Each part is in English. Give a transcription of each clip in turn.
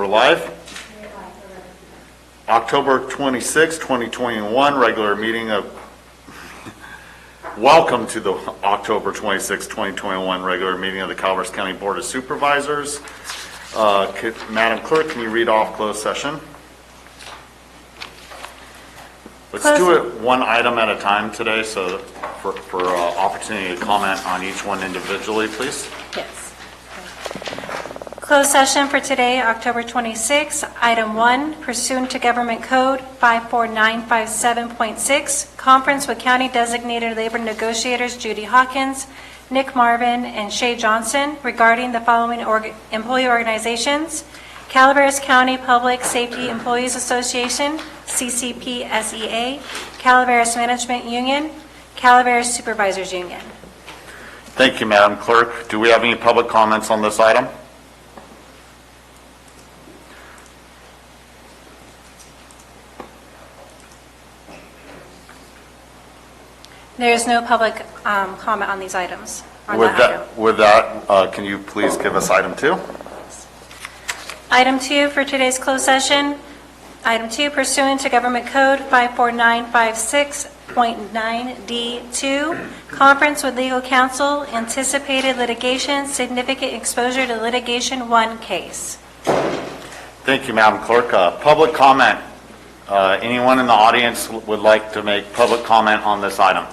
live. October 26, 2021, regular meeting of, welcome to the October 26, 2021 regular meeting of the Calaveras County Board of Supervisors. Madam Clerk, can you read off closed session? Let's do it one item at a time today, so for opportunity to comment on each one individually, please. Yes. Closed session for today, October 26. Item 1, pursuant to Government Code 54957.6, conference with County Designated Labor Negotiators Judy Hawkins, Nick Marvin, and Shay Johnson regarding the following employee organizations: Calaveras County Public Safety Employees Association, CCPSEA, Calaveras Management Union, Calaveras Supervisors Union. Thank you, Madam Clerk. Do we have any public comments on this item? There is no public comment on these items. With that, can you please give us item 2? Item 2 for today's closed session. Item 2, pursuant to Government Code 54956.9D2, conference with legal counsel, anticipated litigation, significant exposure to litigation 1 case. Thank you, Madam Clerk. Public comment. Anyone in the audience would like to make public comment on this item?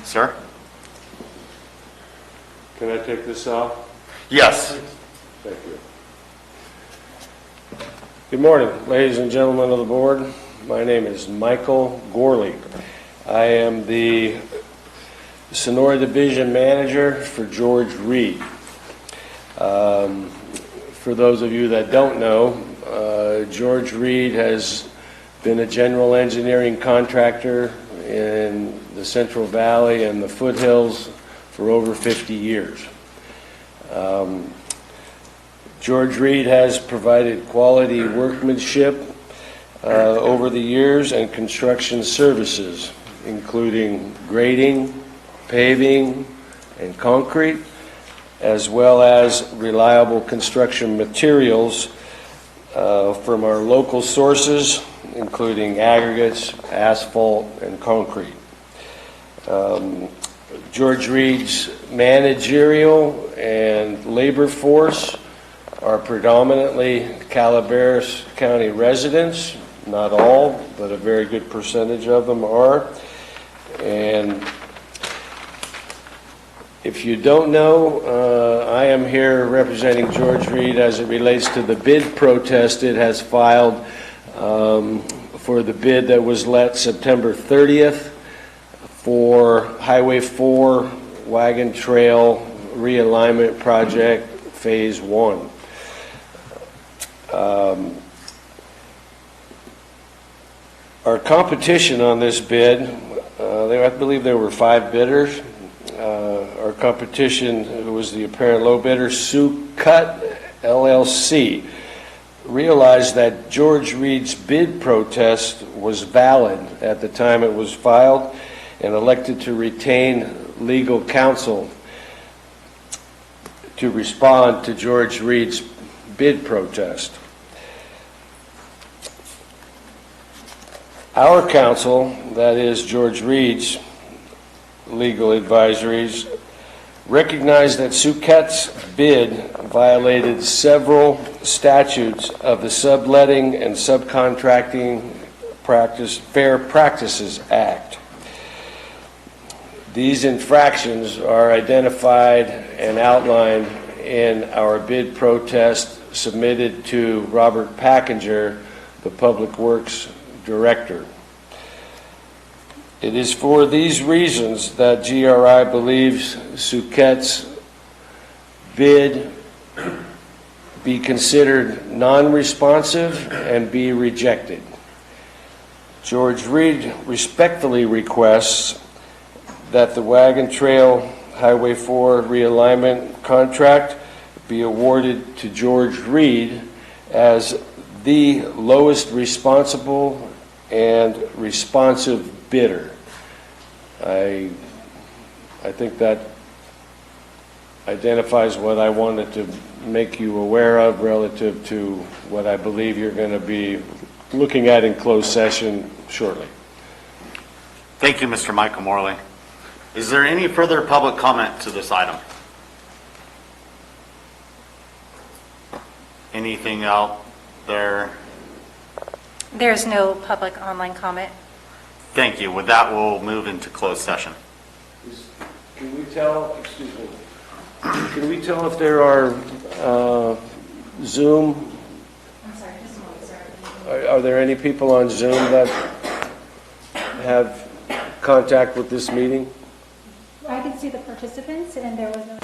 Sir? Can I take this off? Yes. Thank you. Good morning, ladies and gentlemen of the board. My name is Michael Gorley. I am the Sonora Division Manager for George Reed. For those of you that don't know, George Reed has been a general engineering contractor in the Central Valley and the foothills for over 50 years. George Reed has provided quality workmanship over the years and construction services, including grading, paving, and concrete, as well as reliable construction materials from our local sources, including aggregates, asphalt, and concrete. George Reed's managerial and labor force are predominantly Calaveras County residents. Not all, but a very good percentage of them are. And if you don't know, I am here representing George Reed as it relates to the bid protest it has filed for the bid that was let September 30th for Highway 4 Wagon Trail Realignment Project Phase 1. Our competition on this bid, I believe there were 5 bidders. Our competition, who was the apparent low bidder, Sucut LLC, realized that George Reed's bid protest was valid at the time it was filed and elected to retain legal counsel to respond to George Reed's bid protest. Our counsel, that is George Reed's legal advisories, recognized that Sucut's bid violated several statutes of the Subletting and Subcontracting Fair Practices Act. These infractions are identified and outlined in our bid protest submitted to Robert Packinger, the Public Works Director. It is for these reasons that GRI believes Sucut's bid be considered non-responsive and be rejected. George Reed respectfully requests that the Wagon Trail Highway 4 realignment contract be awarded to George Reed as the lowest responsible and responsive bidder. I think that identifies what I wanted to make you aware of relative to what I believe you're going to be looking at in closed session shortly. Thank you, Mr. Michael Morley. Is there any further public comment to this item? Anything out there? There's no public online comment. Thank you. With that, we'll move into closed session. Can we tell, excuse me, can we tell if there are Zoom, I'm sorry, just a moment, sir. are there any people on Zoom that have contact with this meeting? I can see the participants, and there was no...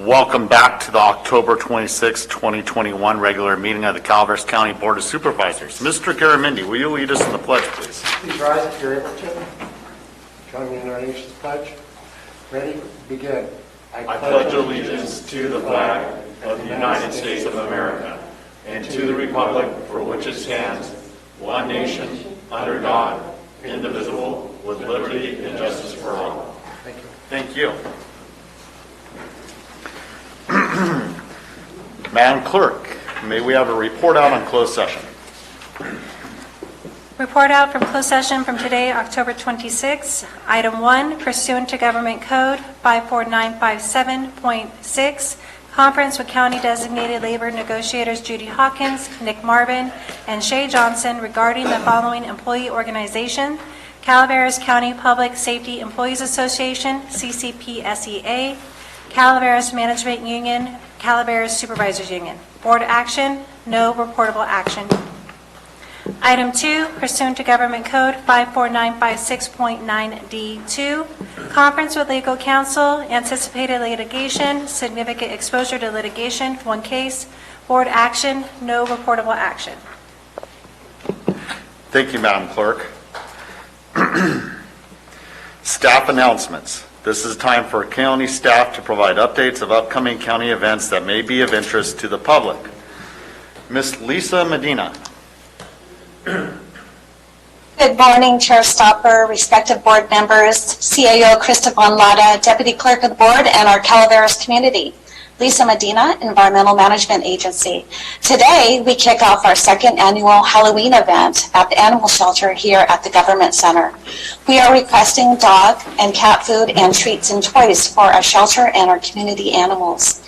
Welcome back to the October 26, 2021 regular meeting of the Calaveras County Board of Supervisors. Mr. Garamendi, will you lead us in the pledge, please? Please rise if you're able to. Join me in our nation's pledge. Ready? Begin. I pledge allegiance to the flag of the United States of America and to the republic for which it stands, one nation, under God, indivisible, with liberty and justice for all. Thank you. Thank you. Madam Clerk, may we have a report out on closed session? Report out from closed session from today, October 26. Item 1, pursuant to Government Code 54957.6, conference with county designated labor negotiators Judy Hawkins, Nick Marvin, and Shay Johnson regarding the following employee organization: Calaveras County Public Safety Employees Association, CCPSEA, Calaveras Management Union, Calaveras Supervisors Union. Board action, no reportable action. Item 2, pursuant to Government Code 54956.9D2, conference with legal counsel, anticipated litigation, significant exposure to litigation, one case. Board action, no reportable action. Thank you, Madam Clerk. Staff announcements. This is time for county staff to provide updates of upcoming county events that may be of interest to the public. Ms. Lisa Medina. Good morning, Chair Stopper, respective board members, CAO Krista Von Lada, Deputy Clerk of the Board, and our Calaveras community. Lisa Medina, Environmental Management Agency. Today, we kick off our second annual Halloween event at the animal shelter here at the Government Center. We are requesting dog and cat food and treats and toys for our shelter and our community animals.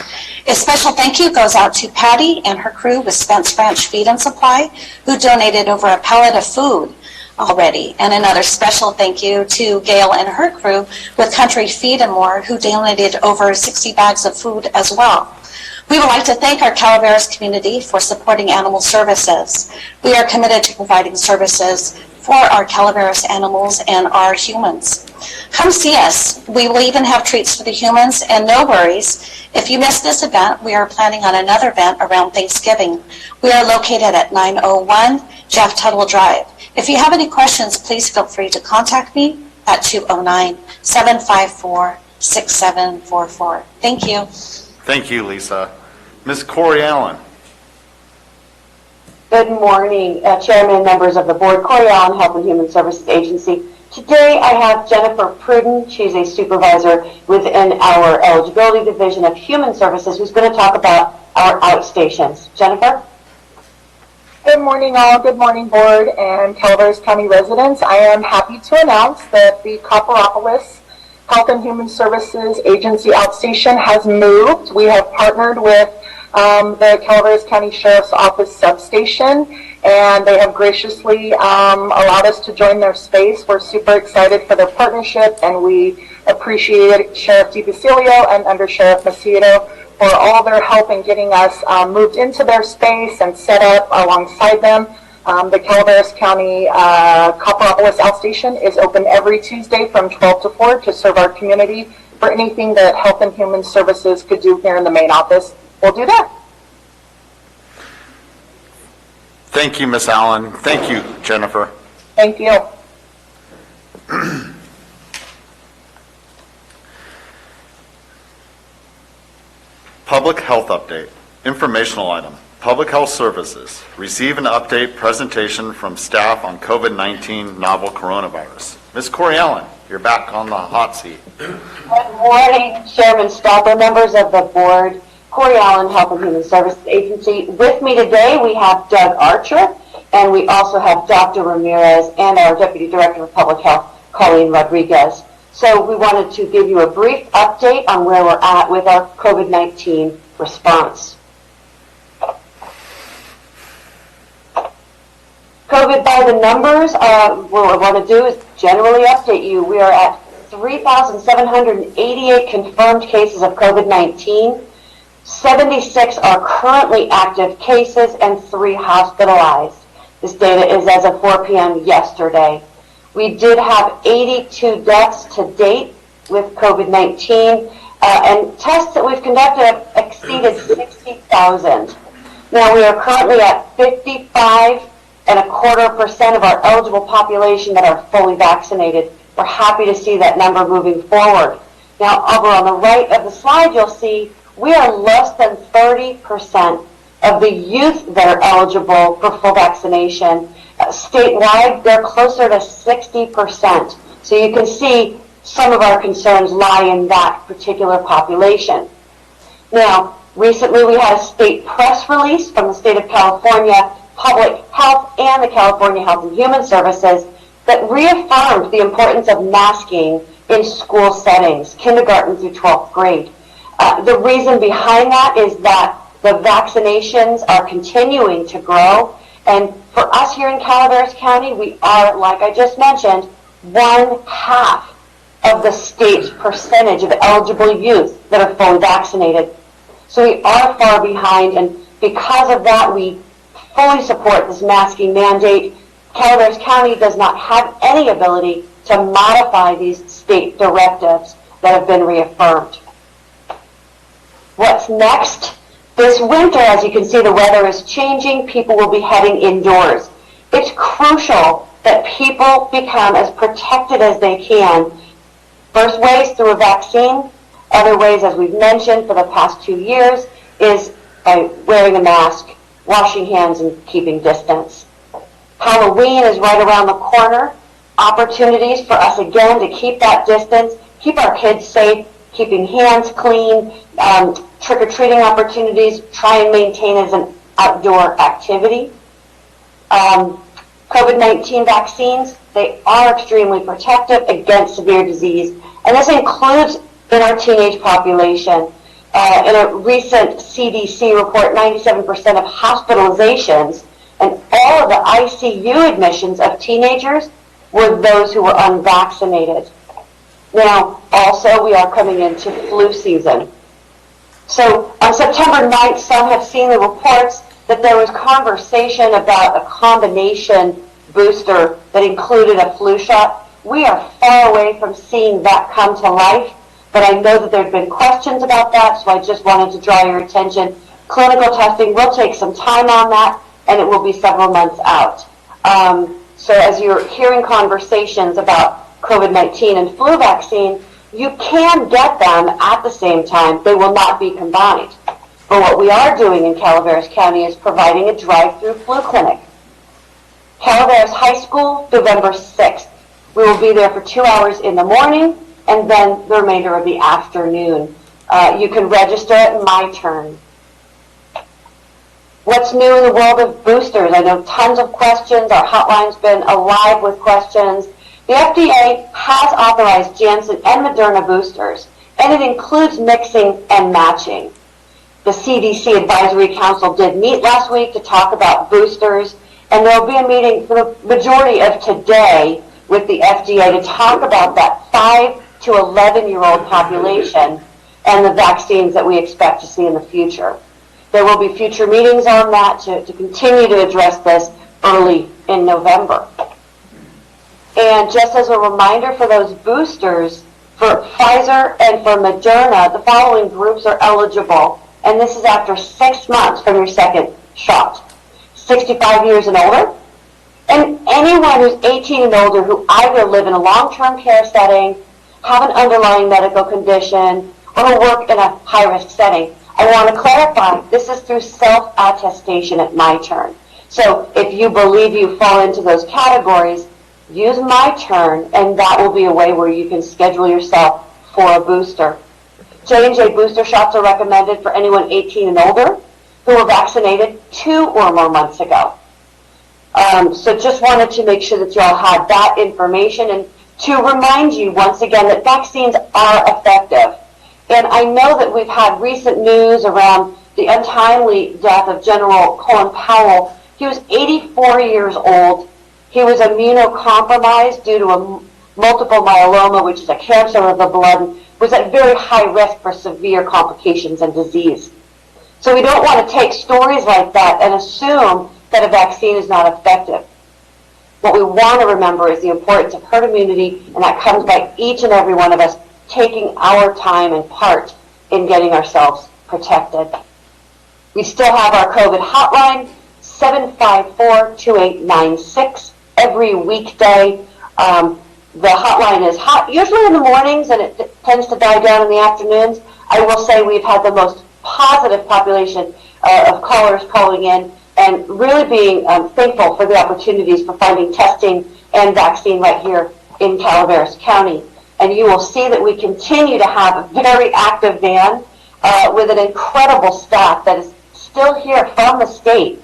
A special thank you goes out to Patty and her crew with Spence Branch Feed and Supply, who donated over a pallet of food already. And another special thank you to Gail and her crew with Country Feed and More, who donated over 60 bags of food as well. We would like to thank our Calaveras community for supporting animal services. We are committed to providing services for our Calaveras animals and our humans. Come see us. We will even have treats for the humans, and no worries. If you missed this event, we are planning on another event around Thanksgiving. We are located at 901 Jeff Tuttle Drive. If you have any questions, please feel free to contact me at 209-754-6744. Thank you. Thank you, Lisa. Ms. Corey Allen. Good morning, Chairman and members of the Board. Corey Allen, Health and Human Services Agency. Today I have Jennifer Pruden. She's a supervisor within our Eligibility Division of Human Services, who's going to talk about our outstations. Jennifer? Good morning, all. Good morning, Board and Calaveras County residents. I am happy to announce that the Copperopolis Health and Human Services Agency outstation has moved. We have partnered with the Calaveras County Sheriff's Office substation, and they have graciously allowed us to join their space. We're super excited for their partnership, and we appreciate Sheriff DiBasilio and Under Sheriff Macedo for all their help in getting us moved into their space and set up alongside them. The Calaveras County Copperopolis outstation is open every Tuesday from 12 to 4 to serve our community for anything that Health and Human Services could do here in the main office. We'll do that. Thank you, Ms. Allen. Thank you, Jennifer. Thank you. Public health update. Informational item. Public health services. Receive an update presentation from staff on COVID-19 novel coronavirus. Ms. Corey Allen, you're back on the hot seat. Good morning, Chairman Stopper, members of the Board. Corey Allen, Health and Human Services Agency. With me today, we have Doug Archer, and we also have Dr. Ramirez and our Deputy Director of Public Health, Colleen Rodriguez. So we wanted to give you a brief update on where we're at with our COVID-19 response. COVID by the numbers, what I want to do is generally update you. We are at 3,788 confirmed cases of COVID-19. 76 are currently active cases and 3 hospitalized. This data is as of 4 p.m. yesterday. We did have 82 deaths to date with COVID-19, And tests that we've conducted have exceeded 60,000. Now, we are currently at 55.25% of our eligible population that are fully vaccinated. We're happy to see that number moving forward. Now, over on the right of the slide, you'll see we are less than 30% of the youth that are eligible for full vaccination. Statewide, they're closer to 60%. So you can see some of our concerns lie in that particular population. Now, recently we had a state press release from the state of California Public Health and the California Health and Human Services that reaffirmed the importance of masking in school settings, kindergarten through 12th grade. The reason behind that is that the vaccinations are continuing to grow, and for us here in Calaveras County, we are, like I just mentioned, 1/2 of the state's percentage of eligible youth that are fully vaccinated. So we are far behind, and because of that, we fully support this masking mandate. Calaveras County does not have any ability to modify these state directives that have been reaffirmed. What's next? This winter, as you can see, the weather is changing. People will be heading indoors. It's crucial that people become as protected as they can. First ways through a vaccine. Other ways, as we've mentioned for the past 2 years, is by wearing a mask, washing hands, and keeping distance. Halloween is right around the corner. Opportunities for us again to keep that distance, keep our kids safe, keeping hands clean, trick-or-treating opportunities, try and maintain as an outdoor activity. COVID-19 vaccines, they are extremely protective against severe disease, and this includes in our teenage population. In a recent CDC report, 97% of hospitalizations and all of the ICU admissions of teenagers were those who were unvaccinated. Now, also, we are coming into flu season. So on September 9th, some have seen the reports that there was conversation about a combination booster that included a flu shot. We are far away from seeing that come to life, but I know that there have been questions about that, so I just wanted to draw your attention. Clinical testing will take some time on that, and it will be several months out. So as you're hearing conversations about COVID-19 and flu vaccine, you can get them at the same time. They will not be combined. But what we are doing in Calaveras County is providing a drive-through flu clinic. Calaveras High School, November 6th. We will be there for 2 hours in the morning and then the remainder of the afternoon. You can register at My Turn. What's new in the world of boosters? I know tons of questions. Our hotline's been alive with questions. The FDA has authorized Janssen and Moderna boosters, and it includes mixing and matching. The CDC Advisory Council did meet last week to talk about boosters, and there will be a meeting for the majority of today with the FDA to talk about that 5 to 11-year-old population and the vaccines that we expect to see in the future. There will be future meetings on that to continue to address this early in November. And just as a reminder for those boosters, for Pfizer and for Moderna, the following groups are eligible, and this is after 6 months from your second shot. 65 years and older, and anyone who's 18 and older who either live in a long-term care setting, have an underlying medical condition, or who work in a high-risk setting. I want to clarify, this is through self-attestation at My Turn. So if you believe you fall into those categories, use My Turn, and that will be a way where you can schedule yourself for a booster. J&J booster shots are recommended for anyone 18 and older who were vaccinated 2 or more months ago. So just wanted to make sure that you all had that information and to remind you once again that vaccines are effective. And I know that we've had recent news around the untimely death of General Colin Powell. He was 84 years old. He was immunocompromised due to a multiple myeloma, which is a cancer of the blood, and was at very high risk for severe complications and disease. So we don't want to take stories like that and assume that a vaccine is not effective. What we want to remember is the importance of herd immunity, and that comes by each and every one of us taking our time and part in getting ourselves protected. We still have our COVID hotline, 754-2896, every weekday. The hotline is hot, usually in the mornings, and it tends to die down in the afternoons. I will say we've had the most positive population of callers calling in, and really being thankful for the opportunities for finding testing and vaccine right here in Calaveras County. And you will see that we continue to have a very active van with an incredible staff that is still here from the state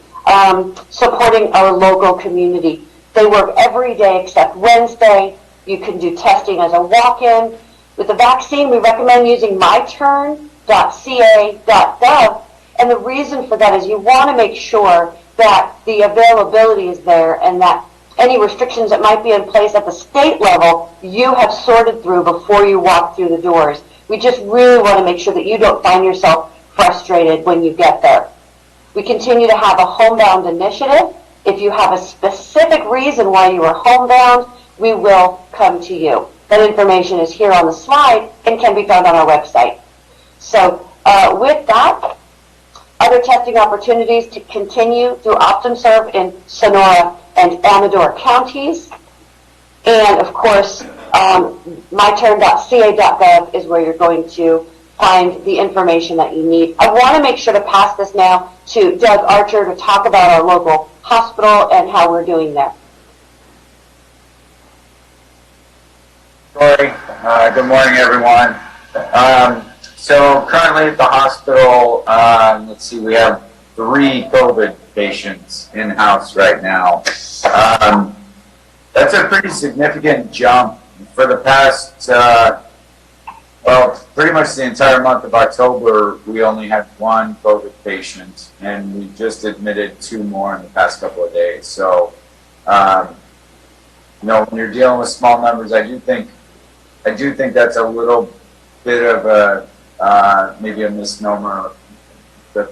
supporting our local community. They work every day except Wednesday. You can do testing as a walk-in. With the vaccine, we recommend using myturn.ca.gov. And the reason for that is you want to make sure that the availability is there, and that any restrictions that might be in place at the state level, you have sorted through before you walk through the doors. We just really want to make sure that you don't find yourself frustrated when you get there. We continue to have a homebound initiative. If you have a specific reason why you are homebound, we will come to you. That information is here on the slide and can be found on our website. So with that, other testing opportunities to continue through OptumServe in Sonora and Amador counties. And of course, myturn.ca.gov is where you're going to find the information that you need. I want to make sure to pass this now to Doug Archer to talk about our local hospital and how we're doing there. Sorry. Good morning, everyone. So currently at the hospital, let's see, we have 3 COVID patients in-house right now. That's a pretty significant jump. For the past, pretty much the entire month of October, we only had 1 COVID patient, and we just admitted 2 more in the past couple of days. So, when you're dealing with small numbers, I do think that's a little bit of maybe a misnomer. The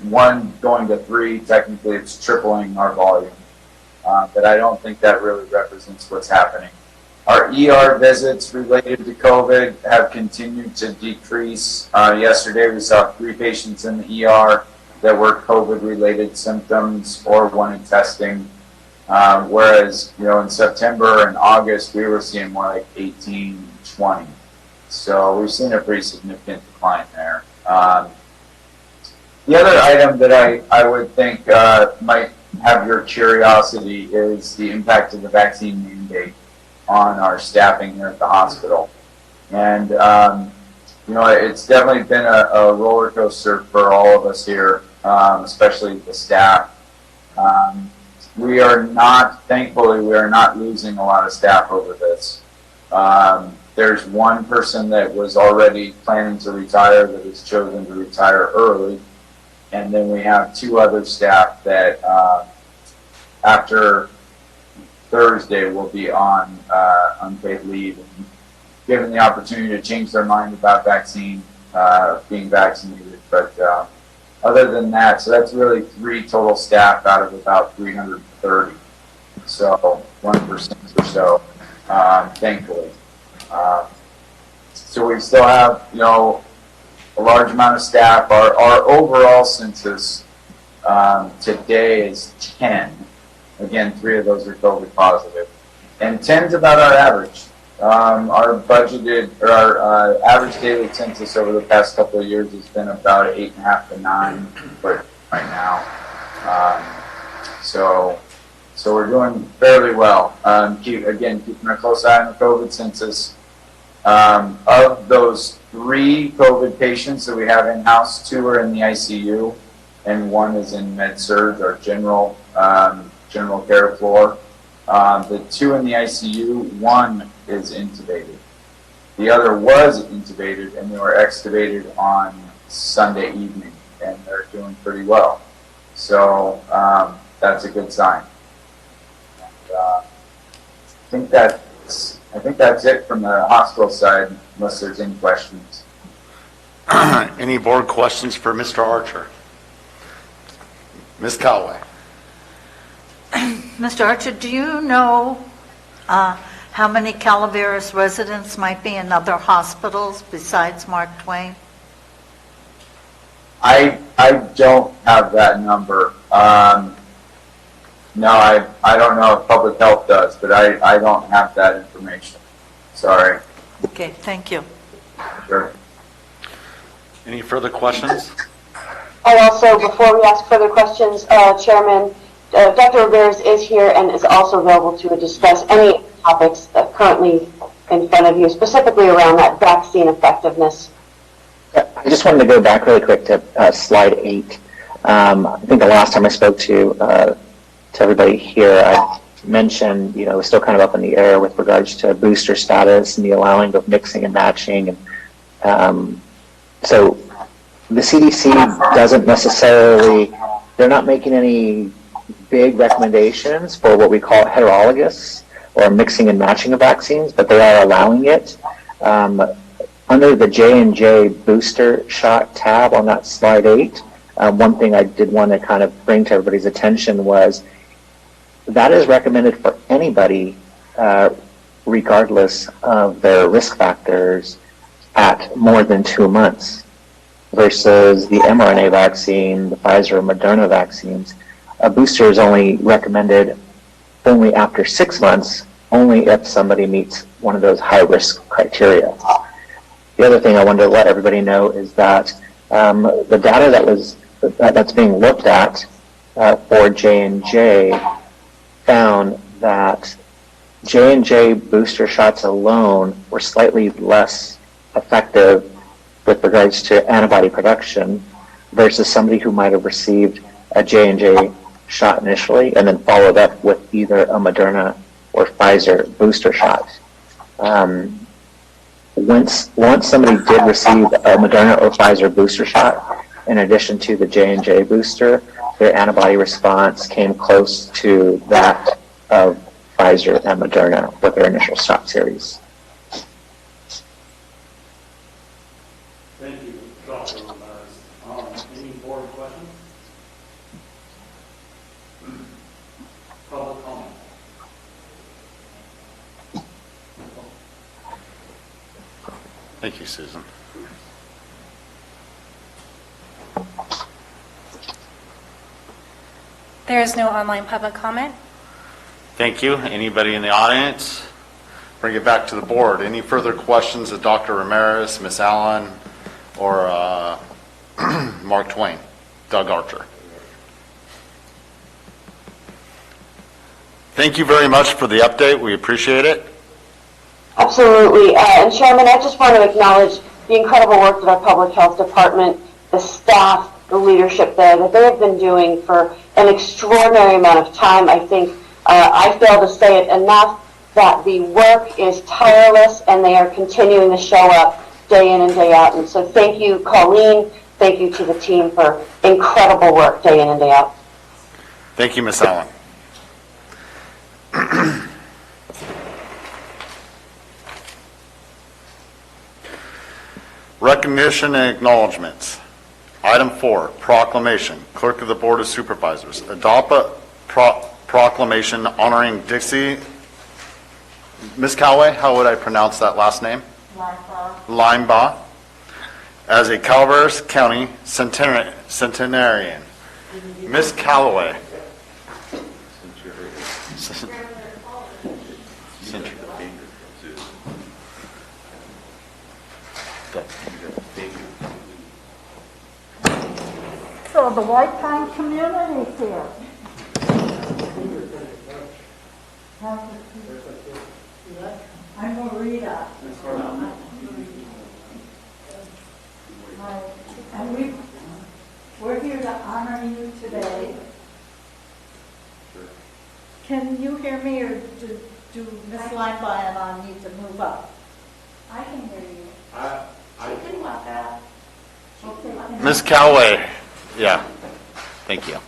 1 going to 3, technically it's tripling our volume, but I don't think that really represents what's happening. Our ER visits related to COVID have continued to decrease. Yesterday we saw 3 patients in the ER that were COVID-related symptoms or wanted testing, whereas in September and August we were seeing more like 18, 20. So we've seen a pretty significant decline there. The other item that I would think might have your curiosity is the impact of the vaccine mandate on our staffing here at the hospital. And, it's definitely been a roller coaster for all of us here, especially the staff. Thankfully, we are not losing a lot of staff over this. There's 1 person that was already planning to retire that has chosen to retire early. And then we have 2 other staff that after Thursday will be on unpaid leave, and given the opportunity to change their mind about being vaccinated. But other than that, so that's really 3 total staff out of about 330. So 1% or so, thankfully. So we still have, a large amount of staff. Our overall census today is 10. Again, 3 of those are COVID positive. And 10's about our average. Our average daily census over the past couple of years has been about 8.5 to 9 right now. So we're doing fairly well. Keeping a close eye on the COVID census. Of those 3 COVID patients that we have in-house, 2 are in the ICU, and 1 is in med-surg, our general care floor. The 2 in the ICU, 1 is intubated. The other was intubated, and they were extubated on Sunday evening, and they're doing pretty well. So that's a good sign. And, I think that's it from the hospital side, unless there's any questions. Any board questions for Mr. Archer? Ms. Callaway. Mr. Archer, do you know how how many Calaveras residents might be in other hospitals besides Mark Twain? I don't have that number. No, I don't know if public health does, but I don't have that information. Sorry. Okay, thank you. Sure. Any further questions? I also, before we ask further questions, Chairman, Dr. Ramirez is here and is also available to discuss any topics that currently in front of you, specifically around that vaccine effectiveness. I just wanted to go back really quick to slide 8. I think the last time I spoke to everybody here, I mentioned, you know, it's still kind of up in the air with regards to booster status and the allowing of mixing and matching. And so the CDC doesn't necessarily, they're not making any big recommendations for what we call heterologous or mixing and matching of vaccines, but they are allowing it. Under the J&J booster shot tab on that slide 8, one thing I did want to kind of bring to everybody's attention was that is recommended for anybody, regardless of their risk factors, at more than 2 months, versus the mRNA vaccine, the Pfizer or Moderna vaccines. A booster is only recommended only after 6 months, only if somebody meets one of those high-risk criteria. The other thing I wanted to let everybody know is that the data that's being looked at for J&J found that J&J booster shots alone were slightly less effective with regards to antibody production versus somebody who might have received a J&J shot initially and then followed up with either a Moderna or Pfizer booster shot. Once somebody did receive a Moderna or Pfizer booster shot, in addition to the J&J booster, their antibody response came close to that of Pfizer and Moderna with their initial shot series. Thank you, Dr. Ramirez. Any board questions? Public comment. Thank you, Susan. There is no online public comment. Thank you. Anybody in the audience? Bring it back to the board. Any further questions of Dr. Ramirez, Ms. Allen, or Mark Twain, Doug Archer? Thank you very much for the update. We appreciate it. Absolutely. And Chairman, I just want to acknowledge the incredible work that our Public Health Department, the staff, the leadership there, that they have been doing for an extraordinary amount of time. I think I fail to say it enough that the work is tireless and they are continuing to show up day in and day out. And so thank you, Colleen. Thank you to the team for incredible work day in and day out. Thank you, Ms. Allen. Recognition and acknowledgements. Item 4, proclamation. Clerk of the Board of Supervisors. Adopt a proclamation honoring Dixie. Ms. Callaway, how would I pronounce that last name? Linebaugh. As a Calaveras County centenarian. Ms. Callaway. So the White Pine community is here. I'm Marita. And we're here to honor you today. Can you hear me, or do Ms. Linebaugh and I need to move up? I can hear you. She can walk out. Okay. Ms. Callaway. Yeah. Thank you.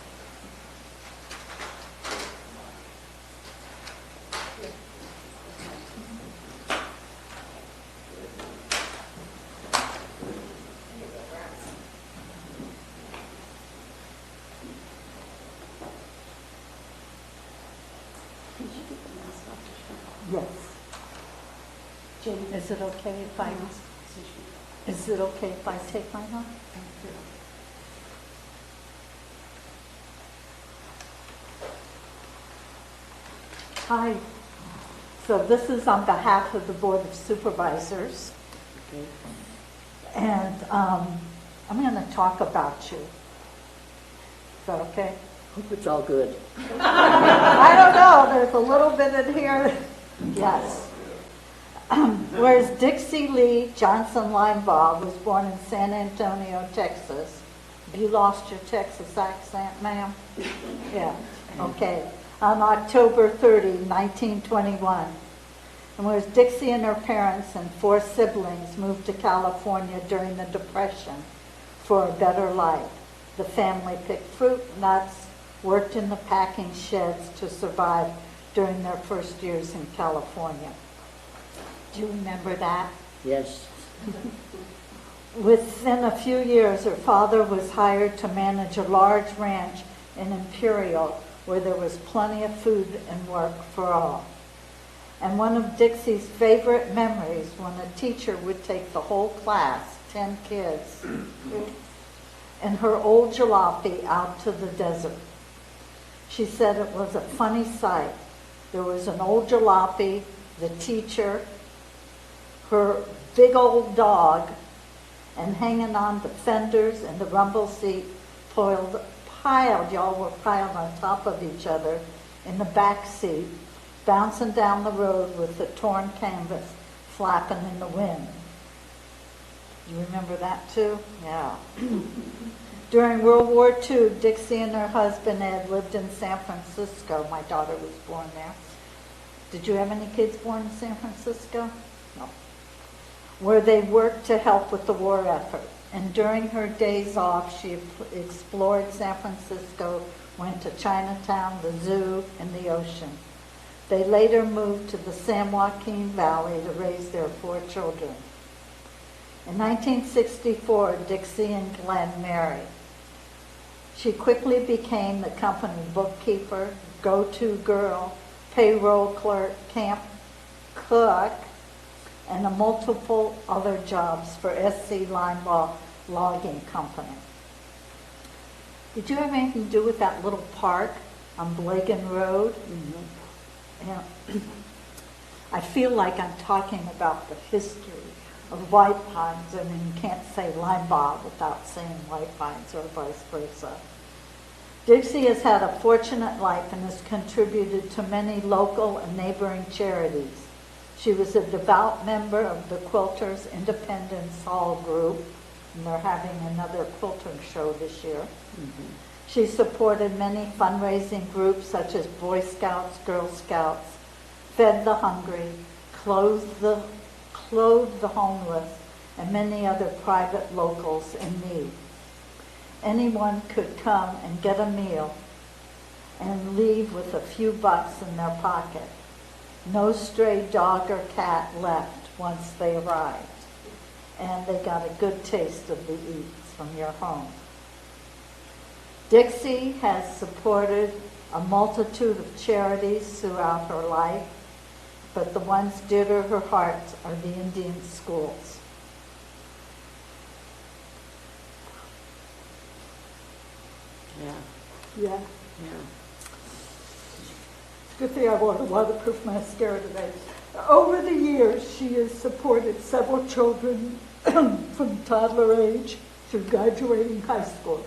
Yes. Is it okay if I take mine off? Hi. So this is on behalf of the Board of Supervisors. And I'm going to talk about you. Is that okay? Hope it's all good. I don't know. There's a little bit in here. Yes. Whereas Dixie Lee Johnson Linebaugh was born in San Antonio, Texas. Have you lost your Texas accent, ma'am? Yeah. Okay. On October 30, 1921. And whereas Dixie and her parents and 4 siblings moved to California during the Depression for a better life. The family picked fruit, nuts, worked in the packing sheds to survive during their first years in California. Do you remember that? Yes. Within a few years, her father was hired to manage a large ranch in Imperial where there was plenty of food and work for all. And one of Dixie's favorite memories when a teacher would take the whole class, 10 kids, in her old jalopy out to the desert. She said it was a funny sight. There was an old jalopy, the teacher, her big old dog, and hanging on the fenders and the rumble seat, y'all were piled on top of each other in the back seat, bouncing down the road with the torn canvas flapping in the wind. You remember that too? Yeah. During World War II, Dixie and her husband Ed lived in San Francisco. My daughter was born there. Did you have any kids born in San Francisco? No. Where they worked to help with the war effort. And during her days off, she explored San Francisco, went to Chinatown, the zoo, and the ocean. They later moved to the San Joaquin Valley to raise their 4 children. In 1964, Dixie and Glenn married. She quickly became the company bookkeeper, go-to girl, payroll clerk, camp cook, and multiple other jobs for SC Linebaugh Logging Company. Did you have anything to do with that little park on Blagan Road? Mm-hmm. Yeah. I feel like I'm talking about the history of White Pines. I mean, you can't say Linebaugh without saying White Pines or vice versa. Dixie has had a fortunate life and has contributed to many local and neighboring charities. She was a devout member of the Quilters Independence Hall group, and they're having another quilting show this year. Mm-hmm. She supported many fundraising groups such as Boy Scouts, Girl Scouts, fed the hungry, clothed the homeless, and many other private locals in need. Anyone could come and get a meal and leave with a few bucks in their pocket. No stray dog or cat left once they arrived, and they got a good taste of the eats from your home. Dixie has supported a multitude of charities throughout her life, but the ones dear to her heart are the Indian schools. Yeah. Yeah. Yeah. Good thing I wore a waterproof mascara today. Over the years, she has supported several children from toddler age through graduating high school.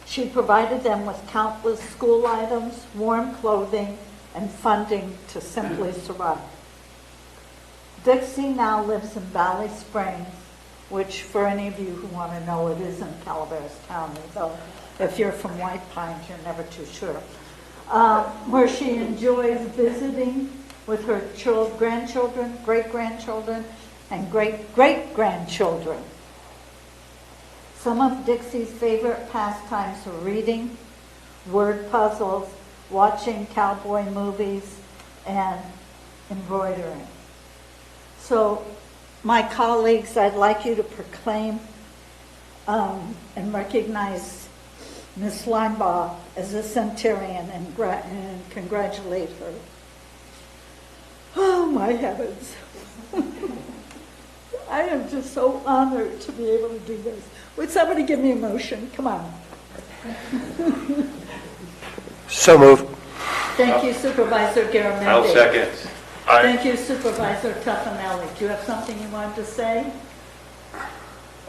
She provided them with countless school items, warm clothing, and funding to simply survive. Dixie now lives in Valley Springs, which for any of you who want to know, it is in Calaveras County, though if you're from White Pines, you're never too sure. Where she enjoys visiting with her grandchildren, great-grandchildren, and great-great-grandchildren. Some of Dixie's favorite pastimes are reading, word puzzles, watching cowboy movies, and embroidering. So, my colleagues, I'd like you to proclaim and recognize Miss Linebaugh as a centurion and congratulate her. Oh, my heavens. I am just so honored to be able to do this. Would somebody give me a motion? Come on. So moved. Thank you, Supervisor Garamendi. I'll second. Thank you, Supervisor Tuffanelli. Do you have something you wanted to say?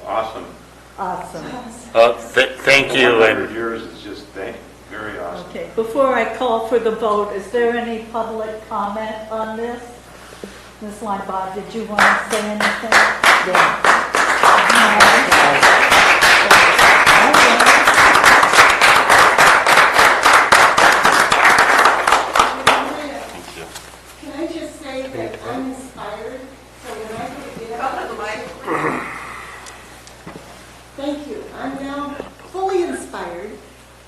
Awesome. Awesome. Thank you, 100 and years is just very awesome. Okay, before I call for the vote, is there any public comment on this? Ms. Linebaugh, did you want to say anything? Can I just say that I'm inspired, so when I get up on the mic. Thank you. I'm now fully inspired.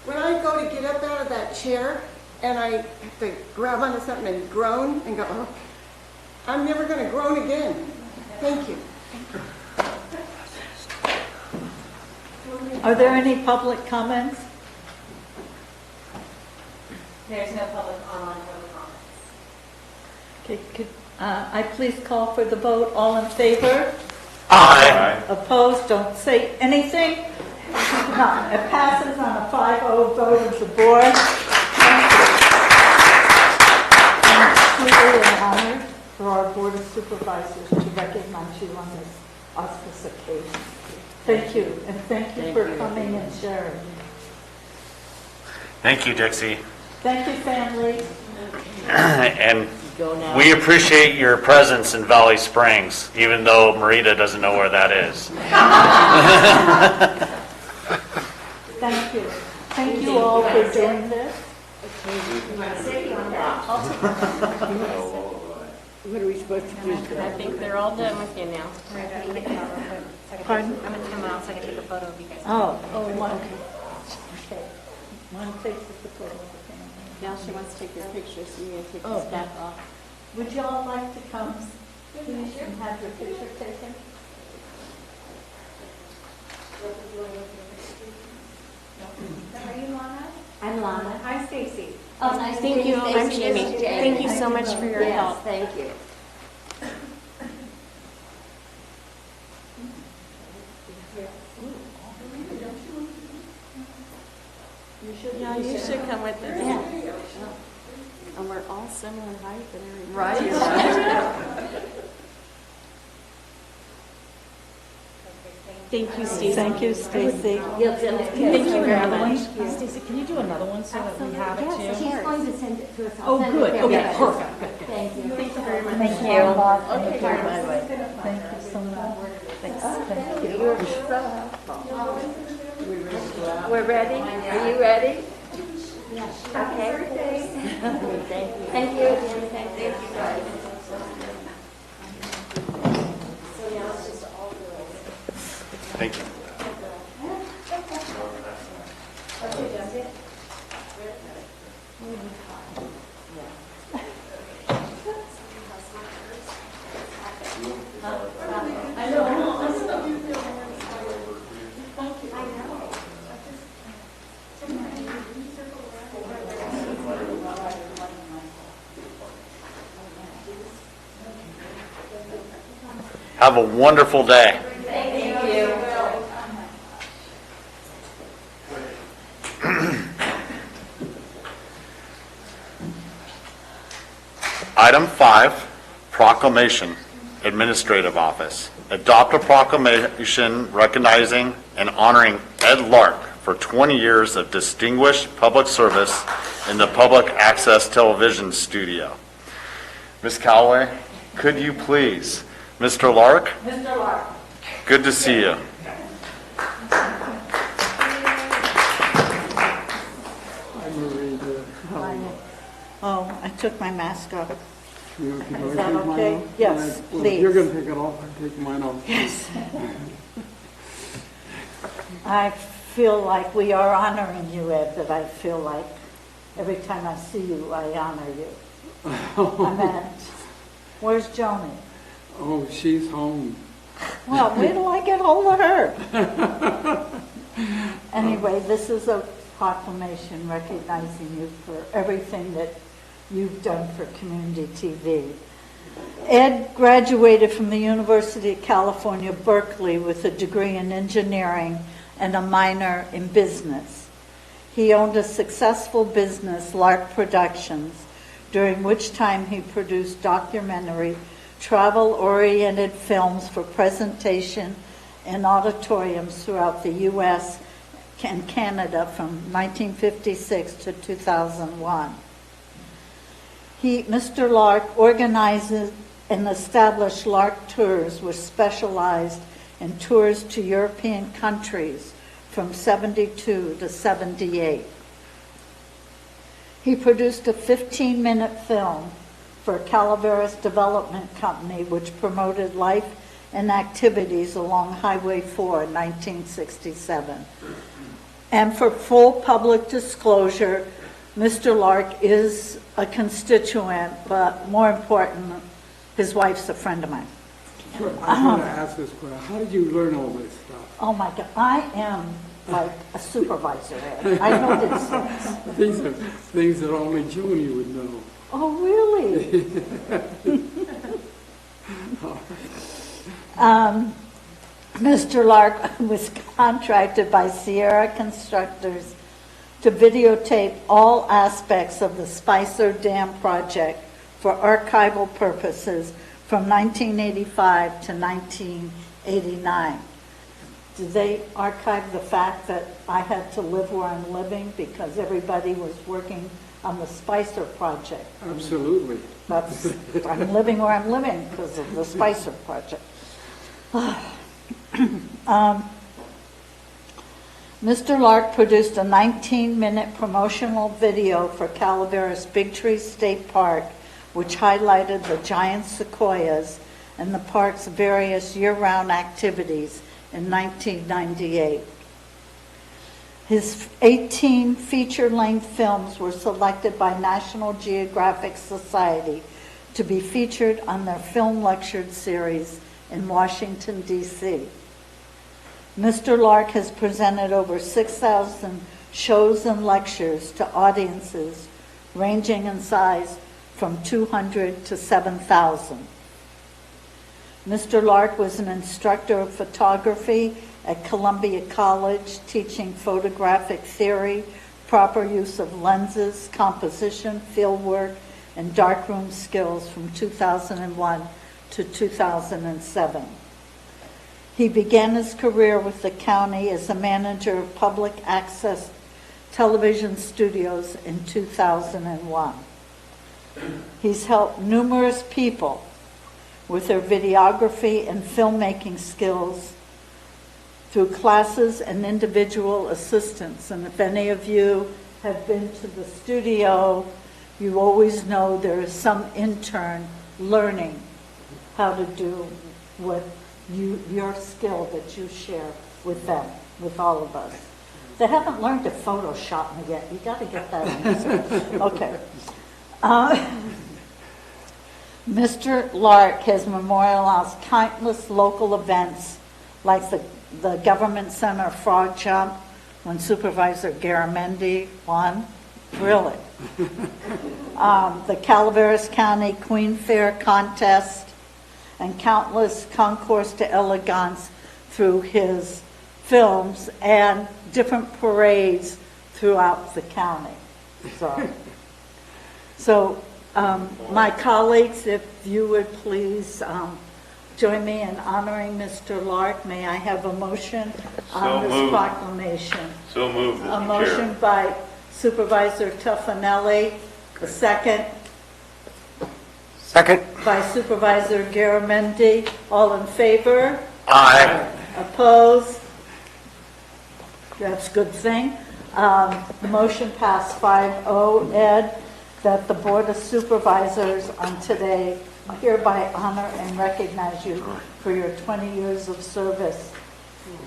When I go to get up out of that chair and I have to grab onto something and groan and go, oh, I'm never going to groan again. Thank you. Are there any public comments? There's no public online public comments. Okay, could I please call for the vote? All in favor? Aye. Opposed? Don't say anything. No, it passes on a 5-0 vote of the board. Thank you. And it's truly an honor for our Board of Supervisors to recognize you on this auspicious occasion. Thank you, and thank you for coming and sharing. thank you, Dixie. Thank you, family. And Go now. we appreciate your presence in Valley Springs, even though Marita doesn't know where that is. Thank you. Thank you all for doing this. What are we supposed to do? I think they're all done with you now. Pardon? I'm going to come out so I can take a photo of you guys. Oh, one. Okay. One faces the photo of the family. Now she wants to take your picture, so you're going to take Oh. the staff off. Would y'all like to come, please, and have your picture taken? Are you Lana? I'm Lana. Hi, Stacy. Oh, nice to meet you. I'm Jamie. Thank you so much for your help. Thank you. Yeah, you should come with us. And we're all similar in height and everything. Right. Thank you, Stacey. Thank you, Stacy. Thank you very much. Stacey, can you do another one so that we have it too? Yes, she's going to send it to us. Oh, good. Okay, perfect. Good, good. Thank you. Thank you very much. Thank you. Okay, bye-bye. Thank you so much. Thanks. Thank you. You're so helpful. We're ready? Are you ready? Yes. Okay. Thank you. Thank you again. Thank you. So now it's just all girls. Thank you. Have a wonderful day. Thank you. Item 5, proclamation, administrative office. Adopt a proclamation recognizing and honoring Ed Lark for 20 years of distinguished public service in the public access television studio. Ms. Calloway, could you please? Mr. Lark? Mr. Lark. Good to see you. Oh, I took my mask off. Is Is that okay? Yes, please. You're going to take it off, I'm taking mine off. Yes. I feel like we are honoring you, Ed, but I feel like every time I see you, I honor you. I meant, where's Joni? Oh, she's home. Well, where do I get hold of her? Anyway, this is a proclamation recognizing you for everything that you've done for community TV. Ed graduated from the University of California, Berkeley with a degree in engineering and a minor in business. He owned a successful business, Lark Productions, during which time he produced documentary, travel-oriented films for presentation in auditoriums throughout the U.S. and Canada from 1956 to 2001. Mr. Lark organizes and established Lark Tours, which specialized in tours to European countries from 72 to 78. He produced a 15-minute film for Calaveras Development Company, which promoted life and activities along Highway 4 in 1967. And for full public disclosure, Mr. Lark is a constituent, but more important, his wife's a friend of mine. I want to ask this question. How did you learn all this stuff? Oh my God, I am like a supervisor. I know these things. These are things that only Joni would know. Oh, really? Mr. Lark was contracted by Sierra Constructors to videotape all aspects of the Spicer Dam project for archival purposes from 1985 to 1989. Did they archive the fact that I had to live where I'm living because everybody was working on the Spicer project? Absolutely. I'm living where I'm living because of the Spicer project. Mr. Lark produced a 19-minute promotional video for Calaveras Big Tree State Park, which highlighted the giant sequoias and the park's various year-round activities in 1998. His 18 feature-length films were selected by National Geographic Society to be featured on their film lecture series in Washington, D.C. Mr. Lark has presented over 6,000 shows and lectures to audiences ranging in size from 200 to 7,000. Mr. Lark was an instructor of photography at Columbia College, teaching photographic theory, proper use of lenses, composition, fieldwork, and darkroom skills from 2001 to 2007. He began his career with the county as a manager of public access television studios in 2001. He's helped numerous people with their videography and filmmaking skills through classes and individual assistance. And if any of you have been to the studio, you always know there is some intern learning how to do what your skill that you share with them, with all of us. They haven't learned to Photoshop me yet. You got to get that in. Okay. Mr. Lark has memorialized countless local events like the Government Center Frog Jump when Supervisor Garamendi won. Really. The Calaveras County Queen Fair contest and countless concours de elegance through his films and different parades throughout the county. So my colleagues, if you would please join me in honoring Mr. Lark. May I have a motion on this proclamation? So moved, Mr. Chair. A motion by Supervisor Tuffanelli, a second. Second. By Supervisor Garamendi. All in favor? Aye. Opposed? That's a good thing. The motion passed 5-0. Ed, that the Board of Supervisors on today hereby honor and recognize you for your 20 years of service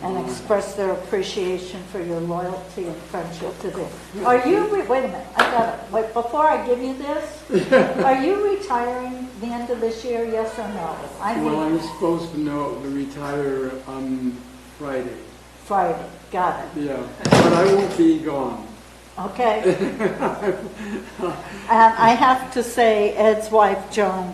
and express their appreciation for your loyalty and friendship to them. Are you, wait a minute, I got it. Wait, before I give you this, are you retiring the end of this year, yes or no? Well, I'm supposed to retire on Friday. Friday, got it. Yeah, but I won't be gone. Okay. And I have to say, Ed's wife, Joan,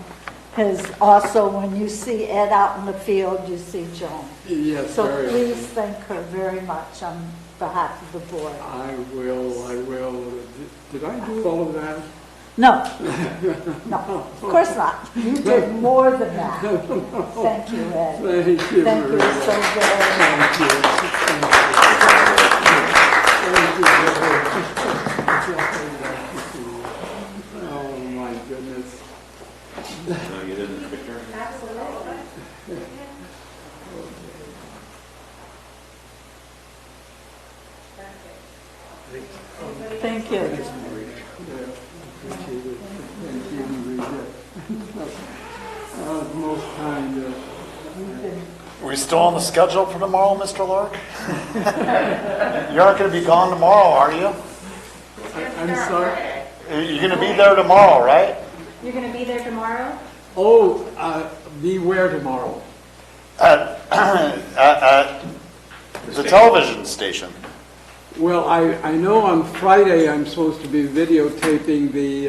Because also when you see Ed out in the field, you see Joan. Yes, So very please often. thank her very much on behalf of the board. I will. Did I do all of that? No, no, of course not. You did more than that. Thank you, Ed. Thank you. Thank you Maria. so very much. Thank you. Oh, my goodness. So you did the picture? Thank you. Yeah, appreciate it. Thank you, Maria. Most kind. Are we still on the schedule for tomorrow, Mr. Lark? You aren't going to be gone tomorrow, are you? I'm sorry. You're going to be there tomorrow, right? You're going to be there tomorrow? Oh, be where tomorrow? At the television station. Well, I know on Friday I'm supposed to be videotaping the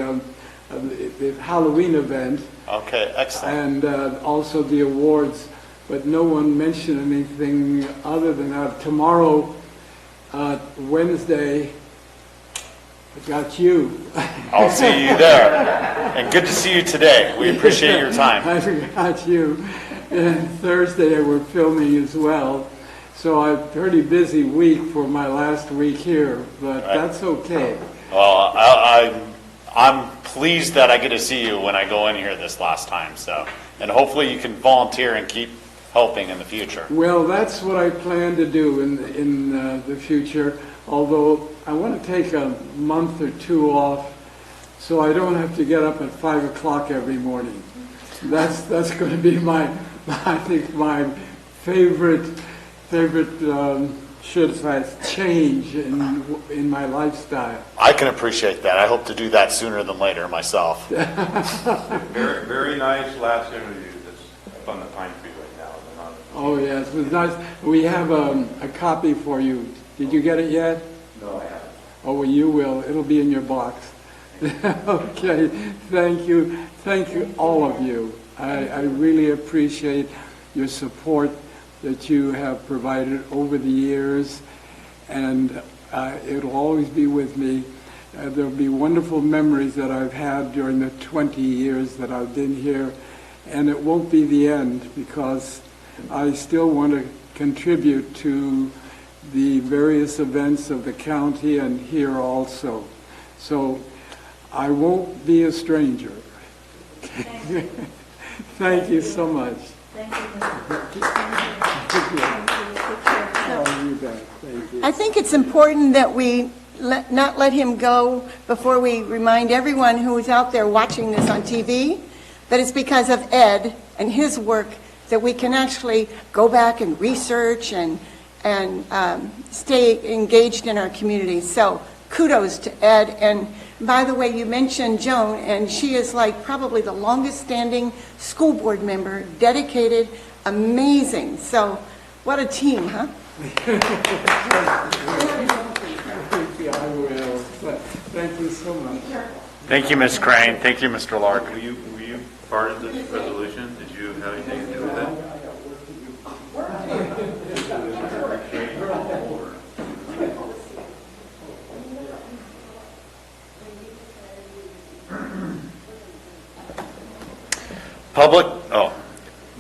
Halloween event Okay, excellent. and also the awards, but no one mentioned anything other than that. Tomorrow, Wednesday, I got you. I'll see you there. And good to see you today. We appreciate your time. I got you. And Thursday we're filming as well. So a pretty busy week for my last week here, but Right. that's okay. Well, I'm pleased that I get to see you when I go in here this last time. So, and hopefully you can volunteer and keep helping in the future. Well, that's what I plan to do in the future, although I want to take a month or two off so I don't have to get up at 5 o'clock every morning. That's going to be I think my favorite change in my lifestyle. I can appreciate that. I hope to do that sooner than later myself. Very, very nice last interview that's up on the Pine Tree right now. Oh, yes, it was nice. We have a copy for you. Did you get it yet? No, I haven't. Oh, well, you will. It'll be in your box. Okay, thank you. Thank you, all of you. I really appreciate your support that you have provided over the years, and it'll always be with me. There'll be wonderful memories that I've had during the 20 years that I've been here, and it won't be the end because I still want to contribute to the various events of the county and here also. So I won't be a stranger. Thank you so much. Thank you. I think it's important that we not let him go before we remind everyone who is out there watching this on TV that it's because of Ed and his work that we can actually go back and research and stay engaged in our community. So kudos to Ed. And by the way, you mentioned Joan, and she is like probably the longest standing school board member, dedicated, amazing. So what a team, huh? Thank you, I will. Thank you so much. Thank you, Ms. Crane. Thank you, Mr. Lark. Were you part of this resolution? Did you have anything to do with that?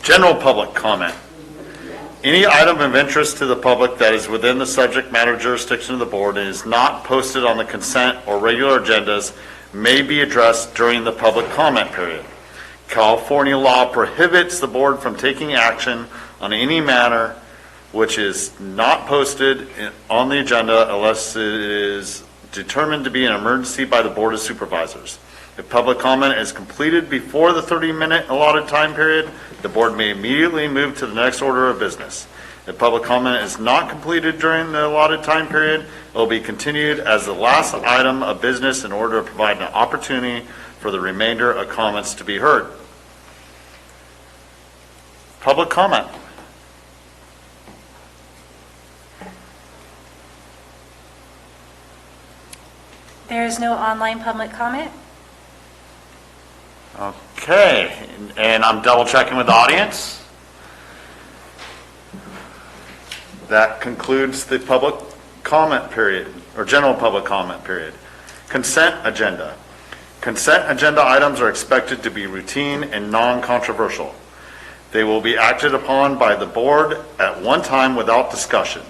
General public comment. Any item of interest to the public that is within the subject matter jurisdiction of the board and is not posted on the consent or regular agendas may be addressed during the public comment period. California law prohibits the board from taking action on any matter which is not posted on the agenda unless it is determined to be an emergency by the Board of Supervisors. If public comment is completed before the 30-minute allotted time period, the board may immediately move to the next order of business. If public comment is not completed during the allotted time period, it will be continued as the last item of business in order to provide an opportunity for the remainder of comments to be heard. Public comment. There is no online public comment. Okay, and I'm double checking with the audience. That concludes the public comment period, or general public comment period. Consent agenda. Consent agenda items are expected to be routine and non-controversial. They will be acted upon by the board at one time without discussion.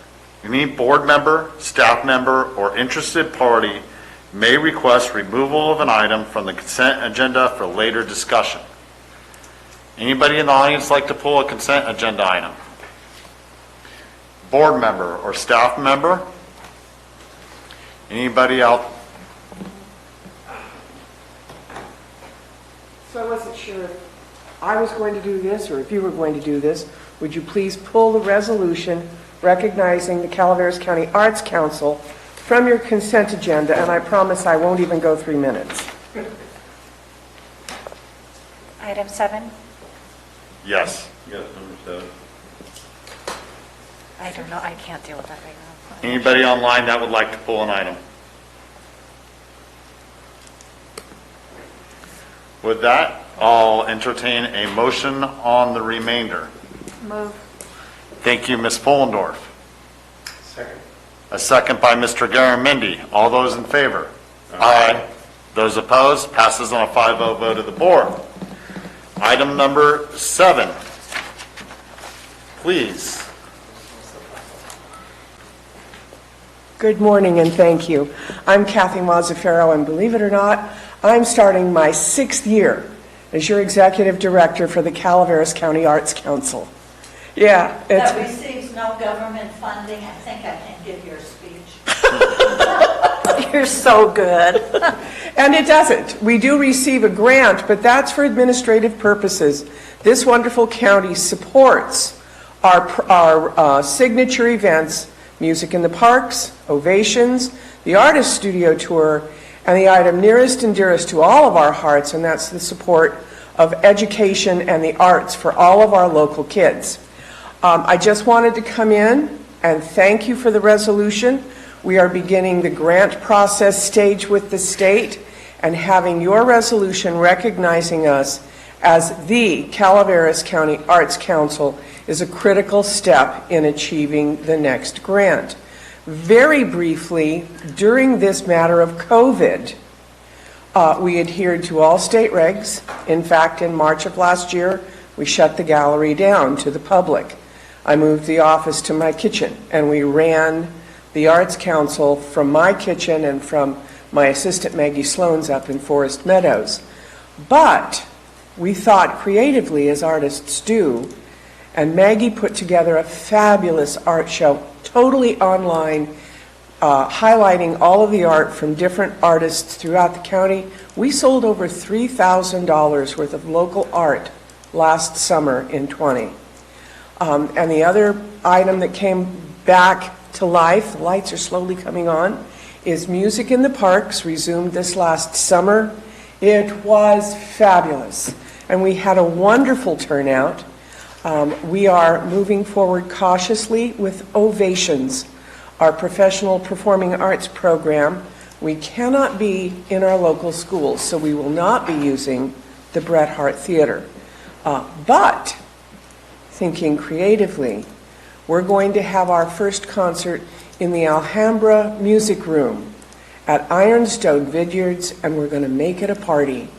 Any board member, staff member, or interested party may request removal of an item from the consent agenda for later discussion. Anybody in the audience like to pull a consent agenda item? Board member or staff member? Anybody out? So I wasn't sure if I was going to do this or if you were going to do this. Would you please pull the resolution recognizing the Calaveras County Arts Council from your consent agenda, and I promise I won't even go 3 minutes. Item 7. Yes. Yes, number 7. I don't know, I can't deal with that right now. Anybody online that would like to pull an item? With that, I'll entertain a motion on the remainder. Move. Thank you, Ms. Pullendorf. Second. A second by Mr. Garamendi. All those in favor? Aye. Those opposed? Passes on a 5-0 vote of the board. Item number 7. Please. Good morning and thank you. I'm Kathy Mazzaferro, and believe it or not, I'm starting my 6th year as your executive director for the Calaveras County Arts Council. Yeah, it's... That receives no government funding. I think I can give your speech. You're so good. And it doesn't. We do receive a grant, but that's for administrative purposes. This wonderful county supports our signature events, Music in the Parks, Ovations, the Artist Studio Tour, and the item nearest and dearest to all of our hearts, and that's the support of education and the arts for all of our local kids. I just wanted to come in and thank you for the resolution. We are beginning the grant process stage with the state, and having your resolution recognizing us as the Calaveras County Arts Council is a critical step in achieving the next grant. Very briefly, during this matter of COVID, we adhered to all state regs. In fact, in March of last year, we shut the gallery down to the public. I moved the office to my kitchen, and we ran the Arts Council from my kitchen and from my assistant Maggie Sloan's up in Forest Meadows. But we thought creatively, as artists do, and Maggie put together a fabulous art show, totally online, highlighting all of the art from different artists throughout the county. We sold over $3,000 worth of local art last summer in 20. And the other item that came back to life, the lights are slowly coming on, is Music in the Parks, resumed this last summer. It was fabulous, and we had a wonderful turnout. We are moving forward cautiously with Ovations, our professional performing arts program. We cannot be in our local schools, so we will not be using the Bret Hart Theater. But thinking creatively, we're going to have our first concert in the Alhambra Music Room at Ironstone Vineyards, and we're going to make it a party.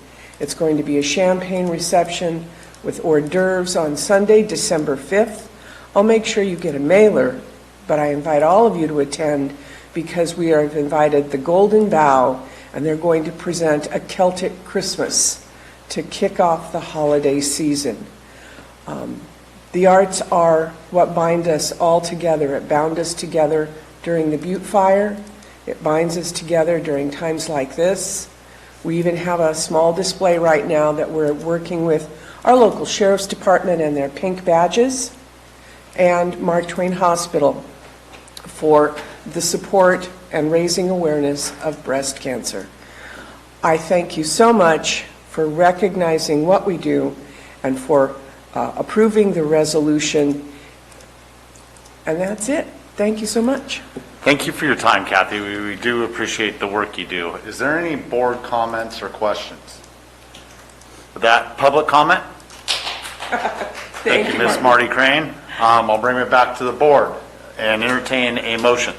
It's going to be a champagne reception with hors d'oeuvres on Sunday, December 5th. I'll make sure you get a mailer, but I invite all of you to attend because we have invited the Golden Bough, and they're going to present a Celtic Christmas to kick off the holiday season. The arts are what bind us all together. It bound us together during the Butte Fire. It binds us together during times like this. We even have a small display right now that we're working with our local sheriff's department and their pink badges, and Mark Twain Hospital for the support and raising awareness of breast cancer. I thank you so much for recognizing what we do and for approving the resolution. And that's it. Thank you so much. Thank you for your time, Kathy. We do appreciate the work you do. Is there any board comments or questions? With that, public comment? Thank you, Ms. Marty Crane. I'll bring it back to the board and entertain a motion.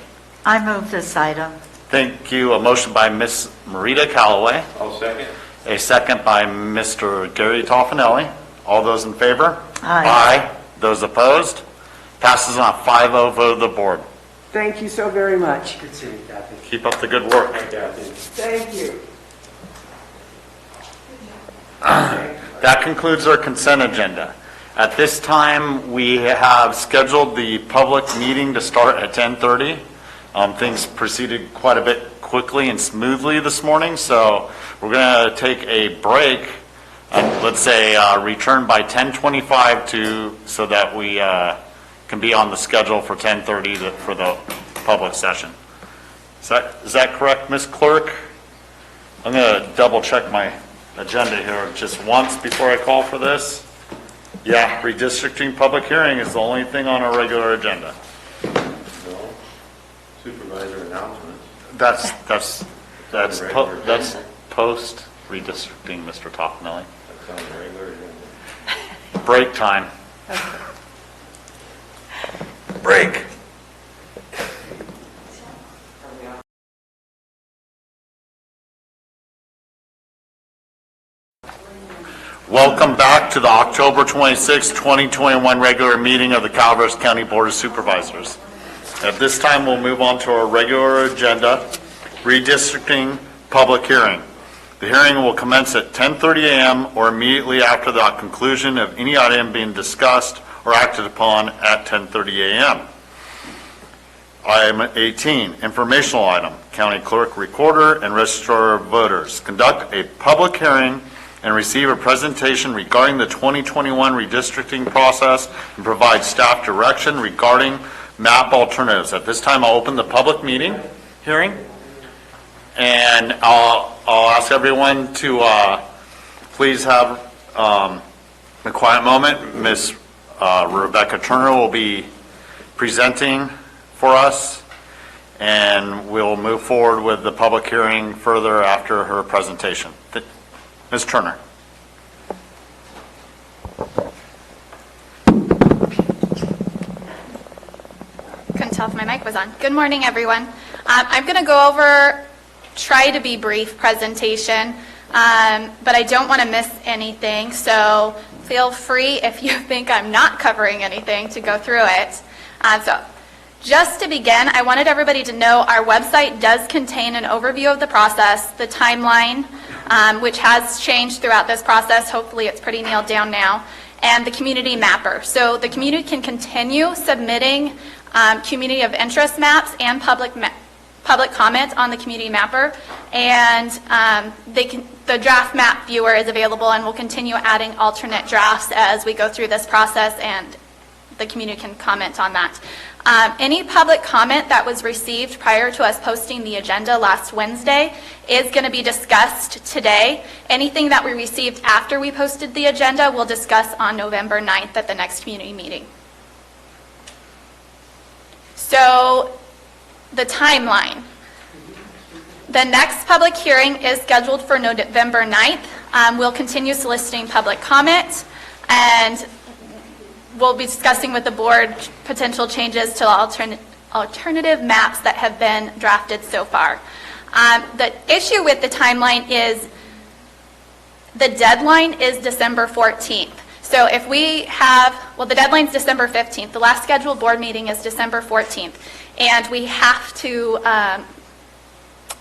I move this item. Thank you. A motion by Ms. Marita Callaway. I'll second. A second by Mr. Gary Toffanelli. All those in favor? Aye. Those opposed? Passes on a 5-0 vote of the board. Thank you so very much. Good seeing you, Kathy. Keep up the good work. Kathy. Thank you. That concludes our consent agenda. At this time, we have scheduled the public meeting to start at 10:30. Things proceeded quite a bit quickly and smoothly this morning, so we're going to take a break and let's say return by 10:25 so that we can be on the schedule for 10:30 for the public session. Is that correct, Ms. Clerk? I'm going to double check my agenda here just once before I call for this. Yeah, redistricting public hearing is the only thing on our regular agenda. No. Supervisor announcements. That's post redistricting, Mr. Toffanelli. That's on the regular agenda. Break time. Break. Welcome back to the October 26, 2021 regular meeting of the Calaveras County Board of Supervisors. At this time, we'll move on to our regular agenda, redistricting public hearing. The hearing will commence at 10:30 a.m. or immediately after the conclusion of any item being discussed or acted upon at 10:30 a.m. Item 18, informational item. County Clerk, Recorder, and Registrar of Voters conduct a public hearing and receive a presentation regarding the 2021 redistricting process and provide staff direction regarding map alternatives. At this time, I'll open the public hearing, and I'll ask everyone to please have a quiet moment. Ms. Rebecca Turner will be presenting for us, and we'll move forward with the public hearing further after her presentation. Ms. Turner. Couldn't tell if my mic was on. Good morning, everyone. I'm going to go over, try to be brief presentation, but I don't want to miss anything, so feel free if you think I'm not covering anything to go through it. So just to begin, I wanted everybody to know our website does contain an overview of the process, the timeline, which has changed throughout this process. Hopefully it's pretty nailed down now, and the community mapper. So the community can continue submitting community of interest maps and public comment on the community mapper, and the draft map viewer is available, and we'll continue adding alternate drafts as we go through this process, and the community can comment on that. Any public comment that was received prior to us posting the agenda last Wednesday is going to be discussed today. Anything that we received after we posted the agenda, we'll discuss on November 9th at the next community meeting. So, the timeline. The next public hearing is scheduled for November 9th. We'll continue soliciting public comment, and we'll be discussing with the board potential changes to alternative maps that have been drafted so far. The issue with the timeline is the deadline is December 14th. So if we have, well, the deadline's December 15th. The last scheduled board meeting is December 14th. And we have to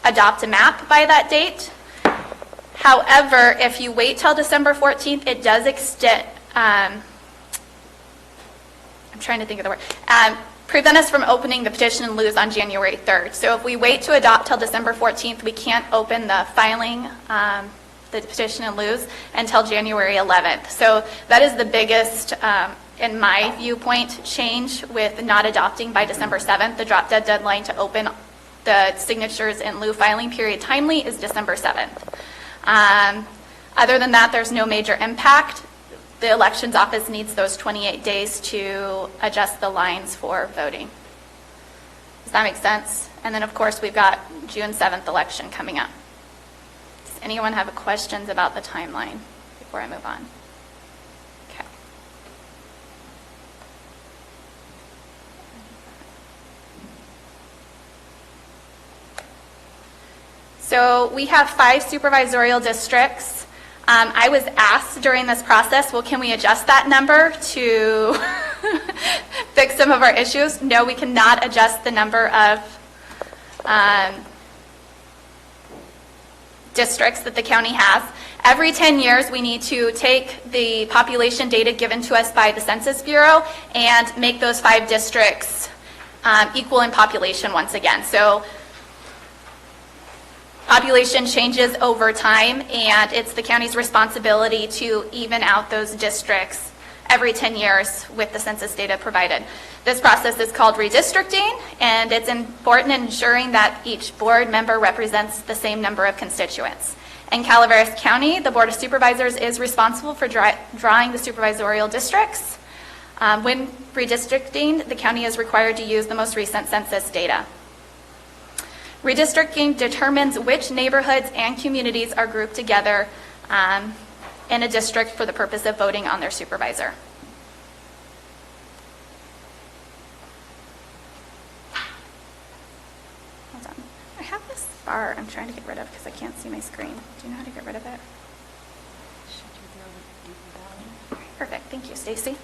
adopt a map by that date. However, if you wait till December 14th, it does extend, I'm trying to think of the word, prevent us from opening the petition and lose on January 3rd. So if we wait to adopt till December 14th, we can't open the filing, the petition and lose until January 11th. So that is the biggest, in my viewpoint, change with not adopting by December 7th. The drop dead deadline to open the signatures in lieu filing period timely is December 7th. Other than that, there's no major impact. The elections office needs those 28 days to adjust the lines for voting. Does that make sense? And then, of course, we've got June 7th election coming up. Does anyone have questions about the timeline before before I move on? Okay. So we have 5 supervisorial districts. I was asked during this process, well, can we adjust that number to fix some of our issues? No, we cannot adjust the number of districts that the county has. Every 10 years, we need to take the population data given to us by the Census Bureau and make those 5 districts equal in population once again. So population changes over time, and it's the county's responsibility to even out those districts every 10 years with the census data provided. This process is called redistricting, and it's important in ensuring that each board member represents the same number of constituents. In Calaveras County, the Board of Supervisors is responsible for drawing the supervisorial districts. When redistricting, the county is required to use the most recent census data. Redistricting determines which neighborhoods and communities are grouped together in a district for the purpose of voting on their supervisor. Hold on. I have this bar I'm trying to get rid of because I can't see my screen. Do you know how to get rid of it? Perfect. Thank you, Stacy.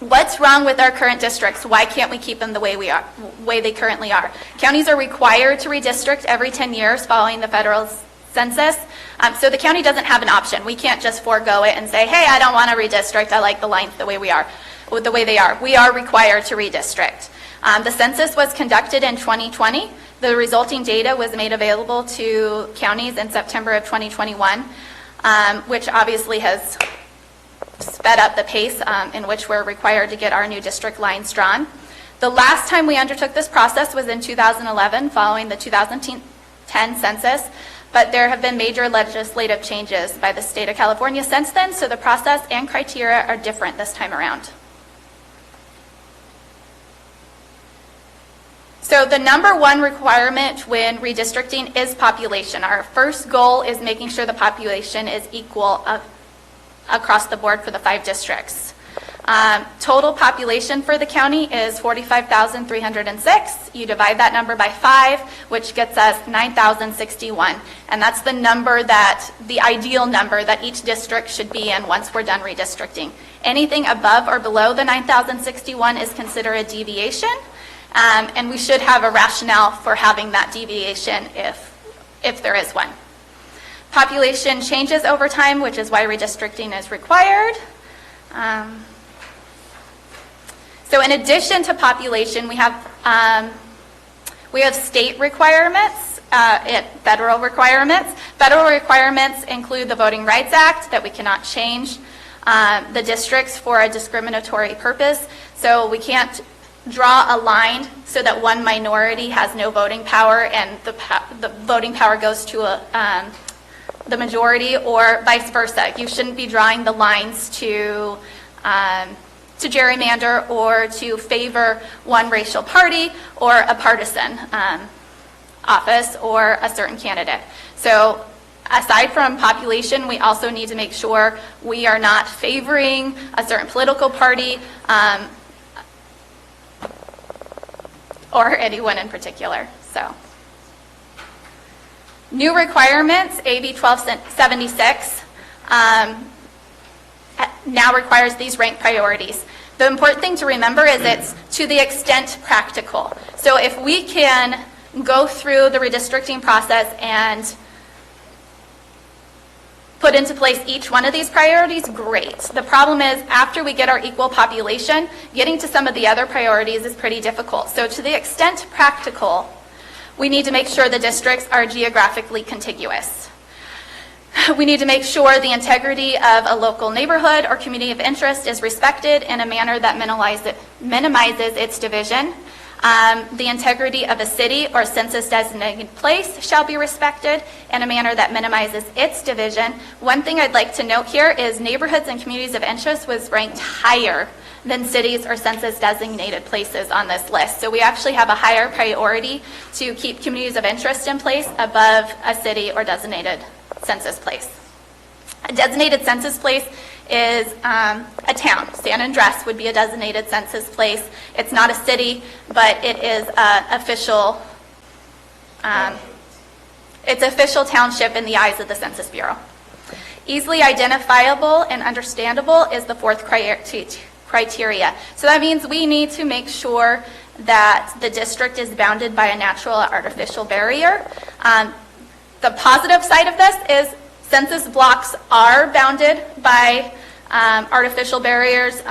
What's wrong with our current districts? Why can't we keep them the way they currently are? Counties are required to redistrict every 10 years following the federal census. So the county doesn't have an option. We can't just forego it and say, hey, I don't want to redistrict. I like the lines the way they are. We are required to redistrict. The census was conducted in 2020. The resulting data was made available to counties in September of 2021, which obviously has sped up the pace in which we're required to get our new district lines drawn. The last time we undertook this process was in 2011 following the 2010 census, but there have been major legislative changes by the state of California since then, so the process and criteria are different this time around. So the number one requirement when redistricting is population. Our first goal is making sure the population is equal across the board for the 5 districts. Total population for the county is 45,306. You divide that number by 5, which gets us 9,061. And that's the ideal number that each district should be in once we're done redistricting. Anything above or below the 9,061 is considered a deviation. And we should have a rationale for having that deviation if there is one. Population changes over time, which is why redistricting is required. So in addition to population, we have state requirements, federal requirements. Federal requirements include the Voting Rights Act that we cannot change, the districts for a discriminatory purpose. So we can't draw a line so that one minority has no voting power and the voting power goes to the majority, or vice versa. You shouldn't be drawing the lines to gerrymander or to favor one racial party or a partisan office or a certain candidate. So aside from population, we also need to make sure we are not favoring a certain political party or anyone in particular. So. New requirements, AB 1276, now requires these ranked priorities. The important thing to remember is it's to the extent practical. So if we can go through the redistricting process and put into place each one of these priorities, great. The problem is after we get our equal population, getting to some of the other priorities is pretty difficult. So to the extent practical, we need to make sure the districts are geographically contiguous. We need to make sure the integrity of a local neighborhood or community of interest is respected in a manner that minimizes its division. The integrity of a city or census-designated place shall be respected in a manner that minimizes its division. One thing I'd like to note here is neighborhoods and communities of interest was ranked higher than cities or census-designated places on this list. So we actually have a higher priority to keep communities of interest in place above a city or designated census place. A designated census place is a town. San Andres would be a designated census place. It's not a city, but it is official. It's official township in the eyes of the Census Bureau. Easily identifiable and understandable is the fourth criteria. So that means we need to make sure that the district is bounded by a natural or artificial barrier. The positive side of this is census blocks are bounded by artificial barriers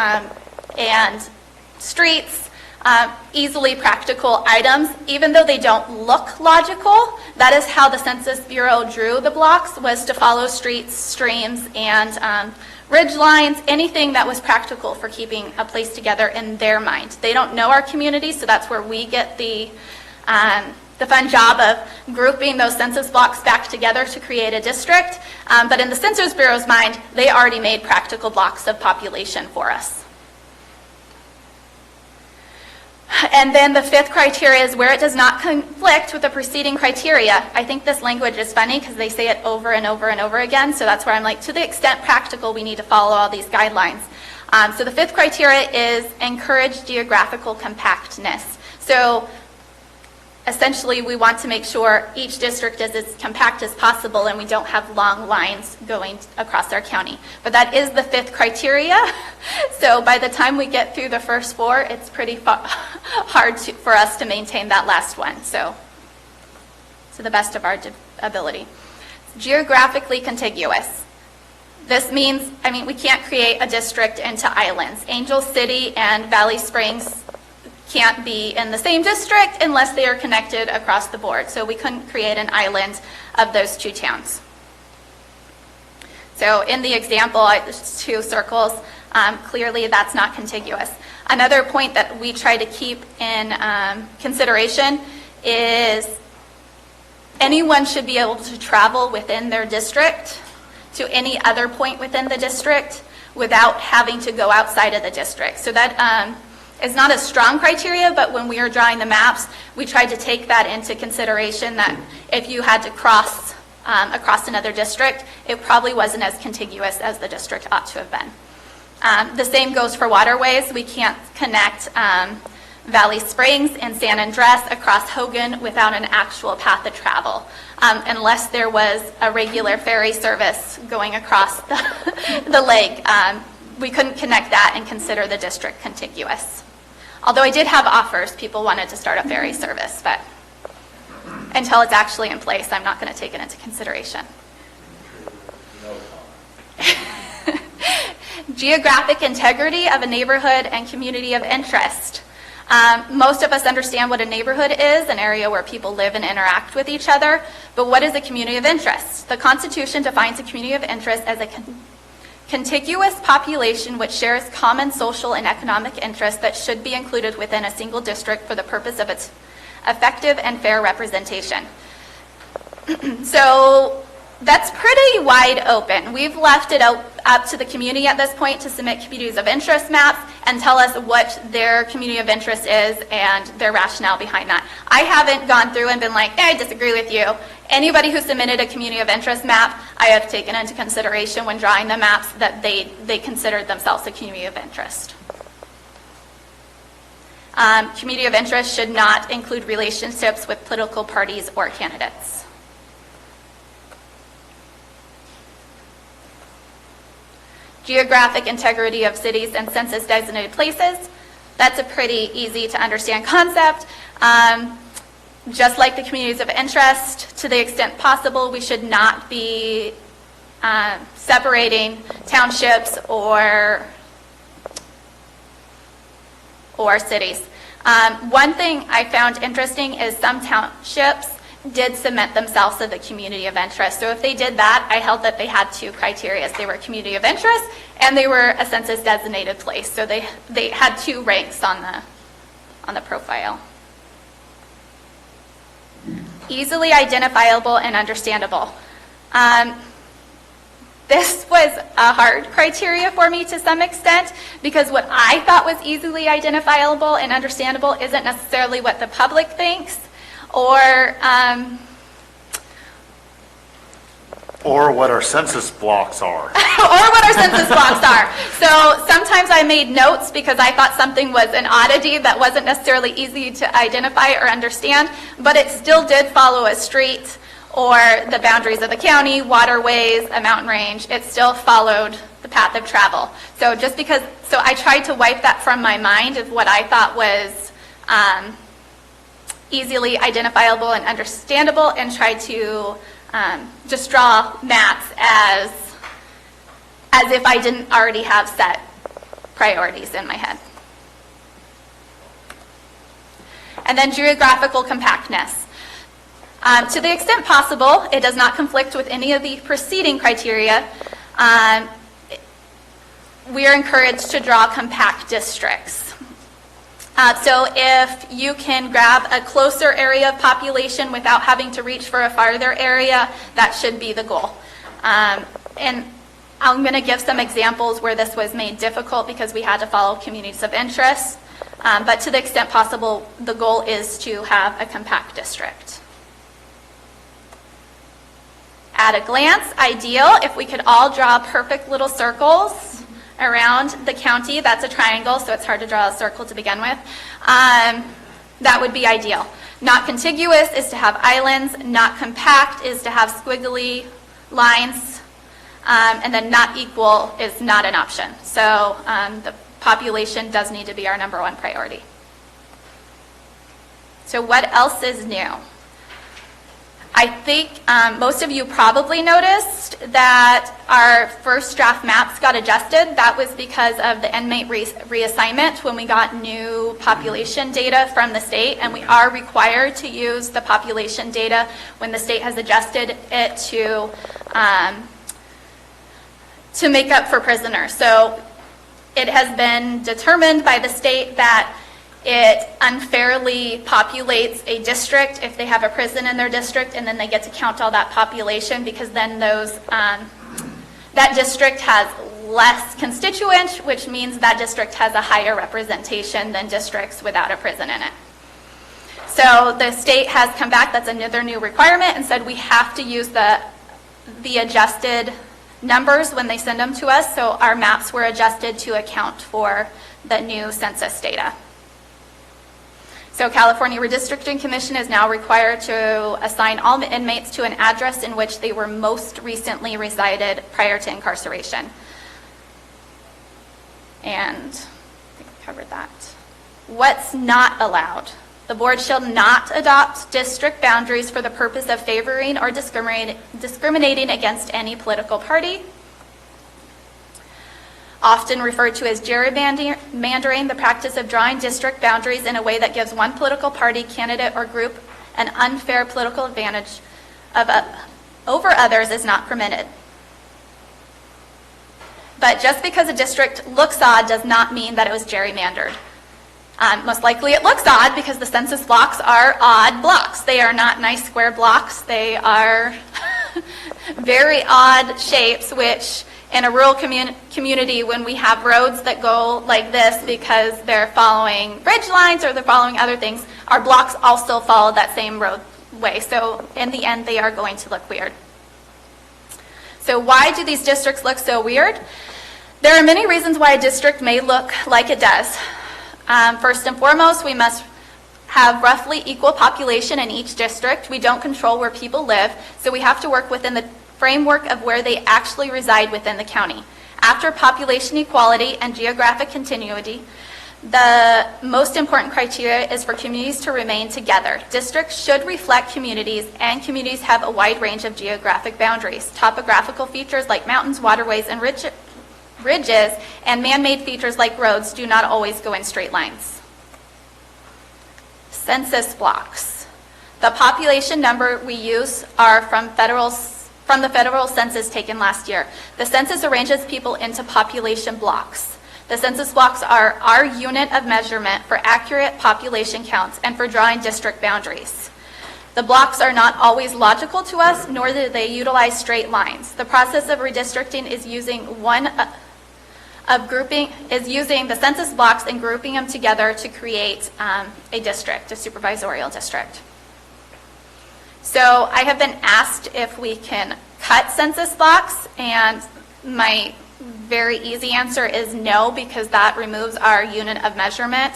and streets, easily practical items. Even though they don't look logical, that is how the Census Bureau drew the blocks, was to follow streets, streams, and ridge lines, anything that was practical for keeping a place together in their mind. They don't know our community, so that's where we get the fun job of grouping those census blocks back together to create a district. But in the Census Bureau's mind, they already made practical blocks of population for us. And then the fifth criteria is where it does not conflict with the preceding criteria. I think this language is funny because they say it over and over and over again, so that's where I'm like, to the extent practical, we need to follow all these guidelines. So the fifth criteria is encourage geographical compactness. So essentially, we want to make sure each district is as compact as possible and we don't have long lines going across our county. But that is the fifth criteria. So by the time we get through the first four, it's pretty hard for us to maintain that last one. So to the best of our ability. Geographically contiguous. This means, we can't create a district into islands. Angel City and Valley Springs can't be in the same district unless they are connected across the board. So we couldn't create an island of those two towns. So in the example, there's two circles. Clearly, that's not contiguous. Another point that we try to keep in consideration is anyone should be able to travel within their district to any other point within the district without having to go outside of the district. So that is not a strong criteria, but when we are drawing the maps, we tried to take that into consideration, that if you had to cross across another district, it probably wasn't as contiguous as the district ought to have been. The same goes for waterways. We can't connect Valley Springs and San Andres across Hogan without an actual path of travel, unless there was a regular ferry service going across the lake. We couldn't connect that and consider the district contiguous. Although I did have offers, people wanted to start a ferry service, but until it's actually in place, I'm not going to take it into consideration. Geographic integrity of a neighborhood and community of interest. Most of us understand what a neighborhood is, an area where people live and interact with each other, but what is a community of interest? The Constitution defines a community of interest as a contiguous population which shares common social and economic interests that should be included within a single district for the purpose of its effective and fair representation. So that's pretty wide open. We've left it up to the community at this point to submit communities of interest maps and tell us what their community of interest is and their rationale behind that. I haven't gone through and been like, I disagree with you. Anybody who submitted a community of interest map, I have taken into consideration when drawing the maps that they considered themselves a community of interest. Community of interest should not include relationships with political parties or candidates. Geographic integrity of cities and census designated places. That's a pretty easy to understand concept. Just like the communities of interest, to the extent possible, we should not be separating townships or cities. One thing I found interesting is some townships did cement themselves as a community of interest. So if they did that, I held that they had two criteria. They were a community of interest and they were a census designated place. So they had two ranks on the profile. Easily identifiable and understandable. This was a hard criteria for me to some extent because what I thought was easily identifiable and understandable isn't necessarily what the public thinks or Or what our census blocks are. Or what our census blocks are. So sometimes I made notes because I thought something was an oddity that wasn't necessarily easy to identify or understand, but it still did follow a street or the boundaries of the county, waterways, a mountain range. It still followed the path of travel. So so I tried to wipe that from my mind of what I thought was easily identifiable and understandable, and tried to just draw maps as if I didn't already have set priorities in my head. And then geographical compactness. To the extent possible, it does not conflict with any of the preceding criteria. We are encouraged to draw compact districts. So if you can grab a closer area of population without having to reach for a farther area, that should be the goal. And I'm going to give some examples where this was made difficult because we had to follow communities of interest. But to the extent possible, the goal is to have a compact district. At a glance, ideal if we could all draw perfect little circles around the county. That's a triangle, so it's hard to draw a circle to begin with. That would be ideal. Not contiguous is to have islands. Not compact is to have squiggly lines. And then not equal is not an option. So the population does need to be our number one priority. So what else is new? I think most of you probably noticed that our first draft maps got adjusted. That was because of the inmate reassignment when we got new population data from the state, and we are required to use the population data when the state has adjusted it to make up for prisoners. So it has been determined by the state that it unfairly populates a district if they have a prison in their district, and then they get to count all that population because then that district has less constituents, which means that district has a higher representation than districts without a prison in it. So the state has come back, that's another new requirement, and said we have to use the adjusted numbers when they send them to us, so our maps were adjusted to account for the new census data. So California Redistricting Commission is now required to assign all the inmates to an address in which they were most recently resided prior to incarceration. And I think I covered that. What's not allowed? The board shall not adopt district boundaries for the purpose of favoring or discriminating against any political party. Often referred to as gerrymandering, the practice of drawing district boundaries in a way that gives one political party, candidate, or group an unfair political advantage over others is not permitted. But just because a district looks odd does not mean that it was gerrymandered. Most likely it looks odd because the census blocks are odd blocks. They are not nice square blocks. They are very odd shapes, which in a rural community, when we have roads that go like this because they're following bridge lines or they're following other things, our blocks also follow that same roadway. So in the end, they are going to look weird. So why do these districts look so weird? There are many reasons why a district may look like it does. First and foremost, we must have roughly equal population in each district. We don't control where people live, so we have to work within the framework of where they actually reside within the county. After population equality and geographic continuity, the most important criteria is for communities to remain together. Districts should reflect communities, and communities have a wide range of geographic boundaries. Topographical features like mountains, waterways, and ridges, and man-made features like roads do not always go in straight lines. Census blocks. The population number we use are from the federal census taken last year. The census arranges people into population blocks. The census blocks are our unit of measurement for accurate population counts and for drawing district boundaries. The blocks are not always logical to us, nor do they utilize straight lines. The process of redistricting is using the census blocks and grouping them together to create a district, a supervisorial district. So I have been asked if we can cut census blocks? And my very easy answer is no, because that removes our unit of measurement.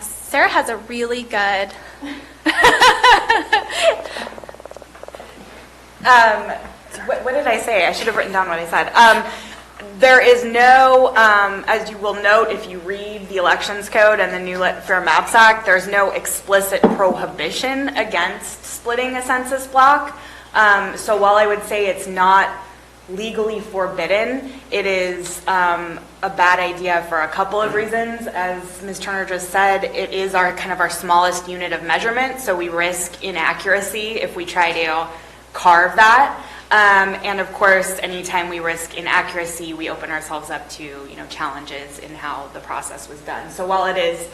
Sarah has a really good... What did I say? I should have written down what I said. There is no, as you will note if you read the Elections Code and the New Fair Maps Act, there's no explicit prohibition against splitting a census block. So while I would say it's not legally forbidden, it is a bad idea for a couple of reasons. As Ms. Turner just said, it is our kind of our smallest unit of measurement, so we risk inaccuracy if we try to carve that. And of course, anytime we risk inaccuracy, we open ourselves up to, challenges in how the process was done. So while it is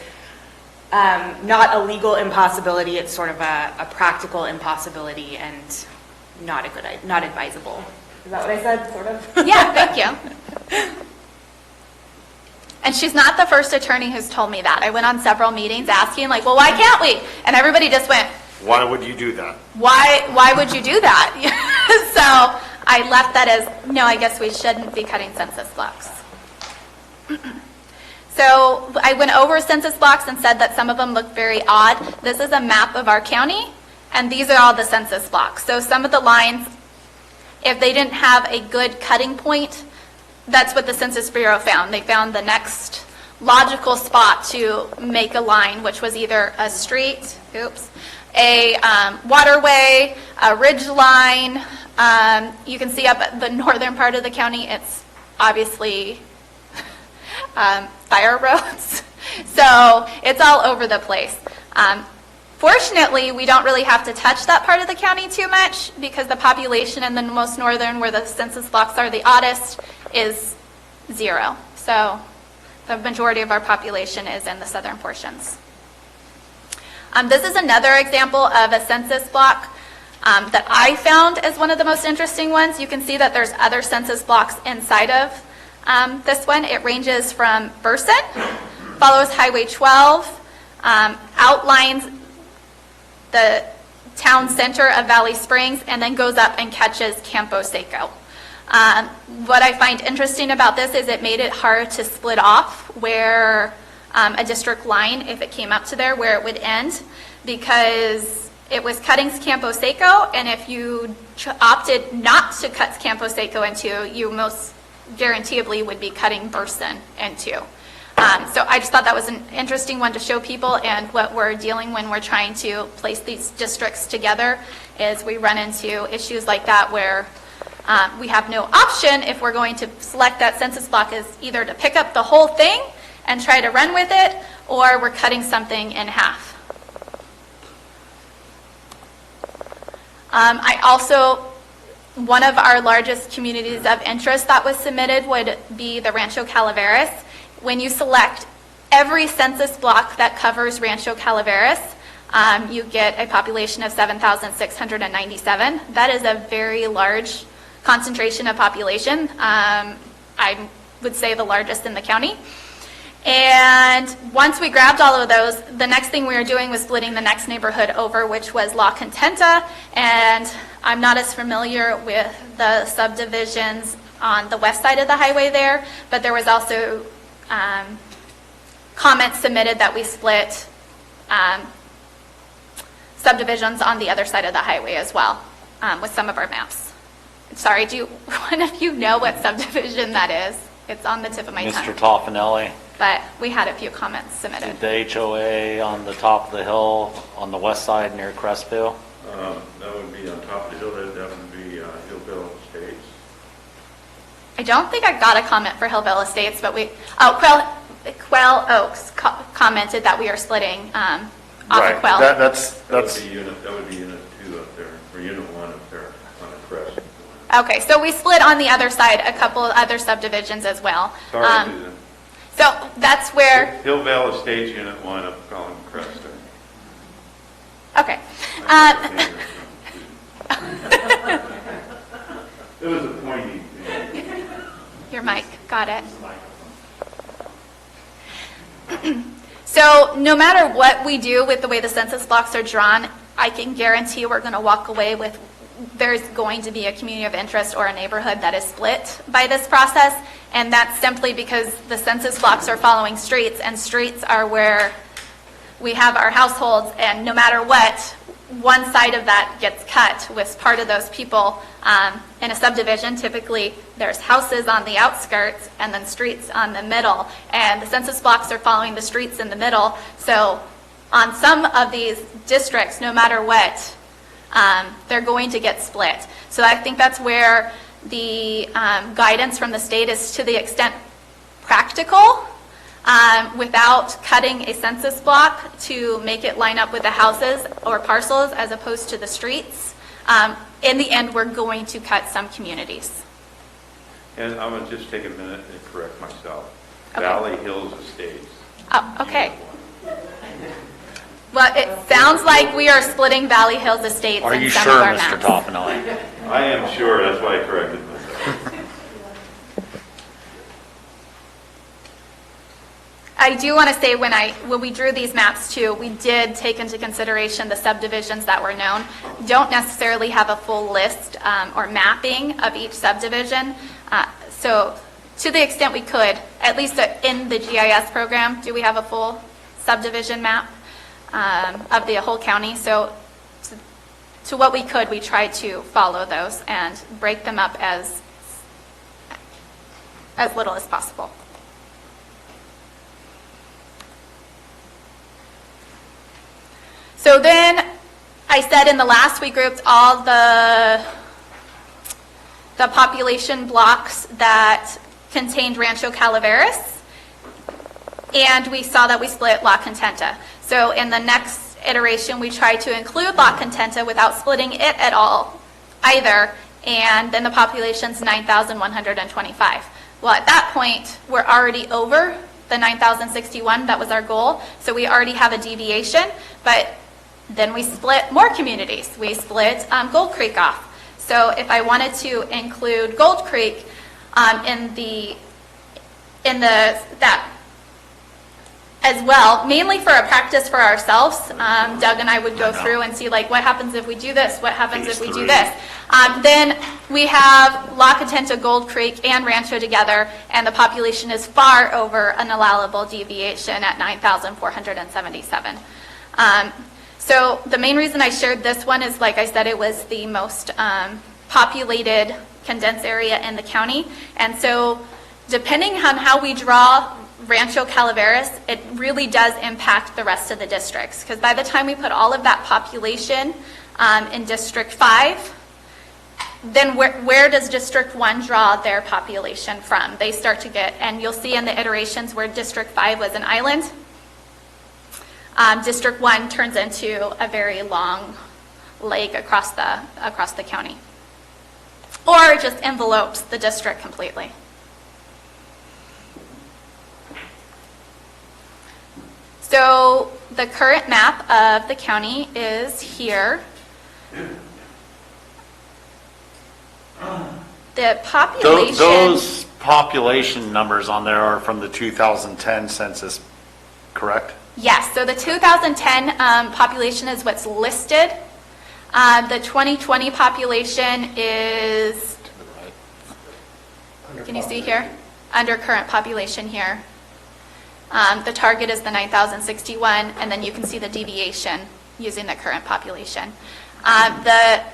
not a legal impossibility, it's sort of a practical impossibility and not advisable. Is that what I said, sort of? Yeah, thank you. And she's not the first attorney who's told me that. I went on several meetings asking, well, why can't we? And everybody just went, Why would you do that? why would you do that? So I left that as, no, I guess we shouldn't be cutting census blocks. So I went over census blocks and said that some of them look very odd. This is a map of our county, and these are all the census blocks. So some of the lines, if they didn't have a good cutting point, that's what the Census Bureau found. They found the next logical spot to make a line, which was either a street, a waterway, a ridge line. You can see up at the northern part of the county, it's obviously fire roads. So it's all over the place. Fortunately, we don't really have to touch that part of the county too much because the population in the most northern, where the census blocks are the oddest, is 0. So the majority of our population is in the southern portions. This is another example of a census block that I found as one of the most interesting ones. You can see that there's other census blocks inside of this one. It ranges from Burson, follows Highway 12, outlines the town center of Valley Springs, and then goes up and catches Campo Seco. What I find interesting about this is it made it hard to split off where a district line, if it came up to there, where it would end, because it was cutting Campo Seco, and if you opted not to cut Campo Seco in two, you most guaranteeably would be cutting Burson in two. So I just thought that was an interesting one to show people, and what we're dealing when we're trying to place these districts together is we run into issues like that where we have no option if we're going to select that census block is either to pick up the whole thing and try to run with it, or we're cutting something in half. One of our largest communities of interest that was submitted would be the Rancho Calaveras. When you select every census block that covers Rancho Calaveras, you get a population of 7,697. That is a very large concentration of population. I would say the largest in the county. And once we grabbed all of those, the next thing we were doing was splitting the next neighborhood over, which was La Contenta. And I'm not as familiar with the subdivisions on the west side of the highway there, but there was also comments submitted that we split subdivisions on the other side of the highway as well with some of our maps. Sorry, do one of you know what subdivision that is? It's on the tip of my tongue. Mr. Toffanelli. But we had a few comments submitted. The HOA on the top of the hill on the west side near Crestville. That would be on top of the hill. That would be Hillville Estates. I don't think I got a comment for Hillville Estates, but Quail Oaks commented that we are splitting off of Quail. That would be unit 2 up there, or unit 1 up there on the crest. Okay, so we split on the other side a couple of other subdivisions as well. Sorry, Susan. So that's where... Hillville Estates Unit 1 up calling Crest. Okay. It was a pointy thing. Your mic, got it. So no matter what we do with the way the census blocks are drawn, I can guarantee we're going to walk away with there's going to be a community of interest or a neighborhood that is split by this process, and that's simply because the census blocks are following streets, and streets are where we have our households, and no matter what, one side of that gets cut with part of those people. In a subdivision, typically there's houses on the outskirts and then streets on the middle, and the census blocks are following the streets in the middle. So on some of these districts, no matter what, they're going to get split. So I think that's where the guidance from the state is, to the extent practical, without cutting a census block to make it line up with the houses or parcels as opposed to the streets. In the end, we're going to cut some communities. And I'm going to just take a minute and correct myself. Okay. Valley Hills Estates. Oh, okay. Well, it sounds like we are splitting Valley Hills Estates Are in you some sure, of our Mr. maps. Toffenali? I am sure, that's why I corrected myself. I do want to say when we drew these maps too, we did take into consideration the subdivisions that were known. Don't necessarily have a full list or mapping of each subdivision. So to the extent we could, at least in the GIS program, do we have a full subdivision map of the whole county? So to what we could, we tried to follow those and break them up as little as possible. So then I said in the last, we grouped all the population blocks that contained Rancho Calaveras, and we saw that we split La Contenta. So in the next iteration, we tried to include La Contenta without splitting it at all either, and then the population's 9,125. Well, at that point, we're already over the 9,061, that was our goal, so we already have a deviation, but then we split more communities. We split Gold Creek off. So if I wanted to include Gold Creek that as well, mainly for a practice for ourselves, Doug and I would go through and see like what happens if we do this, what happens if we do this. Then we have La Contenta, Gold Creek, and Rancho together, and the population is far over an allowable deviation at 9,477. So the main reason I shared this one is, like I said, it was the most populated condensed area in the county. And so depending on how we draw Rancho Calaveras, it really does impact the rest of the districts. Because by the time we put all of that population in District 5, then where does District 1 draw their population from? They start to get, and you'll see in the iterations where District 5 was an island, District 1 turns into a very long lake across the county, or just envelopes the district completely. So the current map of the county is here. The population... Those population numbers on there are from the 2010 census, correct? Yes, so the 2010 population is what's listed. The 2020 population is, can you see here? Under current population here. The target is the 9,061, and then you can see the deviation using the current population. The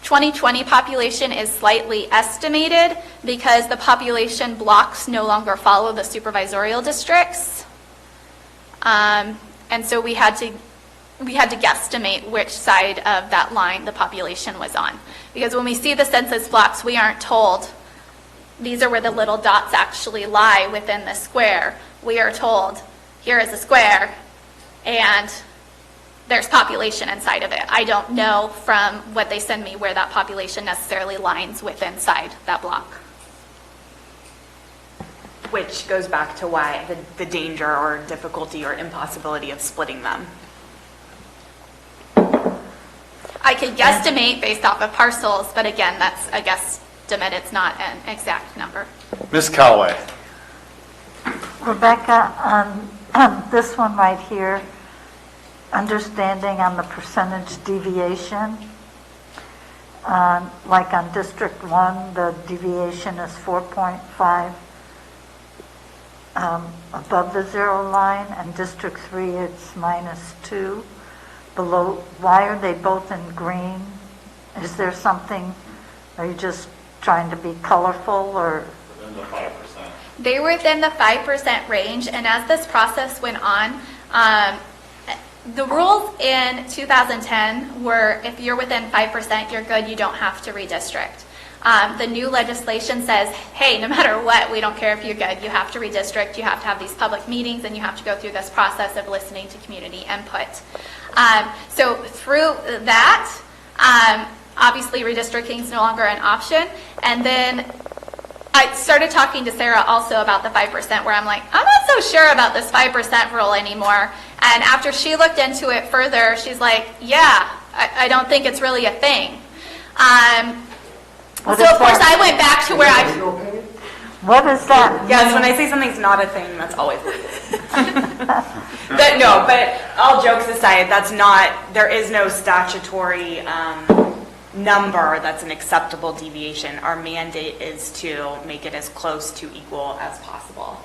2020 population is slightly estimated because the population blocks no longer follow the supervisorial districts. And so we had to guesstimate which side of that line the population was on. Because when we see the census blocks, we aren't told these are where the little dots actually lie within the square. We are told here is a square and there's population inside of it. I don't know from what they send me where that population necessarily lines with inside that block. Which goes back to why the danger or difficulty or impossibility of splitting them. I could guesstimate based off of parcels, but again, that's a guesstimate. It's not an exact number. Ms. Callaway. Rebecca, on this one right here, understanding on the percentage deviation. Like on District 1, the deviation is 4.5 above the zero line, and District 3 it's -2 below. Why are they both in green? Is there something, are you just trying to be colorful, or? Within the 5%. They were within the 5% range, and as this process went on, the rules in 2010 were if you're within 5%, you're good, you don't have to redistrict. The new legislation says, hey, no matter what, we don't care if you're good, you have to redistrict, you have to have these public meetings, and you have to go through this process of listening to community input. So through that, obviously redistricting is no longer an option, and then I started talking to Sarah also about the 5%, where I'm like, I'm not so sure about this 5% rule anymore. And after she looked into it further, she's like, yeah, I don't think it's really a thing. So of course I went back to where I... What is that? Yes, when I say something's not a thing, that's always what it is. But all jokes aside, that's not, there is no statutory number that's an acceptable deviation. Our mandate is to make it as close to equal as possible.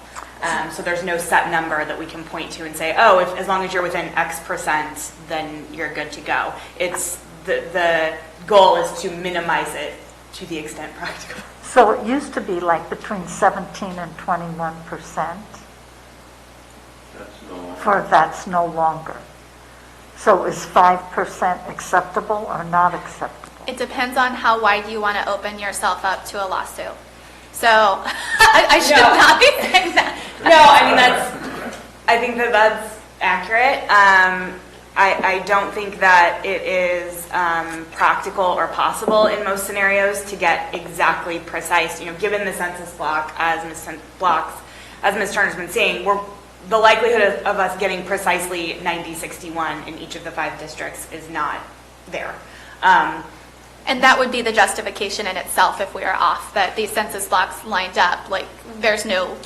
So there's no set number that we can point to and say, oh, as long as you're within X percent, then you're good to go. It's the goal is to minimize it to the extent practical. So it used to be like between 17 and 21%. That's no longer. So is 5% acceptable or not acceptable? It depends on how wide you want to open yourself up to a lawsuit. So I should not be saying that. No, I mean, I think that's accurate. I don't think that it is practical or possible in most scenarios to get exactly precise. You know, given the census block, as Ms. Turner's been saying, the likelihood of us getting precisely 90-61 in each of the 5 districts is not there. And that would be the justification in itself if we are off, that these census blocks lined up. Like, there's no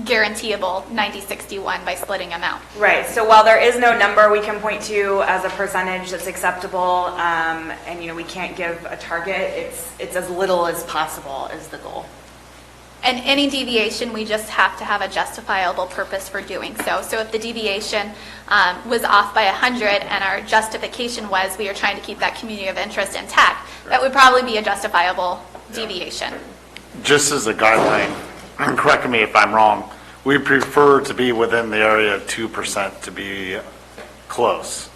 guaranteeable 90-61 by splitting them out. Right. So while there is no number we can point to as a percentage that's acceptable, and we can't give a target, it's as little as possible is the goal. And any deviation, we just have to have a justifiable purpose for doing so. So if the deviation was off by 100 and our justification was we are trying to keep that community of interest intact, that would probably be a justifiable deviation. Just as a guideline, correct me if I'm wrong, we prefer to be within the area of 2% to be close,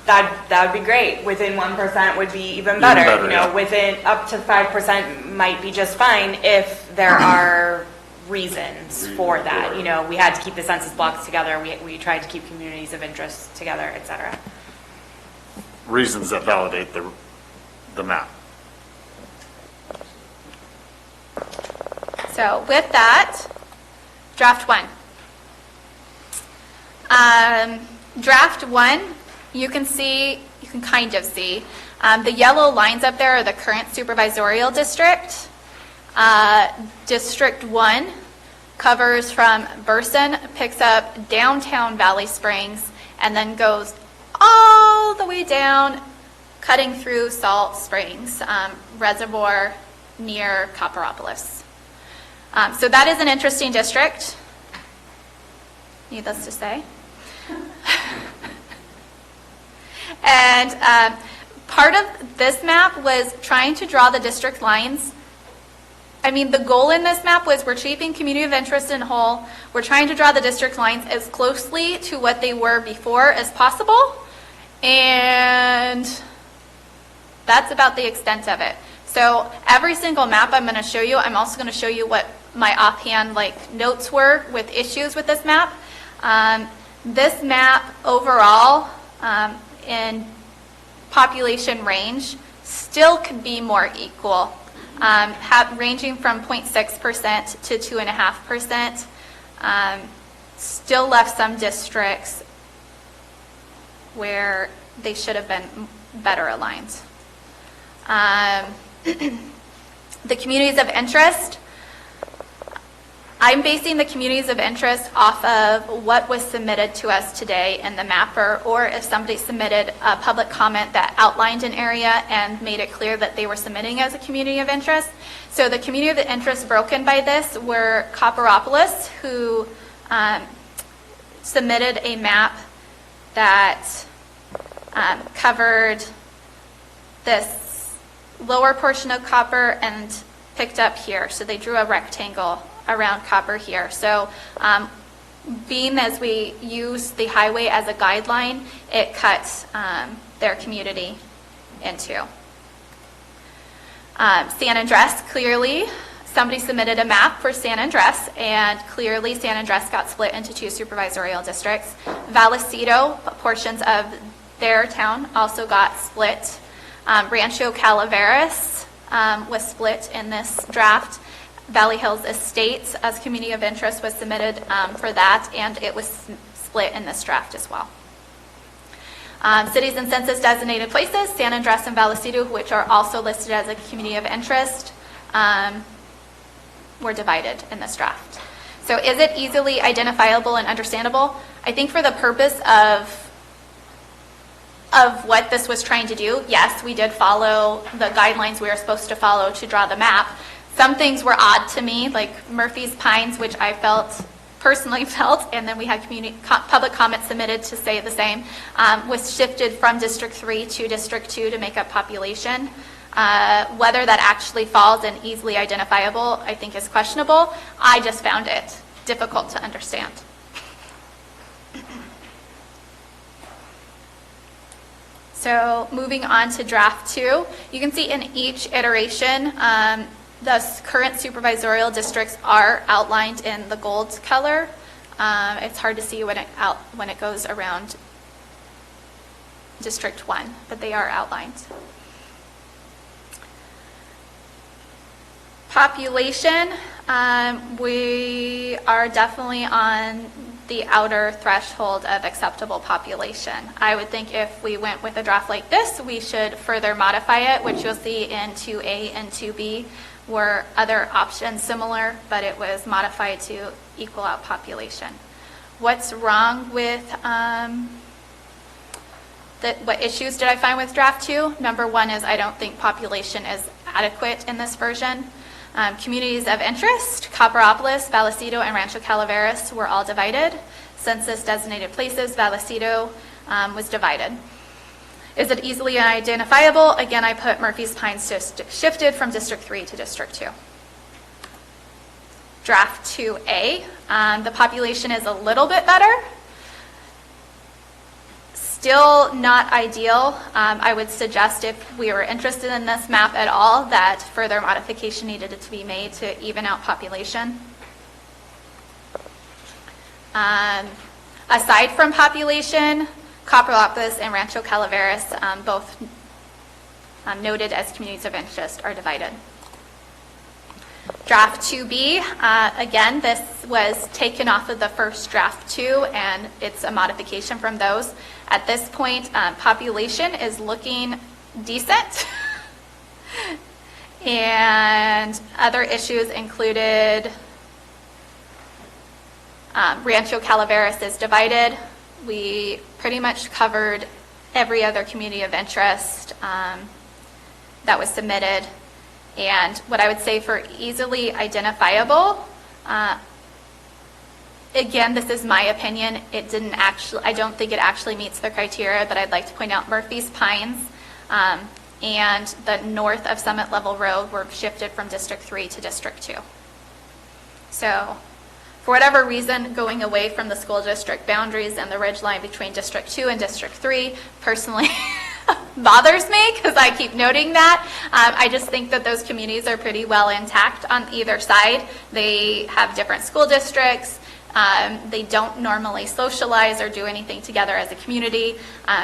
That would be great. Within 1% would be even better. Within up to 5% might be just fine if there are reasons for that. We had to keep the census blocks together. We tried to keep communities of interest together, et cetera. Reasons that validate the map. So with that, draft 1. Draft 1, you can kind of see, the yellow lines up there are the current supervisorial district. District 1 covers from Burson, picks up downtown Valley Springs, and then goes all the way down, cutting through Salt Springs Reservoir near Copperopolis. So that is an interesting district, needless to say. And part of this map was trying to draw the district lines. I mean, the goal in this map was we're keeping community of interest in whole. We're trying to draw the district lines as closely to what they were before as possible. And that's about the extent of it. So every single map I'm going to show you, I'm also going to show you what my offhand notes were with issues with this map. This map overall in population range still could be more equal, ranging from 0.6% to 2.5%. Still left some districts where they should have been better aligned. The communities of interest, I'm basing the communities of interest off of what was submitted to us today in the mapper, or if somebody submitted a public comment that outlined an area and made it clear that they were submitting as a community of interest. So the community of interest broken by this were Copperopolis, who submitted a map that covered this lower portion of Copper and picked up here. So they drew a rectangle around Copper here. So being as we use the highway as a guideline, it cuts their community into. San Andres, clearly, somebody submitted a map for San Andres, and clearly San Andres got split into 2 supervisorial districts. Vallecito, portions of their town also got split. Rancho Calaveras was split in this draft. Valley Hills Estates as community of interest was submitted for that, and it was split in this draft as well. Cities and census designated places, San Andres and Vallecito, which are also listed as a community of interest, were divided in this draft. So is it easily identifiable and understandable? I think for the purpose of what this was trying to do, yes, we did follow the guidelines we were supposed to follow to draw the map. Some things were odd to me, like Murphy's Pines, which I personally felt, and then we had public comment submitted to say the same, was shifted from District 3 to District 2 to make up population. Whether that actually falls and easily identifiable, I think is questionable. I just found it difficult to understand. So moving on to draft 2, you can see in each iteration, the current supervisorial districts are outlined in the gold color. It's hard to see when it goes around District 1, but they are outlined. Population, we are definitely on the outer threshold of acceptable population. I would think if we went with a draft like this, we should further modify it, which you'll see in 2A and 2B were other options similar, but it was modified to equal out population. What's wrong with, what issues did I find with draft 2? Number 1 is I don't think population is adequate in this version. Communities of interest, Copperopolis, Vallecito, and Rancho Calaveras were all divided. Census designated places, Vallecito was divided. Is it easily identifiable? Again, I put Murphy's Pines just shifted from District 3 to District 2. Draft 2A, the population is a little bit better. Still not ideal. I would suggest if we were interested in this map at all that further modification needed to be made to even out population. Aside from population, Copperopolis and Rancho Calaveras, both noted as communities of interest, are divided. Draft 2B, again, this was taken off of the first draft 2, and it's a modification from those. At this point, population is looking decent. And other issues included Rancho Calaveras is divided. We pretty much covered every other community of interest that was submitted. And what I would say for easily identifiable, again, this is my opinion. I don't think it actually meets the criteria, but I'd like to point out Murphy's Pines and the north of Summit Level Road were shifted from District 3 to District 2. So for whatever reason, going away from the school district boundaries and the ridge line between District 2 and District 3 personally bothers me because I keep noting that. I just think that those communities are pretty well intact on either side. They have different school districts. They don't normally socialize or do anything together as a community.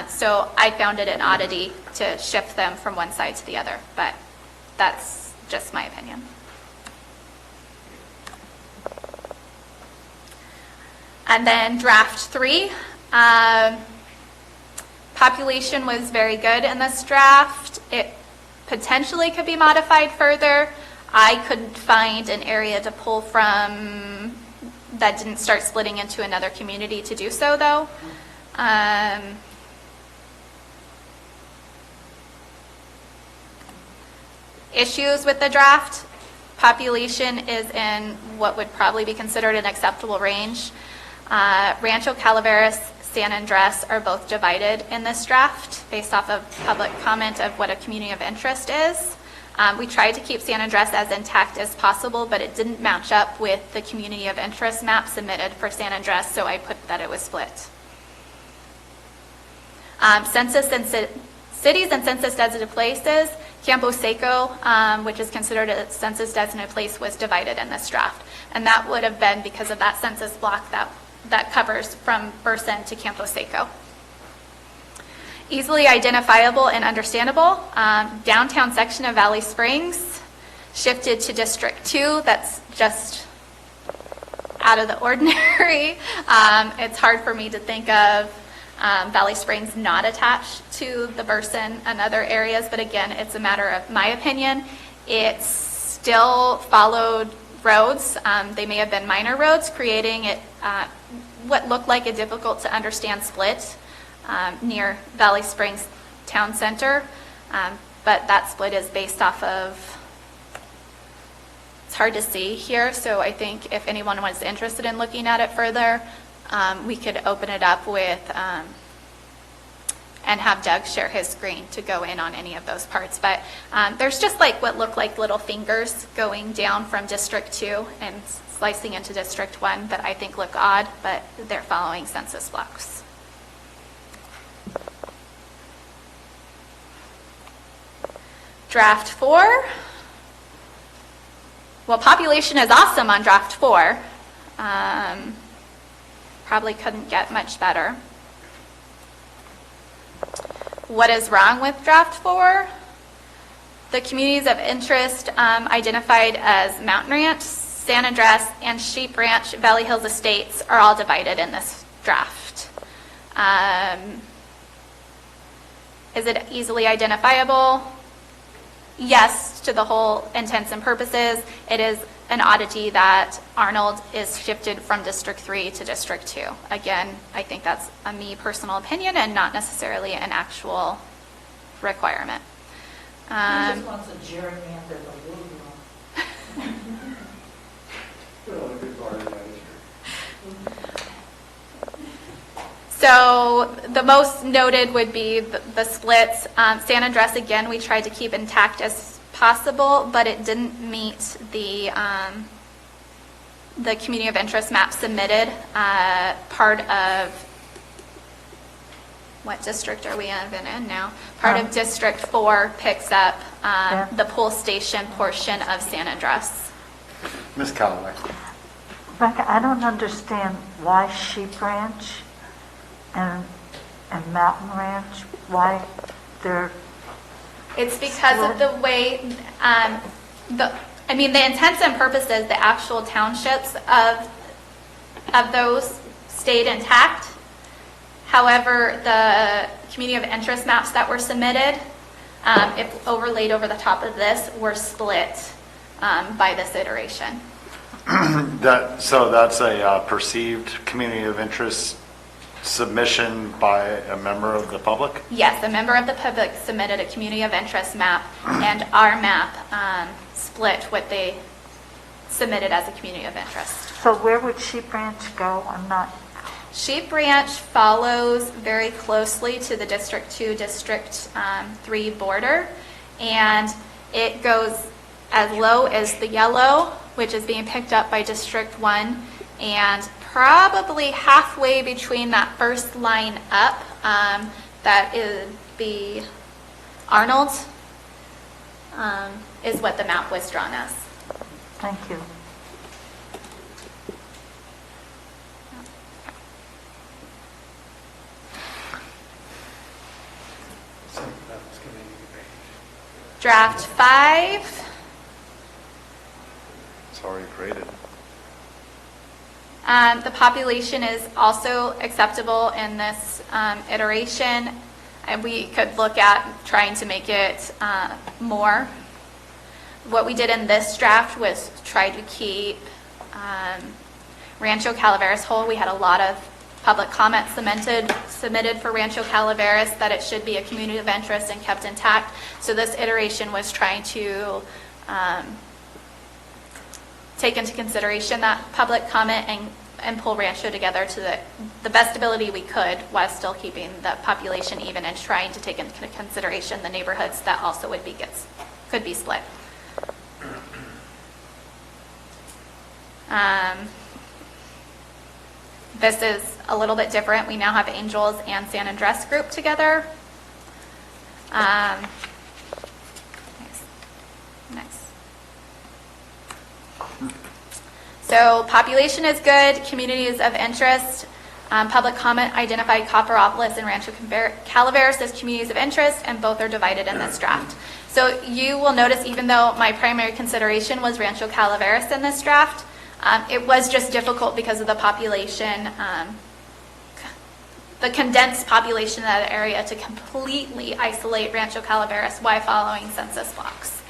So I found it an oddity to shift them from one side to the other, but that's just my opinion. And then draft 3. Population was very good in this draft. It potentially could be modified further. I couldn't find an area to pull from that didn't start splitting into another community to do so, though. Issues with the draft. Population is in what would probably be considered an acceptable range. Rancho Calaveras, San Andres are both divided in this draft based off of public comment of what a community of interest is. We tried to keep San Andres as intact as possible, but it didn't match up with the community of interest map submitted for San Andres, so I put that it was split. Census and cities and census designated places, Campo Seco, which is considered a census designated place, was divided in this draft. And that would have been because of that census block that covers from Burson to Campo Seco. Easily identifiable and understandable. Downtown section of Valley Springs shifted to District 2. That's just out of the ordinary. It's hard for me to think of Valley Springs not attached to the Burson and other areas, but again, it's a matter of my opinion. It still followed roads. They may have been minor roads, creating it what looked like a difficult to understand split near Valley Springs Town Center, but that split is based off of, it's hard to see here, so I think if anyone was interested in looking at it further, we could open it up with, and have Doug share his screen to go in on any of those parts. But there's just like what look like little fingers going down from District 2 and slicing into District 1 that I think look odd, but they're following census blocks. Draft 4. Well, population is awesome on Draft 4. Probably couldn't get much better. What is wrong with Draft 4? The communities of interest identified as Mountain Ranch, San Andres, and Sheep Ranch, Valley Hills Estates are all divided in this draft. Is it easily identifiable? Yes, to the whole intents and purposes. It is an oddity that Arnold is shifted from District 3 to District 2. Again, I think that's a me personal opinion and not necessarily an actual requirement. He just wants a gerrymander the little So the most noted would be the splits. San Andres, again, we tried to keep intact as possible, but it didn't meet the community of interest map submitted. Part of, what district are we even in now? Part of District 4 picks up the pull station portion of San Andres. Ms. Callaway. Rebecca, I don't understand why Sheep Ranch and Mountain Ranch, why they're... It's because of the way, the intents and purposes, the actual townships of those stayed intact. However, the community of interest maps that were submitted, if overlaid over the top of this, were split by this iteration. So that's a perceived community of interest submission by a member of the public? Yes, a member of the public submitted a community of interest map, and our map split what they submitted as a community of interest. So where would Sheep Ranch go? I'm not... Sheep Ranch follows very closely to the District 2, District 3 border, and it goes as low as the yellow, which is being picked up by District 1, and probably halfway between that first line up, that is the Arnold, is what the map was drawn as. Thank you. Draft 5. It's already created. The population is also acceptable in this iteration, and we could look at trying to make it more. what we did in this draft was try to keep Rancho Calaveras whole. We had a lot of public comments submitted for Rancho Calaveras that it should be a community of interest and kept intact. So this iteration was trying to take into consideration that public comment and pull Rancho together to the best ability we could while still keeping the population even and trying to take into consideration the neighborhoods that also could be split. This is a little bit different. We now have Angels and San Andres group together. Next. So population is good, communities of interest. Public comment identified Copperopolis and Rancho Calaveras as communities of interest, and both are divided in this draft. So you will notice, even though my primary consideration was Rancho Calaveras in this draft, it was just difficult because of the population, the condensed population of that area, to completely isolate Rancho Calaveras while following census blocks.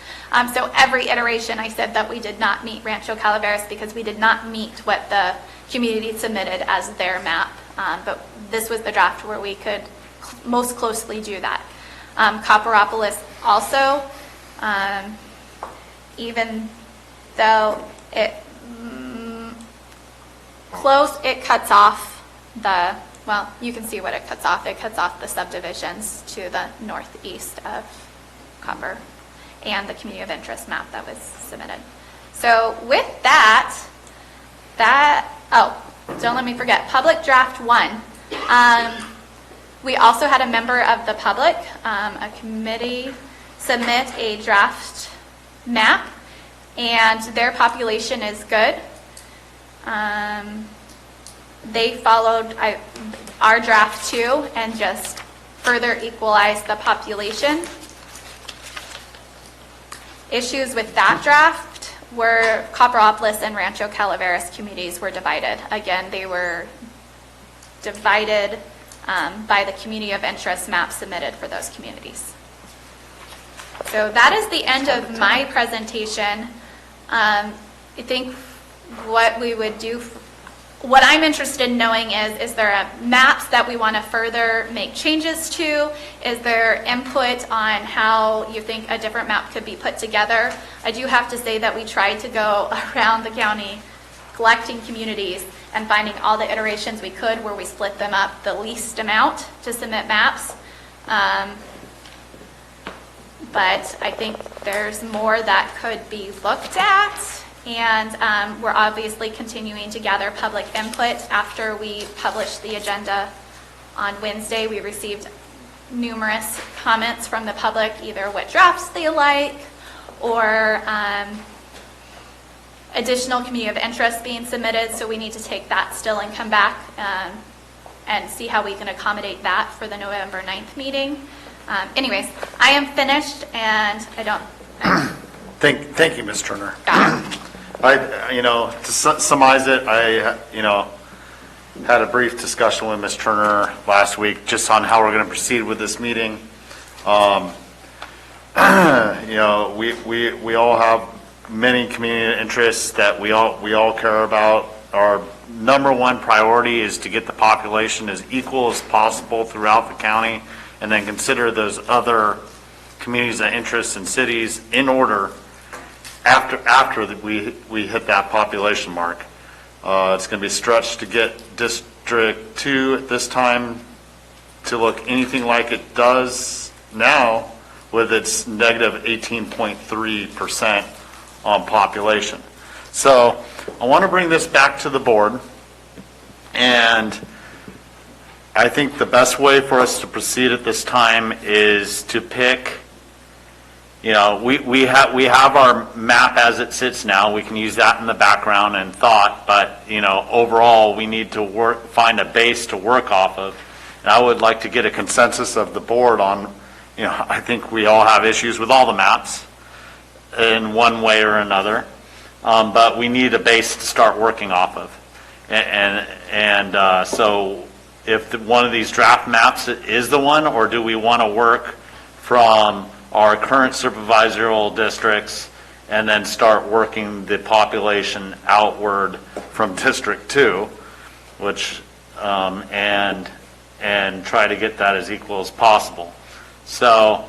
So every iteration I said that we did not meet Rancho Calaveras because we did not meet what the community submitted as their map. But this was the draft where we could most closely do that. Copperopolis also, even though it it cuts off well, you can see what it cuts off. It cuts off the subdivisions to the northeast of Copper and the community of interest map that was submitted. So with don't let me forget, public draft 1. We also had a member of the public, a committee, submit a draft map, and their population is good. They followed our draft 2 and just further equalized the population. Issues with that draft were Copperopolis and Rancho Calaveras communities were divided. Again, they were divided by the community of interest map submitted for those communities. So that is the end of my presentation. I think what we would do, what I'm interested in knowing is there maps that we want to further make changes to? Is there input on how you think a different map could be put together? I do have to say that we tried to go around the county collecting communities and finding all the iterations we could where we split them up the least amount to submit maps. But I think there's more that could be looked at. And we're obviously continuing to gather public input. After we published the agenda on Wednesday, we received numerous comments from the public, either what drafts they like or additional community of interest being submitted. So we need to take that still and come back and see how we can accommodate that for the November 9th meeting. Anyways, I am finished, and I don't... Thank you, Ms. Turner. To summarize it, I had a brief discussion with Ms. Turner last week just on how we're going to proceed with this meeting. We all have many community interests that we all care about. Our number one priority is to get the population as equal as possible throughout the county, and then consider those other communities of interest and cities in order after we hit that population mark. It's going to be stretched to get District 2 at this time to look anything like it does now with its negative 18.3% on population. So I want to bring this back to the board, and I think the best way for us to proceed at this time is to pick, we have our map as it sits now. We can use that in the background and thought, but overall we need to find a base to work off of. And I would like to get a consensus of the board on, I think we all have issues with all the maps in one way or another, but we need a base to start working off of. So if one of these draft maps is the one, or do we want to work from our current supervisorial districts and then start working the population outward from District 2, which, and try to get that as equal as possible. So,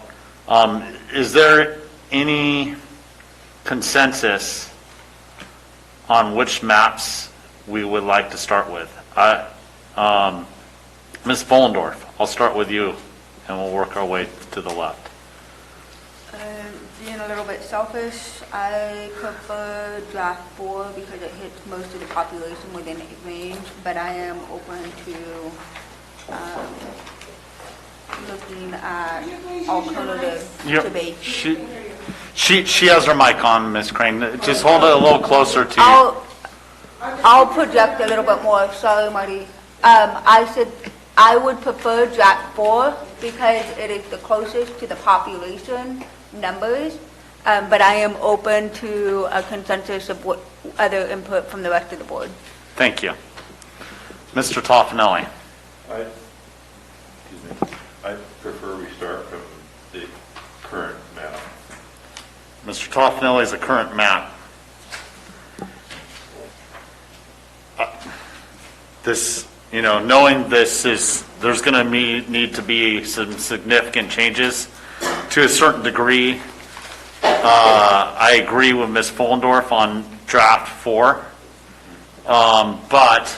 is there any consensus on which maps we would like to start with? Ms. Bollendorf, I'll start with you, and we'll work our way to the left. Being a little bit selfish, I prefer draft 4 because it hits most of the population within a range, but I am open to looking at alternative debates. She has her mic on, Ms. Crane. Just hold it a little closer to you. I'll project a little bit more. Sorry, Marty. I said I would prefer draft 4 because it is the closest to the population numbers, but I am open to a consensus of what other input from the rest of the board. Thank you. Mr. Toffenelli. I prefer we start from the current map. Mr. Toffenelli is the current map. This, knowing this is, there's going to need to be some significant changes to a certain degree. I agree with Ms. Fullendorf on draft 4. But,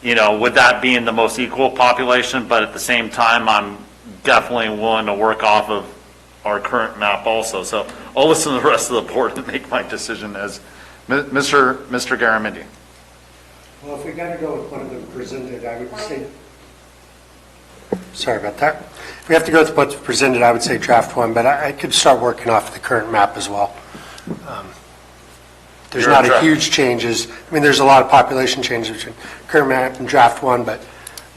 with that being the most equal population, but at the same time, I'm definitely willing to work off of our current map also. So I'll listen to the rest of the board and make my decision as Mr. Garamendi. Well, if we got to go with one of them presented, I would say, sorry about that. If we have to go with what's presented, I would say draft 1, but I could start working off the current map as well. There's not a huge changes. I mean, there's a lot of population changes between current map and draft 1, but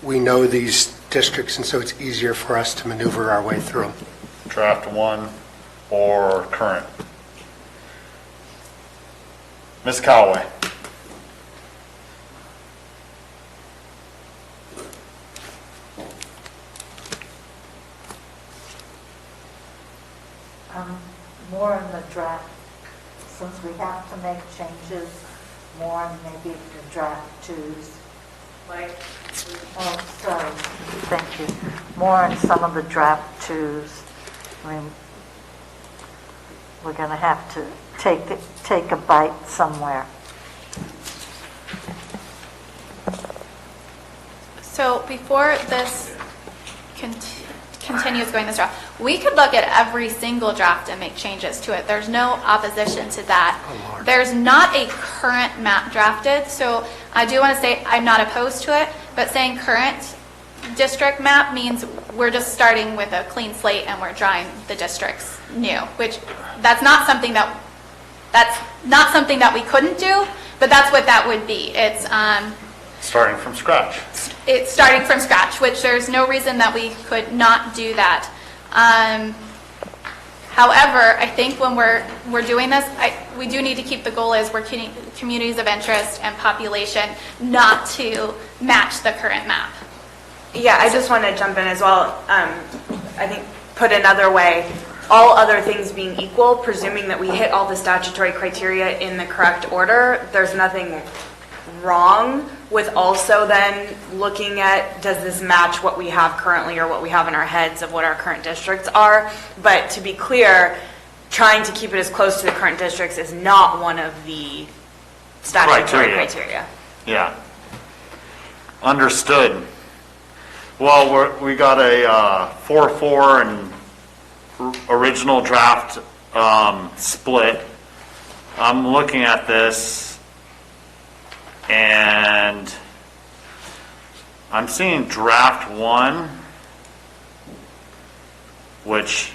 we know these districts, and so it's easier for us to maneuver our way through them. Draft 1 or current? Ms. Callaway. More in the draft, since we have to make changes, more in maybe the draft 2s. Oh, sorry, thank you. More in some of the draft 2s. I mean, we're going to have to take a bite somewhere. So before this continues going this route, we could look at every single draft and make changes to it. There's no opposition to that. There's not a current map drafted, so I do want to say I'm not opposed to it, but saying current district map means we're just starting with a clean slate and we're drawing the districts new, which that's not something that we couldn't do, but that's what that would be. It's starting from scratch. It's starting from scratch, which there's no reason that we could not do that. However, I think when we're doing this, we do need to keep the goal as we're communities of interest and population, not to match the current map. Yeah, I just want to jump in as well. I think put another way, all other things being equal, presuming that we hit all the statutory criteria in the correct order, there's nothing wrong with also then looking at, does this match what we have currently or what we have in our heads of what our current districts are? But to be clear, trying to keep it as close to the current districts is not one of the statutory criteria. Yeah. Understood. Well, we got a 4-4 and original draft split. I'm looking at this and I'm seeing draft 1, which,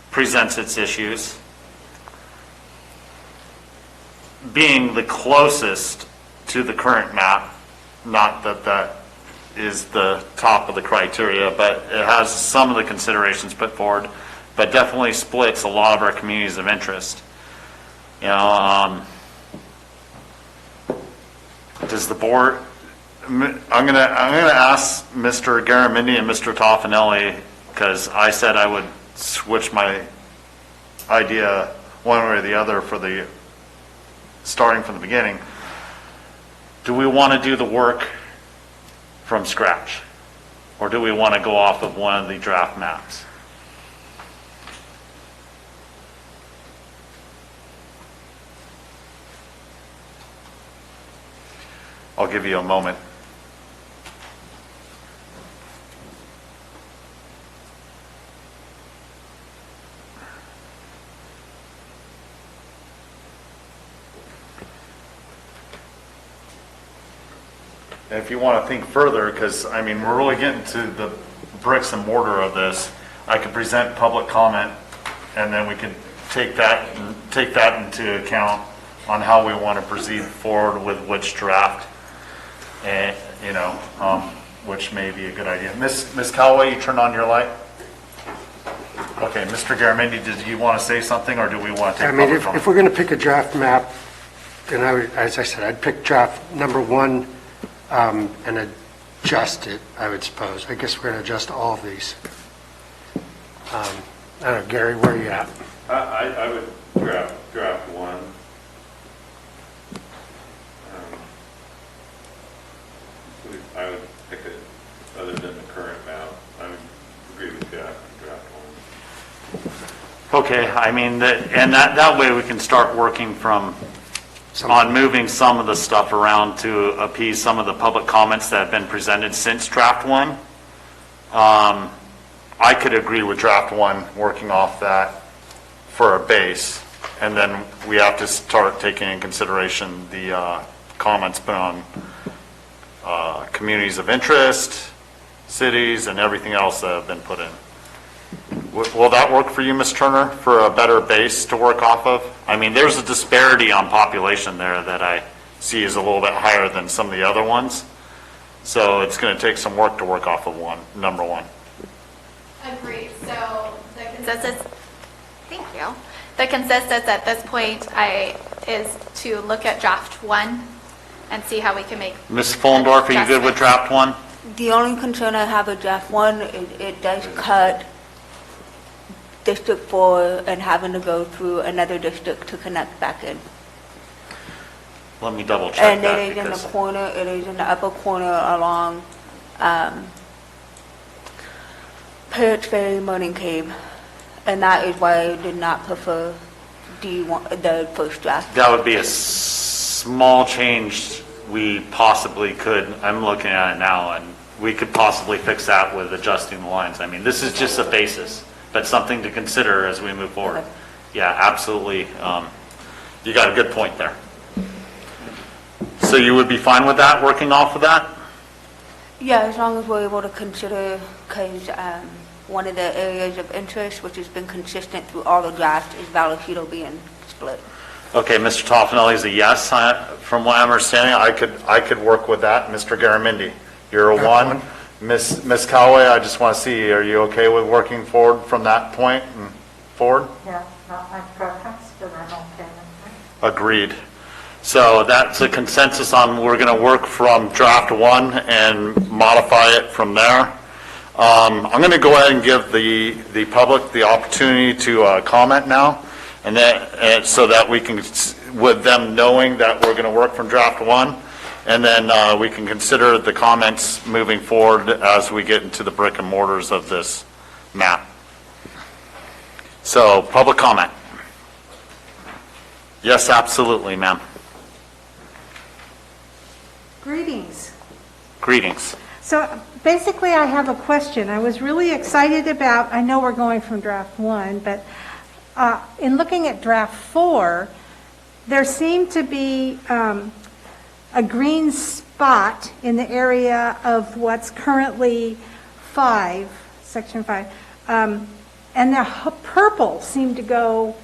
presents its issues, being the closest to the current map. Not that that is the top of the criteria, but it has some of the considerations put forward, but definitely splits a lot of our communities of interest. Does the board? I'm gonna ask Mr. Garamendi and Mr. Toffenelli, because I said I would switch my idea one way or the other for the, starting from the beginning. Do we want to do the work from scratch? Or do we want to go off of one of the draft maps? I'll give you a moment. And if you want to think further, because I mean, we're really getting to the bricks and mortar of this, I could present public comment, and then we can take that into account on how we want to proceed forward with which draft, and which may be a good idea. Ms. Callaway, you turned on your light. Okay, Mr. Garamendi, did you want to say something, or do we want to take public comment? If we're going to pick a draft map, then I would, as I said, I'd pick draft number 1 and adjust it, I would suppose. I guess we're going to adjust all of these. I don't know, Gary, where are you at? I would draft 1. I would pick it other than the current map. I would agree with draft 1. Okay, I mean, and that way we can start working on moving some of the stuff around to appease some of the public comments that have been presented since draft 1. I could agree with draft 1, working off that for a base, and then we have to start taking in consideration the comments put on communities of interest, cities, and everything else that have been put in. Will that work for you, Ms. Turner, for a better base to work off of? I mean, there's a disparity on population there that I see is a little bit higher than some of the other ones. So it's going to take some work to work off of number 1. Agreed. So the consensus, thank you. The consensus at this point is to look at draft 1 and see how we can make. Ms. Fullendorf, are you good with draft 1? The only concern I have with draft 1 is it does cut District 4 and having to go through another district to connect back in. Let me double check And that. it is in the corner, it is in the upper corner along Parrots Ferry, Morning Cave. And that is why I did not prefer the first draft. That would be a small change we possibly could, I'm looking at it now, and we could possibly fix that with adjusting the lines. I mean, this is just a basis, but something to consider as we move forward. Yeah, absolutely. You got a good point there. So you would be fine with that, working off of that? Yeah, as long as we're able to consider, because one of the areas of interest, which has been consistent through all the drafts, is Vallecito being split. Okay, Mr. Toffenelli is a yes. From what I'm understanding, I could work with that. Mr. Garamendi, you're a 1. Ms. Callaway, I just want to see, are you okay with working forward from that point and forward? Yeah, not my preference, but I'm okay with that. Agreed. So that's a consensus on we're going to work from draft 1 and modify it from there. I'm going to go ahead and give the public the opportunity to comment now, and that so that we can, with them knowing that we're going to work from draft 1, and then we can consider the comments moving forward as we get into the brick and mortars of this map. So, public comment. Yes, absolutely, ma'am. Greetings. Greetings. So basically I have a question. I was really excited about, I know we're going from draft 1, but in looking at draft 4, there seemed to be a green spot in the area of what's currently 5, section 5, and the purple seemed to go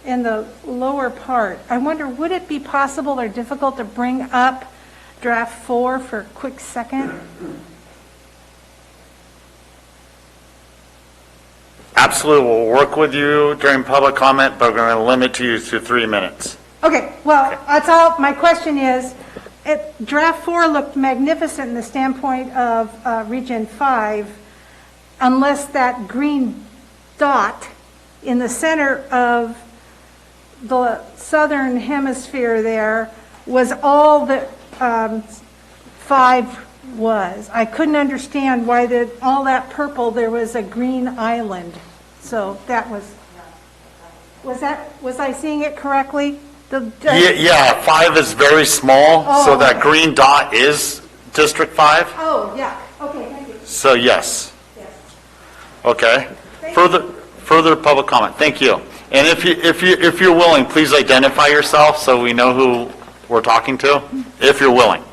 in the lower part. I wonder, would it be possible or difficult to bring up draft 4 for a quick second? Absolutely. We'll work with you during public comment, but we're going to limit you to 3 minutes. Okay, well, that's all. My question is, draft 4 looked magnificent in the standpoint of Region 5, unless that green dot in the center of the southern hemisphere there was all that 5 was. I couldn't understand why all that purple, there was a green island. So that was I seeing it correctly? Yeah, 5 is very small, so Oh. that green dot is District 5. Oh, yeah, okay, thank you. So yes. Yes. Okay. Thank Further public comment. Thank you. And if you're willing, please identify yourself so we know who we're talking to, if you're willing.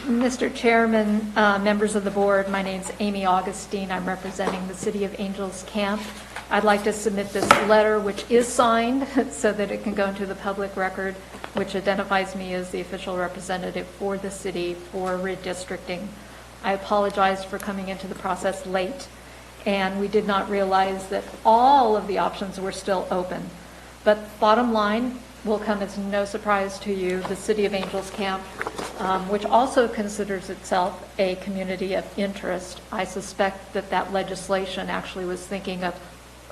Mr. Chairman, members of the board, my name's Amy Augustine. I'm representing the City of Angels Camp. I'd like to submit this letter, which is signed, so that it can go into the public record, which identifies me as the official representative for the city for redistricting. I apologize for coming into the process late, and we did not realize that all of the options were still open. But bottom line will come as no surprise to you, the City of Angels Camp, which also considers itself a community of interest. I suspect that that legislation actually was thinking of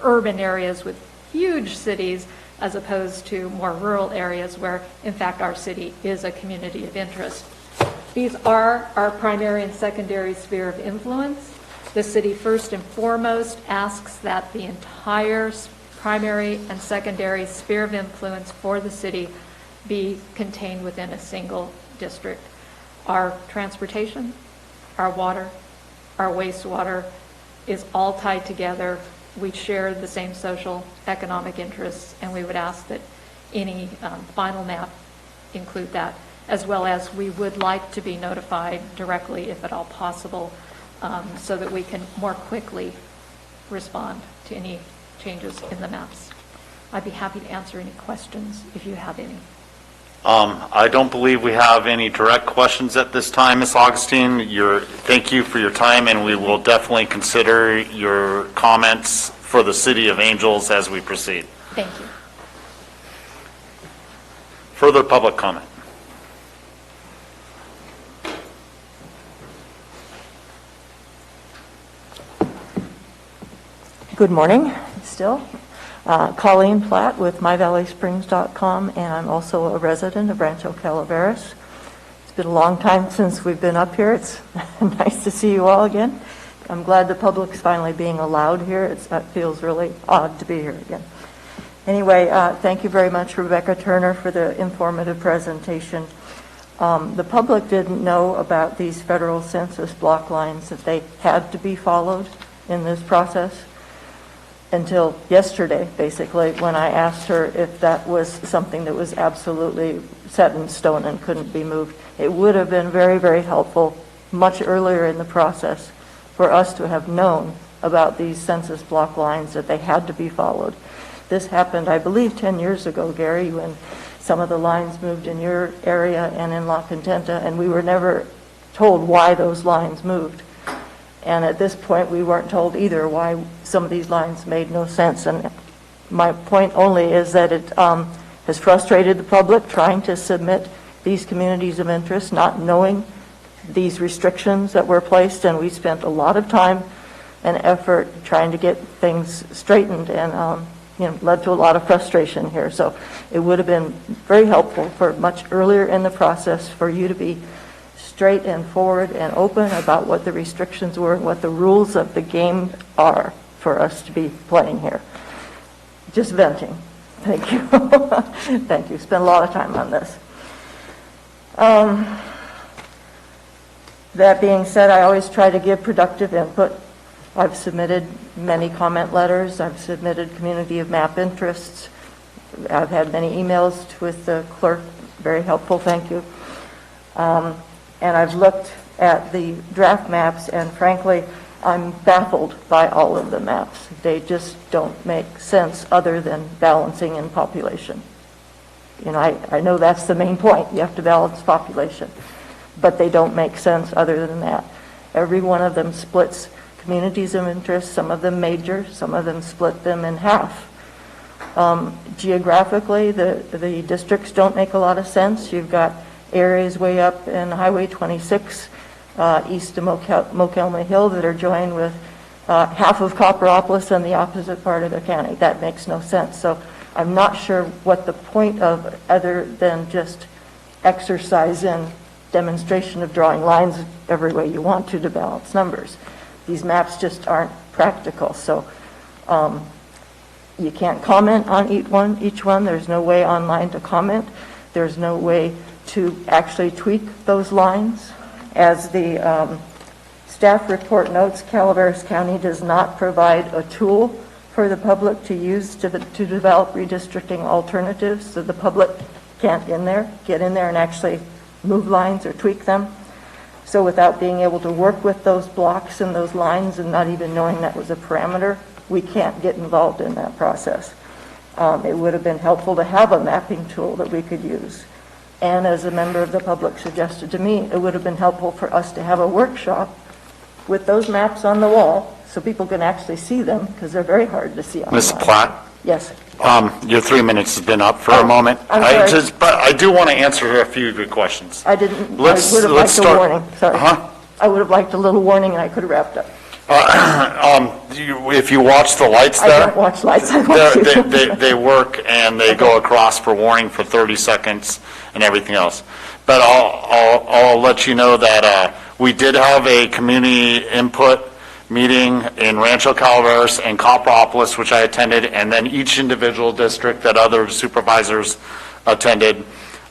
urban areas with huge cities as opposed to more rural areas where, in fact, our city is a community of interest. These are our primary and secondary sphere of influence. The city, first and foremost, asks that the entire primary and secondary sphere of influence for the city be contained within a single district. Our transportation, our water, our wastewater is all tied together. We share the same social, economic interests, and we would ask that any final map include that, as well as we would like to be notified directly, if at all possible, so that we can more quickly respond to any changes in the maps. I'd be happy to answer any questions if you have any. I don't believe we have any direct questions at this time, Ms. Augustine. Thank you for your time, and we will definitely consider your comments for the City of Angels as we proceed. Thank you. Further public comment. Good morning, still. Colleen Platt with myvalleysprings.com, and I'm also a resident of Rancho Calaveras. It's been a long time since we've been up here. It's nice to see you all again. I'm glad the public's finally being allowed here. It feels really odd to be here again. Anyway, thank you very much, Rebecca Turner, for the informative presentation. The public didn't know about these federal census block lines, that they had to be followed in this process until yesterday, basically, when I asked her if that was something that was absolutely set in stone and couldn't be moved. It would have been very, very helpful much earlier in the process for us to have known about these census block lines, that they had to be followed. This happened, I believe, 10 years ago, Gary, when some of the lines moved in your area and in La Contenta, and we were never told why those lines moved. And at this point, we weren't told either why some of these lines made no sense. And my point only is that it has frustrated the public trying to submit these communities of interest, not knowing these restrictions that were placed. And we spent a lot of time and effort trying to get things straightened, and led to a lot of frustration here. So it would have been very helpful for much earlier in the process for you to be straight and forward and open about what the restrictions were and what the rules of the game are for us to be playing here. Just venting. Thank you. Thank you. Spent a lot of time on this. That being said, I always try to give productive input. I've submitted many comment letters. I've submitted community of map interests. I've had many emails with the clerk. Very helpful. Thank you. And I've looked at the draft maps, and frankly, I'm baffled by all of the maps. They just don't make sense other than balancing in population. I know that's the main point. You have to balance population. But they don't make sense other than that. Every one of them splits communities of interest, some of them major, some of them split them in half. Geographically, the districts don't make a lot of sense. You've got areas way up in Highway 26 east of Mokelma Hill that are joined with half of Copperopolis and the opposite part of the county. That makes no sense. So I'm not sure what the point of, other than just exercise in demonstration of drawing lines every way you want to balance numbers. These maps just aren't practical. So you can't comment on each one. There's no way online to comment. There's no way to actually tweak those lines. As the staff report notes, Calaveras County does not provide a tool for the public to use to develop redistricting alternatives, so the public can't get in there and actually move lines or tweak them. So without being able to work with those blocks and those lines and not even knowing that was a parameter, we can't get involved in that process. It would have been helpful to have a mapping tool that we could use. And as a member of the public suggested to me, it would have been helpful for us to have a workshop with those maps on the wall so people can actually see them, because they're very hard to see online. Ms. Platt? Yes. Your 3 minutes has been up for a moment. I'm sorry. But I do want to answer a few of your questions. I would have liked a warning. Sorry. I would have liked a little warning and I could have wrapped up. If you watch the lights there. I don't watch lights. I watch you. They work and they go across for warning for 30 seconds and everything else. But I'll let you know that we did have a community input meeting in Rancho Calaveras and Copperopolis, which I attended, and then each individual district that other supervisors attended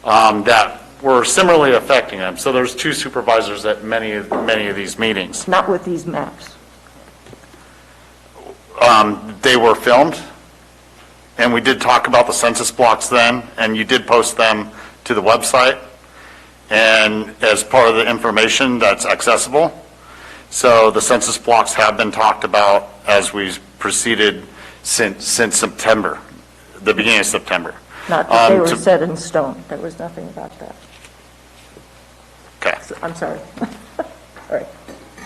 that were similarly affecting them. So there's 2 supervisors at many of these meetings. Not with these maps. They were filmed, and we did talk about the census blocks then, and you did post them to the website and as part of the information that's accessible. So the census blocks have been talked about as we proceeded since September, the beginning of September. Not that they were set in stone. There was nothing about that. Okay. So, I'm sorry. Sorry.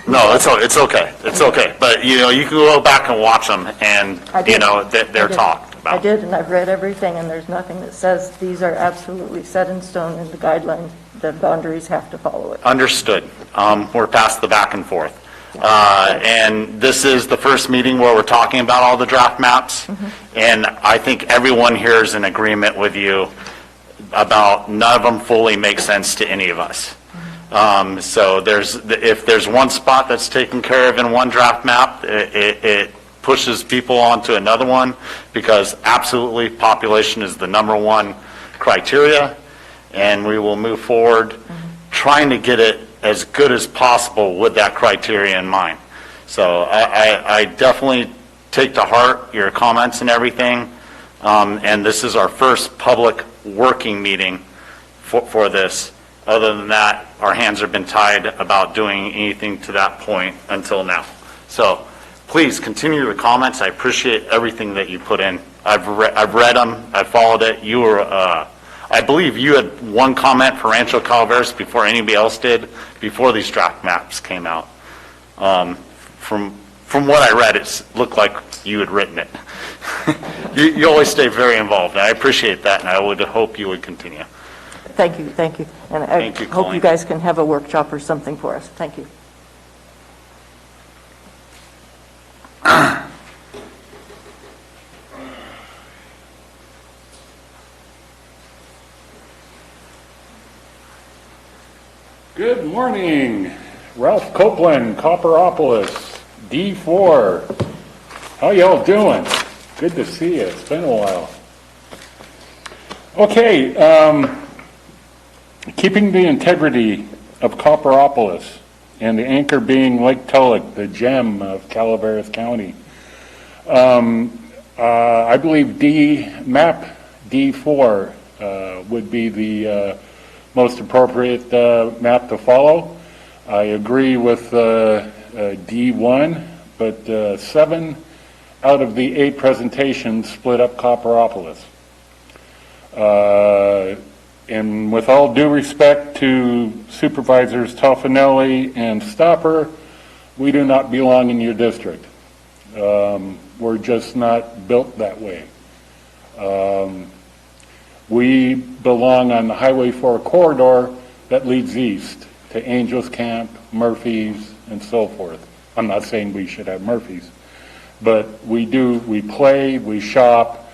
No, it's okay. It's okay. But, you can go back and watch them, and, they're talked about. I did, and I've read everything, and there's nothing that says these are absolutely set in stone, and the guidelines, the boundaries have to follow it. Understood. We're past the back and forth. And this is the first meeting where we're talking about all the draft maps, and I think everyone here is in agreement with you about none of them fully make sense to any of us. So if there's one spot that's taken care of in one draft map, it pushes people onto another one, because absolutely population is the number one criteria, and we will move forward trying to get it as good as possible with that criteria in mind. So I definitely take to heart your comments and everything, and this is our first public working meeting for this. Other than that, our hands have been tied about doing anything to that point until now. So please continue the comments. I appreciate everything that you put in. I've read them. I followed it. You were, I believe you had one comment for Rancho Calaveras before anybody else did, before these draft maps came out. From what I read, it looked like you had written it. You always stay very involved. I appreciate that, and I would hope you would continue. Thank you. And I hope Colleen. you guys can have a workshop or something for us. Thank you. Good morning. Ralph Copeland, Copperopolis, D4. How y'all doing? Good to see you. It's been a while. Okay, keeping the integrity of Copperopolis and the anchor being Lake Tulloch, the gem of Calaveras County. I believe map D4 would be the most appropriate map to follow. I agree with D1, but 7 out of the 8 presentations split up Copperopolis. And with all due respect to Supervisors Toffanelli and Stopper, we do not belong in your district. We're just not built that way. We belong on the Highway 4 corridor that leads east to Angels Camp, Murphy's, and so forth. I'm not saying we should have Murphy's, but we play, we shop,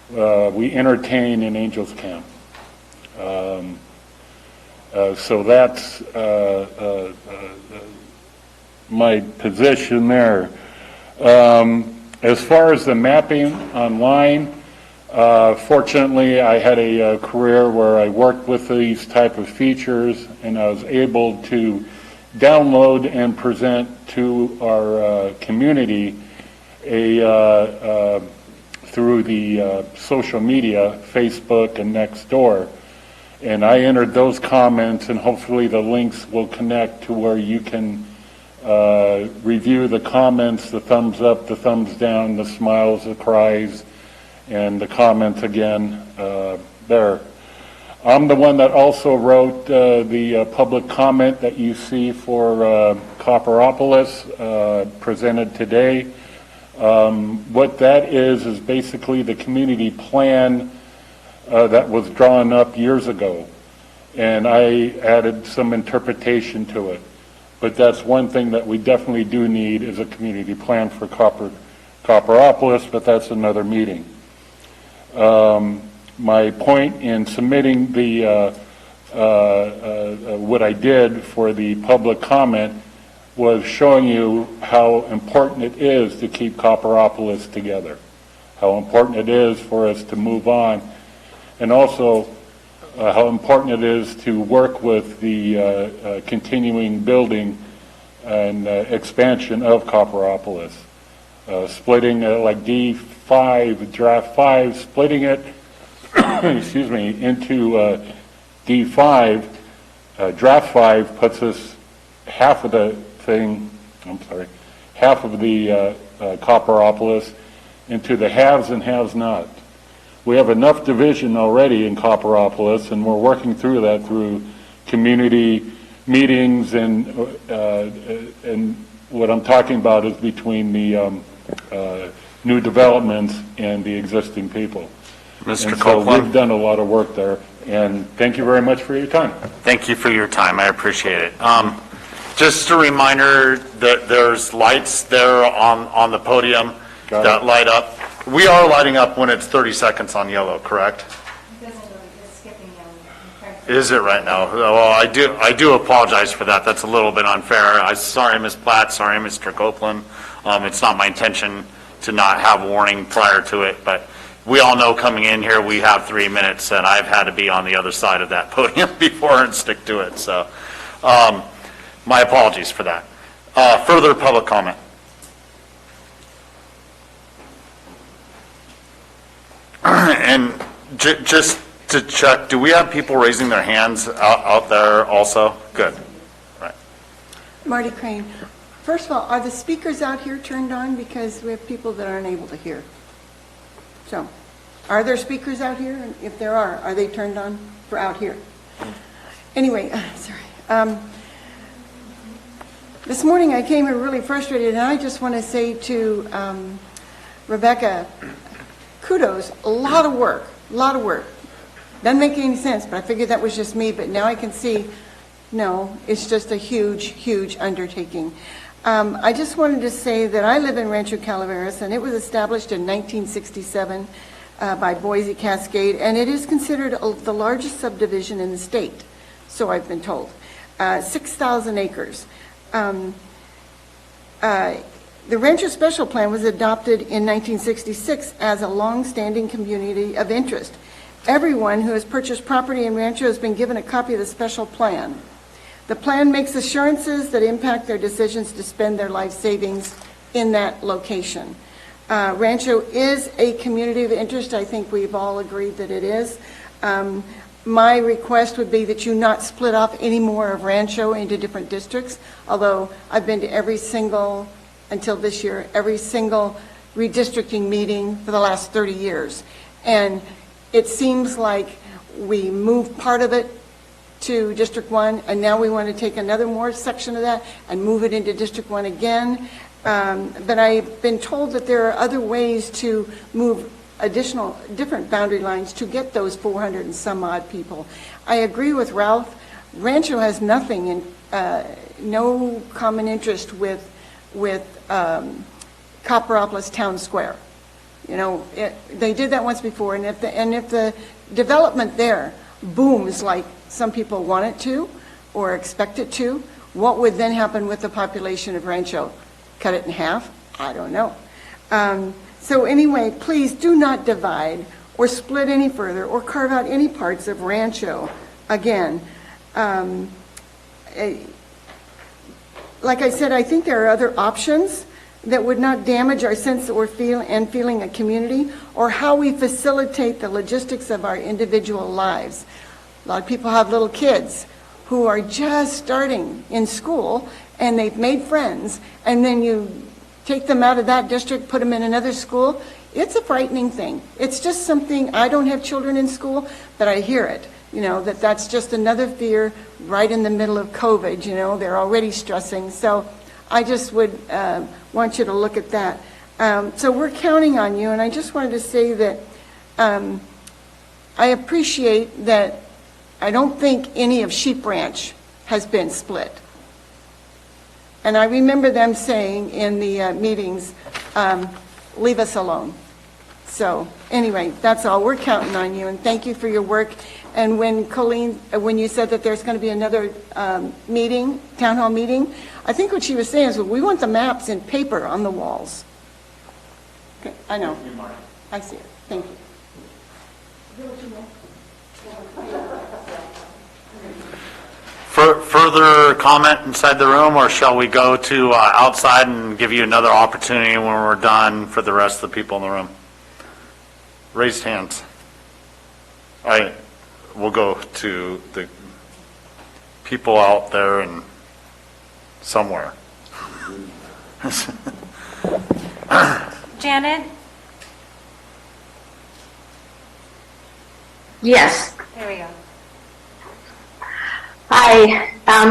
we entertain in Angels Camp. So that's my position there. As far as the mapping online, fortunately, I had a career where I worked with these type of features, and I was able to download and present to our community through the social media, Facebook and Nextdoor. And I entered those comments, and hopefully the links will connect to where you can review the comments, the thumbs up, the thumbs down, the smiles, the cries, and the comments again there. I'm the one that also wrote the public comment that you see for Copperopolis presented today. What that is basically the community plan that was drawn up years ago, and I added some interpretation to it. But that's one thing that we definitely do need is a community plan for Copperopolis, but that's another meeting. My point in submitting the what I did for the public comment was showing you how important it is to keep Copperopolis together, how important it is for us to move on, and also how important it is to work with the continuing building and expansion of Copperopolis. Splitting like D5, draft 5, splitting it, excuse me, into D5, draft 5 puts us half of the Copperopolis into the haves and have-not. We have enough division already in Copperopolis, and we're working through that through community meetings, and what I'm talking about is between the new developments and the existing people. Mr. And so Copeland? we've done a lot of work there, and thank you very much for your time. Thank you for your time. I appreciate it. Just a reminder that there's lights there on the podium that light up. We are lighting up when it's 30 seconds on yellow, correct? Is it right now? Well, I do apologize for that. That's a little bit unfair. Sorry, Ms. Platt. Sorry, Mr. Copeland. It's not my intention to not have warning prior to it, but we all know coming in here we have 3 minutes, and I've had to be on the other side of that podium before and stick to it. So my apologies for that. Further public comment? And just to check, do we have people raising their hands out there also? Good. Right. Marty Crane. First of all, are the speakers out here turned on? Because we have people that aren't able to hear. So, are there speakers out here? And if there are they turned on for out here? Anyway, sorry. This morning I came here really frustrated, and I just want to say to Rebecca, kudos, a lot of work. Doesn't make any sense, but I figured that was just me, but now I can see, no, it's just a huge, huge undertaking. I just wanted to say that I live in Rancho Calaveras, and it was established in 1967 by Boise Cascade, and it is considered the largest subdivision in the state, so I've been told. 6,000 acres. The Rancho Special Plan was adopted in 1966 as a long-standing community of interest. Everyone who has purchased property in Rancho has been given a copy of the special plan. The plan makes assurances that impact their decisions to spend their life savings in that location. Rancho is a community of interest. I think we've all agreed that it is. My request would be that you not split off any more of Rancho into different districts, although I've been to every single, until this year, every single redistricting meeting for the last 30 years. And it seems like we moved part of it to District 1, and now we want to take another more section of that and move it into District 1 again. But I've been told that there are other ways to move different boundary lines to get those 400 and some odd people. I agree with Ralph. Rancho has nothing, no common interest with with Copperopolis Town Square. You know, they did that once before, and if the development there booms like some people want it to or expect it to, what would then happen with the population of Rancho? Cut it in half? I don't know. So anyway, please do not divide or split any further or carve out any parts of Rancho again. Like I said, I think there are other options that would not damage our sense or feeling a community, or how we facilitate the logistics of our individual lives. A lot of people have little kids who are just starting in school and they've made friends, and then you take them out of that district, put them in another school. It's a frightening thing. It's just something, I don't have children in school, but I hear it, you know, that's just another fear right in the middle of COVID, you know, they're already stressing. So I just would want you to look at that. So we're counting on you, and I just wanted to say that I appreciate that I don't think any of Sheep Ranch has been split. And I remember them saying in the meetings, leave us alone. So anyway, that's all. We're counting on you, and thank you for your work. And when Colleen, when you said that there's going to be another meeting, town hall meeting, I think what she was saying is, well, we want the maps in paper on the walls. Okay, I know. I see it. Thank you. Further comment inside the room, or shall we go to outside and give you another opportunity when we're done for the rest of the people in the room? Raised hands. We'll go to the people out there and somewhere. Janet? Yes. There we go. Hi.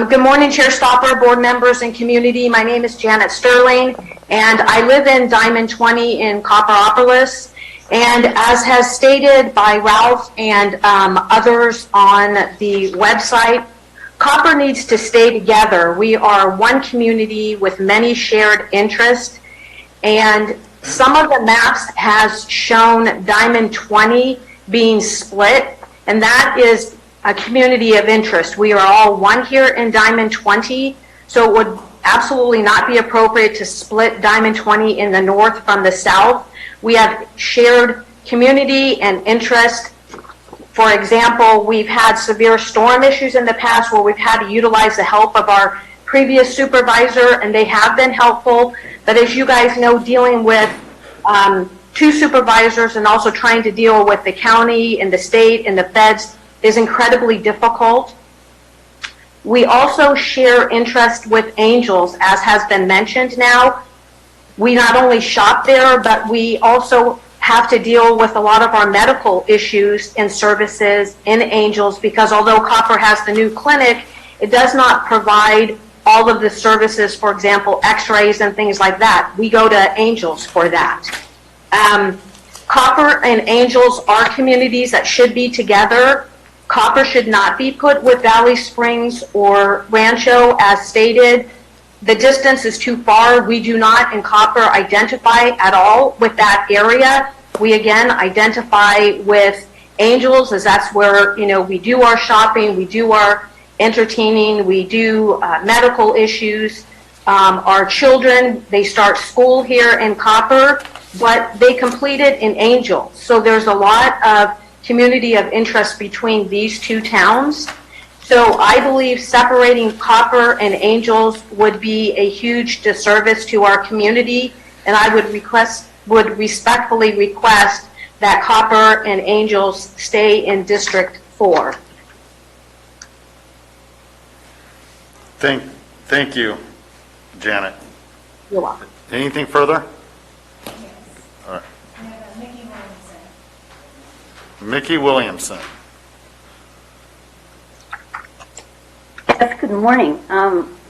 Good morning, Chair Stopper, board members, and community. My name is Janet Sterling, and I live in Diamond 20 in Copperopolis. And as has stated by Ralph and others on the website, Copper needs to stay together. We are one community with many shared interests, and some of the maps has shown Diamond 20 being split, and that is a community of interest. We are all one here in Diamond 20, so it would absolutely not be appropriate to split Diamond 20 in the north from the south. We have shared community and interest. For example, we've had severe storm issues in the past where we've had to utilize the help of our previous supervisor, and they have been helpful. But as you guys know, dealing with two supervisors and also trying to deal with the county and the state and the feds is incredibly difficult. We also share interest with Angels, as has been mentioned now. We not only shop there, but we also have to deal with a lot of our medical issues and services in Angels, because although Copper has the new clinic, it does not provide all of the services, for example, x-rays and things like that. We go to Angels for that. Copper and Angels are communities that should be together. Copper should not be put with Valley Springs or Rancho as stated. The distance is too far. We do not in Copper identify at all with that area. We again identify with Angels, as that's where, you know, we do our shopping, we do our entertaining, we do medical issues. Our children, they start school here in Copper, but they complete it in Angels. So there's a lot of community of interest between these two towns. So I believe separating Copper and Angels would be a huge disservice to our community, and I would respectfully request that Copper and Angels stay in District 4. Thank you, Janet. You're welcome. Anything further? All right. Mickey Williamson. Yes, good morning.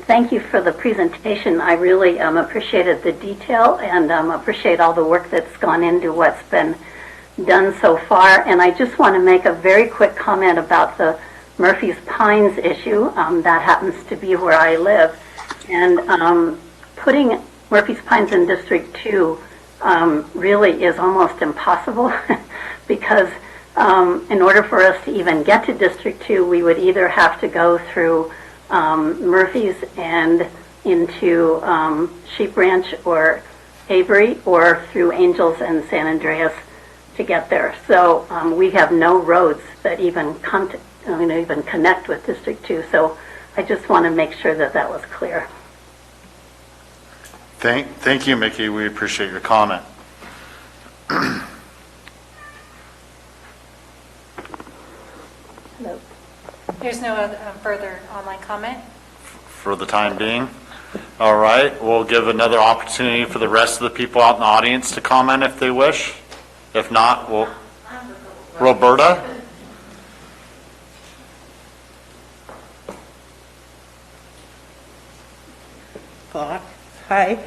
Thank you for the presentation. I really appreciated the detail and appreciate all the work that's gone into what's been done so far. And I just want to make a very quick comment about the Murphy's Pines issue. That happens to be where I live. And Murphy's Pines in District 2 really is almost impossible because in order for us to even get to District 2, we would either have to go through Murphy's and into Sheep Ranch or Avery, or through Angels and San Andreas to get there. So we have no roads that even even connect with District 2. So I just want to make sure that that was clear. Thank you, Mickey. We appreciate your comment. No. There's no other, further online comment? For the time being. All right, we'll give another opportunity for the rest of the people out in the audience to comment if they wish. If not, we'll... Roberta? Hi,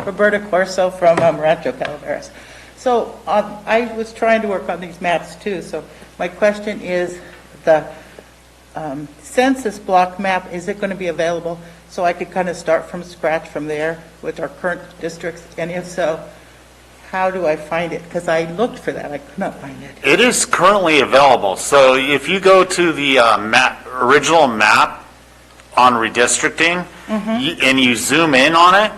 Roberta Corso from Rancho Calaveras. So I was trying to work on these maps too, so my question is the census block map, is it going to be available so I could kind of start from scratch from there with our current districts? And if so, how do I find it? Because I looked for that, I could not find it. It is currently available. So if you go to the original map on redistricting, and you zoom in on it,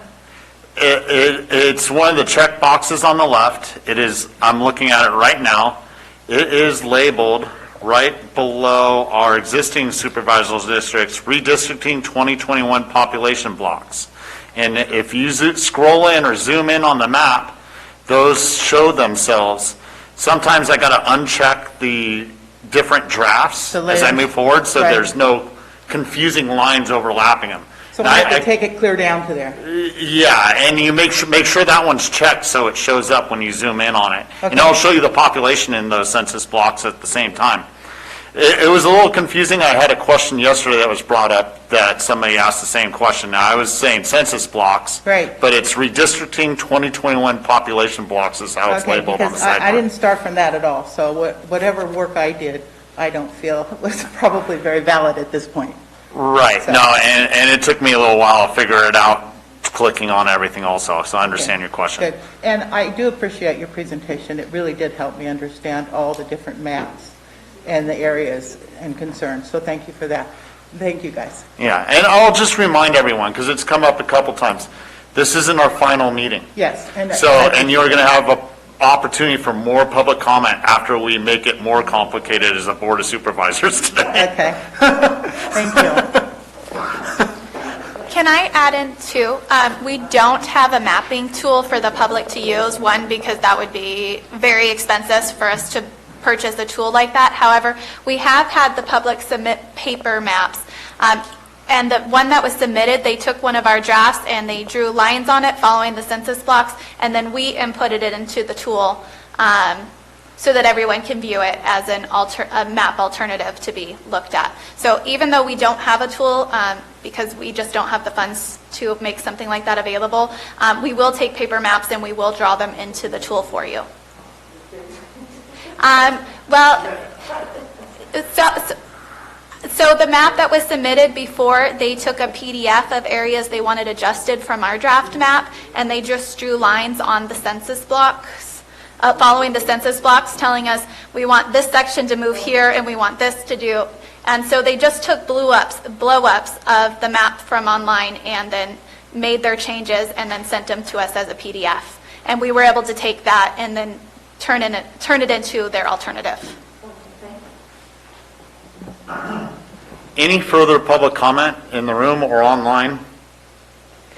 it's one of the check boxes on the left. It is, I'm looking at it right now, it is labeled right below our existing supervisors districts, redistricting 2021 population blocks. And if you scroll in or zoom in on the map, those show themselves. Sometimes I got to uncheck the different drafts as I move forward, so there's no confusing lines overlapping them. So I have to take it clear down to there. Yeah, and you make sure that one's checked so it shows up when you zoom in on it. Okay. And I'll show you the population in those census blocks at the same time. It was a little confusing. I had a question yesterday that was brought up that somebody asked the same question. Now, I was saying census blocks, right, but it's redistricting 2021 population blocks is how it's labeled on the sidebar. I didn't start from that at all, so whatever work I did, I don't feel was probably very valid at this point. Right. So. No, and it took me a little while to figure it out, clicking on everything also, so I understand your question. Good. And I do appreciate your presentation. It really did help me understand all the different maps and the areas and concerns. So thank you for that. Thank you, guys. Yeah, and I'll just remind everyone, because it's come up a couple times, this isn't our final meeting. Yes. And you're going to have an opportunity for more public comment after we make it more complicated as a Board of Supervisors today. Okay. Thank you. Can I add in too? We don't have a mapping tool for the public to use. One, because that would be very expensive for us to purchase a tool like that. However, we have had the public submit paper maps. And the one that was submitted, they took one of our drafts and they drew lines on it following the census blocks, and then we inputted it into the tool so that everyone can view it as a map alternative to be looked at. So even though we don't have a tool, because we just don't have the funds to make something like that available, we will take paper maps and we will draw them into the tool for you. So the map that was submitted before, they took a PDF of areas they wanted adjusted from our draft map, and they just drew lines on the census blocks, following the census blocks, telling us we want this section to move here and we want this to do. And so they just took blow-ups of the map from online and then made their changes and then sent them to us as a PDF. And we were able to take that and then turn it into their alternative. Any further public comment in the room or online?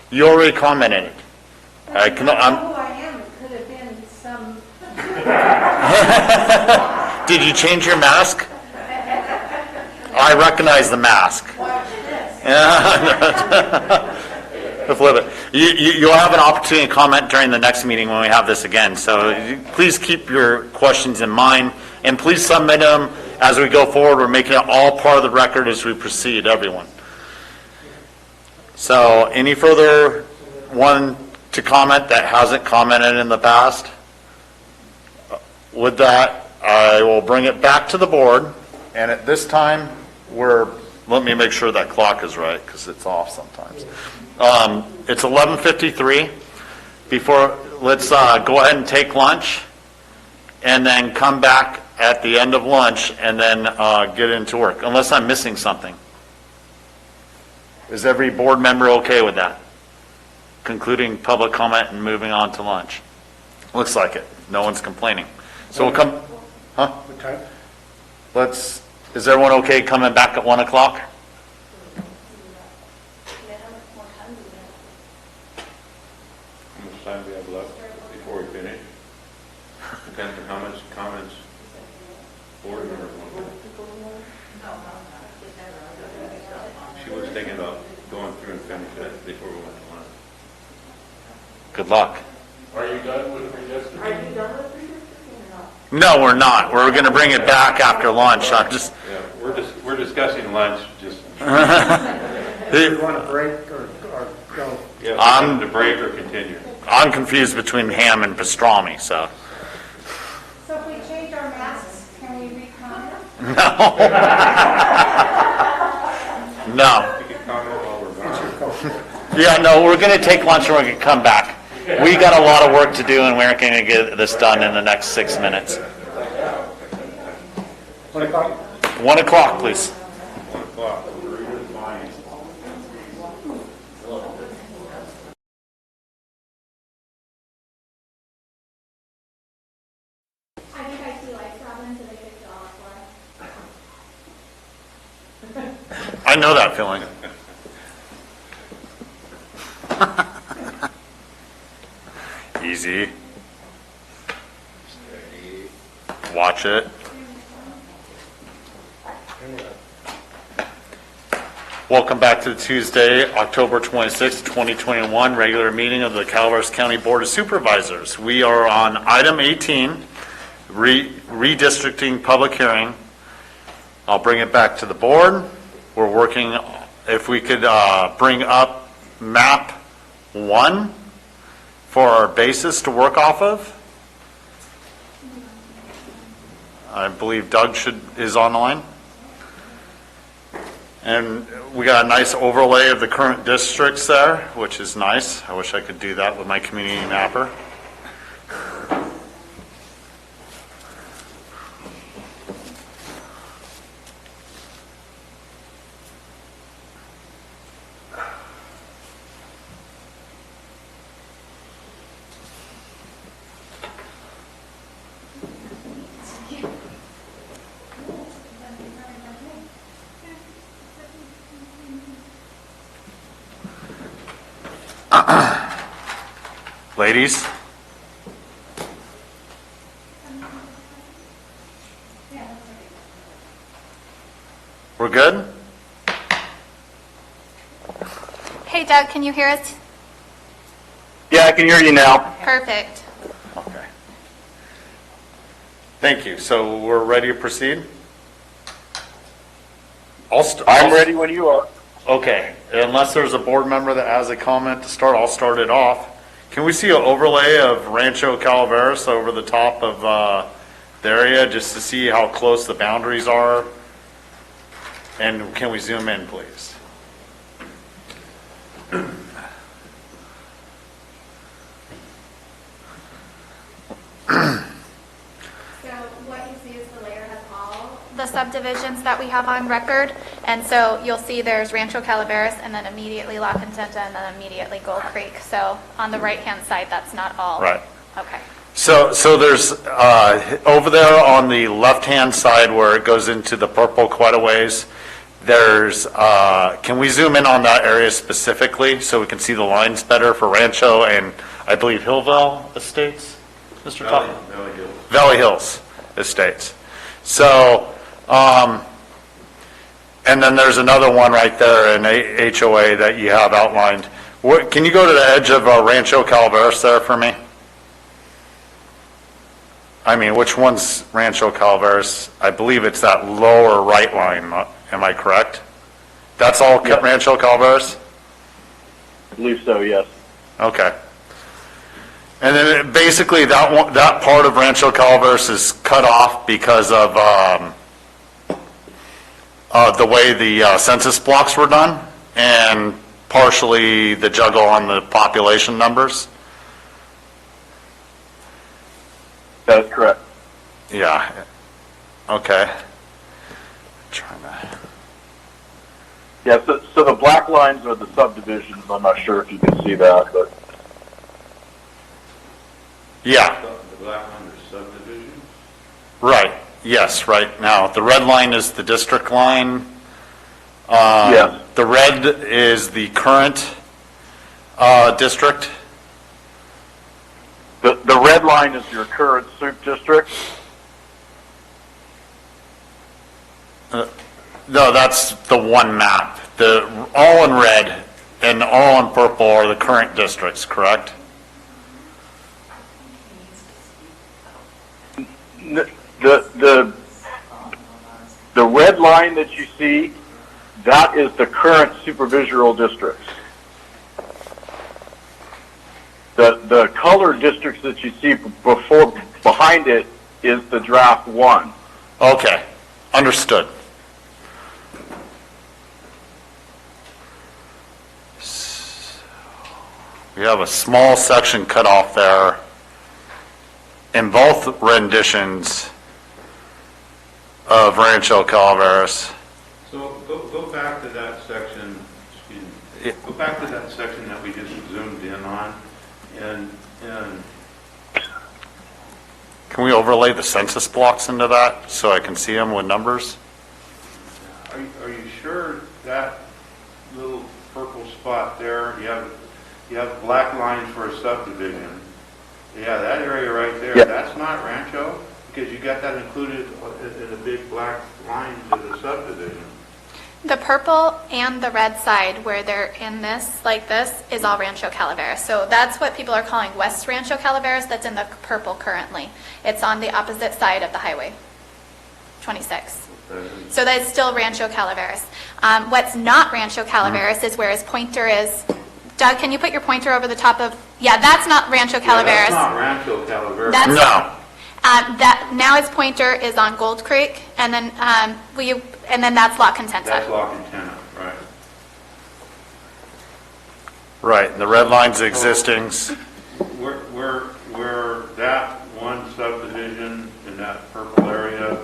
You already commented it. I know who I am. It could have been some... Did you change your mask? I recognize the mask. Watch this. Flip it. You'll have an opportunity to comment during the next meeting when we have this again. So please keep your questions in mind, and please submit them as we go forward. We're making it all part of the record as we proceed, everyone. So any further one to comment that hasn't commented in the past? With that, I will bring it back to the board, and at this time, we're let me make sure that clock is right, because it's off sometimes. It's 11:53. Let's go ahead and take lunch, and then come back at the end of lunch, and then get into work, unless I'm missing something. Is every board member okay with that? Concluding public comment and moving on to lunch. Looks like it. No one's complaining. So we'll come, huh? What time? Is everyone okay coming back at 1 o'clock? How much time do we have left before we finish? Depends on how much comments board members want to make. She was thinking about going through and finish it before we went to lunch. Good luck. Are you done with redistricting? Are you done with redistricting or not? No, we're not. We're going to bring it back after lunch. I'm just. Yeah, we're discussing lunch, just. Do you want to break or go? Yeah, I'm to break or continue. I'm confused between ham and pastrami, so. So if we change our masks, can we re-comment? No. No. You can comment while we're gone. Yeah, no, we're going to take lunch and we're going to come back. We got a lot of work to do, and we're going to get this done in the next 6 minutes. 1 o'clock? 1 o'clock, please. 1 o'clock. I think I see lights problems, so they fixed it all for us. I know that feeling. Easy. Watch it. Welcome back to the Tuesday, October 26, 2021, regular meeting of the Calaveras County Board of Supervisors. We are on item 18, redistricting public hearing. I'll bring it back to the board. We're working, if we could bring up map 1 for our basis to work off of. I believe Doug is online. And we got a nice overlay of the current districts there, which is nice. I wish I could do that with my community mapper. Ladies? We're good? Hey Doug, can you hear us? Yeah, I can hear you now. Perfect. Okay. Thank you. So we're ready to proceed? I'm ready when you are. Okay. Unless there's a board member that has a comment to start, I'll start it off. Can we see an overlay of Rancho Calaveras over the top of the area just to see how close the boundaries are? And can we zoom in, please? So what you see is the layer has all the subdivisions that we have on record. And so you'll see there's Rancho Calaveras and then immediately La Contenta and then immediately Gold Creek. So on the right-hand side, that's not all. Right. Okay. So there's, over there on the left-hand side where it goes into the purple quite a ways, there's, can we zoom in on that area specifically so we can see the lines better for Rancho and I believe Hillville Estates? Mr. Top? Valley Hills. Valley Hills Estates. So, and then there's another one right there in HOA that you have outlined. Can you go to the edge of Rancho Calaveras there for me? I mean, which one's Rancho Calaveras? I believe it's that lower right line. Am I correct? That's all Yep. Rancho Calaveras? I believe so, yes. Okay. And then basically that part of Rancho Calaveras is cut off because of the way the census blocks were done, and partially the juggle on the population numbers. That is correct. Yeah. Okay. Trying to. Yeah, so the black lines are the subdivisions. I'm not sure if you can see that, but. Yeah. The black line is subdivision? Right. Yes. Right now, the red line is the district line. Yes. The red is the current district. The red line is your current soup district. No, that's the one map. The all in red and all in purple are the current districts, correct? The red line that you see, that is the current supervisory districts. The color districts that you see behind it is the draft one. Okay, understood. We have a small section cut off there in both renditions of Rancho Calaveras. So go back to that section, excuse me, go back to that section that we just zoomed in on, and Can we overlay the census blocks into that so I can see them with numbers? are you sure that little purple spot there, you have black lines for a subdivision? Yeah, that area right there, yeah. That's not Rancho? Because you got that included in a big black line to the subdivision. The purple and the red side where they're in this, like this, is all Rancho Calaveras. So that's what people are calling West Rancho Calaveras. That's in the purple currently. It's on the opposite side of the highway, 26. So that's still Rancho Calaveras. What's not Rancho Calaveras is where his pointer is. Doug, can you put your pointer over the top of? Yeah, that's not Rancho Calaveras. Yeah, that's not Rancho Calaveras. No. That now his pointer is on Gold Creek, and then and then that's La Contenta. That's La Contenta, right. Right, and the red line's existing. Where that one subdivision in that purple area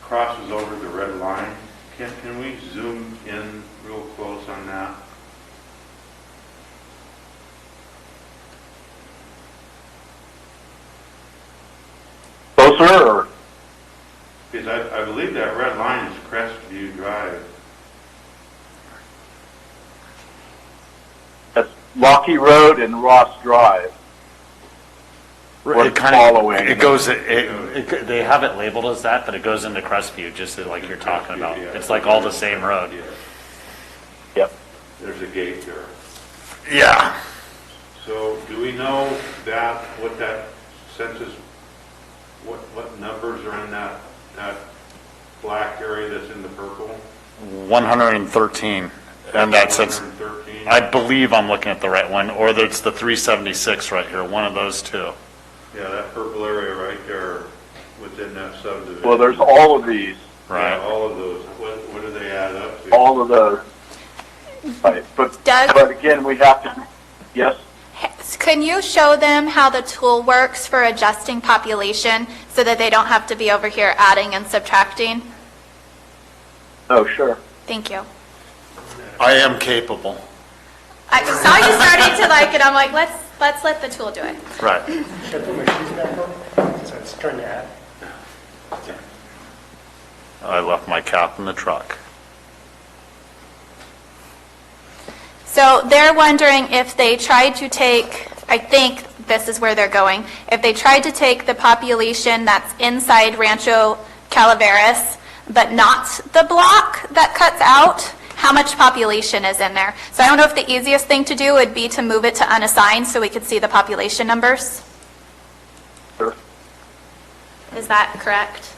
crosses over the red line, can we zoom in real close on that? Closer, or? Because I believe that red line is Crestview Drive. That's Rocky Road and Ross Drive. It kind following. of, it goes, they have it labeled as that, but it goes into Crestview, just like you're talking about. Yeah. It's like all the same road. Yep. There's a gate there. Yeah. So do we know what that census, what numbers are in that black area that's in the purple? 113. And that's, 113? I believe I'm looking at the right one, or it's the 376 right here, one of those two. Yeah, that purple area right there within that subdivision. Well, there's all of these. Right. Yeah, all of those. What do they add up to? All of those. Right. But again, we have to, yes? Can you show them how the tool works for adjusting population so that they don't have to be over here adding and subtracting? Oh, sure. Thank you. I am capable. I saw you starting to like it. I'm like, let's let the tool do it. Right. Should I put my shoes back on? So it's trying to add. I left my cap in the truck. So they're wondering if they tried to take, I think this is where they're going, if they tried to take the population that's inside Rancho Calaveras, but not the block that cuts out, how much population is in there. So I don't know if the easiest thing to do would be to move it to unassigned so we could see the population numbers. Sure. Is that correct?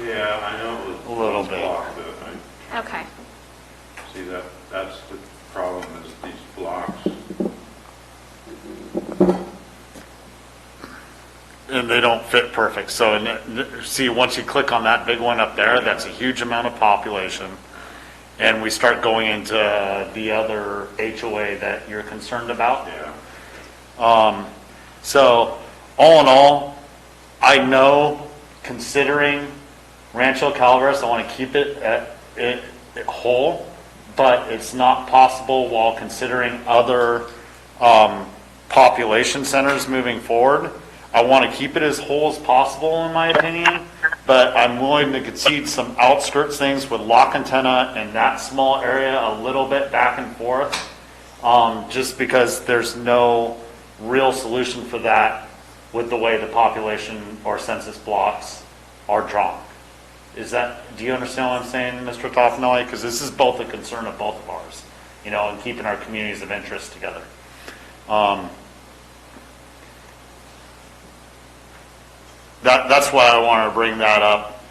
Yeah, I know it was A little bit. blocked, but Okay. see that's the problem is these blocks. and they don't fit perfect. So, see, once you click on that big one up there, that's a huge amount of population. And we start going into the other HOA that you're concerned about. Yeah. So, all in all, I know, considering Rancho Calaveras, I want to keep it whole, but it's not possible while considering other population centers moving forward. I want to keep it as whole as possible, in my opinion, but I'm willing to concede some outskirts things with lock antenna in that small area a little bit back and forth, just because there's no real solution for that with the way the population or census blocks are drawn. Do you understand what I'm saying, Mr. Toffanelli? Because this is both a concern of both of ours, and keeping our communities of interest together. That's why I want to bring that up.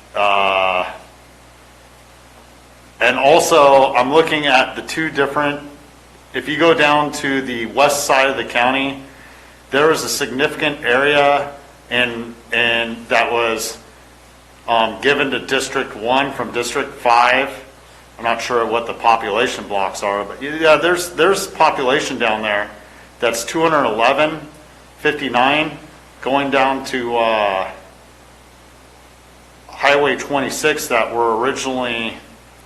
And also, I'm looking at the two different, if you go down to the west side of the county, there is a significant area and that was given to District 1 from District 5. I'm not sure what the population blocks are, but yeah, there's population down there that's 211, 59, going down to Highway 26 that were originally,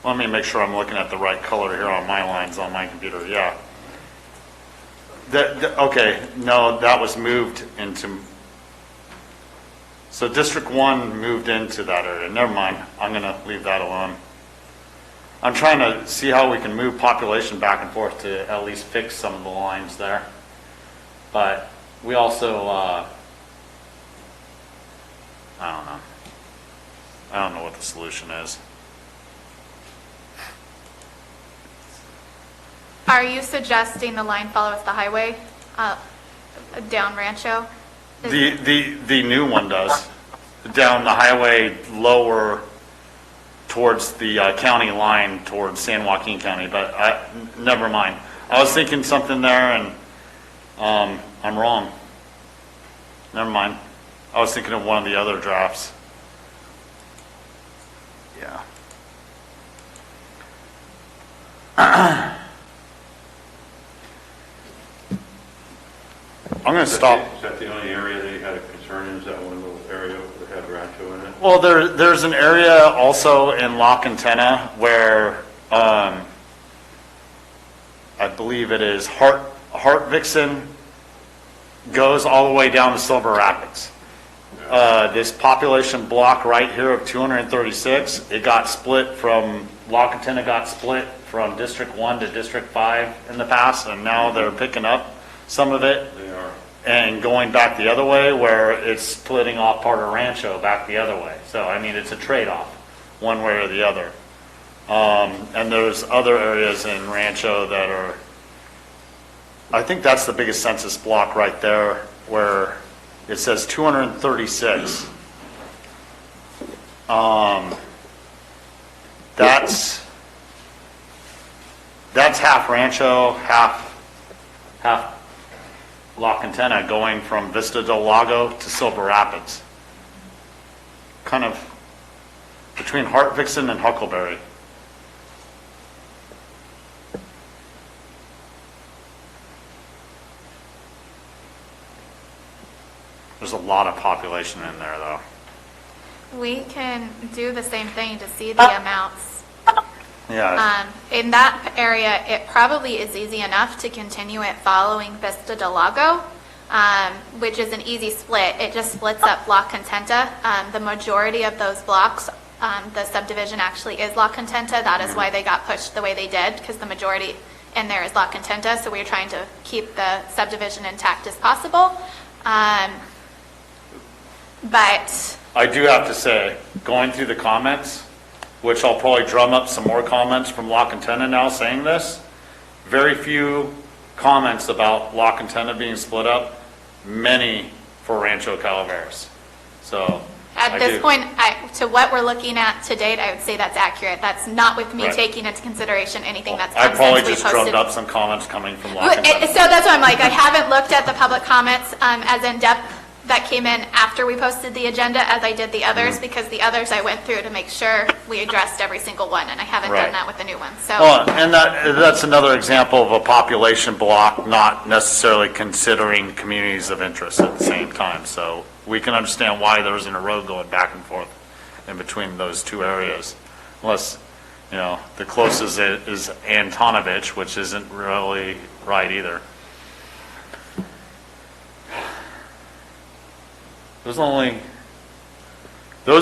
let me make sure I'm looking at the right color here on my lines on my computer, yeah. Okay, no, that was moved into, so District 1 moved into that area. Never mind, I'm going to leave that alone. I'm trying to see how we can move population back and forth to at least fix some of the lines there. But we also, I don't know. I don't know what the solution is. Are you suggesting the line follows the highway down Rancho? The new one does. Down the highway lower towards the county line towards San Joaquin County, but never mind. I was thinking something there and I'm wrong. Never mind. I was thinking of one of the other drafts. Yeah. I'm going to stop. Is that the only area that you had a concern in? Is that one little area that had Rancho in it? Well, there's an area also in Lock Antenna where I believe it is Hart Vixen goes all the way down to Silver Rapids. This population block right here of 236, it got split from, Lock Antenna got split from District 1 to District 5 in the past, and now they're picking up some of it. They are. And going back the other way where it's splitting off part of Rancho back the other way. So, I mean, it's a trade-off, one way or the other. And there's other areas in Rancho that are, I think that's the biggest census block right there where it says 236. That's half Rancho, half Lock Antenna going from Vista del Lago to Silver Rapids. Kind of between Hart Vixen and Huckleberry. There's a lot of population in there, though. We can do the same thing to see the amounts. Yeah. In that area, it probably is easy enough to continue it following Vista del Lago, which is an easy split. It just splits up La Contenta. The majority of those blocks, the subdivision actually is La Contenta. That is why they got pushed the way they did, because the majority in there is La Contenta. So we're trying to keep the subdivision intact as possible. But I do have to say, going through the comments, which I'll probably drum up some more comments from Lock Antenna now saying this, very few comments about Lock Antenna being split up, many for Rancho Calaveras. So at this point, to what we're looking at to date, I would say that's accurate. That's not with me taking into consideration anything that's I probably constantly just posted. drummed up some comments coming from Lock Antenna. So that's why I'm like, I haven't looked at the public comments as in depth that came in after we posted the agenda, as I did the others, because the others I went through to make sure we addressed every single one, and I haven't Right. done that with the new one, so. Well, and that's another example of a population block not necessarily considering communities of interest at the same time. So we can understand why there isn't a road going back and forth in between those two areas. Unless, the closest is Antonovich, which isn't really right either. Those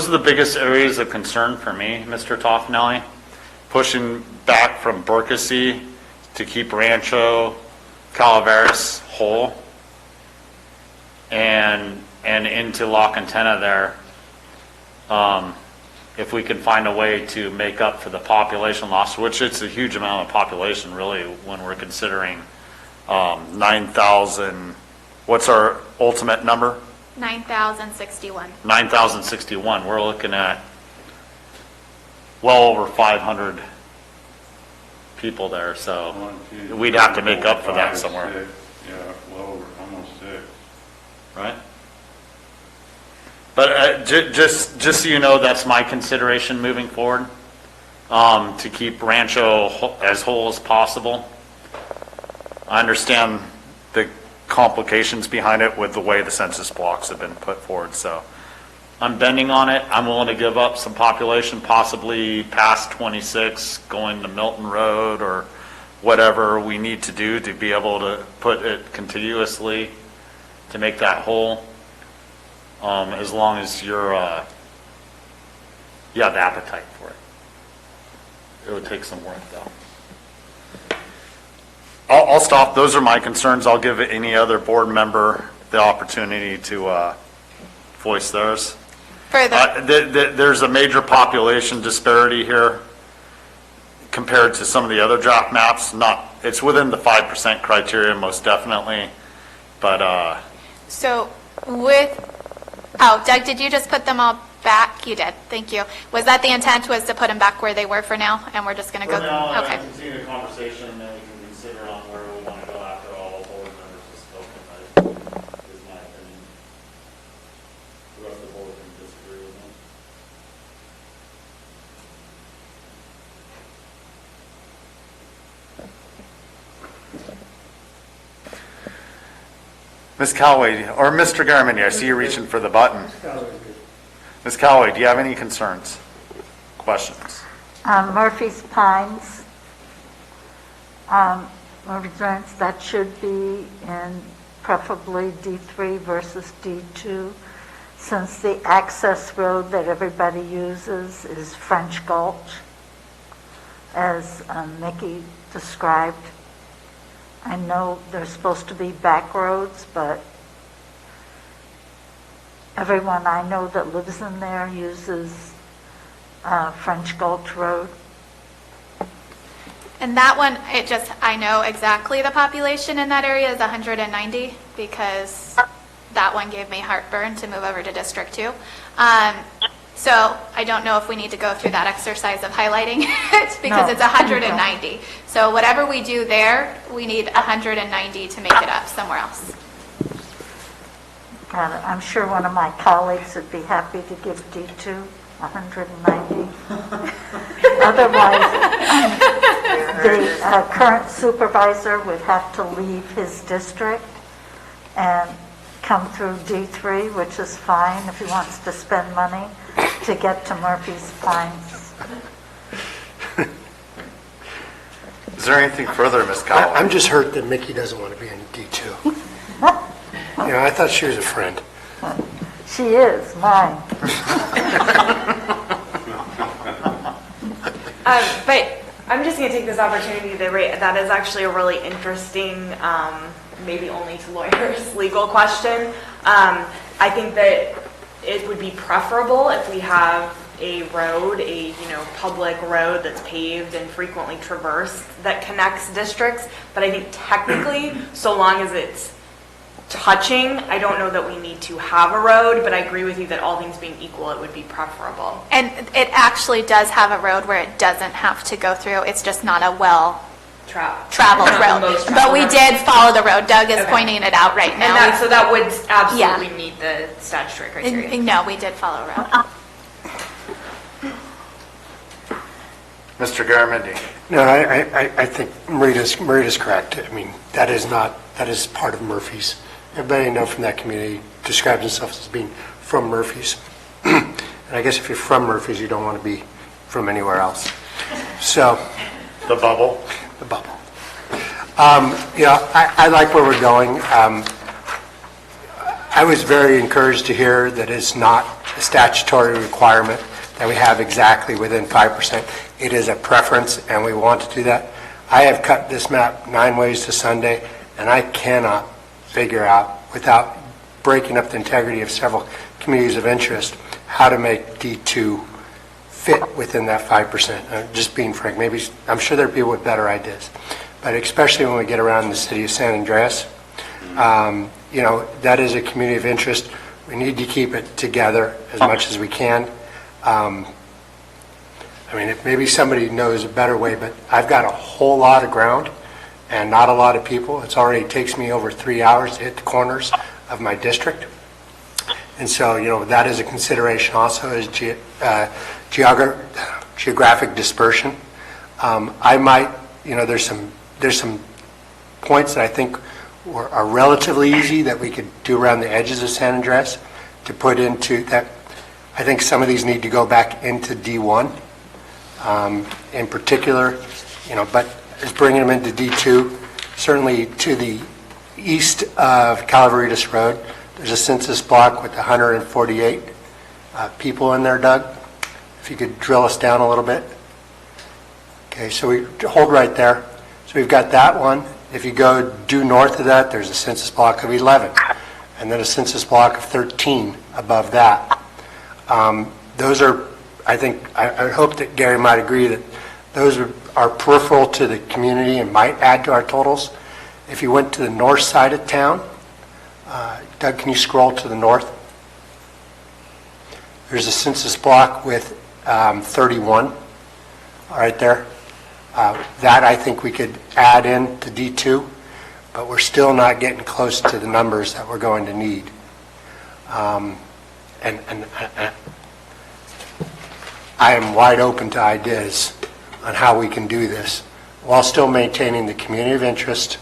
are the biggest areas of concern for me, Mr. Toffenelli. Pushing back from Berkesee to keep Rancho Calaveras whole and into La Cantena there. If we can find a way to make up for the population loss, which it's a huge amount of population really when we're considering 9,000, what's our ultimate number? 9,061. 9,061. We're looking at well over 500 people there, so we'd have to make up for that somewhere. 6. Yeah, well over, almost 6. Right? But just so you know, that's my consideration moving forward, to keep Rancho as whole as possible. I understand the complications behind it with the way the census blocks have been put forward, so I'm bending on it. I'm willing to give up some population, possibly past 26, going to Milton Road or whatever we need to do to be able to put it contiguously to make that whole. As long as you have the appetite for it. It would take some work, though. I'll stop. Those are my concerns. I'll give any other board member the opportunity to voice theirs. There's a major population disparity here compared to some of the other draft maps. It's within the 5% criteria, most definitely, but So Doug, did you just put them all back? You did, thank you. Was that the intent, was to put them back where they were for now, and we're just going to go? Okay. Continue the conversation, and then we can consider on where we want to go after all board members have spoken, is my opinion. The rest of the board can disagree with me. Ms. Callaway, or Mr. Garmany, I see you reaching for the button. Ms. Callaway, do you have any concerns, questions? Murphy's Pines, Murphy's, that should be in preferably D3 versus D2, since the access road that everybody uses is French Gulch, as Mickey described. I know there's supposed to be back roads, but everyone I know that lives in there uses French Gulch Road. And that one, I know exactly the population in that area is 190, because that one gave me heartburn to move over to District 2. So I don't know if we need to go through that exercise of highlighting it, because it's 190. So whatever we do there, we need 190 to make it up somewhere else. I'm sure one of my colleagues would be happy to give D2 190. Otherwise, the current supervisor would have to leave his district and come through D3, which is fine if he wants to spend money to get to Murphy's Pines. Is there anything further, Ms. Callaway? I'm just hurt that Mickey doesn't want to be in D2. I thought she was a friend. She is, mine. But I'm just going to take this opportunity to rate, that is actually a really interesting, maybe only to lawyers, legal question. I think that it would be preferable if we have a road, public road that's paved and frequently traversed that connects districts. But I think technically, so long as it's touching, I don't know that we need to have a road, but I agree with you that all things being equal, it would be preferable. And it actually does have a road where it doesn't have to go through. It's just not a traveled Not the road. most But traveled we road. did follow the road. Doug is Okay. pointing it out right now. And so that would absolutely Yeah. meet the statutory criteria. No, we did follow road. Mr. Garamendi. No, I think Marita's correct. I mean, that is part of Murphy's. Everybody I know from that community describes themselves as being from Murphy's. And I guess if you're from Murphy's, you don't want to be from anywhere else. So. The bubble. The bubble. I like where we're going. I was very encouraged to hear that it's not a statutory requirement that we have exactly within 5%. It is a preference, and we want to do that. I have cut this map 9 ways to Sunday, and I cannot figure out, without breaking up the integrity of several communities of interest, how to make D2 fit within that 5%. Just being frank, maybe I'm sure there are people with better ideas, but especially when we get around the city of San Andreas, that is a community of interest. We need to keep it together as much as we can. If maybe somebody knows a better way, but I've got a whole lot of ground and not a lot of people. It already takes me over 3 hours to hit the corners of my district. And so, that is a consideration also, is geographic dispersion. I might, there's some points that I think are relatively easy that we could do around the edges of San Andreas to put into that. I think some of these need to go back into D1 in particular, but as bringing them into D2, certainly to the east of Calaveras Road, there's a census block with 148 people in there, Doug. If you could drill us down a little bit. Okay, so we hold right there. So we've got that one. If you go due north of that, there's a census block of 11, and then a census block of 13 above that. Those are, I think, I would hope that Gary might agree that those are peripheral to the community and might add to our totals. If you went to the north side of town, Doug, can you scroll to the north? There's a census block with 31 right there. That I think we could add in to D2, but we're still not getting close to the numbers that we're going to need. And I am wide open to ideas on how we can do this while still maintaining the community of interest.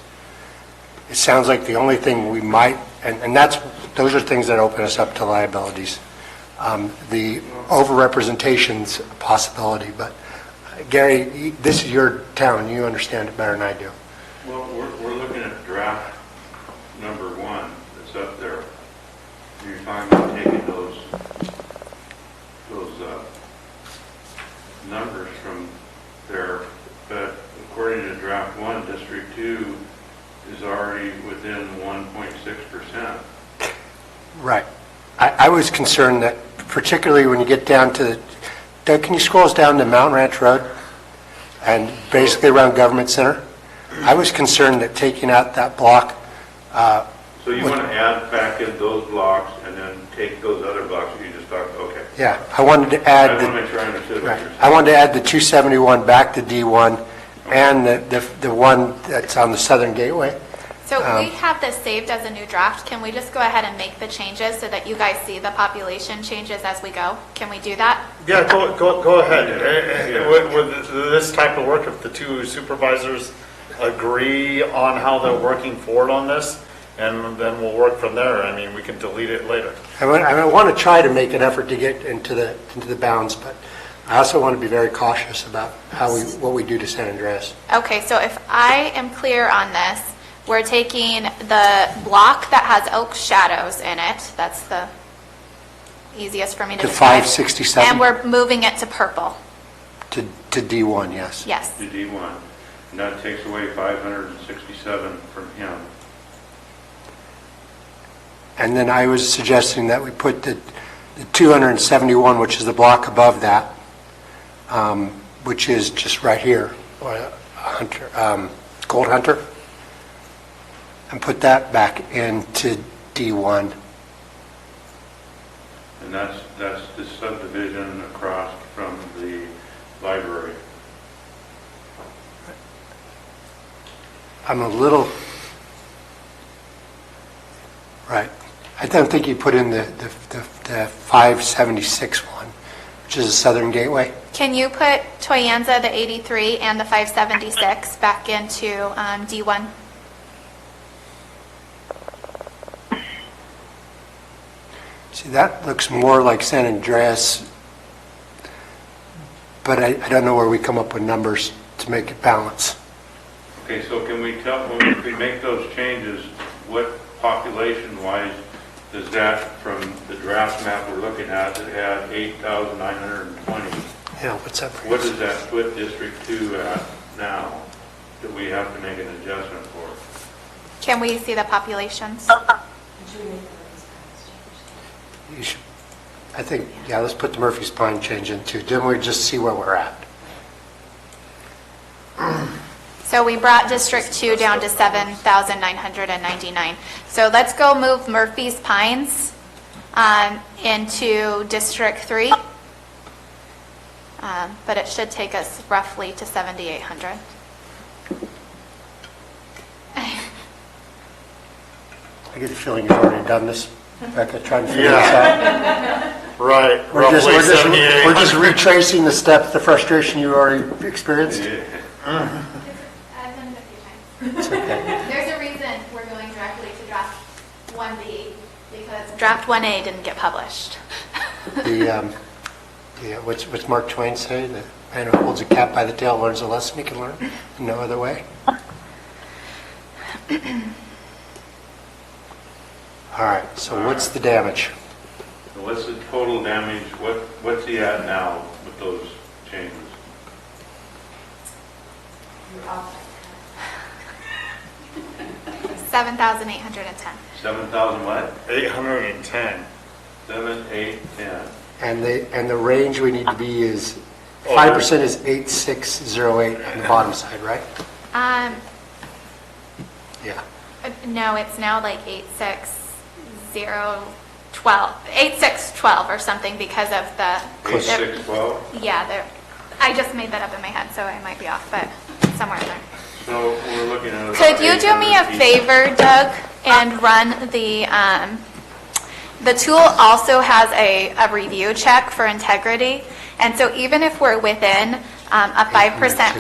It sounds like the only thing we might, and those are things that open us up to liabilities. The overrepresentation's a possibility, but Gary, this is your town. You understand it better than I do. Well, we're looking at draft number 1 that's up there. You're talking about taking those numbers from there, but according to draft 1, District 2 is already within 1.6%. Right. I was concerned that, particularly when you get down to, Doug, can you scroll us down to Mountain Ranch Road and basically around Government Center? I was concerned that taking out that block. So you want to add back in those blocks and then take those other blocks that you just talked, okay. Yeah, I wanted to add. I want to make sure I understood what you're saying. I wanted to add the 271 back to D1 and the one that's on the Southern Gateway. So we have this saved as a new draft. Can we just go ahead and make the changes so that you guys see the population changes as we go? Can we do that? Yeah, go ahead. With this type of work, if the two supervisors agree on how they're working forward on this, and then we'll work from there. I mean, we can delete it later. I want to try to make an effort to get into the bounds, but I also want to be very cautious about what we do to San Andreas. Okay, so if I am clear on this, we're taking the block that has elk shadows in it. That's the easiest for me to To describe. 567? And we're moving it to purple. To D1, yes. Yes. To D1. And that takes away 567 from him. And then I was suggesting that we put the 271, which is the block above that, which is just right here, Gold Hunter, and put that back into D1. And that's the subdivision across from the library. I'm a little, right. I don't think you put in the 576 one, which is a Southern Gateway. Can you put Toyanza, the 83, and the 576 back into D1? See, that looks more like San Andreas, but I don't know where we come up with numbers to make it balance. Okay, so can we tell, when we make those changes, what population-wise does that, from the draft map we're looking at, it had 8,920? Yeah, what's up? What does that put District 2 at now that we have to make an adjustment for? Can we see the populations? You should, I think, yeah, let's put the Murphy's Pine change in too. Didn't we just see where we're at? So we brought District 2 down to 7,999. So let's go move Murphy's Pines into District 3. But it should take us roughly to 7,800. I get the feeling you've already done this, Becca, trying to figure this out. Right. We're just Roughly 7,800. retracing the steps, the frustration you already experienced. Yeah. I've done it a few times. It's okay. There's a reason we're going directly to draft 1B, because draft 1A didn't get published. What's Mark Twain say? The man who holds a cat by the tail learns a lesson he can learn in no other way. All right, so what's the damage? So what's the total damage, what's he at now with those changes? $7,810. 7,000 what? 810. 7, 8, 10. And the range we need to be is 5% is 8608 on the bottom side, right? Yeah. No, it's now like 8612 or something because of the 8612? Yeah, I just made that up in my head, so I might be off, but somewhere in there. So we're looking at. Could you do me a favor, Doug, and run the tool also has a review check for integrity, and so even if we're within a 5%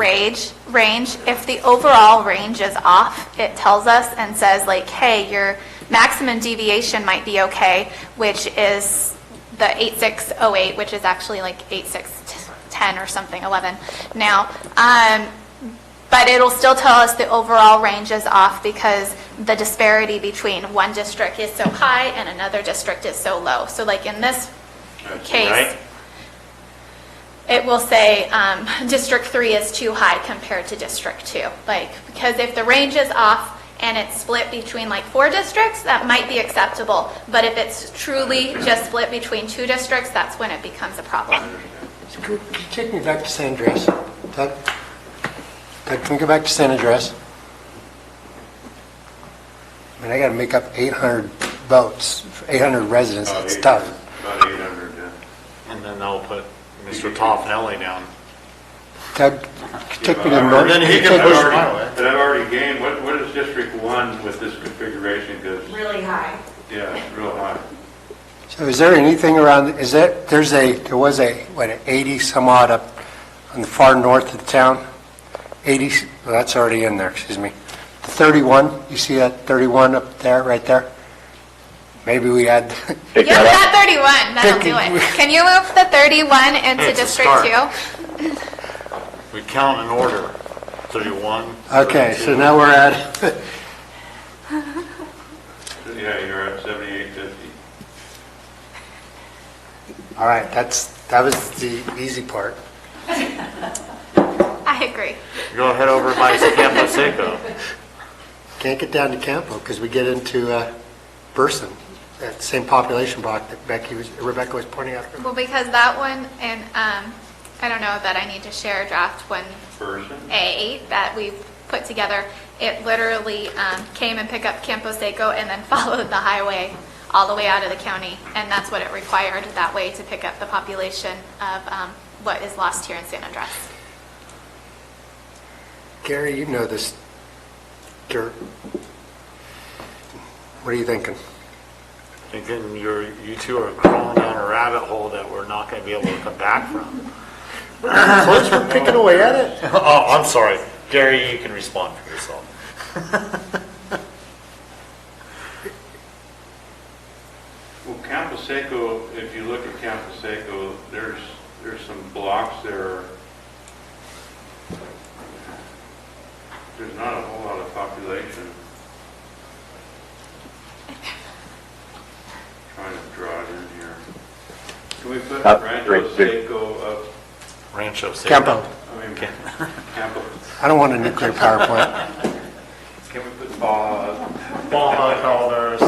range, if the overall range is off, it tells us and says like, hey, your maximum deviation might be okay, which is the 8608, which is actually like 8610 or something, 11 now. But it'll still tell us the overall range is off because the disparity between one district is so high and another district is so low. So like in this case, right. It will say District 3 is too high compared to District 2. Like, because if the range is off and it's split between like 4 districts, that might be acceptable. But if it's truly just split between 2 districts, that's when it becomes a problem. Could you take me back to San Andreas? Doug, can we go back to San Andreas? I mean, I got to make up 800 votes, 800 residents. It's tough. About 800, yeah. And then they'll put Mr. Tofnelli down. Doug, take me to North. Then he can push my way. But I've already gained, what is District 1 with this configuration? Because Really high. yeah, it's real high. So is there anything around, there was a, what, an 80 some odd up on the far north of the town? 80, well, that's already in there, excuse me. The 31, you see that 31 up there, right there? Maybe we add. Yep, that 31, that'll do it. Can you move the 31 into It's a District 2? We count in order. 31. Okay, 32. so now we're at, Yeah, you're at 7850. all right, that was the easy part. I agree. Go head over by Campo Seco. Can't get down to Campo because we get into Burson, that same population block that Rebecca was pointing out. Well, because that one, and I don't know that I need to share draft 1A that we put together. It literally came and picked up Campo Seco and then followed the highway all the way out of the county, and that's what it required that way to pick up the population of what is lost here in San Andres. Gary, you know this Gert, what are you thinking? Thinking you two are crawling down a rabbit hole that we're not going to be able to come back from. Close, we're picking away at it. Oh, I'm sorry. Gary, you can respond for yourself. Well, Campo Seco, if you look at Campo Seco, there's some blocks there. There's not a whole lot of population. Trying to draw it in here. Can we put Rancho Seco up? Rancho Seco. Campo. I mean, Campo. I don't want a nuclear power plant. Can we put Baja up? Baja Calaveras.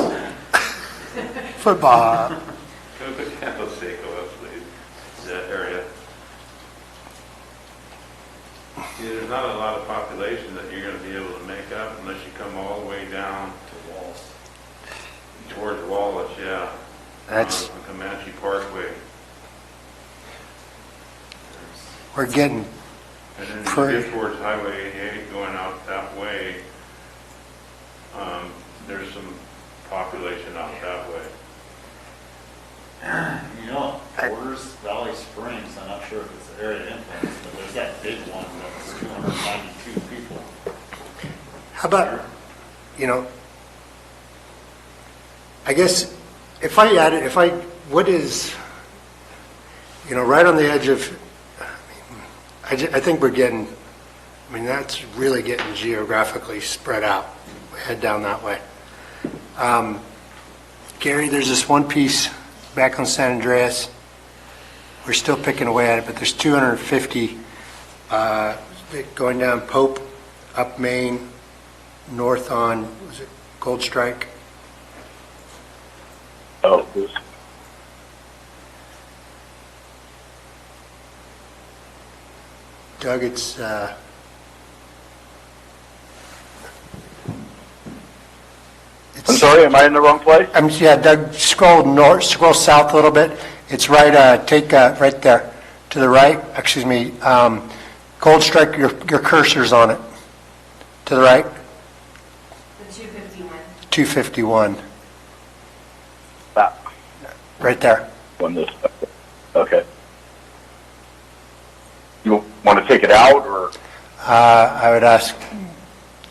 Football. Can we put Campo Seco up, please? That area. See, there's not a lot of population that you're going to be able to make up unless you come all the way down to Wallace. Towards Wallace, yeah. That's, on Comanche Parkway. we're getting And then you pretty, get towards Highway 88 going out that way. There's some population out that way. You know, Borders Valley Springs, I'm not sure if it's an area of influence, but there's that big one that's 292 people. how about, I guess if I added, what is, right on the edge of, I think we're getting, that's really getting geographically spread out. We head down that way. Gary, there's this one piece back on San Andreas. We're still picking away at it, but there's 250 going down Pope, up Main, north on, was it Gold Strike? Oh, Doug, it's, I'm sorry, am I in the wrong place? yeah, Doug, scroll north, scroll south a little bit. It's right, right there, to the right, excuse me, Gold Strike, your cursor's on it, to the right. The 251. 251, Ah, right there. on this. Okay. You want to take it out, or? I would ask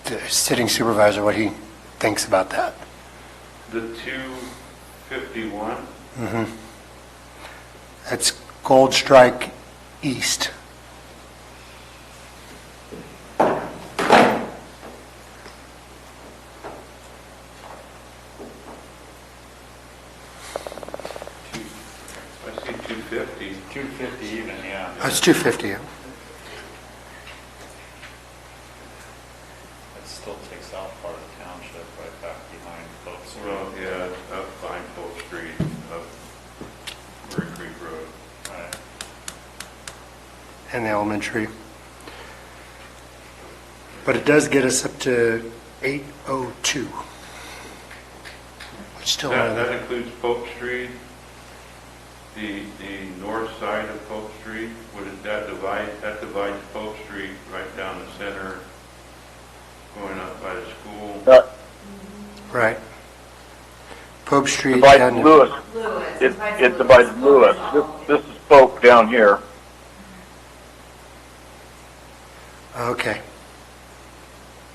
the sitting supervisor what he thinks about that. The 251? Mm-hmm. That's Gold Strike East. I see 250. 250 even, yeah. That's 250. That still takes out part of the township right back behind folks. Well, yeah, up behind Polk Street, up Murray Creek Road. Right. And the elementary. But it does get us up to 802. Which still That includes Polk Street, the north side of Polk Street. That divides Polk Street right down the center, going up by the school. right. Pope Street. Divides down to- Lewis. It divides Lewis. This is Polk down here. Okay.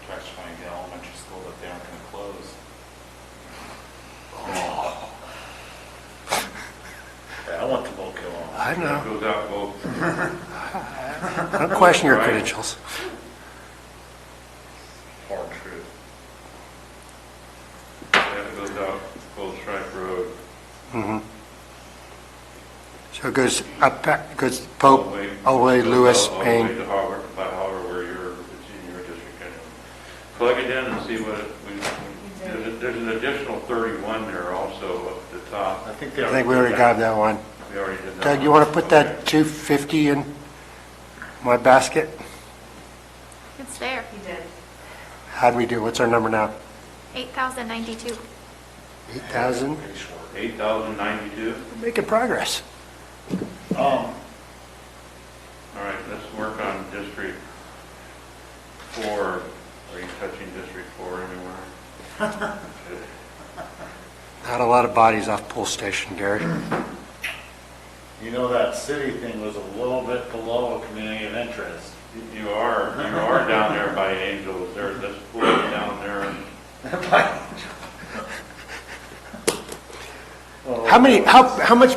Try to find the elementary school that they aren't going to close. Yeah, I want to vote kill on. I know. It goes out both. I don't question your credentials. Hard truth. That goes out Gold Strike Road. Mm-hmm. So it goes up, goes Pope, all the way Lewis, All the way Maine. to Howard, by Howard, where it's in your district anyway. Plug it in and see what there's an additional 31 there also up at the top. I think we already got that one. We already did that. Doug, you want to put that 250 in my basket? It's there. You did. How'd we do? What's our number now? 8,092. 8,000? 8,092. Making progress. All right, let's work on District 4. Are you touching District 4? Not a lot of bodies off Pole Station, Gary. You know, that city thing was a little bit below a community of interest. You are down there by Angels. There's this pool down there. How much,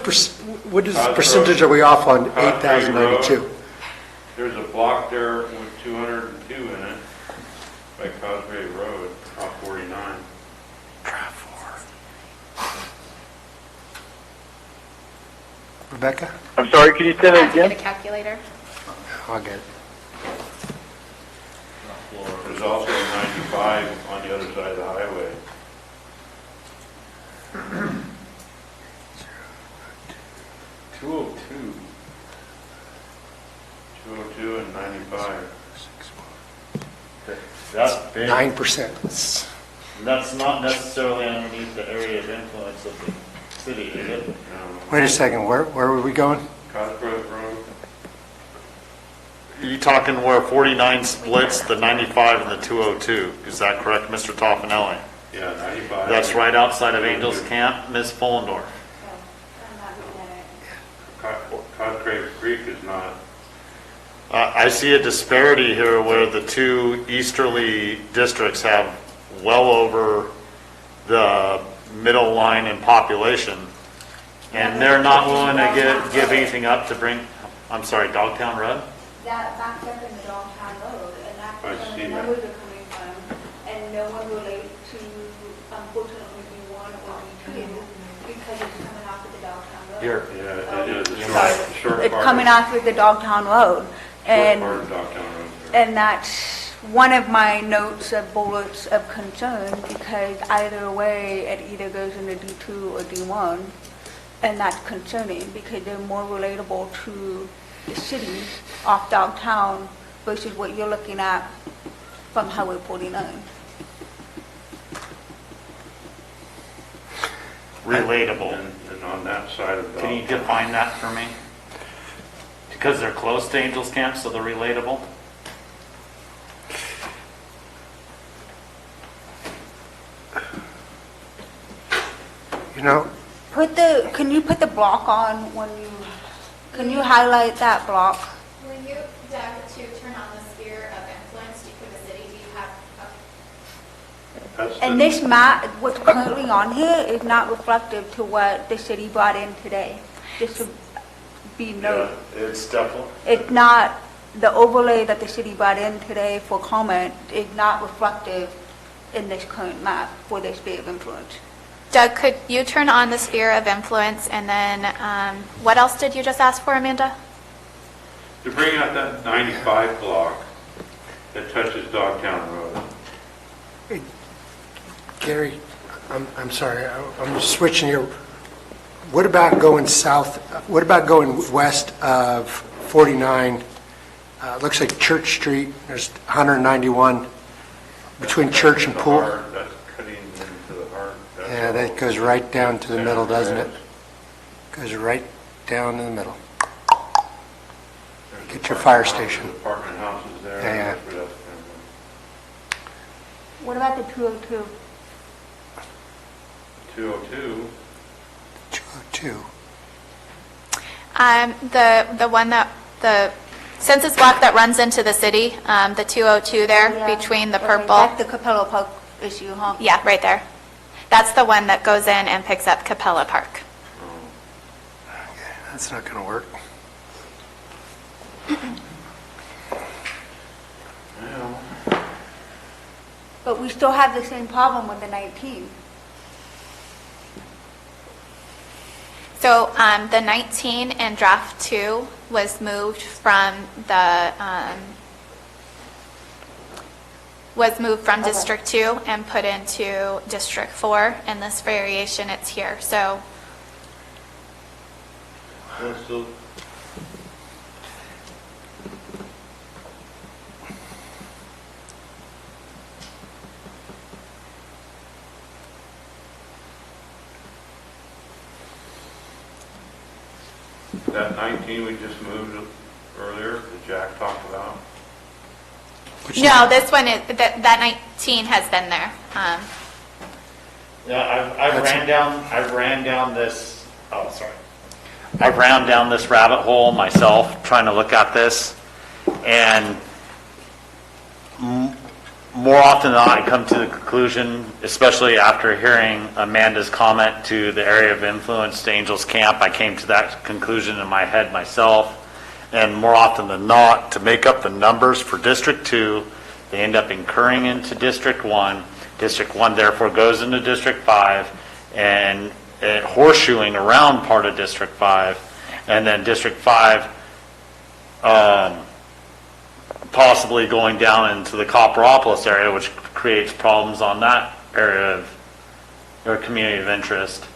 what is the percentage are we off on Cosgrave 8,092? Road, there's a block there with 202 in it by Cosgrave Road, off 49. Rebecca? I'm sorry, can you say that Get a again? calculator. I'll get it. There's also 95 on the other side of the highway. 202. 202 and 95. That's big. 9%. That's not necessarily underneath the area of influence of the city, is it? Wait a second, where were we going? Cosgrove Road. You talking where 49 splits the 95 and the 202? Is that correct, Mr. Toffanelli? Yeah, 95. That's right outside of Angels Camp, Ms. Fullendorf. Cosgrave Creek is not. I see a disparity here where the two easterly districts have well over the middle line in population, and they're not willing to give anything up to bring, I'm sorry, Dogtown Road? That backs up in the Dogtown Road, and that's where the numbers are coming from, and no one relates to, unfortunately, B1 or B2, because it's coming off of the Dogtown Road. Here. Yeah, it is. It's coming off of the Dogtown Road, and that's one of my notes of bullets of concern, because either way, it either goes into D2 or D1, and that's concerning, because they're more relatable to the city off downtown versus what you're looking at from Highway 49. Relatable. And on that side of Can you define that for me? Because they're close to Angels Camp, so they're relatable? You know, Can you put the block on when you, can you highlight that block? When you, Doug, to turn on the sphere of influence for the city, do you have And this map, what's currently on here is not reflective to what the city brought in today, just to be noted. It's definitely. It's not, the overlay that the city brought in today for comment is not reflective in this current map for this sphere of influence. Doug, could you turn on the sphere of influence, and then what else did you just ask for, Amanda? To bring out that 95 block that touches Dogtown Road. Gary, I'm sorry, I'm switching here. What about going south, what about going west of 49? Looks like Church Street, there's 191 between Church and Pool. That's cutting into the heart. Yeah, that goes right down to the middle, doesn't it? Goes right down in the middle. Get your fire station. Apartment houses there. Yeah. That's where that's What about the 202? 202. 202. The one that, the census block that runs into the city, the 202 there, between the purple. That's the Capella Park issue, huh? Yeah, right there. That's the one that goes in and picks up Capella Park. That's not going to work. But we still have the same problem with the 19. So the 19 in draft 2 was moved from the, District 2 and put into District 4. In this variation, it's here. So that 19 we just moved earlier that Jack talked about. no, this one is, that 19 has been there. Yeah, I ran down this, oh, sorry. I ran down this rabbit hole myself, trying to look at this, and more often than not, I come to the conclusion, especially after hearing Amanda's comment to the area of influence to Angels Camp, I came to that conclusion in my head myself, and more often than not, to make up the numbers for District 2, they end up incurring into District 1. District 1 therefore goes into District 5, and horseshoeing around part of District 5, and then District 5 possibly going down into the Copperopolis area, which creates problems on that area of or community of interest.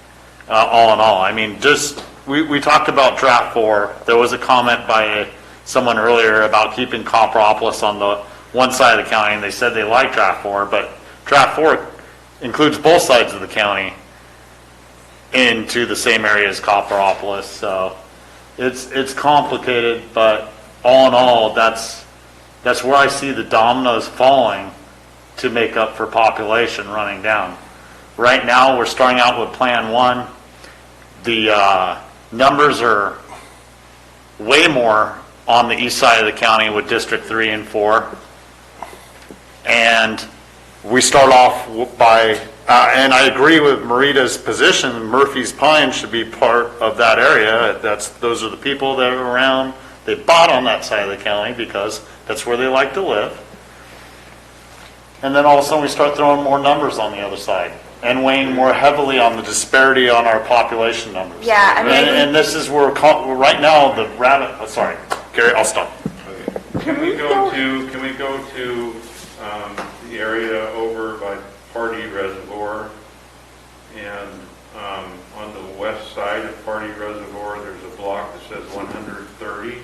All in all, I mean, just we talked about Draft 4. There was a comment by someone earlier about keeping Copperopolis on the one side of the county, and they said they like Draft 4, but Draft 4 includes both sides of the county into the same area as Copperopolis. So it's complicated, but all in all, that's where I see the dominoes falling to make up for population running down. Right now, we're starting out with Plan 1. The numbers are way more on the east side of the county with District 3 and 4. And we start off by, and I agree with Marita's position, Murphy's Pine should be part of that area. Those are the people that are around. They bought on that side of the county because that's where they like to live. And then all of a sudden we start throwing more numbers on the other side and weighing more heavily on the disparity on our population numbers. Yeah, I mean, and this is where right now the rabbit. Sorry, Gary, I'll stop. Okay. Can we go to the area over by Pardee Reservoir, and on the west side of Pardee Reservoir, there's a block that says 130.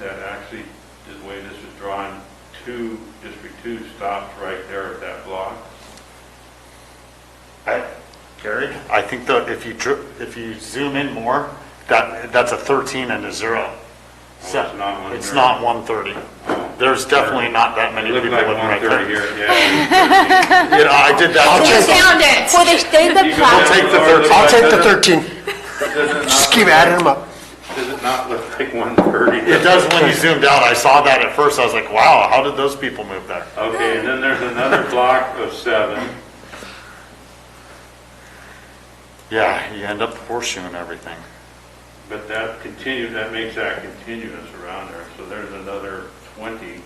That actually, the way this is drawn, District 2 stops right there at that block. Gary, I think that if you zoom in more, that's a 13 and a 0. So it's not 130. There's definitely not that many people living right there. Here, yeah. You know, I did that. For the state of I'll take the 13. Just keep adding them up. Does it not look like 130? It does when you zoomed out. I saw that at first. I was like, wow, how did those people move there? Okay, and then there's another block of 7. Yeah, you end up horseshoeing everything. But that makes that continuous around there. So there's another 20.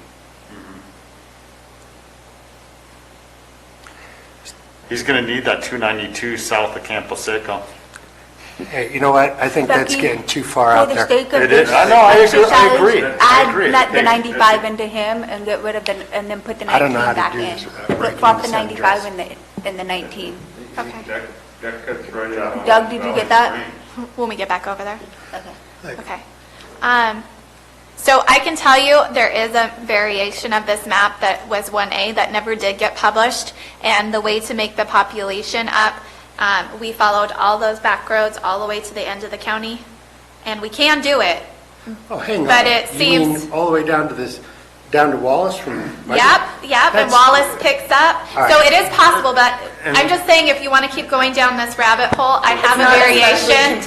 He's going to need that 292 south of Campo Seco. Hey, you know what? I think that's getting too far out there. It is. I know. I agree. I agree. Add the 95 into him and get rid of and then put the 19 back in. Swap the 95 in the 19. Okay. That cuts right out. Doug, did you get that? When we get back over there. Okay. Okay. So I can tell you there is a variation of this map that was 1A that never did get published, and the way to make the population up, we followed all those back roads all the way to the end of the county, and we can do it. Oh, hang on. But it You seems. mean all the way down to Wallace from? Yep, and Wallace picks up. All So right. it is possible, but I'm just saying if you want to keep going down this rabbit hole, I have a variation.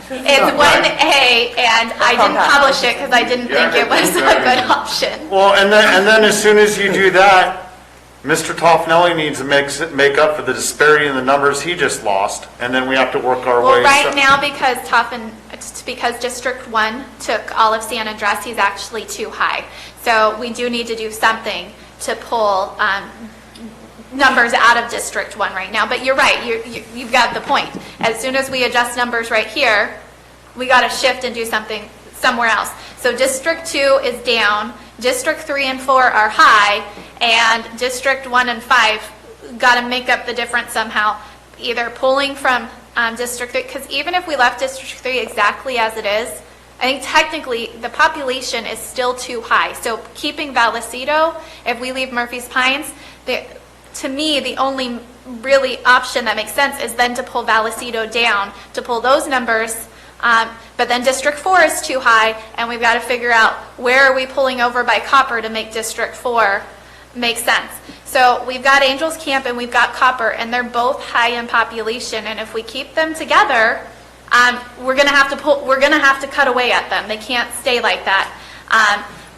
It's 1A, and I didn't publish it because I didn't think it was a good option. Well, and then as soon as you do that, Mr. Toffnelli needs to make up for the disparity in the numbers he just lost, and then we have to work our way. Well, right now, because District 1 took all of San Andres, he's actually too high. So we do need to do something to pull numbers out of District 1 right now. But you're right, you've got the point. As soon as we adjust numbers right here, we got to shift and do something somewhere else. So District 2 is down, District 3 and 4 are high, and District 1 and 5 got to make up the difference somehow, either pulling from District 3, because even if we left District 3 exactly as it is, I think technically the population is still too high. So keeping Vallecito, if we leave Murphy's Pines, to me, the only really option that makes sense is then to pull Vallecito down, to pull those numbers But then District 4 is too high, and we've got to figure out where are we pulling over by Copper to make District 4 make sense. So we've got Angels Camp and we've got Copper, and they're both high in population, and if we keep them together, we're going to have to cut away at them. They can't stay like that.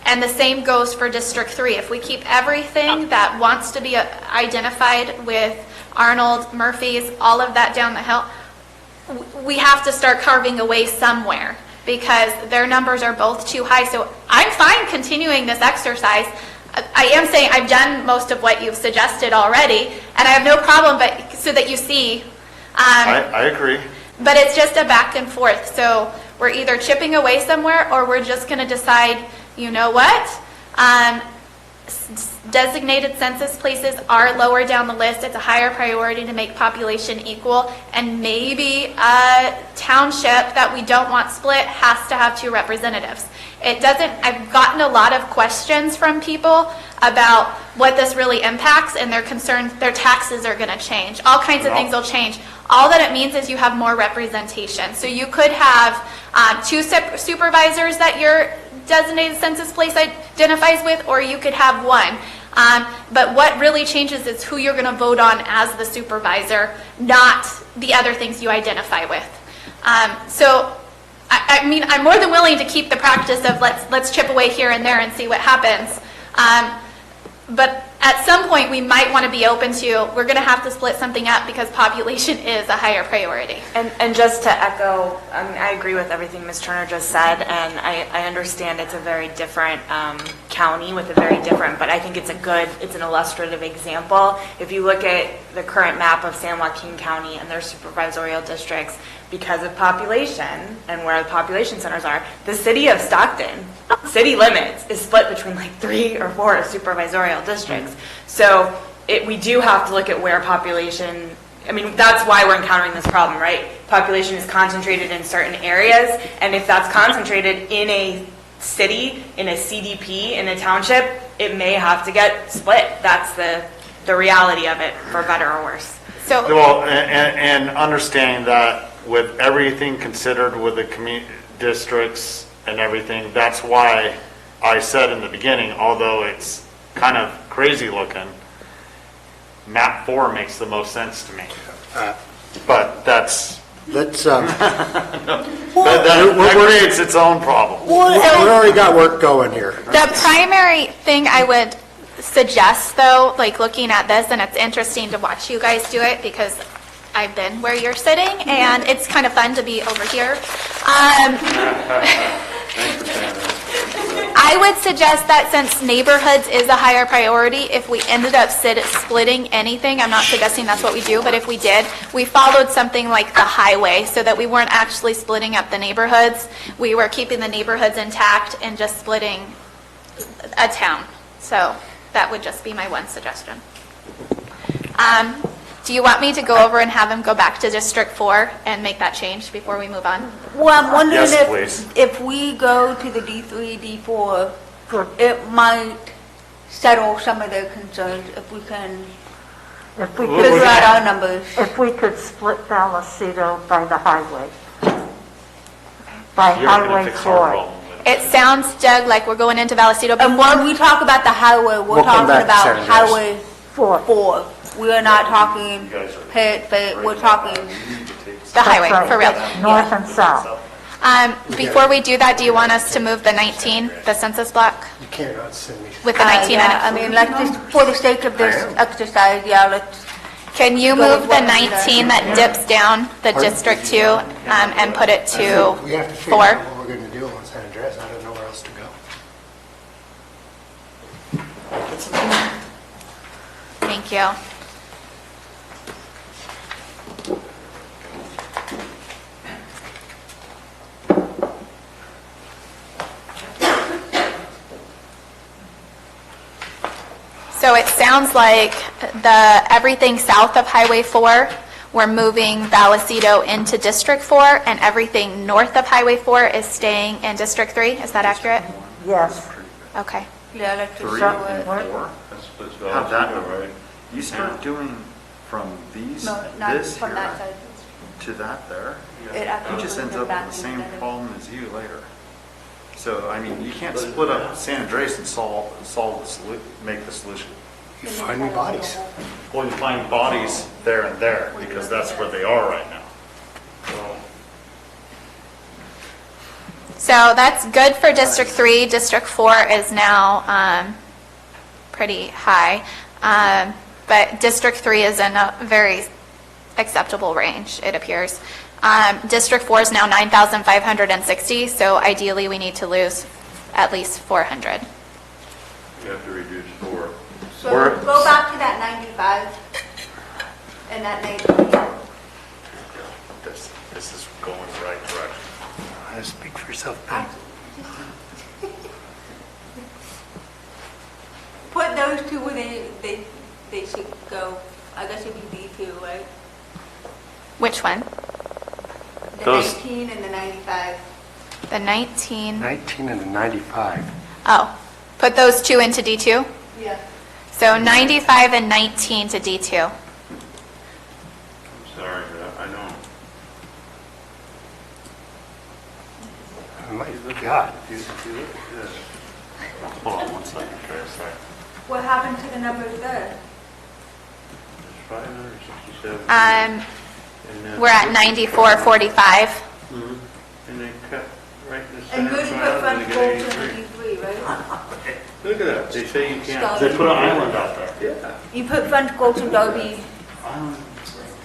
And the same goes for District 3. If we keep everything that wants to be identified with Arnold, Murphy's, all of that down the hill, we have to start carving away somewhere because their numbers are both too high. So I'm fine continuing this exercise. I am saying I've done most of what you've suggested already, and I have no problem, but so that you see. I agree. But it's just a back and forth. So we're either chipping away somewhere or we're just going to decide, you know what? Designated census places are lower down the list. It's a higher priority to make population equal, and maybe a township that we don't want split has to have 2 representatives. It doesn't, I've gotten a lot of questions from people about what this really impacts, and they're concerned their taxes are going to change. All kinds of things will change. All that it means is you have more representation. So you could have 2 supervisors that your designated census place identifies with, or you could have 1. But what really changes is who you're going to vote on as the supervisor, not the other things you identify with. So, I mean, I'm more than willing to keep the practice of let's chip away here and there and see what happens. But at some point, we might want to be open to, we're going to have to split something up because population is a higher priority. And just to echo, I mean, I agree with everything Ms. Turner just said, and I understand it's a very different county with a very different, but I think it's an illustrative example. If you look at the current map of San Joaquin County and their supervisorial districts, because of population and where the population centers are, the city of Stockton, city limits, is split between like 3 or 4 supervisorial districts. So we do have to look at where population, I mean, that's why we're encountering this problem, right? Population is concentrated in certain areas, and if that's concentrated in a city, in a CDP, in a township, it may have to get split. That's the reality of it, for better or worse. So, well, and understanding that with everything considered with the community districts and everything, that's why I said in the beginning, although it's kind of crazy looking, map 4 makes the most sense to me. But that's Let's, that creates its own problem. we already got work going here. the primary thing I would suggest, though, like looking at this, and it's interesting to watch you guys do it because I've been where you're sitting, and it's kind of fun to be over here. I would suggest that since neighborhoods is a higher priority, if we ended up splitting anything, I'm not suggesting that's what we do, but if we did, we followed something like the highway so that we weren't actually splitting up the neighborhoods. We were keeping the neighborhoods intact and just splitting a town. So that would just be my one suggestion. Do you want me to go over and have him go back to District 4 and make that change before we move on? Well, I'm wondering Yes, if we go to the D3, D4, it might settle some of their concerns if we can If we figure could, out our numbers. if we could split Vallecito by the highway. By You're gonna Highway fix our 4. problem with It sounds, Doug, like we're going into Vallecito. And when we talk about the highway, we're We'll come talking back to about San Andreas. Highway 4. 4. We are not talking Pitt, we're talking, The highway, That's right. for real. North and south. Before we do that, do you want us to move the 19, the census block, You cannot send me. with the 19 in yeah, I it? mean, like just for the sake of this exercise, yeah, let's, Can you Go move with the what we 19 that dips down, the District 2, and put it to We have to figure 4? out what we're going to do on San Andreas. I don't know where else to go. Thank you. So it sounds like everything south of Highway 4, we're moving Vallecito into District 4, and everything north of Highway 4 is staying in District 3. Is that accurate? Yes. Okay. yeah, let's just 3 do and it. 4. That's How'd that Vallecito, go? right? You start doing from these, No, not this from here, that side. to that there, It actually he just brings ends it up back with the same together. problem as you later. So, I mean, you can't split up San Andreas and make the solution. You find new bodies. Well, you find bodies there and there, because that's where they are right now. So that's good for District 3. District 4 is now pretty high. But District 3 is in a very acceptable range, it appears. District 4 is now 9,560, so ideally we need to lose at least 400. You have to reduce 4. So go back to that 95 and that 19. This is going the right direction. Speak for yourself, Ben. Put those two where they should go. I guess it'd be D2, right? Which one? The Those- 19 and the 95. The 19. 19 and a 95. Oh, put those two into D2? Yeah. So 95 and 19 to D2. I'm sorry, but I don't. Oh my God. If you look at this, Hold on one second, okay, sorry. What happened to the numbers there? it's 567. Um, And then- we're at 94.45. Mhm. And they cut right in the And center. you put triangle, front they get bolts in 83. the D3, right? Look at that, they say you can't. They put an island out there. Yeah. You put front bolts and Derby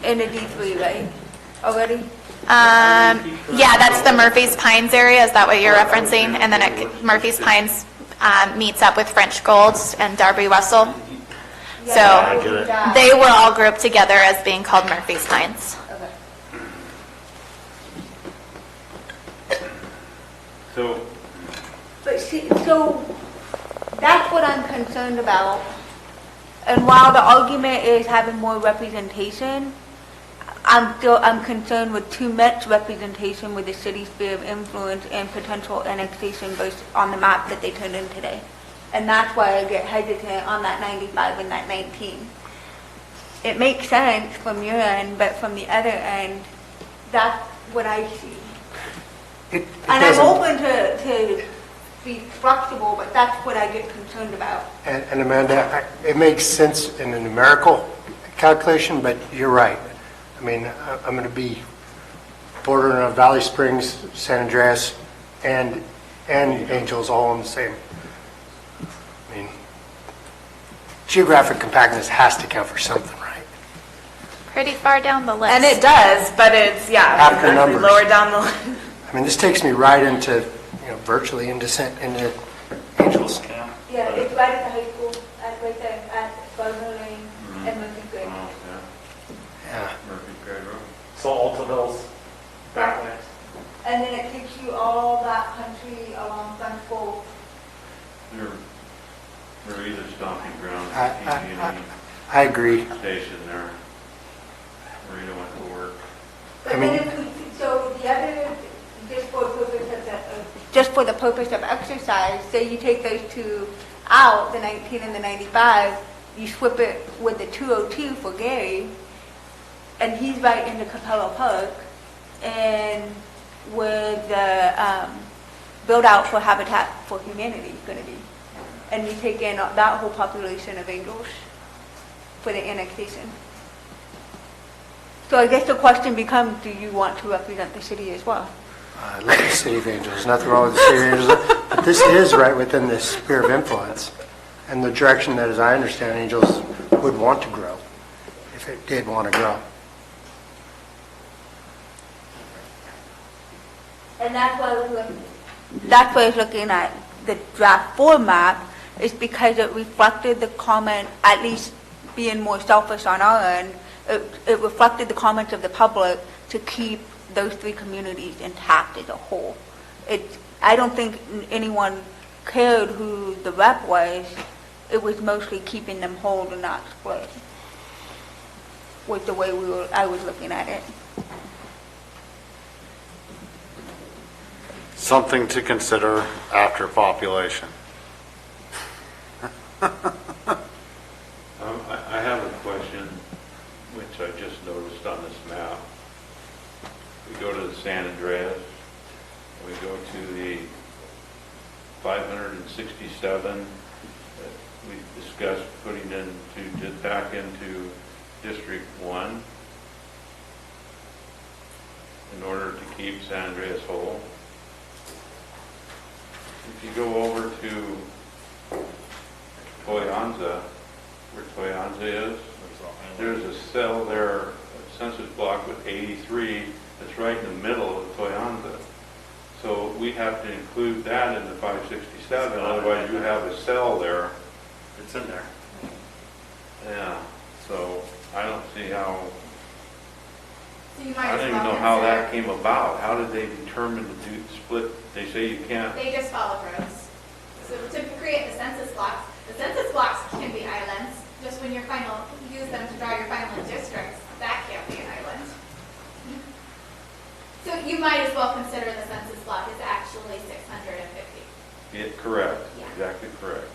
in the D3, right? Already? Yeah, that's the Murphy's Pines area. Is that what you're referencing? And then Murphy's Pines meets up with French Gold and Darby Russell. I So get it. they were all grouped together as being called Murphy's Pines. So, But see, so that's what I'm concerned about. And while the argument is having more representation, I'm concerned with too much representation with the city's sphere of influence and potential annexation based on the map that they turned in today. And that's why I get hesitant on that 95 and that 19. It makes sense from your end, but from the other end, that's what I see. It And I'm doesn't- open to be flexible, but that's what I get concerned about. And Amanda, it makes sense in a numerical calculation, but you're right. I mean, I'm going to be bordering on Valley Springs, San Andreas, and Angels all in the same. I mean, geographic compactness has to count for something, right? Pretty far down the list. And it does, but it's, yeah, After exactly, numbers. lower down the list. I mean, this takes me right into, virtually into Angels. Yeah, it's right at the high school, right there at Gardner Lane and Murphy Gray. oh, Yeah. yeah, Murphy Gray Road. So Altaville's back next. And then it takes you all that country along French Gold. They're either stomping ground for I PG&E agree. station there. Marina went to work. But I then mean- if we, so the other, just for the purpose of exercise, say you take those two out, the 19 and the 95, you swip it with the 202 for Gary, and he's right in the Capella Park, and with the build out for Habitat for Humanity going to be. And you take in that whole population of Angels for the annexation. So I guess the question becomes, do you want to represent the city as well? I love the City of Angels, nothing wrong with the City of Angels, but this is right within this sphere of influence and the direction that, as I understand, Angels would want to grow, if it did want to grow. And that's why I was looking at the draft 4 map, is because it reflected the comment, at least being more selfish on our end, it reflected the comments of the public to keep those 3 communities intact as a whole. I don't think anyone cared who the rep was. It was mostly keeping them whole and not split, was the way I was looking at it. Something to consider after population. I have a question, which I just noticed on this map. we go to the San Andreas, we go to the 567 that we discussed putting back into District 1 in order to keep San Andreas whole. If you go over to Toyanza, where Toyanza is, there's a cell there, a census block with 83, that's right in the middle of Toyanza. So we have to include that in the 567, otherwise you have a cell there. It's in there. Yeah, so I don't see how, So you might I as don't even well know how that consider- came about. How did they determine to split? They say you can't. They just follow rows. So to create the census blocks can be islands. Just when you're use them to draw your final districts, that can't be an island. So you might as well consider the census block is actually 650. Yeah, correct, Yeah. exactly correct.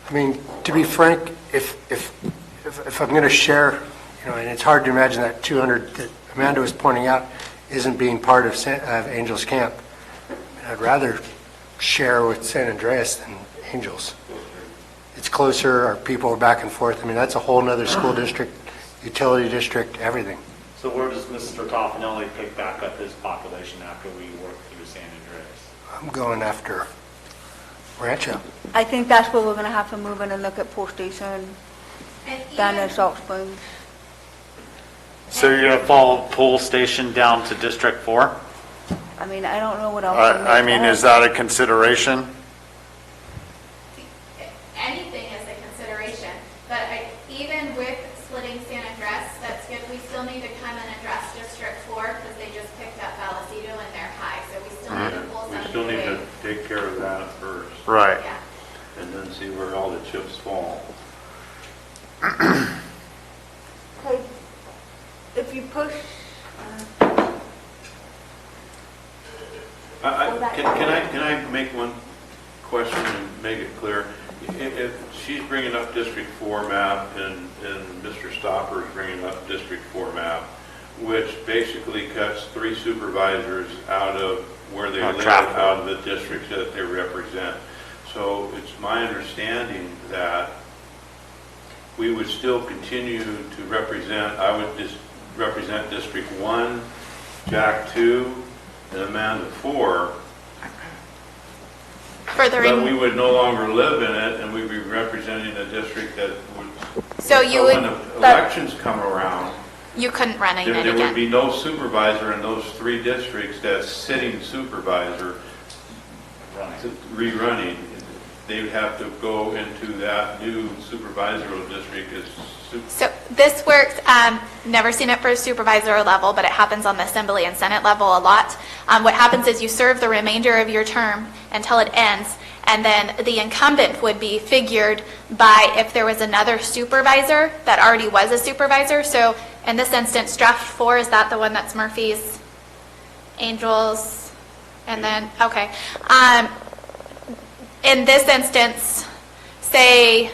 I mean, to be frank, if I'm going to share, and it's hard to imagine that 200 that Amanda was pointing out isn't being part of Angels Camp. I'd rather share with San Andreas than Angels. It's closer, our people are back and forth. I mean, that's a whole nother school district, utility district, everything. So where does Mr. Toffanelli pick back up his population after we work through San Andreas? I'm going after Rancho. I think that's where we're gonna have to move in and look at Port Station, down in Salt Springs. So you're going to follow Pool Station down to District 4? I mean, I don't know what else. I mean, is that a consideration? Anything is a consideration, but even with splitting San Andreas, that's good. We still need to come and address District 4 because they just picked up Vallecito and they're high, so we still need to pull We some. still need to take care of that first. Right. Yeah. And then see where all the chips fall. Okay, if you push, Can I make one question and make it clear? If she's bringing up District 4 map and Mr. Stopper is bringing up District 4 map, which basically cuts 3 supervisors out of where they live, out of the districts that they represent. So it's my understanding that we would still continue to represent, I would just represent District 1, Jack 2, and Amanda 4. But we would no longer live in it, and we'd be representing a district that would. So you would. When the elections come around, You couldn't run it there again. would be no supervisor in those 3 districts that's sitting supervisor rerunning. They would have to go into that new supervisory district as So this works, never seen it for a supervisor level, but it happens on the Assembly and Senate level a lot. What happens is you serve the remainder of your term until it ends, and then the incumbent would be figured by if there was another supervisor that already was a supervisor. So in this instance, draft 4, is that the one that's Murphy's, Angels, and then, okay. In this instance, say,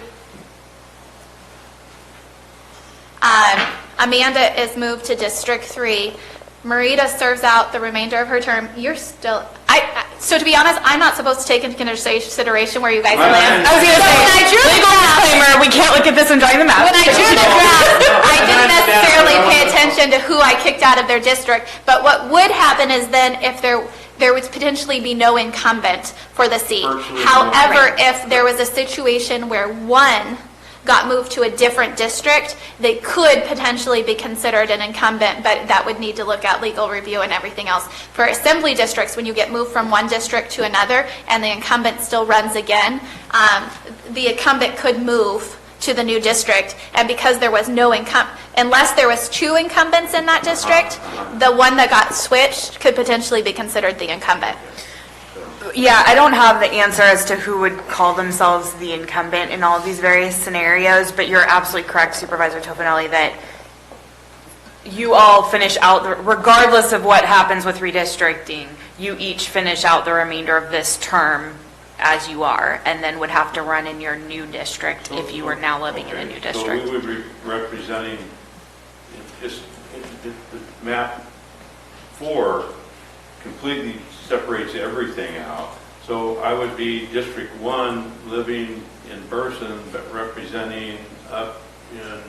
Amanda is moved to District 3. Marita serves out the remainder of her term. You're still, so to be honest, I'm not supposed to take into consideration where you guys land. I was going to say, when I drew the legal graph, disclaimer, we can't look at this and drawing the map. when I drew the graph, I didn't necessarily pay attention to who I kicked out of their district. But what would happen is then if there would potentially be no incumbent for the seat. However, if there was a situation where one got moved to a different district, they could potentially be considered an incumbent, but that would need to look at legal review and everything else. For assembly districts, when you get moved from one district to another and the incumbent still runs again, the incumbent could move to the new district, and because there was no unless there was 2 incumbents in that district, the one that got switched could potentially be considered the incumbent. Yeah, I don't have the answer as to who would call themselves the incumbent in all of these various scenarios, but you're absolutely correct, Supervisor Toffanelli, that you all finish out, regardless of what happens with redistricting, you each finish out the remainder of this term as you are, and then would have to run in your new district if you were now living in a new district. So we would be representing, just, the map 4 completely separates everything out. So I would be District 1, living in Burson, but representing up in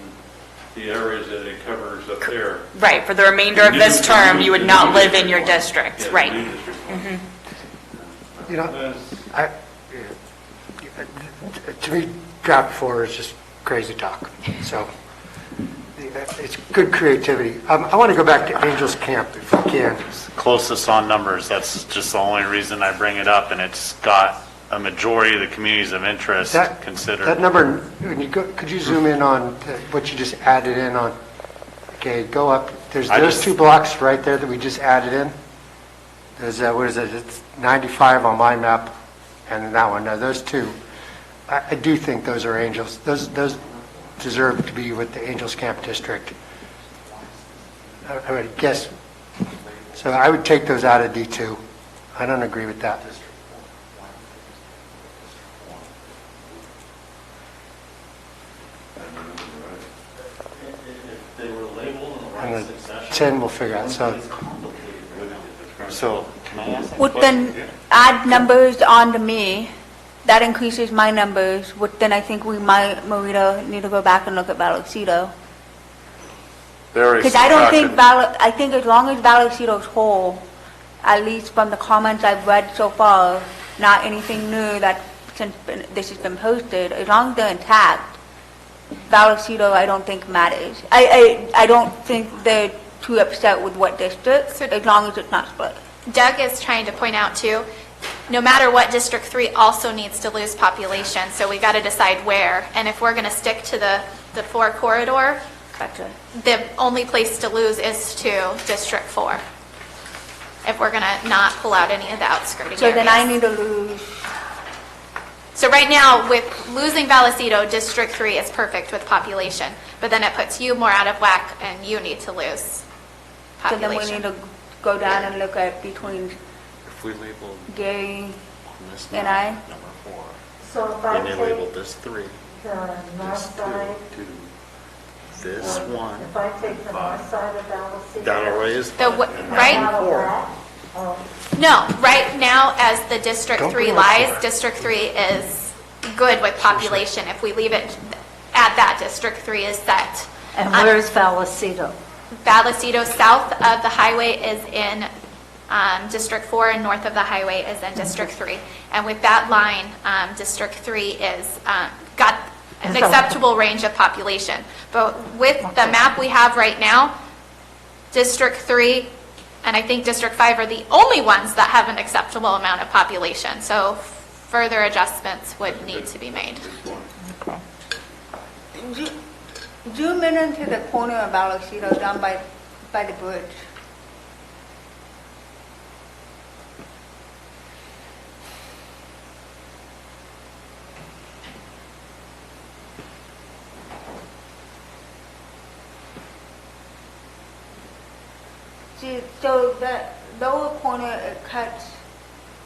the areas that it covers up there. Right, for the remainder of this term, you would not live in your district, Yeah, right. new district. You know, to me, draft 4 is just crazy talk. So it's good creativity. I want to go back to Angels Camp if we can. Closest on numbers, that's just the only reason I bring it up, and it's got a majority of the communities of interest considered. That number, when you go, could you zoom in on what you just added in on? Okay, go up. There's those 2 blocks right there that we just added in. There's, what is it? It's 95 on my map, and then that one. No, those 2. I do think those are Angels. Those deserve to be with the Angels Camp District. I would guess. So I would take those out of D2. I don't agree with that. If they were labeled in the right And succession. the 10 we'll figure out. So, can I ask that Would question? then add numbers onto me, that increases my numbers, would then I think we might, Marita, need to go back and look at Vallecito. There is Because I don't think, subtraction. I think as long as Vallecito's whole, at least from the comments I've read so far, not anything new that since this has been posted, as long as they're intact, Vallecito I don't think matters. I don't think they're too upset with what district, as long as it's not split. Doug is trying to point out too, no matter what, District 3 also needs to lose population, so we got to decide where. And if we're going to stick to the 4 corridor, Gotcha. the only place to lose is to District 4. If we're going to not pull out any of the outskirting So then I areas. need to lose, So right now, with losing Vallecito, District 3 is perfect with population, but then it puts you more out of whack and you need to lose so population. then we need to go down and look at between If we labeled Gary on this and map, I. number 4, So if I and they labeled take this 3, the this north 2, side, 2, this 1, if I take the north side of Vallecito. that'll raise The five. right? Out of that, oh, No, right now, as the District Don't 3 bring up lies, four. District 3 is good with population. If we leave it at that, District 3 is set. and where's Vallecito? Vallecito, south of the highway is in District 4, and north of the highway is in District 3. And with that line, District 3 is, got an So- acceptable range of population. But with the map we have right now, District 3 and I think District 5 are the only ones that have an acceptable amount of population. So further adjustments would need to be made. Zoom in into the corner of Vallecito down by the bridge. See, so that lower corner, it cuts,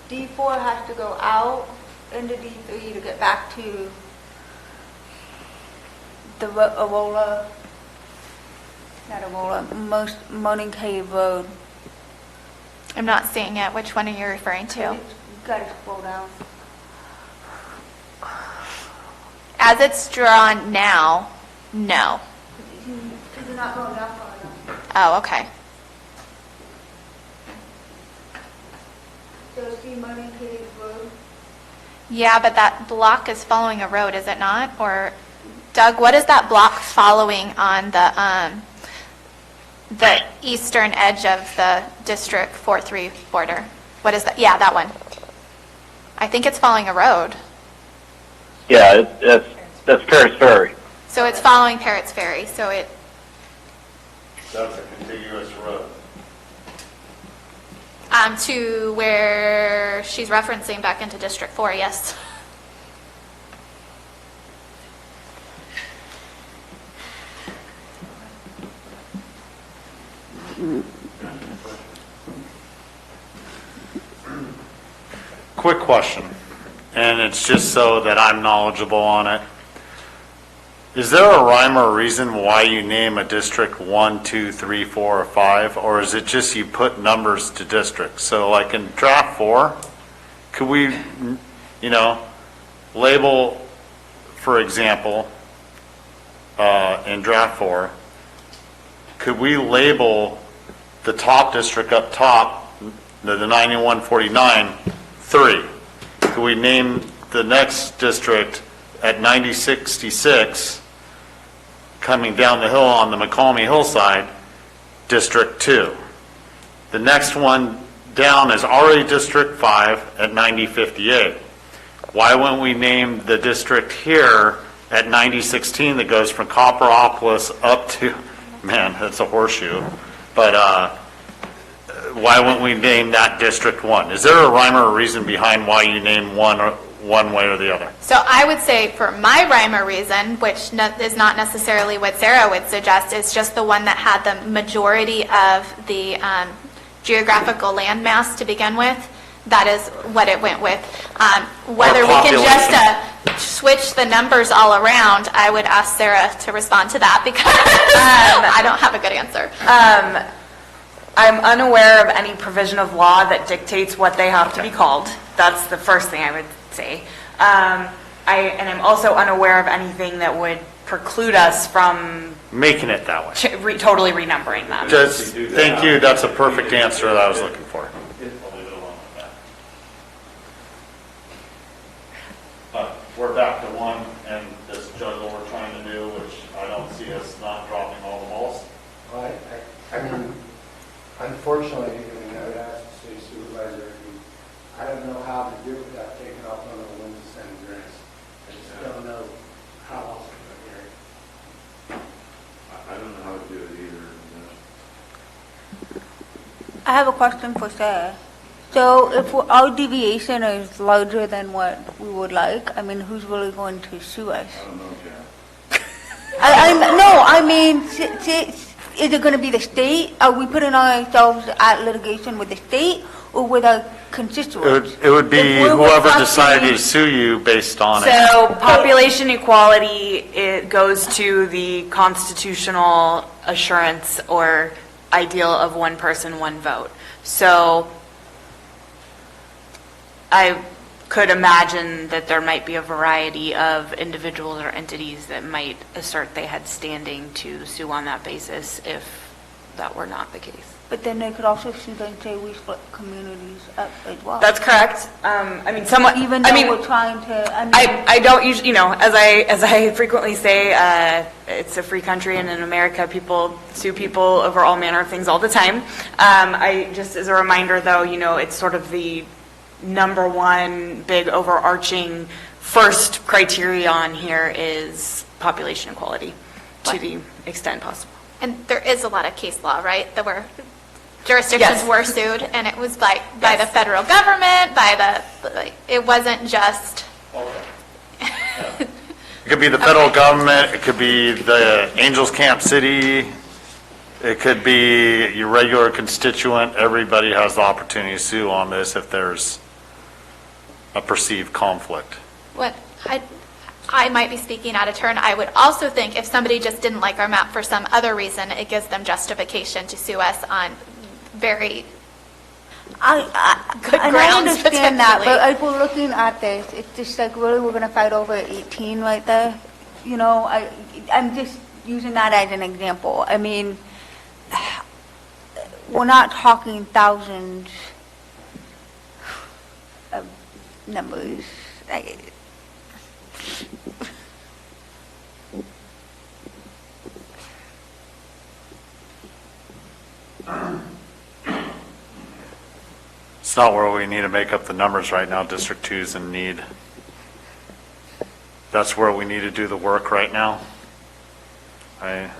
D4 has to go out into D3 to get back to the Arola, not Arola, Morning Cave Road. I'm not seeing it. Which one are you referring to? You gotta scroll down. As it's drawn now, no. Because you're not going that far enough. Oh, okay. So see Morning Cave Road? Yeah, but that block is following a road, is it not? Or, Doug, what is that block following on the eastern edge of the District 4-3 border? What is that? Yeah, that one. I think it's following a road. Yeah, that's Paris Ferry. So it's following Parrott's Ferry, so it, That's a contiguous road. to where she's referencing back into District 4, yes. Quick question, and and it's just so that I'm knowledgeable on it. Is there a rhyme or reason why you name a district 1, 2, 3, 4, or 5? Or is it just you put numbers to districts? So like in draft 4, could we, label, for example, in draft 4, could we label the top district up top, the 9149, 3? Could we name the next district at 9066, coming down the hill on the McCalmy hillside, District 2? The next one down is already District 5 at 9058. Why wouldn't we name the district here at 9016 that goes from Copperopolis up to, man, that's a horseshoe, but why wouldn't we name that District 1? Is there a rhyme or a reason behind why you name one way or the other? So I would say for my rhyme or reason, which is not necessarily what Sarah would suggest, is just the one that had the majority of the geographical landmass to begin with. That is what it went with. Whether we can just switch the numbers all around, I would ask Sarah to respond to that because I don't have a good answer. I'm unaware of any provision of law that dictates what they have to be called. That's the first thing I would say. And I'm also unaware of anything that would preclude us from making it that way. Totally renumbering them. Thank you. That's a perfect answer that I was looking for. We're back to one, and this juggle we're trying to do, which I don't see us not dropping all the balls. Well, I mean, unfortunately, I would ask the city supervisor, I don't know how to do it without taking off one of the winds and grants. I just don't know how else to do it. I don't know how to do it either. I have a question for Sarah. So if our deviation is larger than what we would like, I mean, who's really going to sue us? I don't know, Is it going to be the state? Are we putting ourselves at litigation with the state or with our constituents? It would be whoever decided to sue you based on it. So population equality, it goes to the constitutional assurance or ideal of one person, one vote. So I could imagine that there might be a variety of individuals or entities that might assert they had standing to sue on that basis if that were not the case. But then they could also sue and say we split communities up as well. That's correct. Even though we're trying to. I don't usually, as I frequently say, it's a free country, and in America, people sue people over all manner of things all the time. I just as a reminder, though, it's sort of the number one big overarching first criterion here is population equality to the extent possible. And there is a lot of case law, right? That were jurisdictions were sued, and it was by the federal government, it wasn't just. It could be the federal government. It could be the Angels Camp City. It could be your regular constituent. Everybody has the opportunity to sue on this if there's a perceived conflict. What I might be speaking out of turn. I would also think if somebody just didn't like our map for some other reason, it gives them justification to sue us on very good grounds. I understand that, potentially. but as we're looking at this, it's just like really we're going to fight over 18 right there. I'm just using that as an example. I mean, we're not talking thousands of numbers. It's not where we need to make up the numbers right now. District 2 is in need. That's where we need to do the work right now. And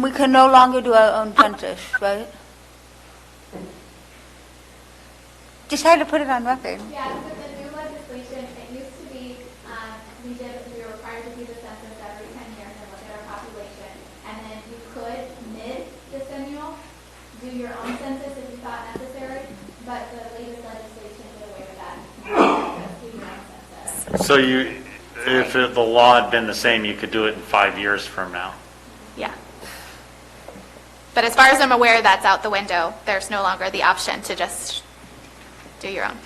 we can no longer do our own census, right? Just had to put it on record. Yeah, so the new legislation So the law had been the same, you could do it in 5 years from now. Yeah. But as far as I'm aware, that's out the window. There's no longer the option to just do your own.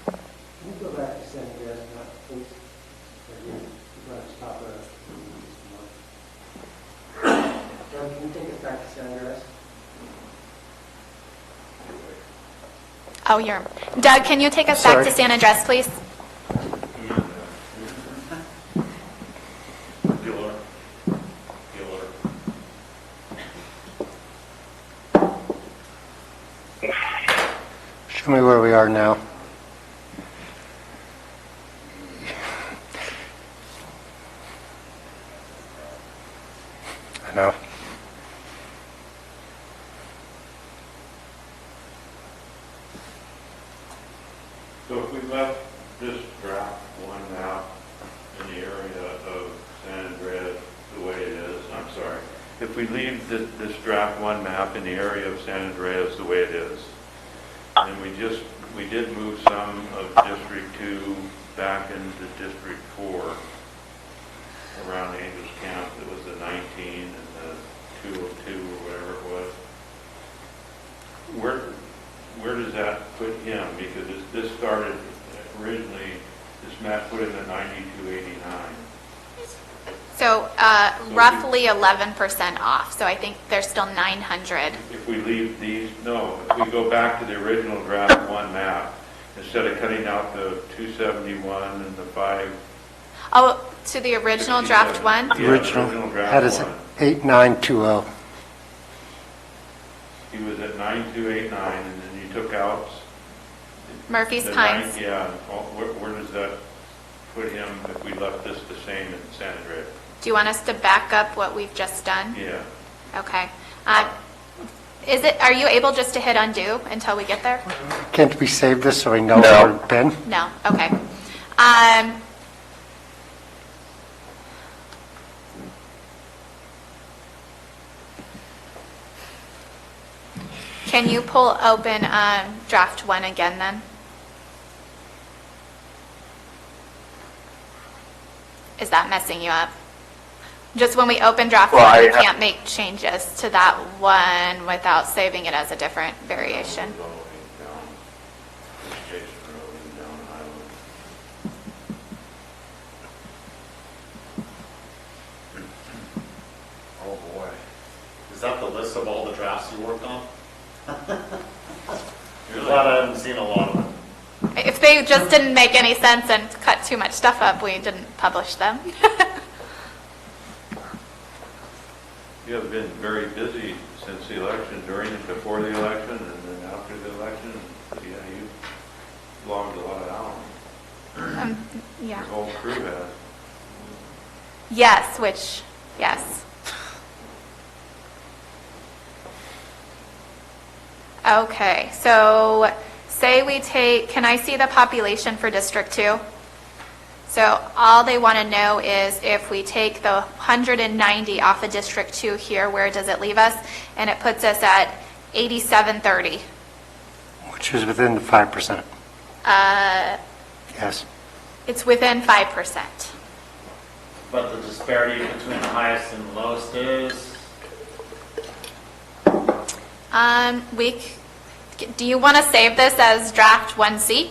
Can you go back to San Andreas, please? You're going to stop there. John, can you take us back to San Andreas? Oh, Doug, can you take us back to San Andres, please? Show me where we are now. I know. So if we left this draft one map in the area of San Andreas the way it is, I'm sorry, if we leave this draft one map in the area of San Andreas the way it is, and we did move some of District 2 back into District 4 around Angels Camp. It was the 19 and the 202 or whatever it was. Where does that put him? Because this started originally, this map put him at 9289. So roughly 11% off. So I think there's still 900. If we leave these, no, if we go back to the original draft one map, instead of cutting out the 271 and the 5. Oh, to the original draft one? The original draft That is one. 8920. He was at 9289, and then you took out Murphy's the Pines. Where does that put him if we left this the same in San Andreas? Do you want us to back up what we've just done? Yeah. Okay. Are you able just to hit undo until we get there? Can't we save this so we know where we've been? No. Okay. Can you pull open draft one again then? Is that messing you up? Just when we open draft one, you can't make changes to that one without saving it as a different variation. Oh, boy. Is that the list of all the drafts you worked on? You're glad I haven't seen a lot of them. If they just didn't make any sense and cut too much stuff up, we didn't publish them. You have been very busy since the election, before the election, and then after the election. Yeah, you logged a lot of hours. Yeah. Your whole crew has. Yes, yes. Okay, so say we take, can I see the population for District 2? So all they want to know is if we take the 190 off of District 2 here, where does it leave us? And it puts us at 8730. Which is within the 5%. Yes. It's within 5%. But the disparity between the highest and lowest is? Do you want to save this as draft 1C?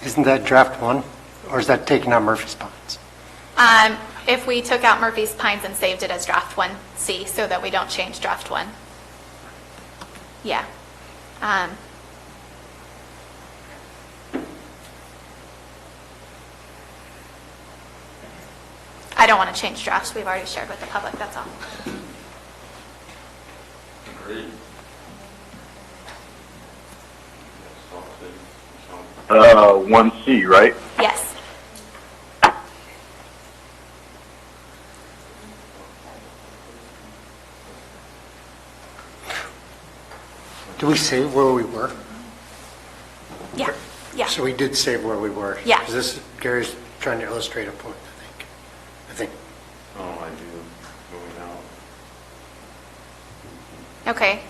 Isn't that draft one? Or is that taking out Murphy's Pines? If we took out Murphy's Pines and saved it as draft 1C so that we don't change draft 1. Yeah. I don't want to change drafts. We've already shared with the public, that's all. Agreed. 1C, right? Yes. Do we save where we were? Yeah. Yeah. So we did save where we were? Yeah. Because Gary's trying to illustrate a point, I think. Oh, I do, moving out. Okay.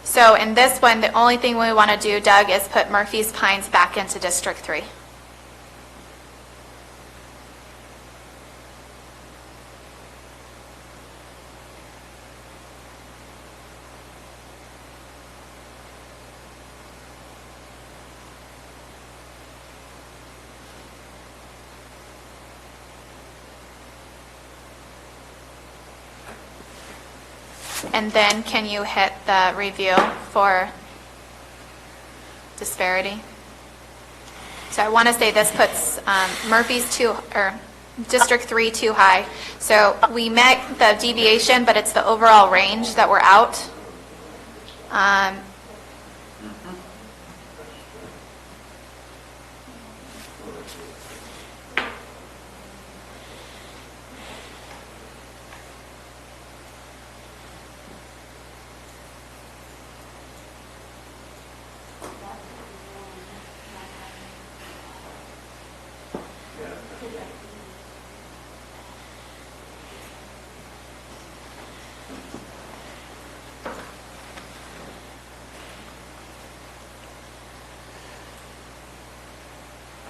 So in this one, the only thing we want to do, Doug, is put Murphy's Pines back into District 3. And then can you hit the review for disparity? So I want to say this puts District 3 too high. So we met the deviation, but it's the overall range that we're out.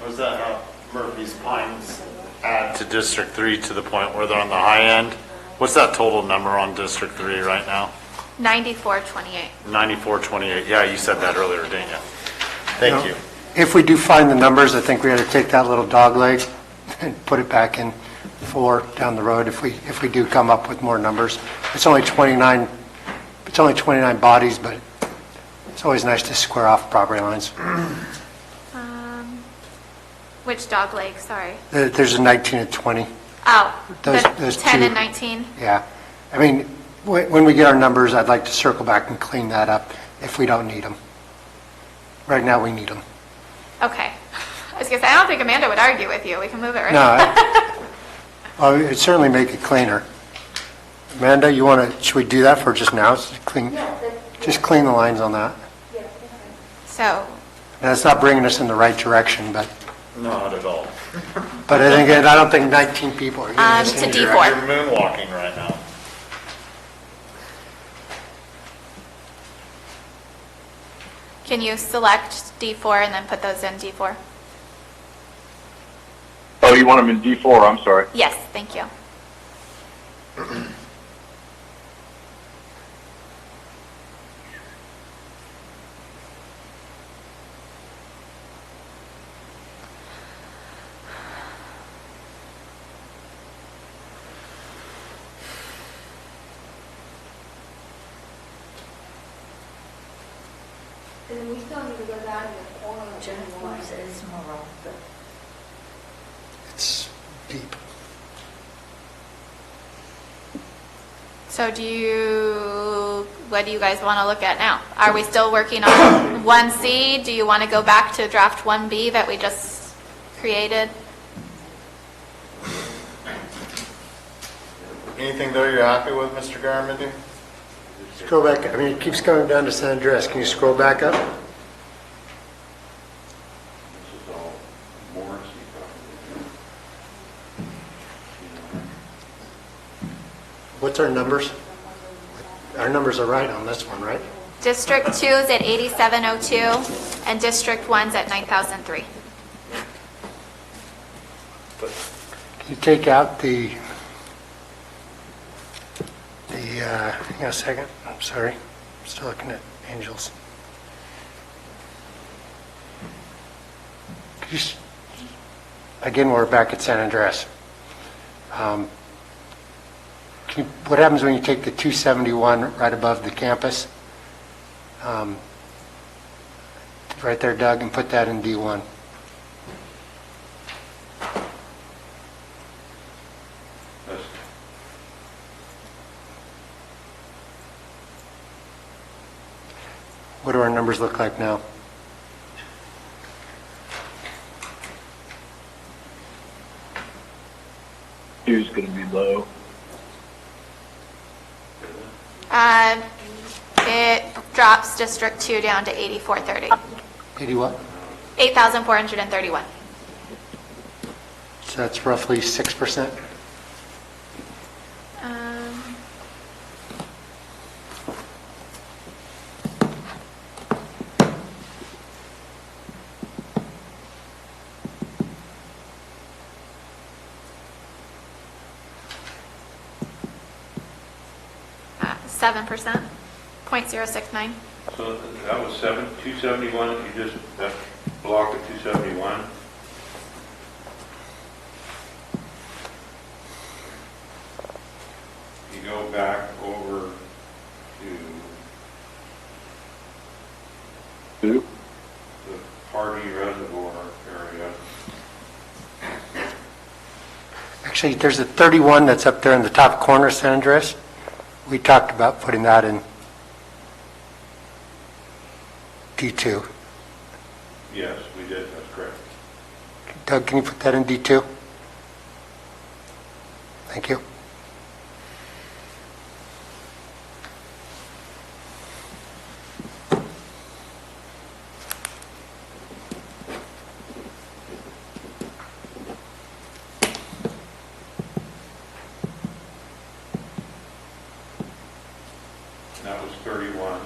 Was that how Murphy's Pines add to District 3 to the point where they're on the high end? What's that total number on District 3 right now? 9428. 9428. Yeah, you said that earlier, didn't you? Thank you. If we do find the numbers, I think we ought to take that little dog leg and put it back in 4 down the road if we do come up with more numbers. It's only 29 bodies, but it's always nice to square off property lines. Which dog leg? Sorry. There's a 19 and 20. Oh, Those 10 two. and 19. Yeah. I mean, when we get our numbers, I'd like to circle back and clean that up if we don't need them. Right now, we need them. Okay. I was going to say, I don't think Amanda would argue with you. We can move it right No, well, it'd certainly make it cleaner. Amanda, should we do that for just now? Just clean the lines on that. So. Now, it's not bringing us in the right direction, but. Not at all. But I don't think 19 people are getting us to injured. D4. You're moonwalking right now. Can you select D4 and then put those in D4? Oh, you want them in D4, I'm sorry. Yes, thank you. And we still need to go down to the corner of Jennifer's Esmeralda. It's deep. So what do you guys want to look at now? Are we still working on 1C? Do you want to go back to draft 1B that we just created? Anything there you're happy with, Mr. Garamendi? Scroll back. I mean, it keeps going down to San Andreas. Can you scroll back up? What's our numbers? Our numbers are right on this one, right? District 2 is at 8702 and District 1's at 9003. Can you take out the hang on a second. I'm sorry. I'm still looking at Angels. Again, we're back at San Andreas. What happens when you take the 271 right above the campus? Right there, Doug, and put that in D1. What do our numbers look like now? Two's going to be low. It drops District 2 down to 8430. 80 what? 8,431. So that's roughly 6%. 7%, 0.069. So that was 271, you just, that block of 271? You go back over to the Hardy Reservoir area. Actually, there's a 31 that's up there in the top corner, San Andres. We talked about putting that in D2. Yes, we did, that's correct. Doug, can you put that in D2? Thank you. That was 31.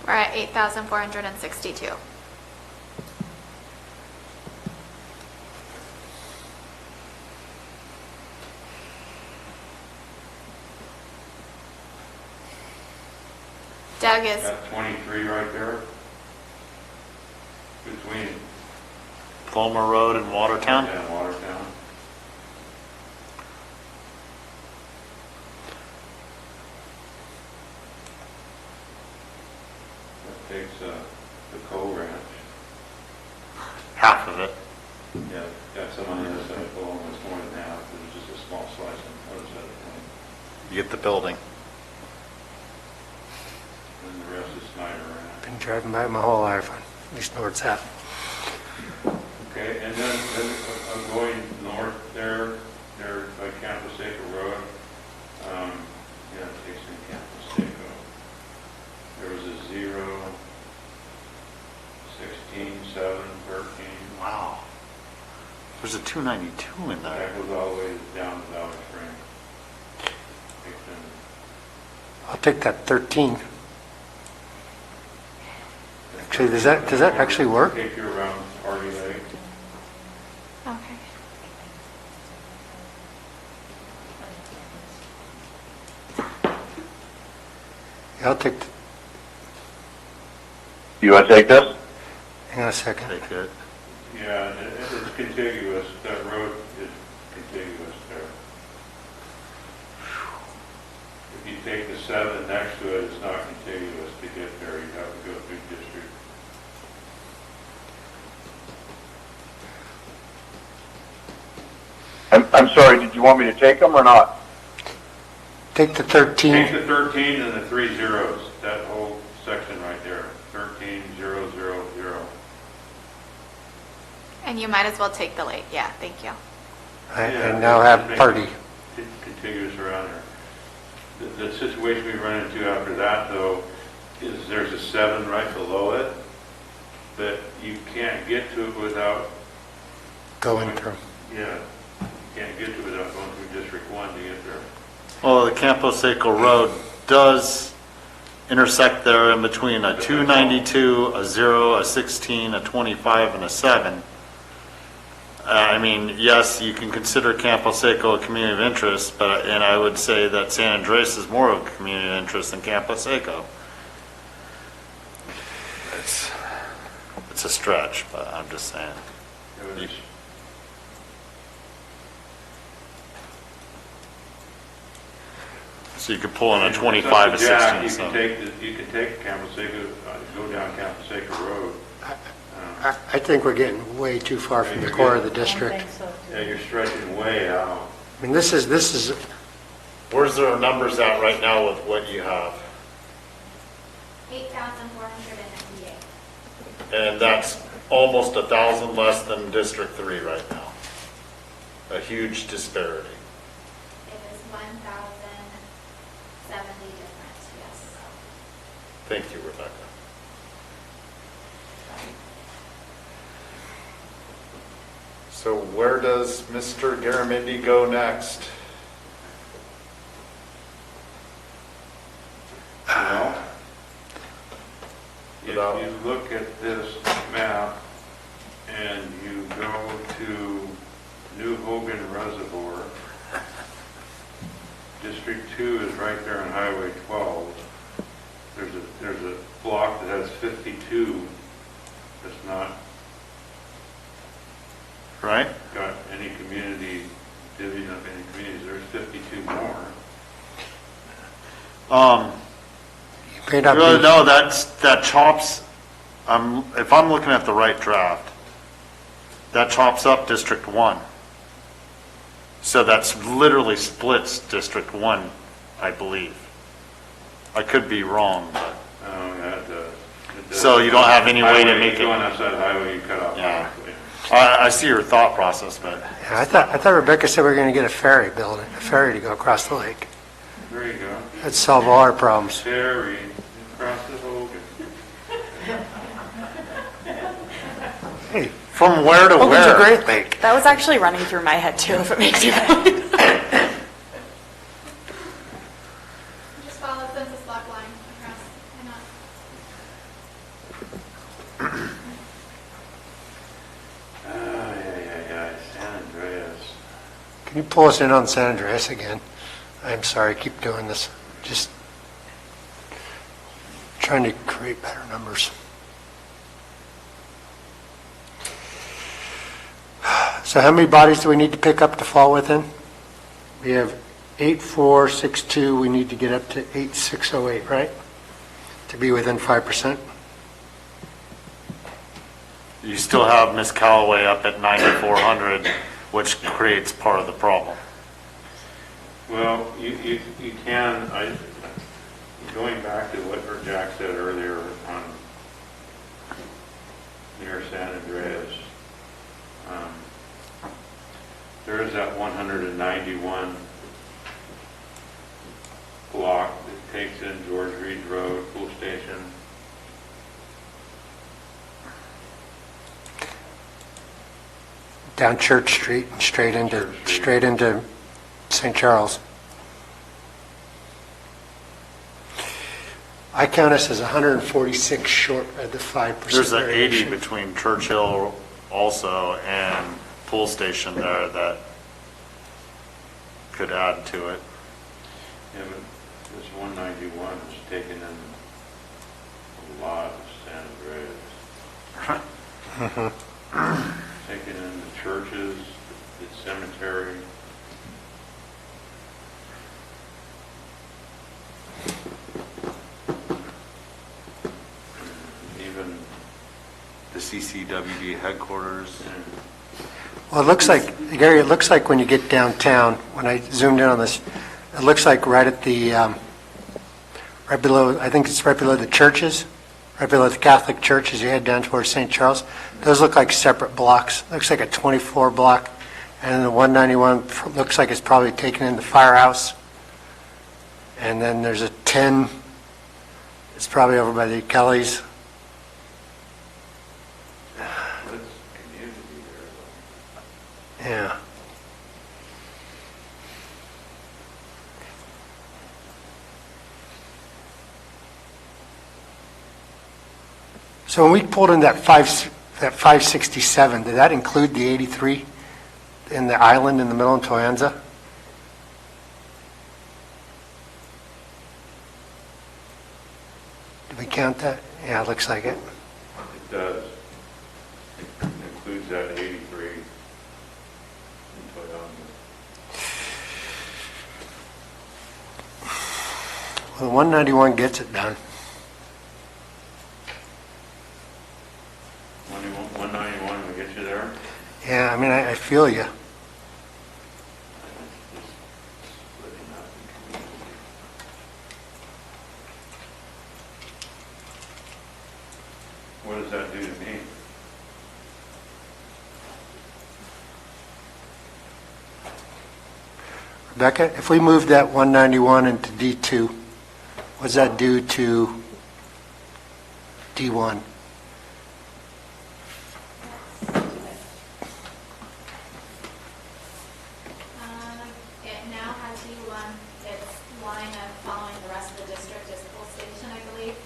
We're at 8,462. Doug is That 23 right there, between Palmer Road and Watertown? and Watertown. That takes the Co-Ranch. Half of it. Yeah, got some on the other side of the almost more than half, but it's just a small slice on the other side of the plane. You get the building. And the rest is Snyder Ranch. Been driving by my whole life. At least know where it's at. Okay, and then going north there by Campo Seco Road, yeah, it takes me Campo Seco. There was a 0, 16, 7, 13. Wow. There's a 292 in there. That goes all the way down to Valley Spring. I'll take that 13. Actually, does that actually work? Take you around Hardy Lake. okay. Yeah, I'll take. You want to take this? Hang on a second. Take it. Yeah, it's contiguous. That road is contiguous there. If you take the 7 next to it, it's not contiguous to get there. You have to go through district. I'm sorry, did you want me to take them or not? Take the 13. Take the 13 and the 3 zeros, that whole section right there, 13, 0, 0, 0. And you might as well take the lake. Yeah, thank you. And now have party. Contiguous around there. The situation we run into after that, though, is there's a 7 right below it, but you can't get to it without Going through. Yeah, you can't get to it without going through District 1 to get there. Well, the Campo Seco Road does intersect there in between a 292, a 0, a 16, a 25, and a 7. I mean, yes, you can consider Campo Seco a community of interest, and I would say that San Andres is more of a community of interest than Campo Seco. It's a stretch, but I'm just saying. So you could pull in a 25, a 16, You so. can take Campo Seco, go down Campo Seco Road. I think we're getting way too far from the core of the district. Yeah, you're stretching way out. I mean, this is. Where's their numbers at right now with what you have? 8,498. And that's almost 1,000 less than District 3 right now. A huge disparity. It is 1,070 difference, yes. Thank you, Rebecca. So where does Mr. Garamendi go next? Well, if you look at this map and you go to New Hogan Reservoir, District 2 is right there on Highway 12. There's a block that has 52 that's not right? got any community, divvying up any communities. There's 52 more. May not Really, be- no, that chops, if I'm looking at the right draft, that chops up District 1. So that's literally splits District 1, I believe. I could be wrong, but. Oh, yeah, it does. It does. So you don't have any way to Highway, make it. Going outside the highway, you cut off. Yeah. I see your thought process, but. Yeah, I thought Rebecca said we were going to get a ferry building, a ferry to go across the lake. There you go. That'd solve all our problems. Ferry across the Hogan. Hey, from where to Hogan's where? a great lake. That was actually running through my head too, if it makes you happy. Just follow census block line across. Why not? Yeah, San Andreas. Can you pull us in on San Andreas again? I'm sorry, I keep doing this. Just trying to create better numbers. So how many bodies do we need to pick up to fall within? We have 8462, we need to get up to 8608, right? To be within 5%. You still have Miss Callaway up at 9,400, which creates part of the problem. Well, you can, going back to what Jack said earlier on near San Andreas, there is that 191 block that takes in George Reed Road, Pool Station. Down Church Street and straight into St. Charles. I count us as 146 short of the 5%. There's an 80 variation. between Churchill also and Pool Station there that could add to it. Yeah, but this 191 is taking in a lot of San Andreas. Taking in the churches, the cemetery. Even the CCWD headquarters. Well, it looks like, Gary, it looks like when you get downtown, when I zoomed in on this, it looks like right at the, right below, I think it's right below the churches, right below the Catholic church as you head down towards St. Charles. Those look like separate blocks. Looks like a 24 block. And then the 191 looks like it's probably taken in the firehouse. And then there's a 10, it's probably over by the Kellys. Yeah. So when we pulled in that 567, did that include the 83 in the island in the middle in Toyanza? Did we count that? Yeah, it looks like it. It does. It includes that 83 in Toyota. Well, 191 gets it done. 191 will get you there. Yeah, I mean, I feel you. What does that do to me? Rebecca, if we move that 191 into D2, what does that do to D1? It now has D1, its line of following the rest of the district is Pool Station, I believe.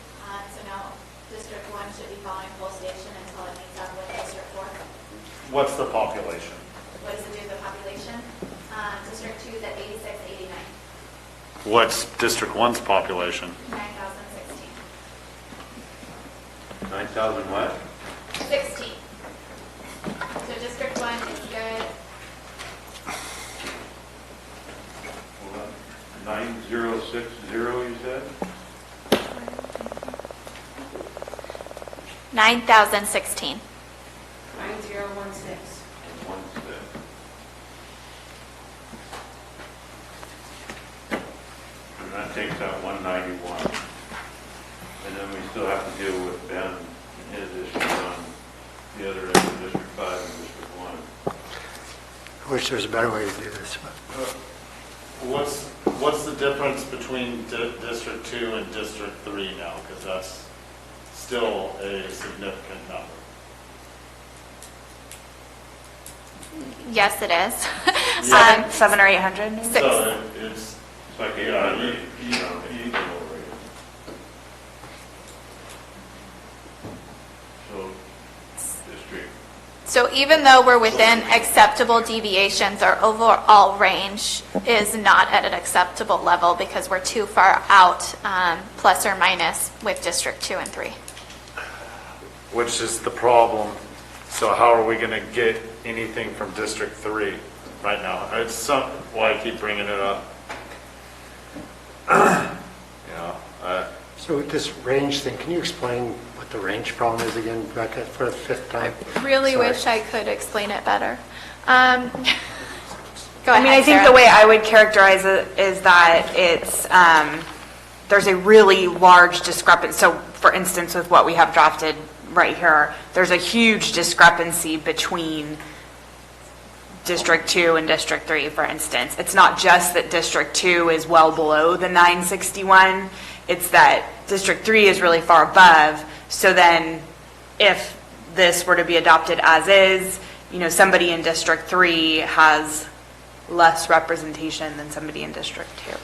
So now District 1 should be following Pool Station until it meets up with District 4. What's the population? What does it do to the population? District 2 is at 86, 89. What's District 1's population? 9,016. 9,000 what? 16. So District 1 is good. 9060, you said? 9,016. 9016. And that takes out 191. And then we still have to deal with Ben and his issue on the other end of District 5 and District 1. I wish there was a better way to do this. What's the difference between District 2 and District 3 now? Because that's still a significant number. Yes, it is. 700 or 800? maybe? So it's like So, District. So even though we're within acceptable deviations, our overall range is not at an acceptable level because we're too far out, plus or minus, with District 2 and 3. Which is the problem. So how are we going to get anything from District 3 right now? It's why I keep bringing it up. So this range thing, can you explain what the range problem is again, Rebecca, for the fifth time? Really Sorry. wish I could explain it better. Go I ahead, mean, I think Sarah. the way I would characterize it is that it's, there's a really large discrepancy. So for instance, with what we have drafted right here, there's a huge discrepancy between District 2 and District 3, for instance. It's not just that District 2 is well below the 961, it's that District 3 is really far above. So then if this were to be adopted as is, somebody in District 3 has less representation than somebody in District 2.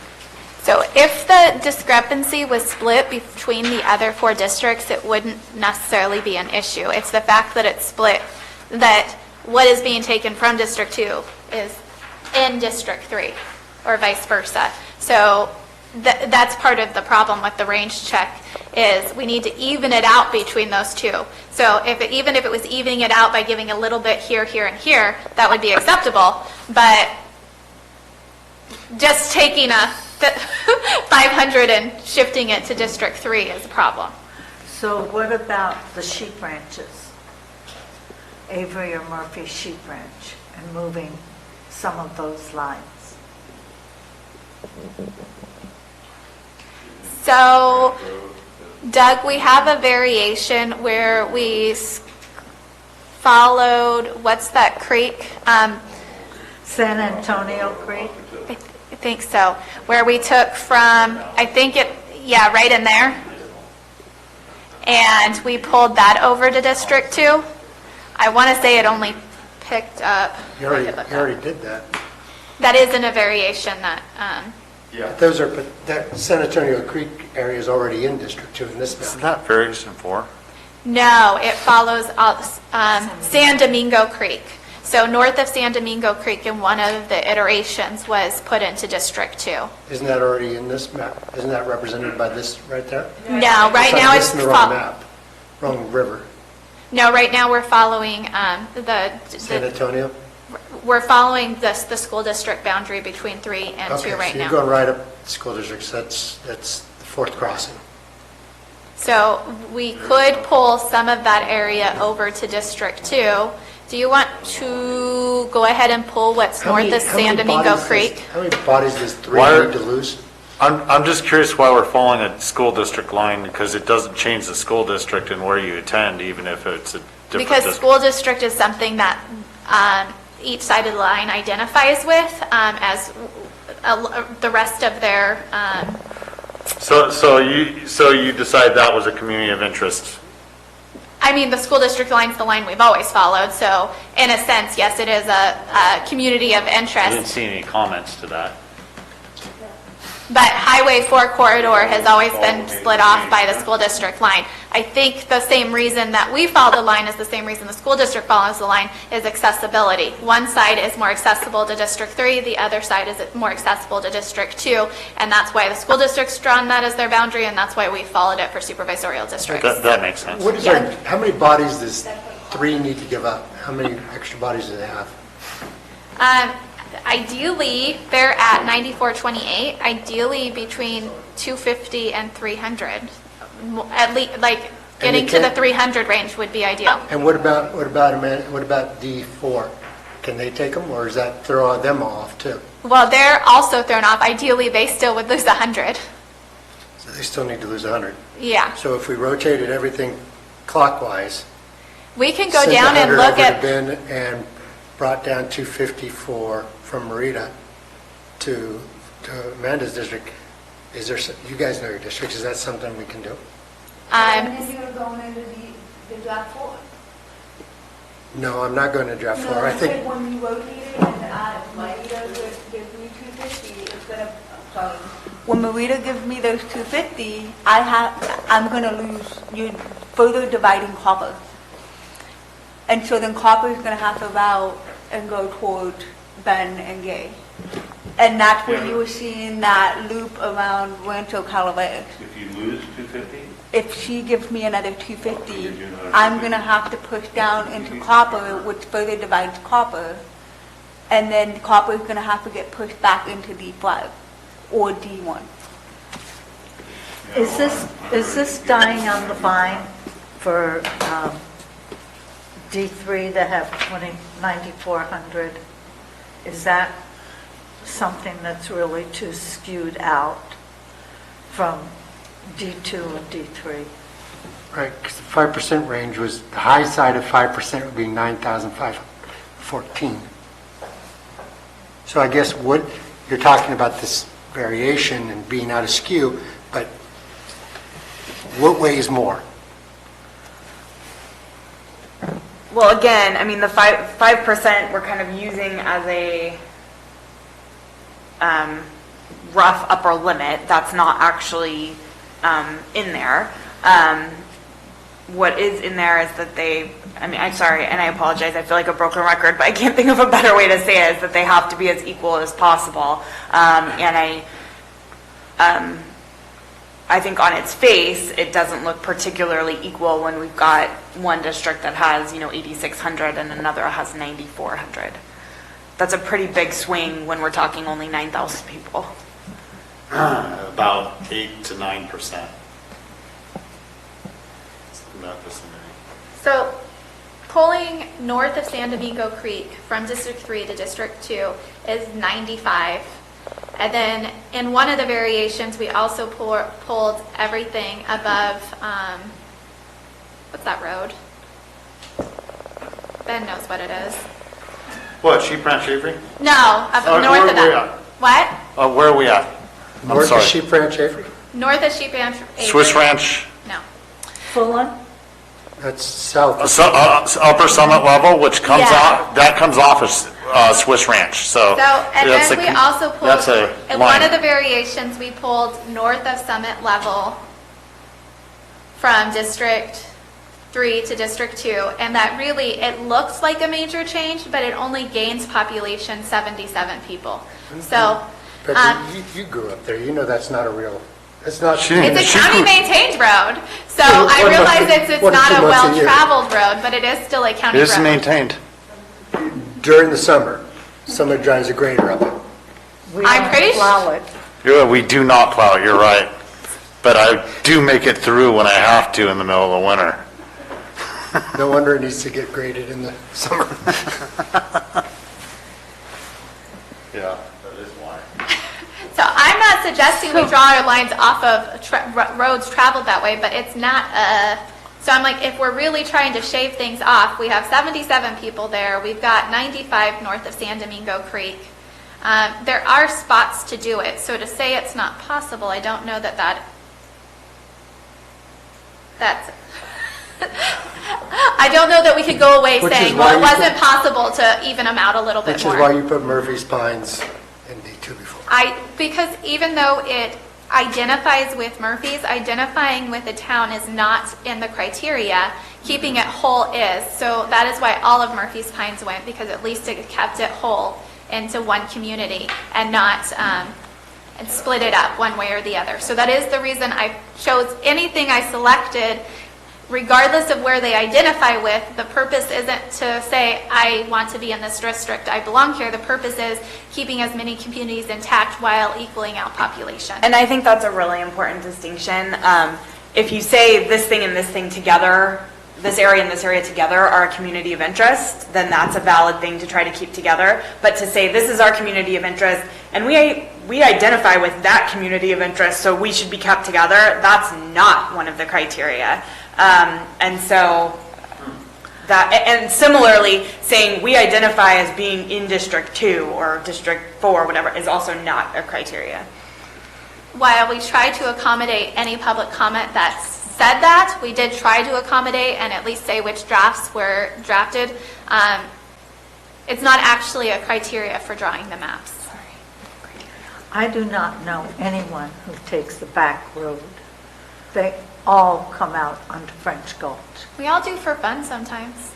So if the discrepancy was split between the other 4 districts, it wouldn't necessarily be an issue. It's the fact that it's split, that what is being taken from District 2 is in District 3, or vice versa. So that's part of the problem with the range check, is we need to even it out between those two. So even if it was evening it out by giving a little bit here, here, and here, that would be acceptable. But just taking a 500 and shifting it to District 3 is a problem. So what about the sheep ranches? Avery or Murphy sheep ranch, and moving some of those lines? So, Doug, we have a variation where we followed, what's that creek? San Antonio Creek? I think so, where we took from, right in there. And we pulled that over to District 2. I want to say it only picked up. You already did that. That isn't a variation that, Yeah. But that San Antonio Creek area is already in District 2 in this map. Isn't that variation 4? no, it follows San Domingo Creek. So north of San Domingo Creek in one of the iterations was put into District 2. Isn't that already in this map? Isn't that represented by this right there? No, right now it's in the wrong map, wrong river. No, right now we're following San Antonio? we're following the school district boundary between 3 and 2 Okay, right so now. you're going right up the school districts. That's the fourth crossing. So we could pull some of that area over to District 2. Do you want to go ahead and pull what's north of San Domingo Creek? How many bodies does 3 need to lose? I'm just curious why we're following a school district line, because it doesn't change the school district and where you attend, even if it's a different Because district. school district is something that each side of the line identifies with as the rest of their. So you decide that was a community of interest. I mean, the school district line's the line we've always followed, so in a sense, yes, it is a community of I didn't interest. see any comments to that. But Highway 4 corridor has always been split off by the school district line. I think the same reason that we follow the line is the same reason the school district follows the line, is accessibility. One side is more accessible to District 3, the other side is more accessible to District 2, and that's why the school district's drawn that as their boundary, and that's why we followed it for supervisorial districts. That makes sense. What is our, how many bodies does 3 need to give up? How many extra bodies do they have? Ideally, they're at 9428. Ideally, between 250 and 300. At least, like, getting to the 300 range would be ideal. And what about D4? Can they take them, or does that throw them off too? Well, they're also thrown off. Ideally, they still would lose 100. So they still need to lose 100. Yeah. So if we rotated everything clockwise, We can go down and look at... Been and brought down 254 from Marita to Amanda's district. Is there, you guys know your districts, is that something we can do? And then you're going into the draft 4. No, I'm not going to draft 4. I think, When you rotate it and Marita gives me 250, it's gonna, sorry. When Marita gives me those 250, I'm gonna lose, you further dividing copper. And so then copper is gonna have to route and go toward Ben and Gay. And that's where you were seeing that loop around Rancho Calaveras. If you lose 250? If she gives me another 250, I'm gonna have to push down into copper, which further divides copper. And then copper is gonna have to get pushed back into D5 or D1. Is this dying on the vine for D3 that have 9,400? Is that something that's really too skewed out from D2 and D3? right, because the 5% range was, the high side of 5% would be 9,514. So I guess what, you're talking about this variation and being out of skew, but what weighs more? Well, again, I mean, the 5% we're kind of using as a rough upper limit. That's not actually in there. What is in there is that I'm sorry, and I apologize, I feel like a broken record, but I can't think of a better way to say it, is that they have to be as equal as possible. And I think on its face, it doesn't look particularly equal when we've got one district that has, 8,600 and another has 9,400. That's a pretty big swing when we're talking only 9,000 people. About 8 to 9%. In that vicinity. So pulling north of San Domingo Creek from District 3 to District 2 is 95. And then in one of the variations, we also pulled everything above, what's that road? Ben knows what it is. What, Sheep Ranch Avery? No, north of that. What? Where are we at? I'm North sorry. of Sheep Ranch Avery? North of Sheep Ranch Avery. Swiss Ranch, No. Fulham? That's south. upper summit level, which comes Yeah. out, that comes off of Swiss Ranch, so. And that's then we also pulled, that's a in line. one of the variations, we pulled north of Summit level from District 3 to District 2, and that really, it looks like a major change, but it only gains population 77 people. So, But you grew up there, you know that's not a real, it's not. it's a county-maintained road, so I realize it's not a well-traveled road, but it is still a county It road. is maintained. During the summer, somebody drives a grader up it. I'm pretty sure. Yeah, we do not plow, you're right. But I do make it through when I have to in the middle of the winter. No wonder it needs to get graded in the summer. Yeah, that is why. So I'm not suggesting we draw our lines off of roads traveled that way, but it's not so I'm like, if we're really trying to shave things off, we have 77 people there. We've got 95 north of San Domingo Creek. There are spots to do it. So to say it's not possible, I don't know that's I don't know that we could go away saying, well, it wasn't possible to even them out a little bit more. Which is why you put Murphy's Pines in D2 before. Because even though it identifies with Murphy's, identifying with a town is not in the criteria. Keeping it whole is. So that is why all of Murphy's Pines went, because at least it kept it whole into one community and not and split it up one way or the other. So that is the reason I chose anything I selected, regardless of where they identify with. The purpose isn't to say, I want to be in this district, I belong here. The purpose is keeping as many communities intact while equaling out population. And I think that's a really important distinction. If you say this thing and this thing together, this area and this area together are a community of interest, then that's a valid thing to try to keep together. But to say this is our community of interest, and we identify with that community of interest, so we should be kept together, that's not one of the criteria. And so that, and similarly, saying we identify as being in District 2 or District 4 or whatever is also not a criteria. While we try to accommodate any public comment that said that, we did try to accommodate and at least say which drafts were drafted. It's not actually a criteria for drawing the maps. I do not know anyone who takes the back road. They all come out onto French Gulch. We all do for fun sometimes.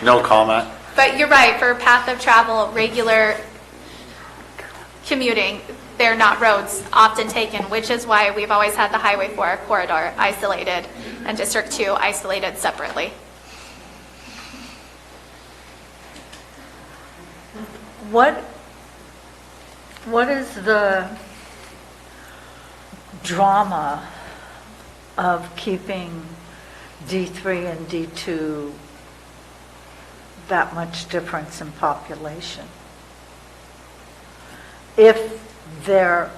No comment. But you're right, for path of travel, regular commuting, they're not roads often taken, which is why we've always had the Highway 4 corridor isolated and District 2 isolated separately. What is the drama of keeping D3 and D2 that much difference in population? If their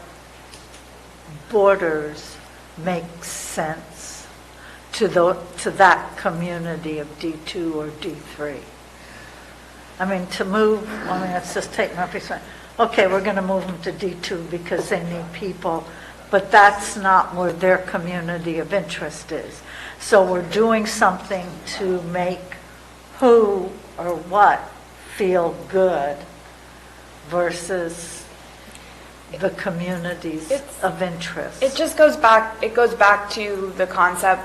borders make sense to that community of D2 or D3. I mean, let's just take Murphy's Point. Okay, we're going to move them to D2 because they need people, but that's not where their community of interest is. So we're doing something to make who or what feel good versus the communities of interest. It just goes back to the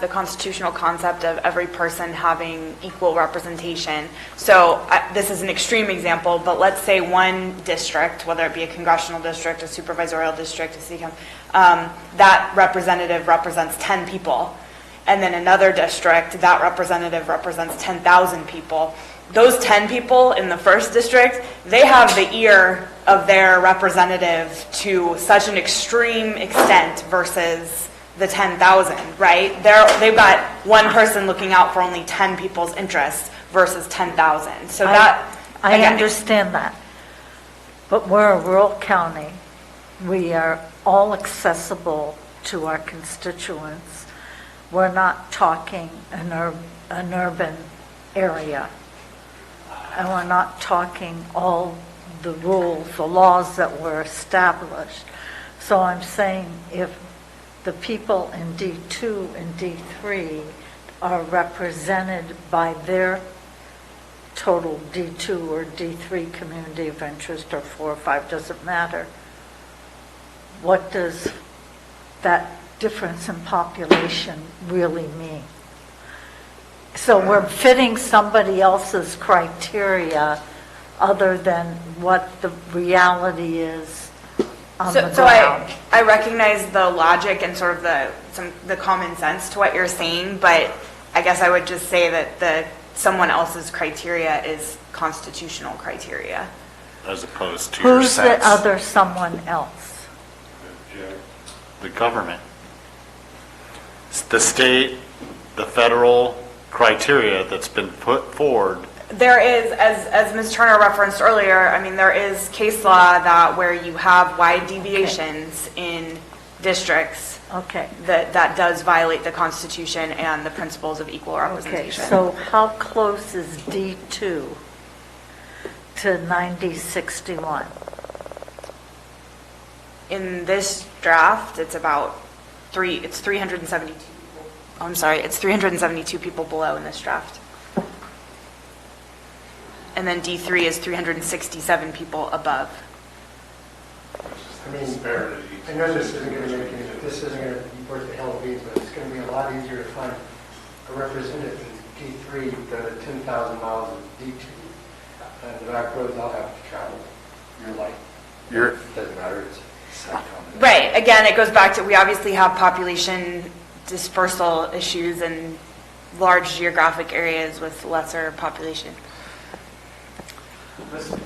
constitutional concept of every person having equal representation. So this is an extreme example, but let's say one district, whether it be a congressional district, a supervisorial district, a city council, that representative represents 10 people. And then another district, that representative represents 10,000 people. Those 10 people in the first district, they have the ear of their representative to such an extreme extent versus the 10,000, right? They've got one person looking out for only 10 people's interests versus 10,000. So I understand that. But we're a rural county. We are all accessible to our constituents. We're not talking an urban area. And we're not talking all the rules, the laws that were established. So I'm saying if the people in D2 and D3 are represented by their total D2 or D3 community of interest, or 4 or 5, doesn't matter, what does that difference in population really mean? So we're fitting somebody else's criteria other than what the reality is on the ground. So I recognize the logic and sort of the common sense to what you're saying, but I guess I would just say that someone else's criteria is constitutional criteria. As opposed to your sense. Who's the other someone else? The government. The state, the federal criteria that's been put forward. There is, as Ms. Turner referenced earlier, I mean, there is case law that where you have wide deviations in districts that does violate the Constitution and the principles of equal representation. Okay, so how close is D2 to 9061? In this draft, it's about 372 people. I'm sorry, it's 372 people below in this draft. And then D3 is 367 people above. I mean, I know this isn't going to make any, this isn't going to be worth the hell of beans, but it's going to be a lot easier to find a representative in D3 than at 10,000 miles of D2. And the back roads I'll have to travel. It doesn't matter, it's Right. Again, it goes back to, we obviously have population dispersal issues in large geographic areas with lesser population.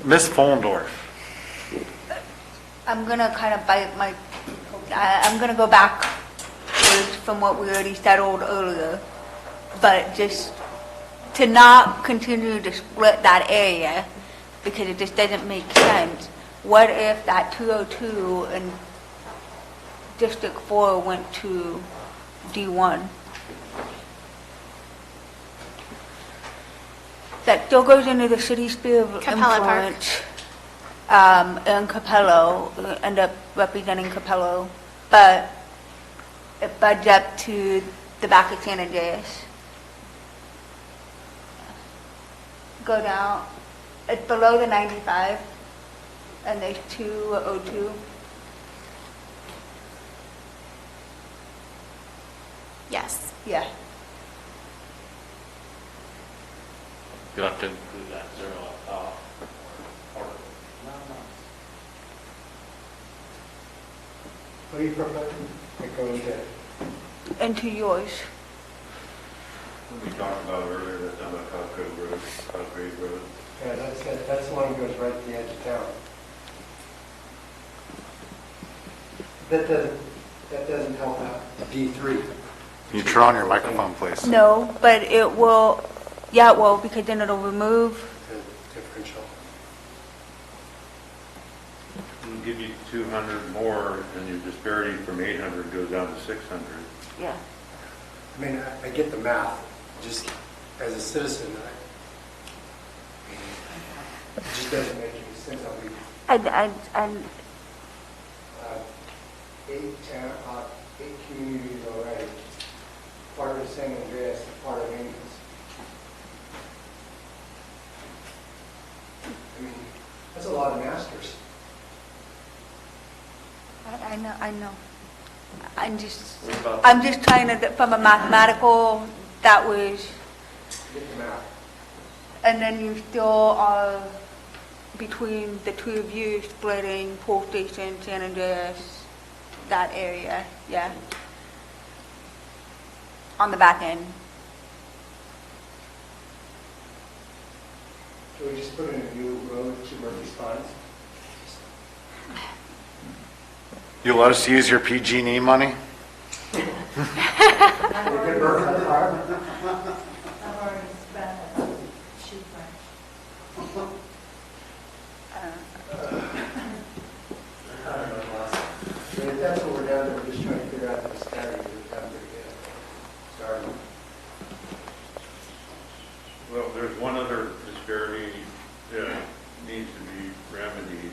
Ms. Follendorf. I'm gonna kind of I'm gonna go back from what we already settled earlier, but just to not continue to split that area, because it just doesn't make sense. What if that 202 in District 4 went to D1? That still goes into the city sphere of Capella Park. influence. And Capello, end up representing Capello, but it buds up to the back of San Andreas. Go down, it's below the 95, and there's 202. Yes. Yeah. You have to include that zero up top. What are you proposing? It goes to Into yours. We talked about earlier, that's down by Cosgrove Road, Cosgrove Road. Yeah, that's the one that goes right to the edge of town. That doesn't help out D3. Can you turn on your microphone, please? No, but it will, yeah, it will, because then it'll remove. The differential. It'll give you 200 more, and your disparity from 800 goes down to 600. Yeah. I mean, I get the math, just as a citizen, it just doesn't make any sense. And 8 communities already, part of San Andreas, part of Angels. I mean, that's a lot of masters. I know. I'm just trying to, from a mathematical, that was, Get the math. and then you still are between the two of you splitting Pole Station, San Andreas, that area, yeah. On the back end. Can we just put in a new road to Murphy Spines? You let us use your PG&E money? We could work on the farm. I've already spent it. Shoot, If that's what we're down to, we're just trying to figure out the disparity we're down to get started. Well, there's one other disparity that needs to be remedied.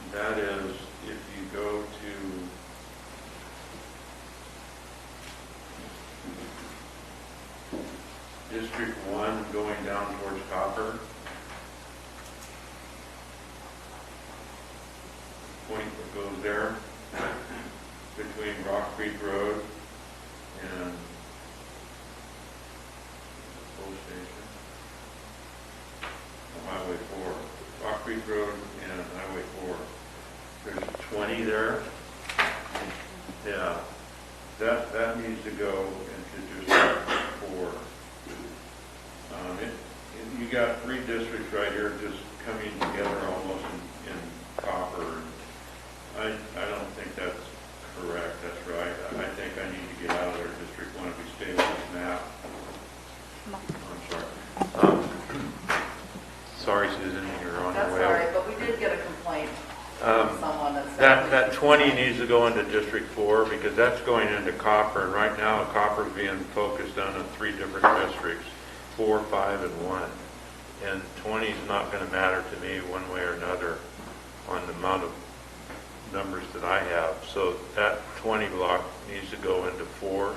And that is if you go to District 1 going down towards Copper, point that goes there between Rock Creek Road and the Pole Station, Highway 4, Rock Creek Road and Highway 4. There's 20 there. Yeah, that needs to go into District 4. You got 3 districts right here just coming together almost in copper. I don't think that's correct. That's right. I think I need to get out of there, District 1, if we stay with this map. I'm sorry. Sorry, Susan, you're on your way. That's all right, but we did get a complaint from someone that said... That 20 needs to go into District 4 because that's going into copper, and right now copper's being focused on in 3 different districts, 4, 5, and 1. And 20 is not going to matter to me one way or another on the amount of numbers that I have. So that 20 block needs to go into 4.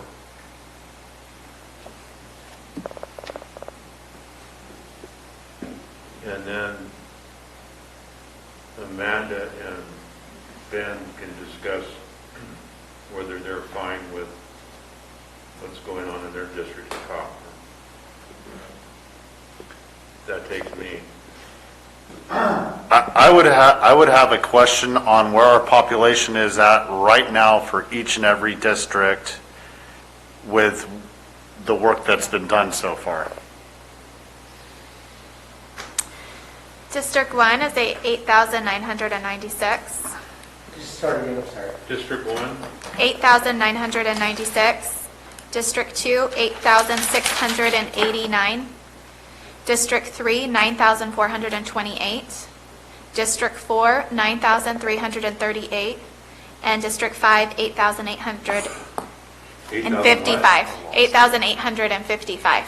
their district of copper. That takes me. I would have a question on where our population is at right now for each and every district with the work that's been done so far. District 1 is 8,996. Just start again, I'm sorry. District 1? 8,996. District 2, 8,689. District 3, 9,428. District 4, 9,338. And District 5, 8,855. 8,855.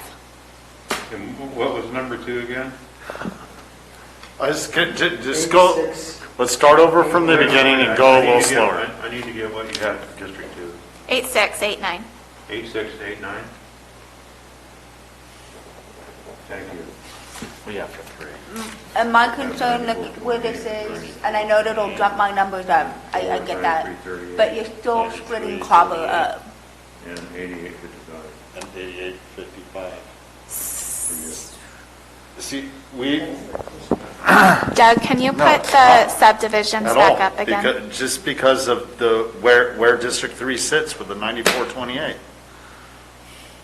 And what was number 2 again? Just go, let's start over from the beginning and go a little slower. I need to get what you had for District 2. 8689. 8689? Thank you. We have for 3. And my concern, look where this is, and I know that it'll jump my numbers up, I get that, but you're still splitting copper up. And 8855. And 8855. See, we... Doug, can you put the subdivisions At back all, up again? just because of the, where District 3 sits with the 9428.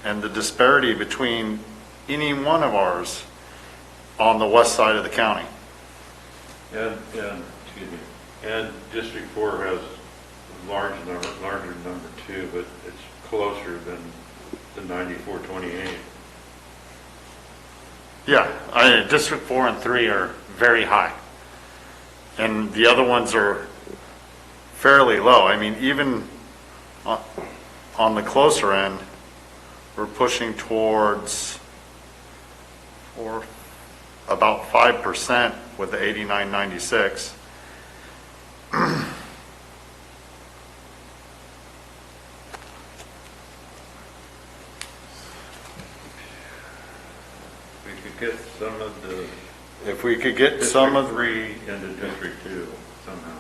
And the disparity between any one of ours on the west side of the county. And District 4 has a larger number too, but it's closer than the 9428. Yeah, District 4 and 3 are very high. And the other ones are fairly low. I mean, even on the closer end, we're pushing towards about 5% with the 8996. Get some of the. If we could get some of 3 into District 2 somehow.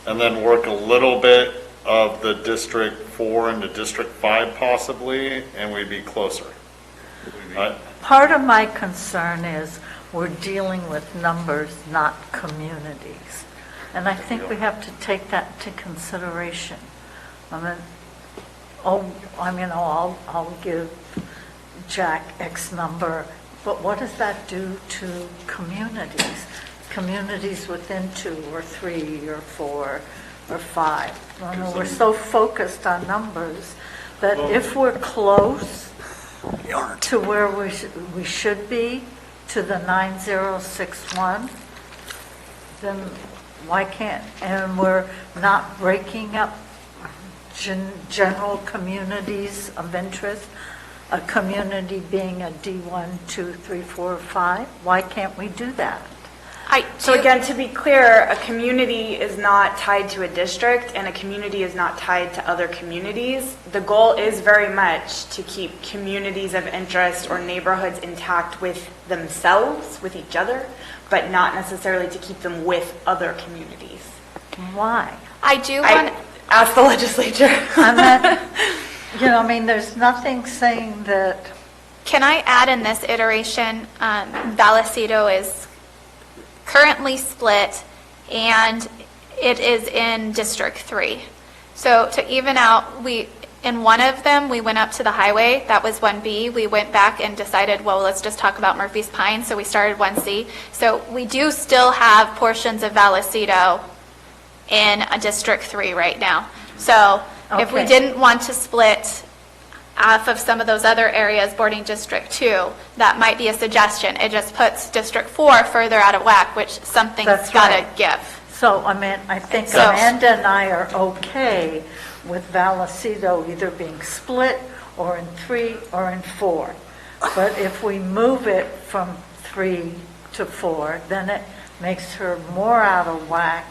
and then work a little bit of the District 4 into District 5 possibly, and we'd be closer. Part of my concern is we're dealing with numbers, not communities. And I think we have to take that into consideration. I'll give Jack X number, but what does that do to communities? Communities within 2 or 3 or 4 or 5. We're so focused on numbers that if we're close to where we should be, to the 9061, then why can't, and we're not breaking up general communities of interest, a community being a D1, 2, 3, 4, 5, why can't we do that? So again, to be clear, a community is not tied to a district and a community is not tied to other communities. The goal is very much to keep communities of interest or neighborhoods intact with themselves, with each other, but not necessarily to keep them with other communities. Why? I do want... Ask the legislature. There's nothing saying that... Can I add in this iteration, Vallecito is currently split, and it is in District 3. So to even out, in one of them, we went up to the highway. That was 1B. We went back and decided, well, let's just talk about Murphy's Pine. So we started 1C. So we do still have portions of Vallecito in a District 3 right now. So if we didn't want to split off of some of those other areas bordering District 2, that might be a suggestion. It just puts District 4 further out of whack, which something's got to give. So, I think Amanda and I are okay with Vallecito either being split or in 3 or in 4. But if we move it from 3 to 4, then it makes her more out of whack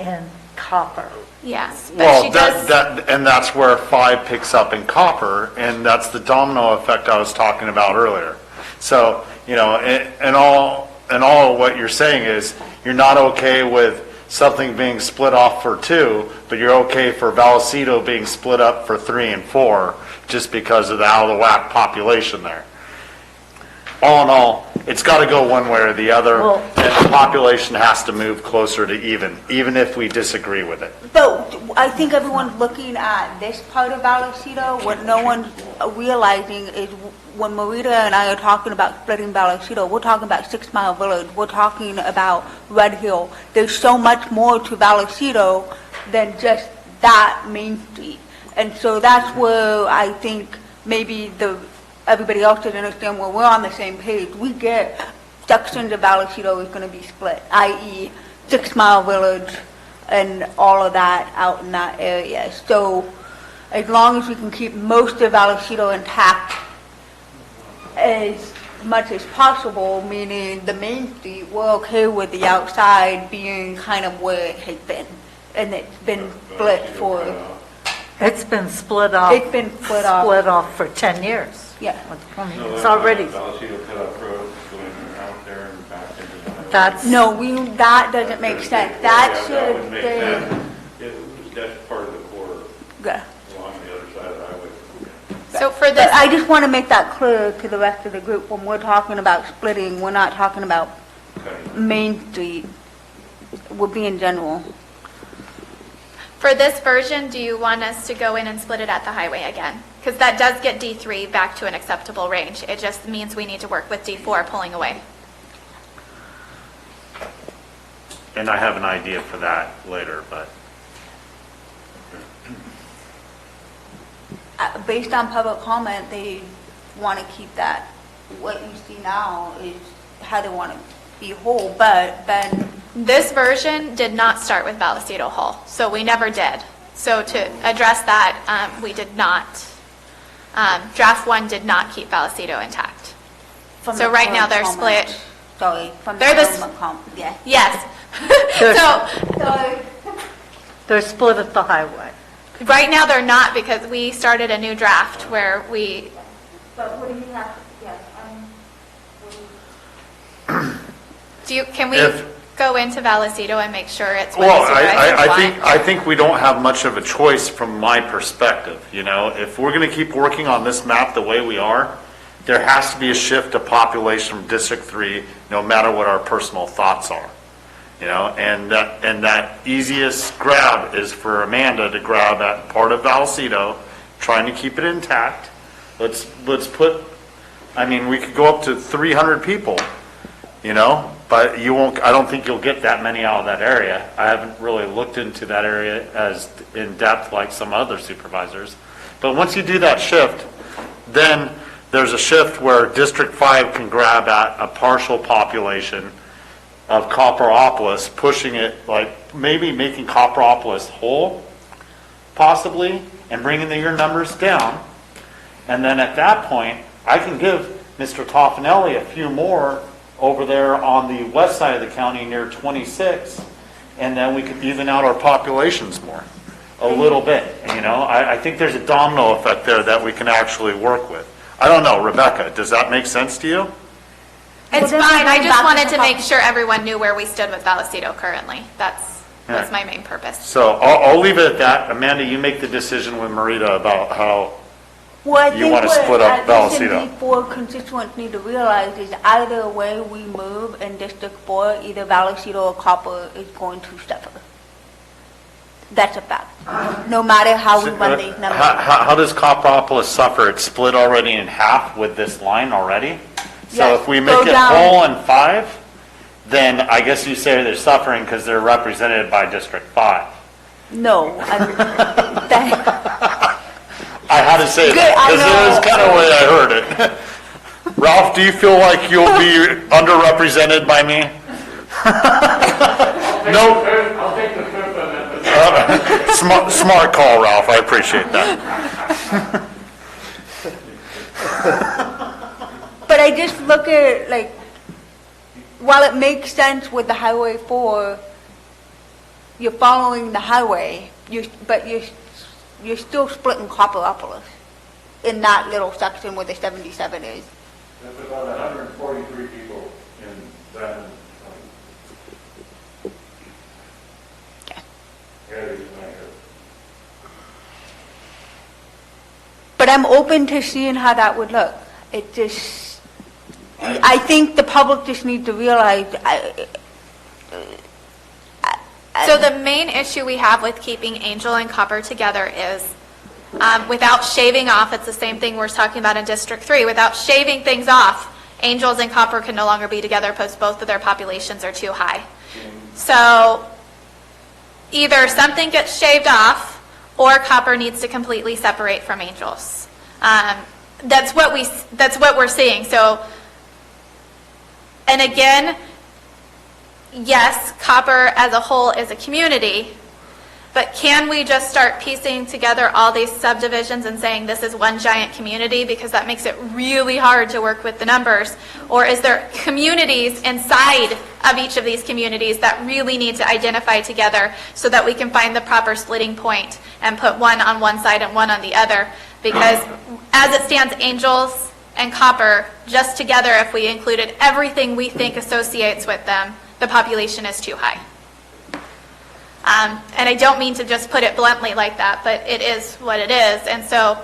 in copper. Yes, but Well, she does... and that's where 5 picks up in copper, and that's the domino effect I was talking about earlier. So, and all what you're saying is you're not okay with something being split off for 2, but you're okay for Vallecito being split up for 3 and 4. just because of the out of the whack population there. All in all, it's got to go one way or the other, Well- and the population has to move closer to even if we disagree with it. But I think everyone's looking at this part of Vallecito. What no one's realizing is when Marita and I are talking about splitting Vallecito, we're talking about 6 Mile Village. We're talking about Red Hill. There's so much more to Vallecito than just that main street. And so that's where I think maybe everybody else doesn't understand where we're on the same page. We get sections of Vallecito is going to be split, i.e. 6 Mile Village and all of that out in that area. So as long as we can keep most of Vallecito intact as much as possible, meaning the main street, we're okay with the outside being kind of where it has been. And it's been split for... It's been split off. It's been split off. Split off for 10 years. Yeah. I mean, it's already, Vallecito cut off road going out there and back into the highway. that's, No, that doesn't make sense. That That should would make stay. sense. That's part of the corridor Yeah. along the other side of the highway. So for But this, I just want to make that clear to the rest of the group. When we're talking about splitting, we're not talking about Main Street. We're being general. for this version, do you want us to go in and split it at the highway again? Because that does get D3 back to an acceptable range. It just means we need to work with D4 pulling away. And I have an idea for that later, but Based on public comment, they want to keep that. What you see now is how they want to be whole, but Ben, This version did not start with Vallecito Hall, so we never did. So to address that, we did not. Draft 1 did not keep Vallecito intact. from So the right now current they're comment. split. Sorry, from the They're the current comment, yeah. Yes. So they're split at the highway. right now they're not because we started a new draft where we, But what do you have, yes, can we If- go into Vallecito and make sure it's what well, the supervisors want? I think we don't have much of a choice from my perspective. You know, if we're going to keep working on this map the way we are, there has to be a shift of population from District 3, no matter what our personal thoughts are. You know, and that easiest grab is for Amanda to grab at part of Vallecito, trying to keep it intact. Let's put, I mean, we could go up to 300 people, you know, but you won't, I don't think you'll get that many out of that area. I haven't really looked into that area as in depth like some other supervisors. But once you do that shift, then there's a shift where District 5 can grab at a partial population of Copperopolis, pushing it, like maybe making Copperopolis whole, possibly, and bringing your numbers down. And then at that point, I can give Mr. Toffanelli a few more over there on the west side of the county near 26, and then we could even out our populations more, a little bit. You know, I think there's a domino effect there that we can actually work with. I don't know, Rebecca, does that make sense to you? It's Well, fine, I then just back wanted to to the make sure everyone knew where we stood with Vallecito currently. Was Yeah. my main purpose. So I'll leave it at that. Amanda, you make the decision with Marita about how Well, I you think want to split up what Vallecito. D4 constituents need to realize is either way we move in District 4, either Vallecito or Copper is going to suffer. That's a fact. No matter how we run these numbers. How does Copperopolis suffer? It's split already in half with this line already? So Yes, if we go make it down. whole in 5, then I guess you say they're suffering because they're represented by District 5. No. I had to say Good, that I because it was know. kind of the way I heard it. Ralph, do you feel like you'll be underrepresented by me? No. I'll take the fifth on that. Smart call, Ralph. I appreciate that. But I just look at, like, while it makes sense with the Highway 4, you're following the highway, but you're still splitting Copperopolis in that little section where the 77 is. That's about 143 people in that. but I'm open to seeing how that would look. It just, I think the public just need to realize, So the main issue we have with keeping Angel and Copper together is without shaving off, it's the same thing we're talking about in District 3, without shaving things off, Angels and Copper can no longer be together because both of their populations are too high. So either something gets shaved off or Copper needs to completely separate from Angels. That's what we're seeing. So, and again, yes, Copper as a whole is a community, but can we just start piecing together all these subdivisions and saying this is one giant community, because that makes it really hard to work with the numbers? Or is there communities inside of each of these communities that really need to identify together so that we can find the proper splitting point and put one on one side and one on the other? Because as it stands, Angels and Copper, just together, if we included everything we think associates with them, the population is too high. And I don't mean to just put it bluntly like that, but it is what it is. And so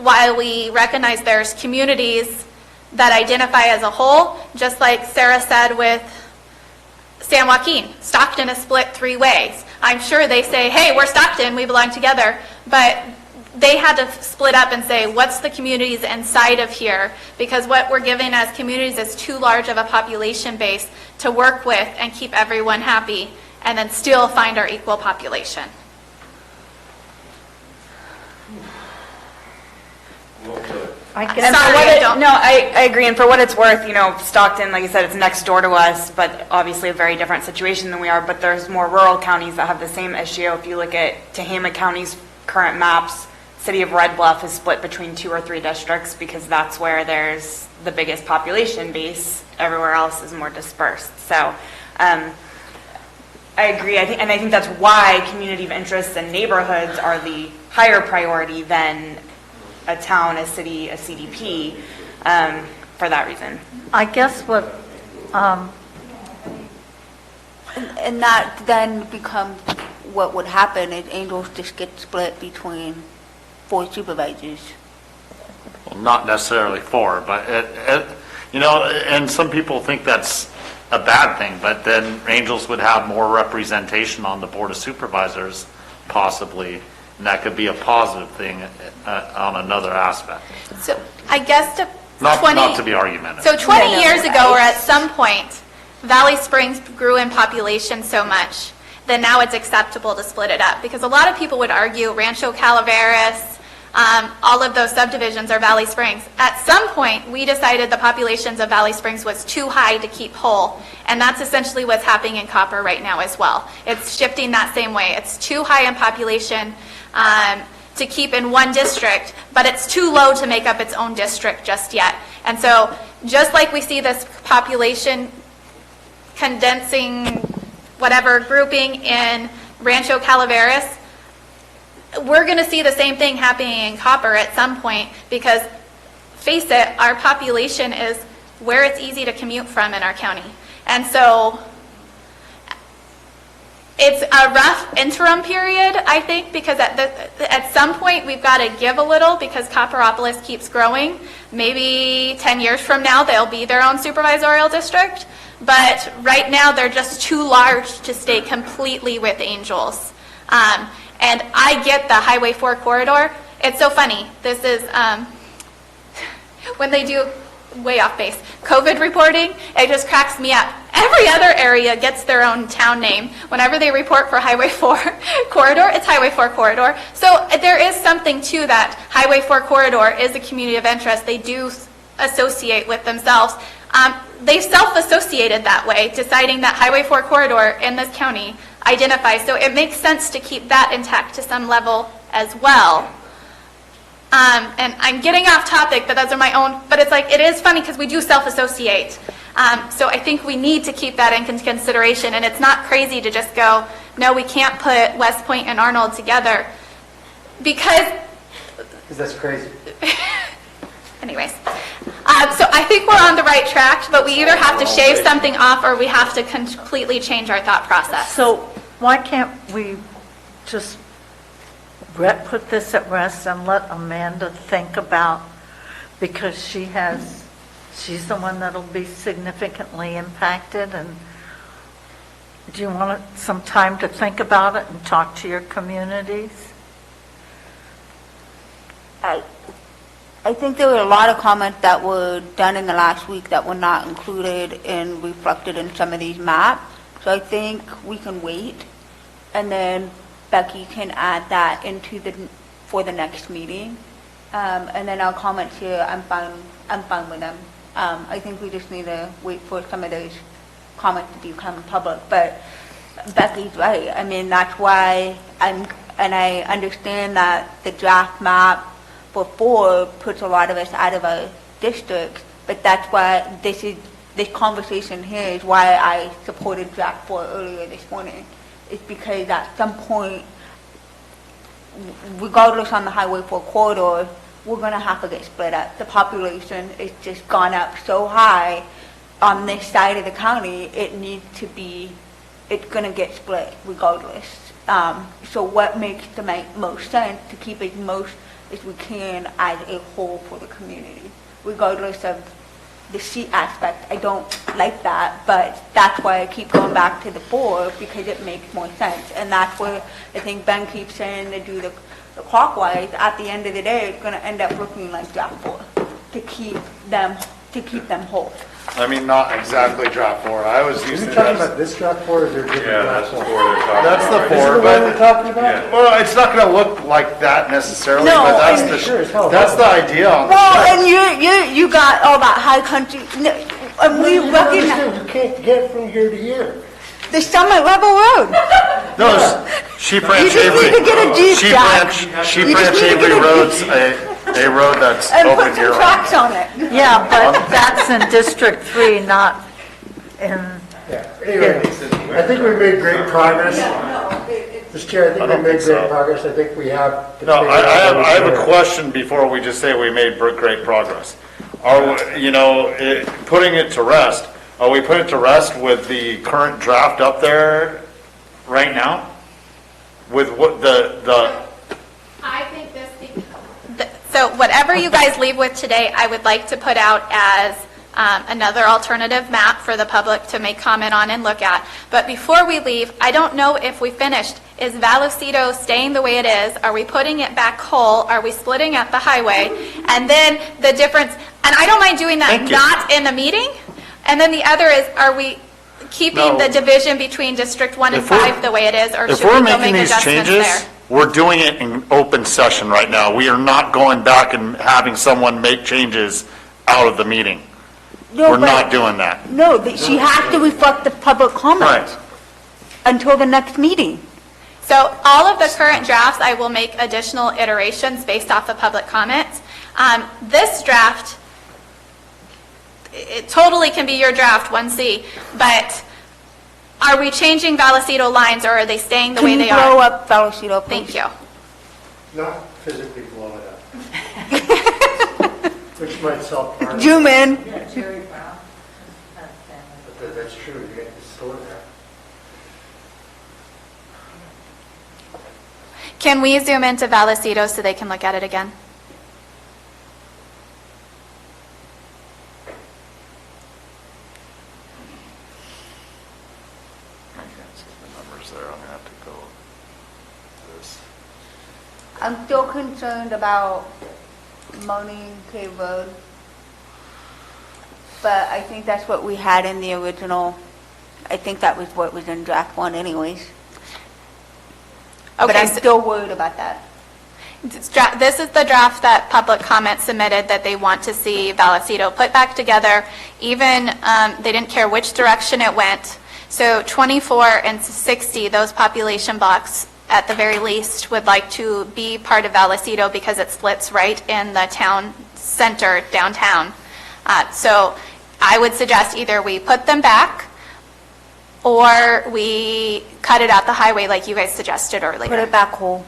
while we recognize there's communities that identify as a whole, just like Sarah said with San Joaquin, Stockton is split 3 ways. I'm sure they say, hey, we're Stockton, we belong together, but they had to split up and say, what's the communities inside of here? Because what we're given as communities is too large of a population base to work with and keep everyone happy, and then still find our equal population. I agree, and for what it's worth, Stockton, like I said, it's next door to us, but obviously a very different situation than we are, but there's more rural counties that have the same issue. If you look at Tehama County's current maps, city of Red Bluff is split between 2 or 3 districts because that's where there's the biggest population base. Everywhere else is more dispersed. So I agree. I think that's why community of interest and neighborhoods are the higher priority than a town, a city, a CDP, for that reason. I guess what, and that then becomes what would happen is Angels just get split between 4 supervisors. Well, not necessarily 4, but and some people think that's a bad thing, but then Angels would have more representation on the Board of Supervisors, possibly, and that could be a positive thing on another aspect. So I guess Not to be argumentative. So 20 years ago, or at some point, Valley Springs grew in population so much that now it's acceptable to split it up. Because a lot of people would argue Rancho Calaveras, all of those subdivisions are Valley Springs. At some point, we decided the populations of Valley Springs was too high to keep whole, and that's essentially what's happening in Copper right now as well. It's shifting that same way. It's too high in population to keep in one district, but it's too low to make up its own district just yet. And so just like we see this population condensing, whatever, grouping in Rancho Calaveras, we're going to see the same thing happening in Copper at some point, because face it, our population is where it's easy to commute from in our county. And so it's a rough interim period, I think, because at some point we've got to give a little, because Copperopolis keeps growing. Maybe 10 years from now they'll be their own supervisorial district, but right now they're just too large to stay completely with Angels. And I get the Highway 4 corridor. It's so funny. This is when they do, way off base, COVID reporting, it just cracks me up. Every other area gets their own town name. Whenever they report for Highway 4 corridor, it's Highway 4 corridor. So there is something to that. Highway 4 corridor is a community of interest. They do associate with themselves. They self-associated that way, deciding that Highway 4 corridor in this county identifies. So it makes sense to keep that intact to some level as well. And I'm getting off topic, but those are my own, but it's like, it is funny because we do self-associate. So I think we need to keep that in consideration, and it's not crazy to just go, no, we can't put West Point and Arnold together, because that's crazy. Anyways, so I think we're on the right track, but we either have to shave something off or we have to completely change our thought process. So why can't we just Brett put this at rest and let Amanda think about, because she's the one that'll be significantly impacted, and do you want some time to think about it and talk to your communities? I think there were a lot of comments that were done in the last week that were not included and reflected in some of these maps. So I think we can wait, and then Becky can add that for the next meeting. And then our comments here, I'm fine with them. I think we just need to wait for some of those comments to become public. But Becky's right. I mean, that's why I understand that the draft map before puts a lot of us out of our districts, but that's why this conversation here is why I supported draft 4 earlier this morning. It's because at some point, regardless on the Highway 4 corridor, we're going to have to get split up. The population is just gone up so high on this side of the county, it's going to get split regardless. So what makes the most sense to keep as most as we can as a whole for the community, regardless of the seat aspect. I don't like that, but that's why I keep going back to the 4, because it makes more sense. And that's where I think Ben keeps saying to do the clockwise. At the end of the day, it's going to end up looking like draft 4 to keep them whole. I mean, not exactly draft 4. I was Are you using talking that. about this draft 4 or is there a different draft 4? That's the 4, Is it the one we're talking about? well, it's not going to look like that necessarily, No, but and- that's the idea on the Well, site. and you got all that high country, and we You recognize can't get from here to here. the Summit Level Road. No, Sheep Ranch You just Avery. need to get a Jeep, Sheep Jack. Sheep You just Ranch need to Avery get a Road's a road that's And open put some year round. tracks on it. Yeah, but that's in District 3, not in... Yeah, anyway, I think we made great progress. Mr. Chair, I think we made great progress. I think we have... No, I have a question before we just say we made great progress. Putting it to rest, are we putting it to rest with the current draft up there right now? With what I think so whatever you guys leave with today, I would like to put out as another alternative map for the public to make comment on and look at. But before we leave, I don't know if we finished. Is Vallecito staying the way it is? Are we putting it back whole? Are we splitting up the highway? And then the difference, and I don't mind doing that not in a meeting. And then the other is, are we keeping the division between District 1 and 5 the way it is, or if should we're we go making make these adjustments changes, there? we're doing it in open session right now. We are not going back and having someone make changes out of the meeting. No, We're but- not doing that. No, she has to reflect the public comments until the next meeting. So all of the current drafts, I will make additional iterations based off the public comments. This draft, it totally can be your draft, 1C, but are we changing Vallecito lines, or are they staying the way they are? Can you blow up Vallecito, please? Thank you. Not physically blow it up. Which might solve part of it. Zoom in. But that's true, you get the store there. Can we zoom into Vallecito so they can look at it again? I can't see the numbers there. I'm going to have to go this. I'm still concerned about Moaning Cave Road, but I think that's what we had in the original. I think that was what was in draft 1 anyways. But Okay, I'm still worried about that. This is the draft that public comment submitted that they want to see Vallecito put back together. Even, they didn't care which direction it went. So 24 and 60, those population blocks, at the very least, would like to be part of Vallecito because it splits right in the town center, downtown. So I would suggest either we put them back or we cut it at the highway like you guys suggested earlier. Put it back whole.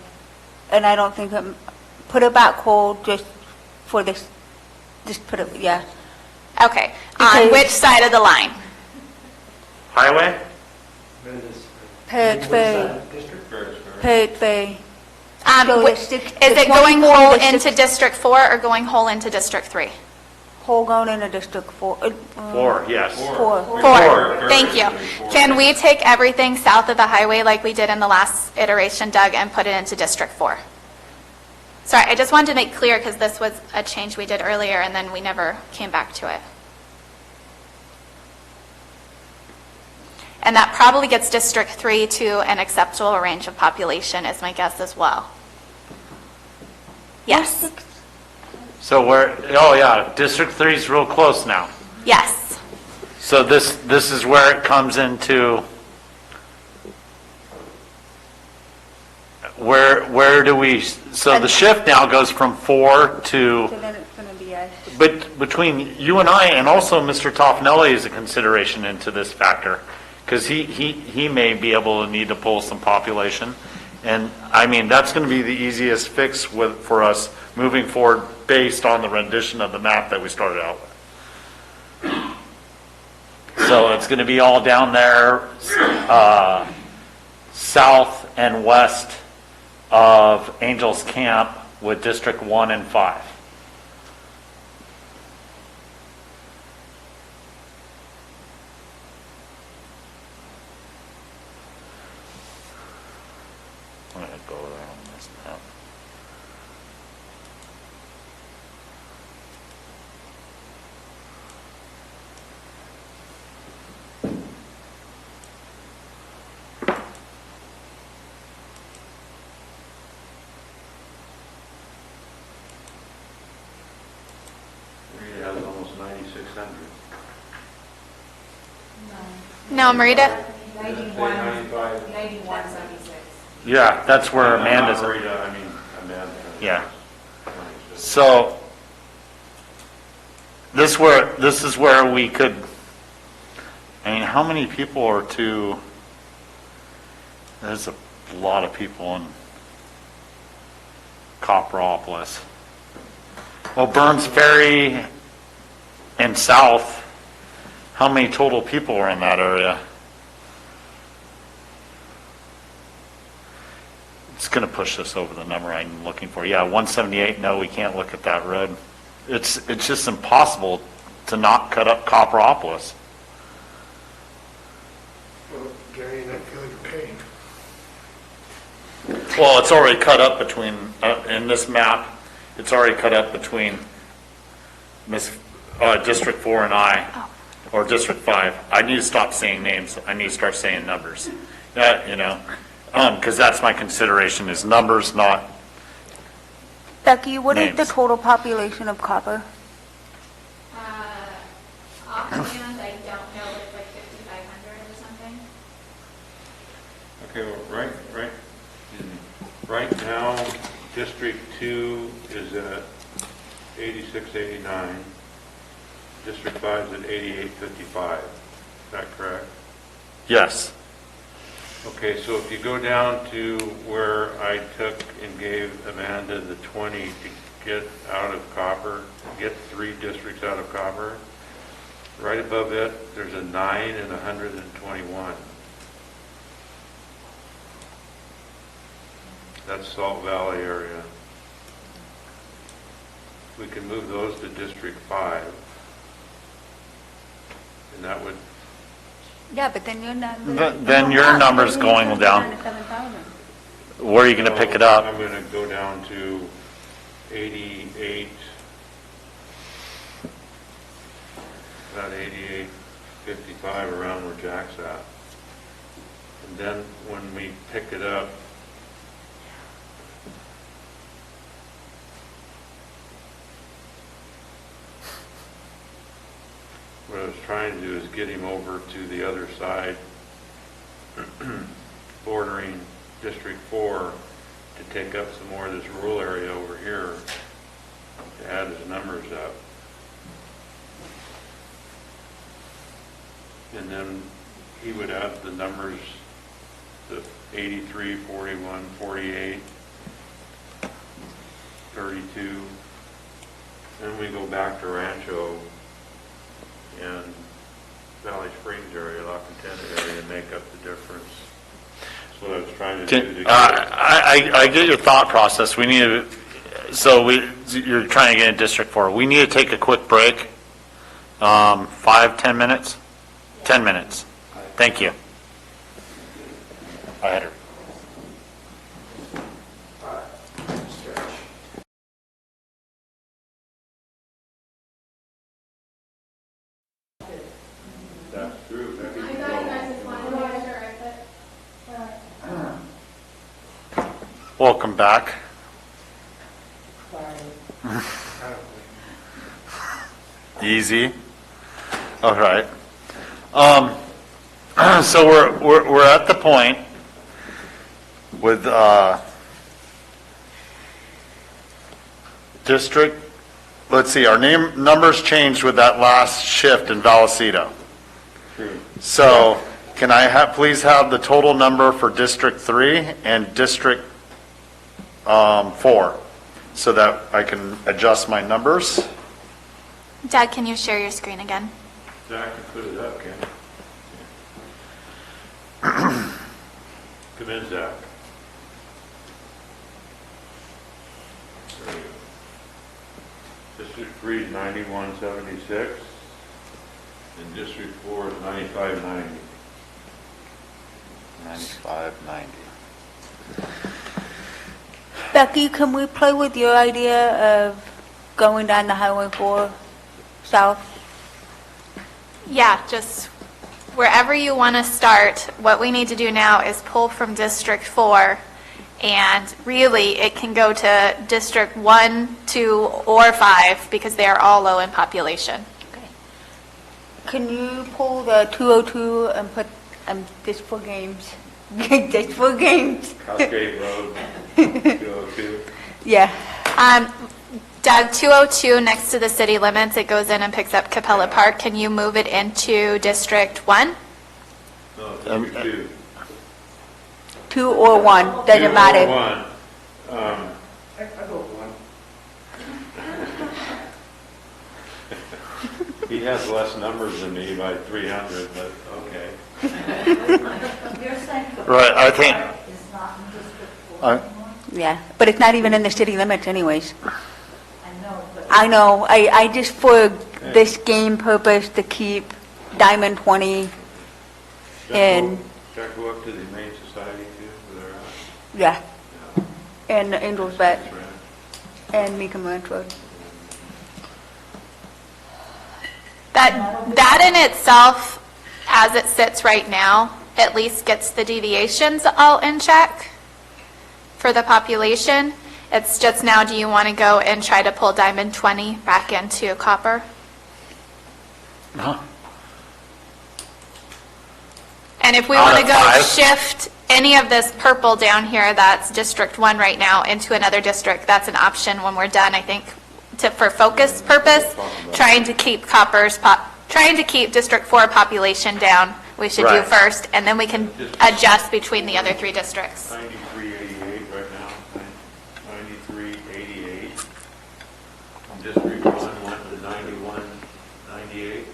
And I don't think, put it back whole just for this, just put it, yeah. Okay, on which side of the line? Highway? Perch Bay. Perch Bay. So wh- the six- Is the it going 24 whole to into six- District 4 or going whole into District 3? Whole going into District 4. 4, yes. 4. 4, thank you. Can we take everything south of the highway like we did in the last iteration, Doug, and put it into District 4? Sorry, I just wanted to make clear because this was a change we did earlier and then we never came back to it. And that probably gets District 3 to an acceptable range of population is my guess as well. Yes, So oh yeah, District 3 is real close now. yes. So this is where it comes into, where do we, so the shift now goes from 4 to, So then it's going to be a... but between you and I, and also Mr. Toffenelli is a consideration into this factor, because he may be able to need to pull some population. And I mean, that's going to be the easiest fix for us moving forward based on the rendition of the map that we started out with. So it's going to be all down there, south and west of Angels Camp with District 1 and 5. I'm going to go there on this map. It has almost 9,600. No, Marita, 9176. Yeah, that's where Amanda's. Rita, I mean, Amanda. Yeah. So this is where we could, I mean, how many people are there's a lot of people in Copperopolis. Well, Burns Ferry and south, how many total people are in that area? It's going to push us over the number I'm looking for. Yeah, 178, no, we can't look at that road. It's just impossible to not cut up Copperopolis. Well, Gary, I feel your pain. Well, it's already cut up between, in this map, it's already cut up between District 4 and I, or District 5. I need to stop saying names. I need to start saying numbers. Because that's my consideration, is numbers, not Becky, what is the Names. total population of Copper? offhand, I don't know, it's like 5,500 or something. Okay, well, right now, District 2 is at 8689. District 5 is at 8855. Is that correct? yes. Okay, so if you go down to where I took and gave Amanda the 20 to get out of Copper, get 3 districts out of Copper, right above it, there's a 9 and 121. That's Salt Valley area. We can move those to District 5. And that would, Yeah, but then your number... Then your number's going down. Where are you going to pick it up? I'm going to go down to 88, about 88.55, around where Jack's at. And then when we pick it up, what I was trying to do is get him over to the other side, bordering District 4, to take up some more of this rural area over here, to add his numbers up. And then he would add the numbers to 83, 41, 48, 32. Then we go back to Rancho and Valley Springs area, La Contenna area, and make up the difference. That's what I was trying to do. I get your thought process. We need to, you're trying to get in District 4. We need to take a quick break. 5-10 minutes? 10 minutes. Thank you. I had her. That's true. That could go. Welcome back. Easy. All right. So we're at the point with district. Let's see. Our numbers changed with that last shift in Vallecito. True. So can I please have the total number for District 3 and District 4 so that I can adjust my numbers? Doug, can you share your screen again? Zach can put it up, can he? Come in, Zach. There you go. District 3 is 9176, and District 4 is 9590. 9590. Becky, can we play with your idea of going down the Highway 4 south? Yeah, just wherever you want to start. What we need to do now is pull from District 4, and really it can go to District 1, 2, or 5 because they are all low in population. Can you pull the 202 and put, just for games, just for games? Cascade Road, 202. Yeah. Doug, 202 next to the city limits, it goes in and picks up Capella Park. Can you move it into District 1? No, District 2. 2 or 1, doesn't 2 matter. or 1. I go 1. He has less numbers than me by 300, but okay. You're saying the Right, I think. is not in District 4 anymore? Yeah, but it's not even in the city limits anyways. I know, but I know, I just for this game purpose to keep Diamond 20 in, Should I go up to the Humane Society too? Where they're at? yeah, and the Angels Bet and Meekum Ranch Road. That in itself, as it sits right now, at least gets the deviations all in check for the population. It's just now, do you want to go and try to pull Diamond 20 back into Copper? Huh. And if we Out want to of go 5? shift any of this purple down here that's District 1 right now into another district, that's an option when we're done, I think, for focus purpose, trying to keep District 4 population down, we should do Right. first, and then we can adjust between the other 3 districts. 9388 right now. 9388. District 1 went to 9198.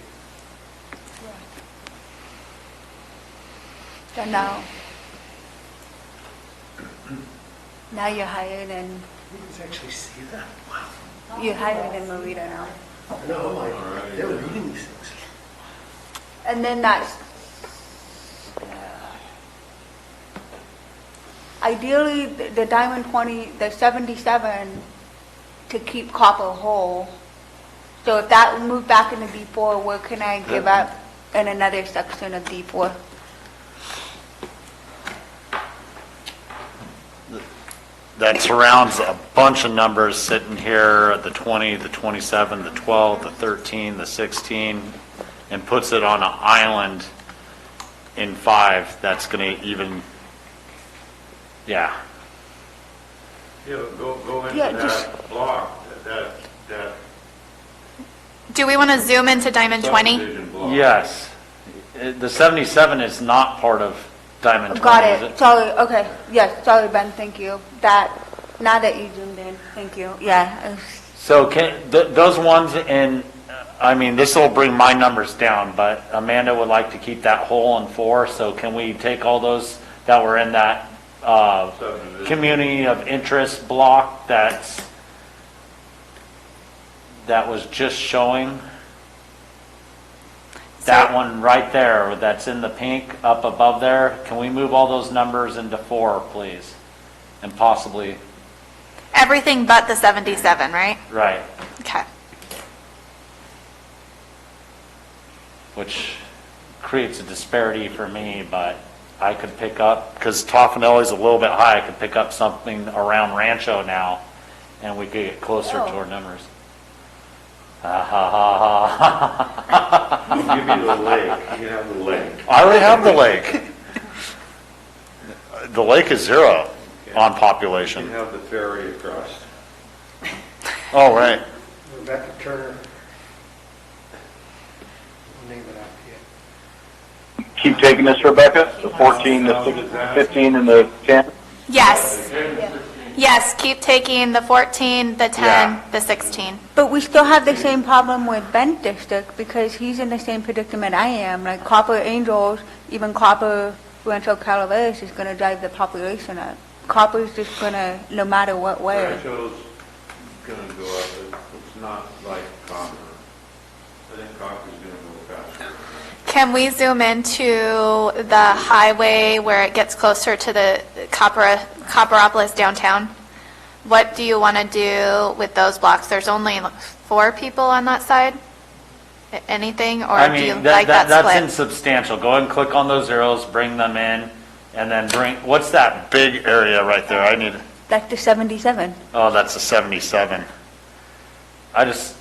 So now you're higher than, You can actually see that? Wow. you're higher than Marita now. I know, I'm like, they're reading these things. And then that's, ideally, the Diamond 20, the 77 to keep Copper whole. So if that moved back into D4, where can I give up in another section of D4? That surrounds a bunch of numbers sitting here, the 20, the 27, the 12, the 13, the 16, and puts it on an island in 5 that's going to even, yeah. Yeah, go into Yeah, that just- block, that Do we want to zoom into Diamond 20? subdivision block. Yes. The 77 is not part of Diamond 20, Got is it. Sorry, okay. Yes, sorry, Ben, thank you. Now that you zoomed in, thank you. Yeah. So those ones, and I mean, this will bring my numbers down, but Amanda would like to keep that whole in 4, so can we take all those that were in that community of interest block that was just showing. That one right there, that's in the pink up above there, can we move all those numbers into 4, please? And possibly, Everything but the 77, right? right, Okay. which creates a disparity for me, but I could pick up, because Toffanelli's a little bit high, I could pick up something around Rancho now, and we could get closer to our numbers. Ha ha ha ha. Give me the lake, you have the lake. I already have the lake. The lake is 0 on population. You have the ferry across. Oh, right. Rebecca Turner. We'll name it after you. Keep taking this, Rebecca? The 14, the 15, and the 10? Yes. Yes, keep taking the 14, the 10, Yeah. the 16. But we still have the same problem with Bent District because he's in the same predicament I am. Like Copper Angels, even Copper Rancho Calaveras is going to drive the population up. Copper's just going to, no matter what way. Rancho's gonna go up, it's not like copper. I think copper's gonna go faster. Can we zoom into the highway where it gets closer to the Copperopolis downtown? What do you want to do with those blocks? There's only 4 people on that side? Anything, or I do you mean, like that that's split? insubstantial. Go ahead and click on those zeros, bring them in, and then what's that big area right there? I need, That's the 77. oh, that's a 77. That's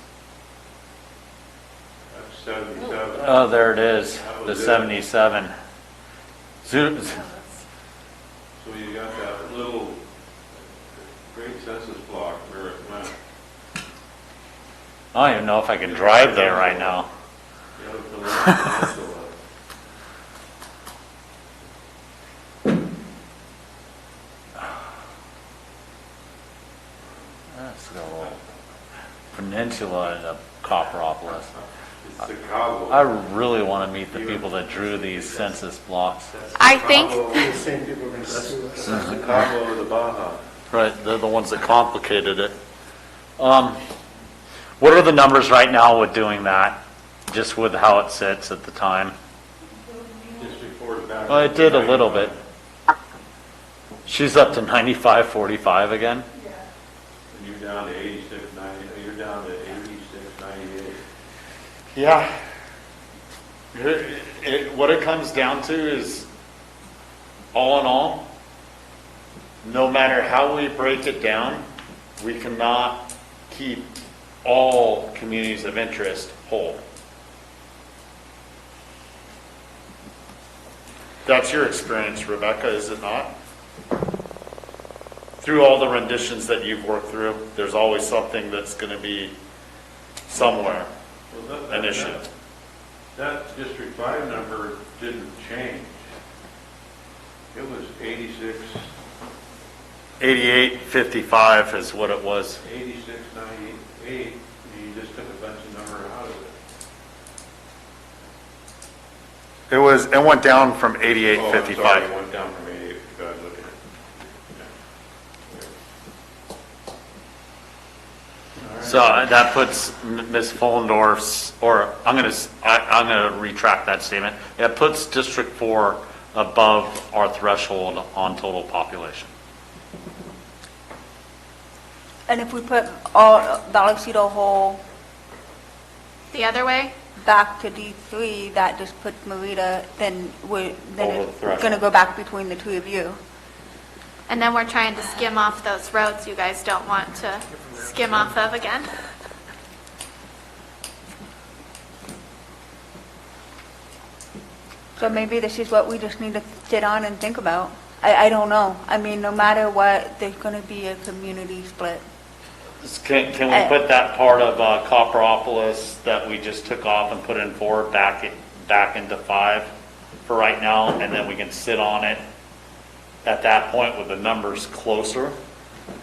77. Oh, there it is, That the was it. 77. Zoom, So you got that little great census block where it went. I don't even know if I can drive there right now. You know, the little peninsula. That's got a little peninsula in the Copperopolis. It's Chicago. I really want to meet the people that drew these census blocks. I think, The same people are going to sue us. That's Chicago or the Baja. Right, they're the ones that complicated it. What are the numbers right now with doing that? Just with how it sits at the time? District 4 is back. Well, it did a little bit. She's up to 95-45 again? And you're down to 86, 90, you're down to 86, 98. Yeah. What it comes down to is, all in all, no matter how we break it down, we cannot keep all communities of interest whole. That's your experience, Rebecca, is it not? Through all the renditions that you've worked through, there's always something that's going to be somewhere, Well, an issue. That District 5 number didn't change. It was 86, 88-55 is what it was. 86, 98, and you just took a bunch of number out of it. It went down from Oh, I'm sorry, 88-55. it went down from 88, 55, look at it. So that puts Ms. Fullendorf's, or I'm going to retract that statement. It puts District 4 above our threshold on total population. And if we put all Vallecito whole the other way? back to D3, that just puts Marita, then Over it's the threshold. going to go back between the two of you. And then we're trying to skim off those roads you guys don't want to skim off of again. So maybe this is what we just need to sit on and think about. I don't know. I mean, no matter what, there's going to be a community split. Can we put that part of Copperopolis that we just took off and put in 4 back into 5 for right now, and then we can sit on it at that point with the numbers closer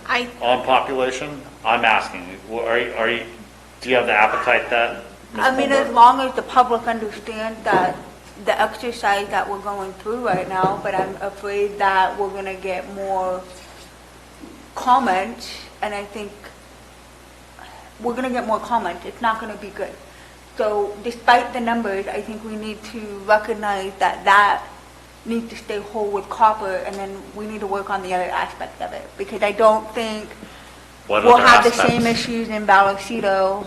on population? I'm asking, do you have the appetite that? Ms. I mean, Fulmer? as long as the public understands that the exercise that we're going through right now, but I'm afraid that we're gonna get more comments, and I think we're gonna get more comments. It's not gonna be good. So despite the numbers, I think we need to recognize that that needs to stay whole with copper, and then we need to work on the other aspects of it, because I don't think What we'll other have the aspects? same issues in Vallecito.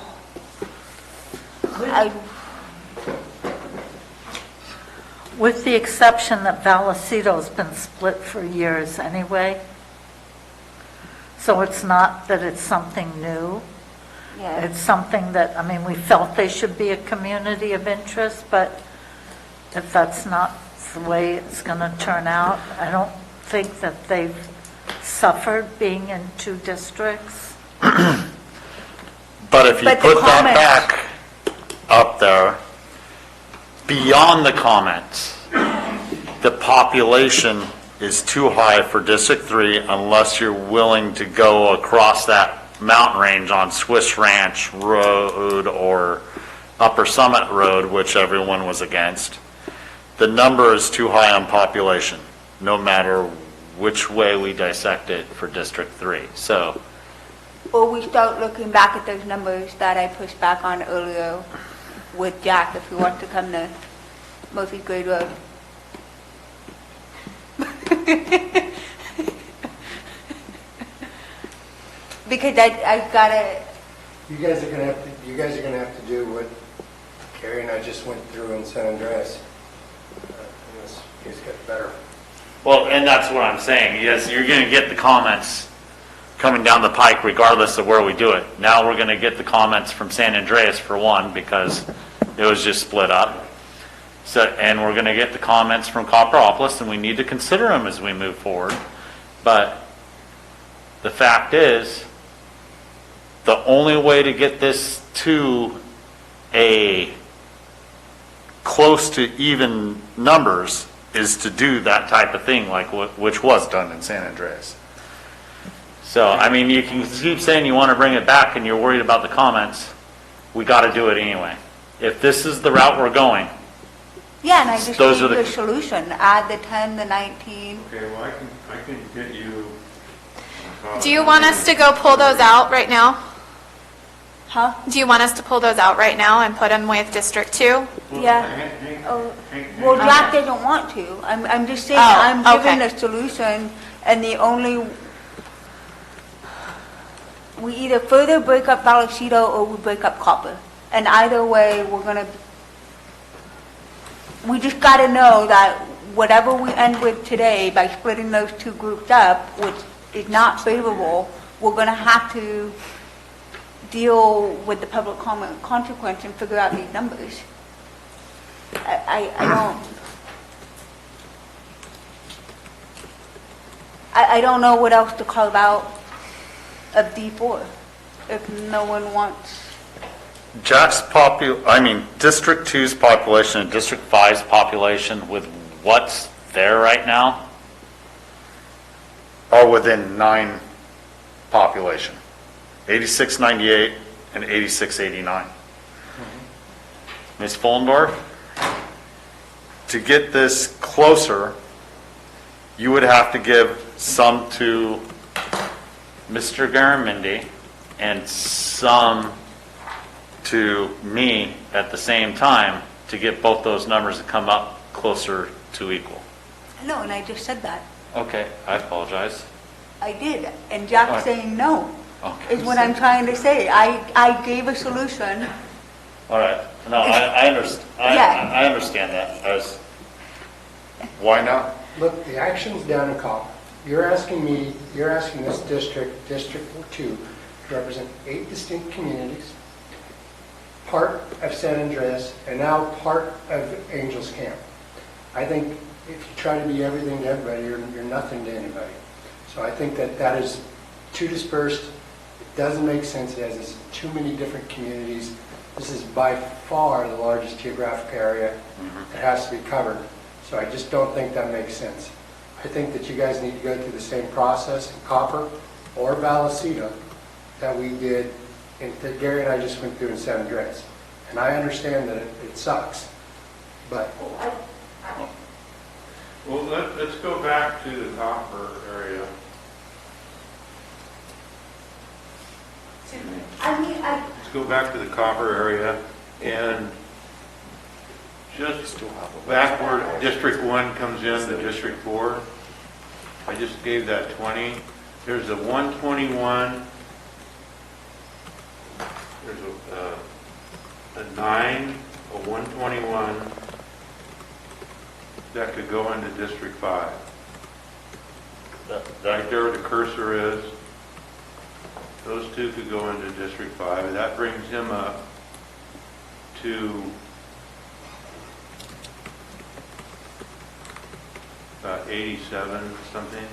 With the exception that Vallecito's been split for years anyway. So it's not that it's something new. Yeah. It's something that, I mean, we felt they should be a community of interest, but if that's not the way it's going to turn out, I don't think that they've suffered being in two districts. But if you But the put that comments- back up there, beyond the comments, the population is too high for District 3 unless you're willing to go across that mountain range on Swiss Ranch Road or Upper Summit Road, which everyone was against. The number is too high on population, no matter which way we dissect it for District 3. So, Or we start looking back at those numbers that I pushed back on earlier with Jack, if he wants to come to Murphy Grade Road. Because I gotta, You guys are gonna have to do what Carrie and I just went through in San Andreas. Unless you guys get better. well, and that's what I'm saying. Yes, you're going to get the comments coming down the pike regardless of where we do it. Now we're going to get the comments from San Andreas for one, because it was just split up. So, and we're going to get the comments from Copperopolis, and we need to consider them as we move forward. But the fact is, the only way to get this to a close to even numbers is to do that type of thing, like which was done in San Andreas. So, I mean, you can keep saying you want to bring it back and you're worried about the comments. We got to do it anyway. If this is the route we're going, yeah, and I just Those gave are you the- a solution, add the 10, the 19. Okay, well, I can get you. Do you want us to go pull those out right now? Huh? Do you want us to pull those out right now and put them with District 2? Yeah. Well, Jack doesn't want to. I'm just saying, Oh, I'm giving okay. the solution, and the only, we either further break up Vallecito or we break up Copper. And either way, we just gotta know that whatever we end with today, by splitting those two groups up, which is not favorable, we're gonna have to deal with the public comment consequence and figure out these numbers. I don't know what else to carve out of D4 if no one wants. District 2's population and District 5's population with what's there right now are within 9 population. 8698 and 8689. Ms. Fullendorf, to get this closer, you would have to give some to Mr. Garamendi and some to me at the same time to get both those numbers to come up closer to equal. No, and I just said that. Okay, I apologize. I did, and Jack's Alright. saying no, Okay. is what I'm trying to say. I gave a solution. All right. No, I understand. Yeah. I understand that. Why not? Look, the action's down in Copper. You're asking this district, District 2, to represent 8 distinct communities, part of San Andreas, and now part of Angels Camp. I think if you try to be everything to everybody, you're nothing to anybody. So I think that is too dispersed. It doesn't make sense. It has too many different communities. This is by far the largest geographic area that has to be covered. So I just don't think that makes sense. I think that you guys need to go through the same process in Copper or Vallecito that we did, and that Gary and I just went through in San Andreas. And I understand that it sucks. but Well, let's go back to the copper area. Let's go back to the copper area and just back where District 1 comes in to District 4. I just gave that 20. There's a 121. There's a 9, a 121 that could go into District 5. Right there where the cursor is. Those two could go into District 5. And that brings him up to about 87 something.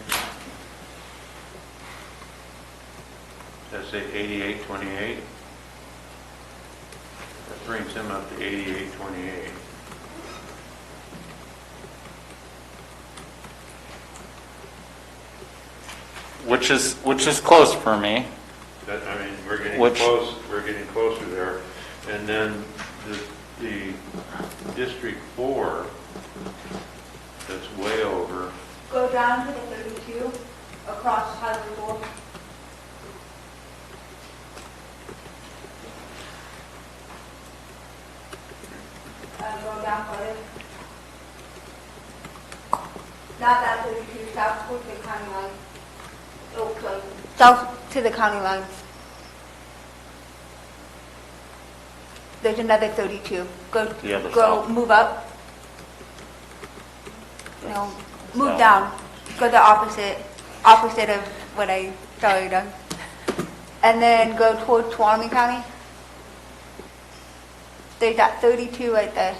Let's say 8828. That brings him up to 8828. Which is close for me. I mean, we're getting Which- close. We're getting closer there. And then the District 4, that's way over. Go down to the 32 across Highway 4. Go down further. Not that 32, south towards the county line. Oh, sorry. South to the county line. There's another 32. The other Go, south. move up. No, move South. down. Go the opposite of what I started on. And then go towards Tuolumne County. There's that 32 right there.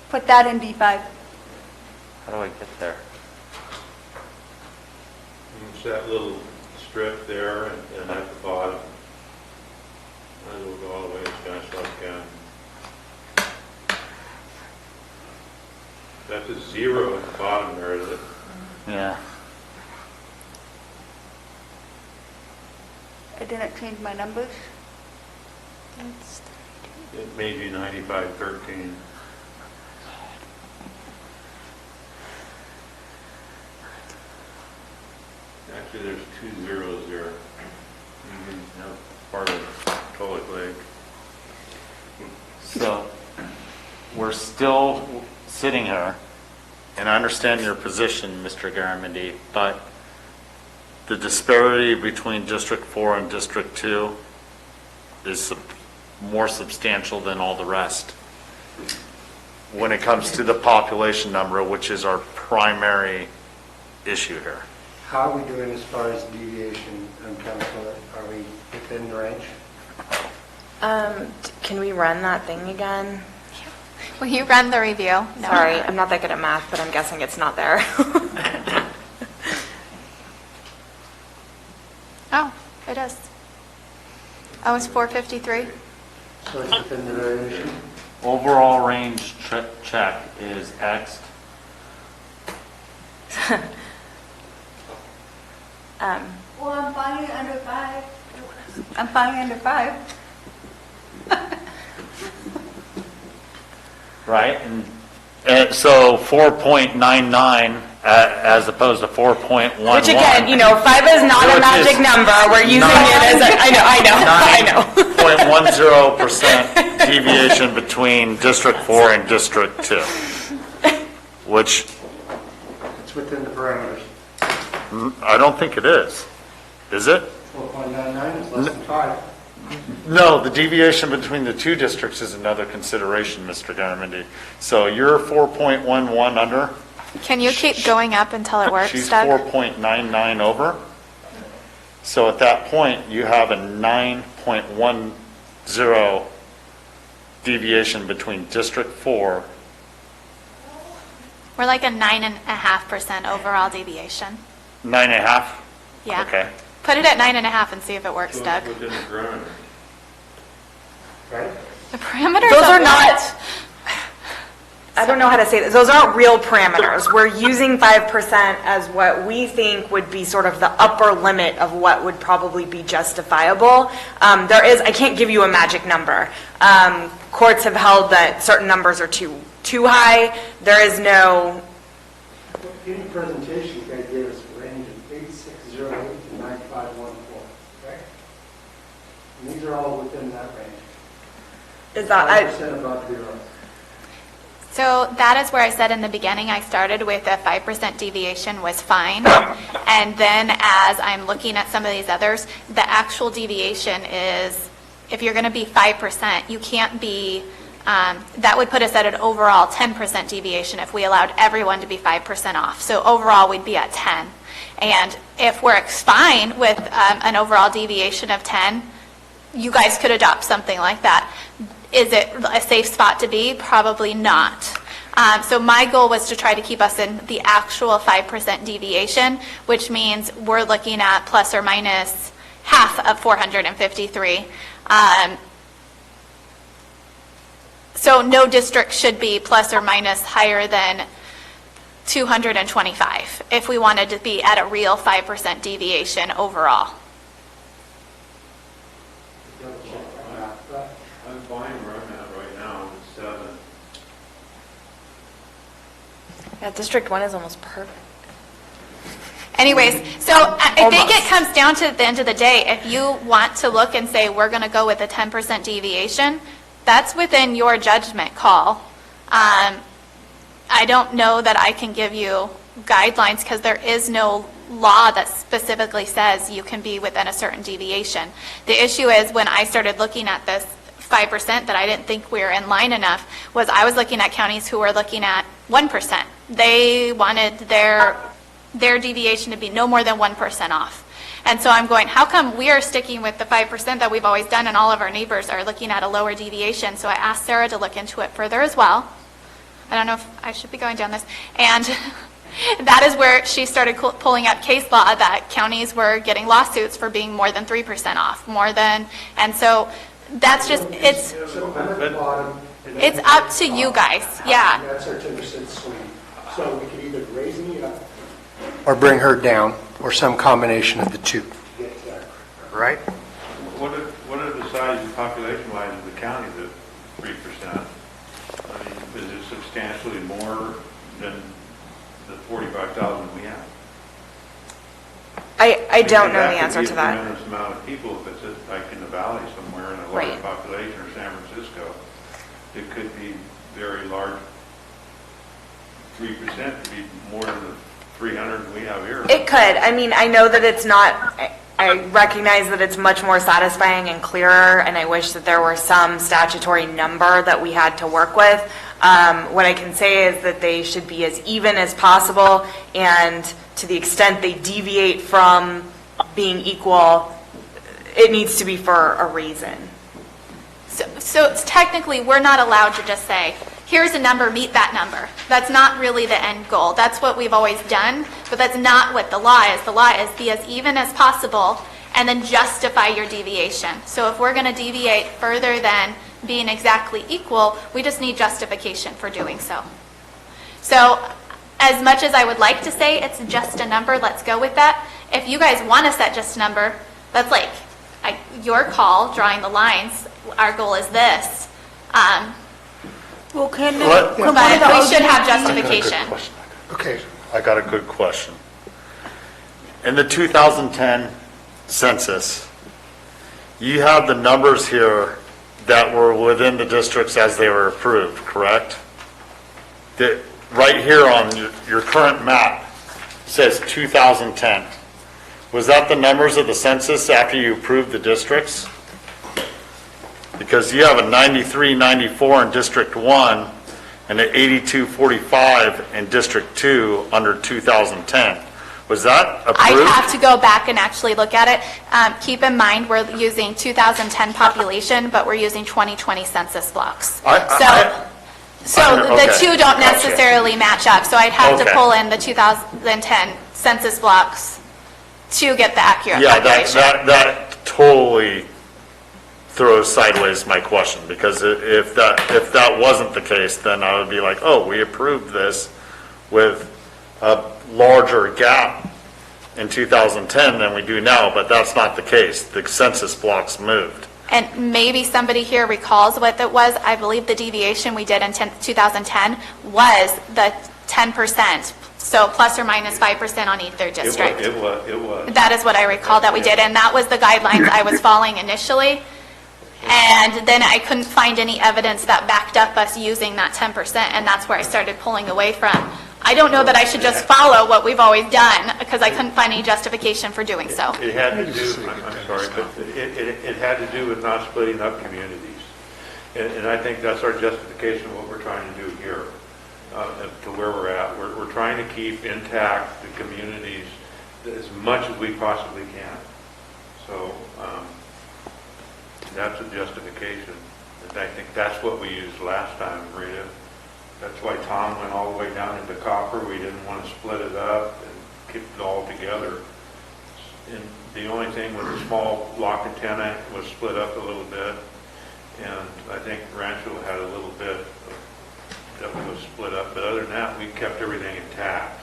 Put that in D5. How do I get there? It's that little strip there and at the bottom. And we'll go all the way to Stanislaus County. That's a 0 at the bottom there, is it? Yeah. I didn't change my numbers. It made you 9513. Actually, there's 2 zeros there. Part of Tolic Lake. So we're still sitting here, and I understand your position, Mr. Garamendi, but the disparity between District 4 and District 2 is more substantial than all the rest when it comes to the population number, which is our primary issue here. how are we doing as far as deviation, Councilor? Are we within the range? Can we run that thing again? Will you run the review? No. Sorry, I'm not that good at math, but I'm guessing it's not there. Oh, it is. Oh, it's 453. So it's within the variation? Overall range check is X. Well, I'm finding under 5. I'm finding under 5. Right, and so 4.99 as opposed to 4.11. Which again, 5 is not a magic number. We're using it as a, I know. 9.10% deviation between District 4 and District 2, which It's within the parameters. I don't think it is. Is it? 4.99 is less than 5. No, the deviation between the two districts is another consideration, Mr. Garamendi. So you're 4.11 under. Can you keep going up until it works, She's Doug? 4.99 over. So at that point, you have a 9.10 deviation between District 4. We're like a 9.5% overall deviation. 9.5? Yeah. Okay. Put it at 9.5 and see if it works, So Doug. it's within the parameters. Right? The parameters Those of are what? I don't know how to say this. Those aren't real parameters. We're using 5% as what we think would be sort of the upper limit of what would probably be justifiable. I can't give you a magic number. Courts have held that certain numbers are too high. There is no. In your presentation, you guys gave us a range of 8608 to 9514, okay? And these are all within that range. Is that 5% above zero. So that is where I said in the beginning, I started with a 5% deviation was fine. And then as I'm looking at some of these others, the actual deviation is, if you're going to be 5%, you can't be, that would put us at an overall 10% deviation if we allowed everyone to be 5% off. So overall, we'd be at 10. And if we're fine with an overall deviation of 10, you guys could adopt something like that. Is it a safe spot to be? Probably not. So my goal was to try to keep us in the actual 5% deviation, which means we're looking at plus or minus half of 453. So no district should be plus or minus higher than 225 if we wanted to be at a real 5% deviation overall. I'm fine where I'm at right now with 7. Yeah, District 1 is almost perfect. Anyways, so I think it comes down to the end of the day, if you want to look and say, we're going to go with a 10% deviation, that's within your judgment call. I don't know that I can give you guidelines because there is no law that specifically says you can be within a certain deviation. The issue is when I started looking at this 5% that I didn't think we were in line enough was I was looking at counties who were looking at 1%. They wanted their deviation to be no more than 1% off. And so I'm going, how come we are sticking with the 5% that we've always done and all of our neighbors are looking at a lower deviation? So I asked Sarah to look into it further as well. I don't know if I should be going down this. And that is where she started pulling up case law that counties were getting lawsuits for being more than 3% off, and so that's just, it's up to you guys, yeah. That's our 10% swing. So we could either raise me up or bring her down, or some combination of the two. Right? What are the size and population-wise of the county that 3%? I mean, is it substantially more than the 45,000 we have? I don't know the answer to that. That could be a tremendous amount of people if it's like in the valley somewhere in a large Right. population, or San Francisco. It could be very large. 3% could be more than the 300 we have here. It could. I mean, I know that it's not, I recognize that it's much more satisfying and clearer, and I wish that there were some statutory number that we had to work with. What I can say is that they should be as even as possible, and to the extent they deviate from being equal, it needs to be for a reason. So it's technically, we're not allowed to just say, here's a number, meet that number. That's not really the end goal. That's what we've always done, but that's not what the law is. The law is be as even as possible and then justify your deviation. So if we're going to deviate further than being exactly equal, we just need justification for doing so. So as much as I would like to say it's just a number, let's go with that. If you guys want to set just a number, that's like your call, drawing the lines. Our goal is this. Well, but we should have justification. Okay. I got a good question. In the 2010 census, you have the numbers here that were within the districts as they were approved, correct? Right here on your current map says 2010. Was that the numbers of the census after you approved the districts? Because you have a 93-94 in District 1 and an 82-45 in District 2 under 2010. Was that approved? I have to go back and actually look at it. Keep in mind, we're using 2010 population, but we're using 2020 census blocks. So the two don't necessarily match up. So I'd have to pull in the 2010 census blocks to get the accurate population. That totally throws sideways my question, because if that wasn't the case, then I would be like, oh, we approved this with a larger gap in 2010 than we do now, but that's not the case. The census blocks moved. And maybe somebody here recalls what that was. I believe the deviation we did in 2010 was the 10%, so plus or minus 5% on either district. It was. That is what I recall that we did, and that was the guidelines I was following initially. And then I couldn't find any evidence that backed up us using that 10%, and that's where I started pulling away from. I don't know that I should just follow what we've always done, because I couldn't find any justification for doing so. It had to do, I'm sorry, but it had to do with not splitting up communities. And I think that's our justification of what we're trying to do here, to where we're at. We're trying to keep intact the communities as much as we possibly can. So that's a justification. And I think that's what we used last time, Rita. That's why Tom went all the way down into Copper. We didn't want to split it up and keep it all together. And the only thing with the small block antenna was split up a little bit. And I think Rancho had a little bit that was split up. But other than that, we kept everything intact.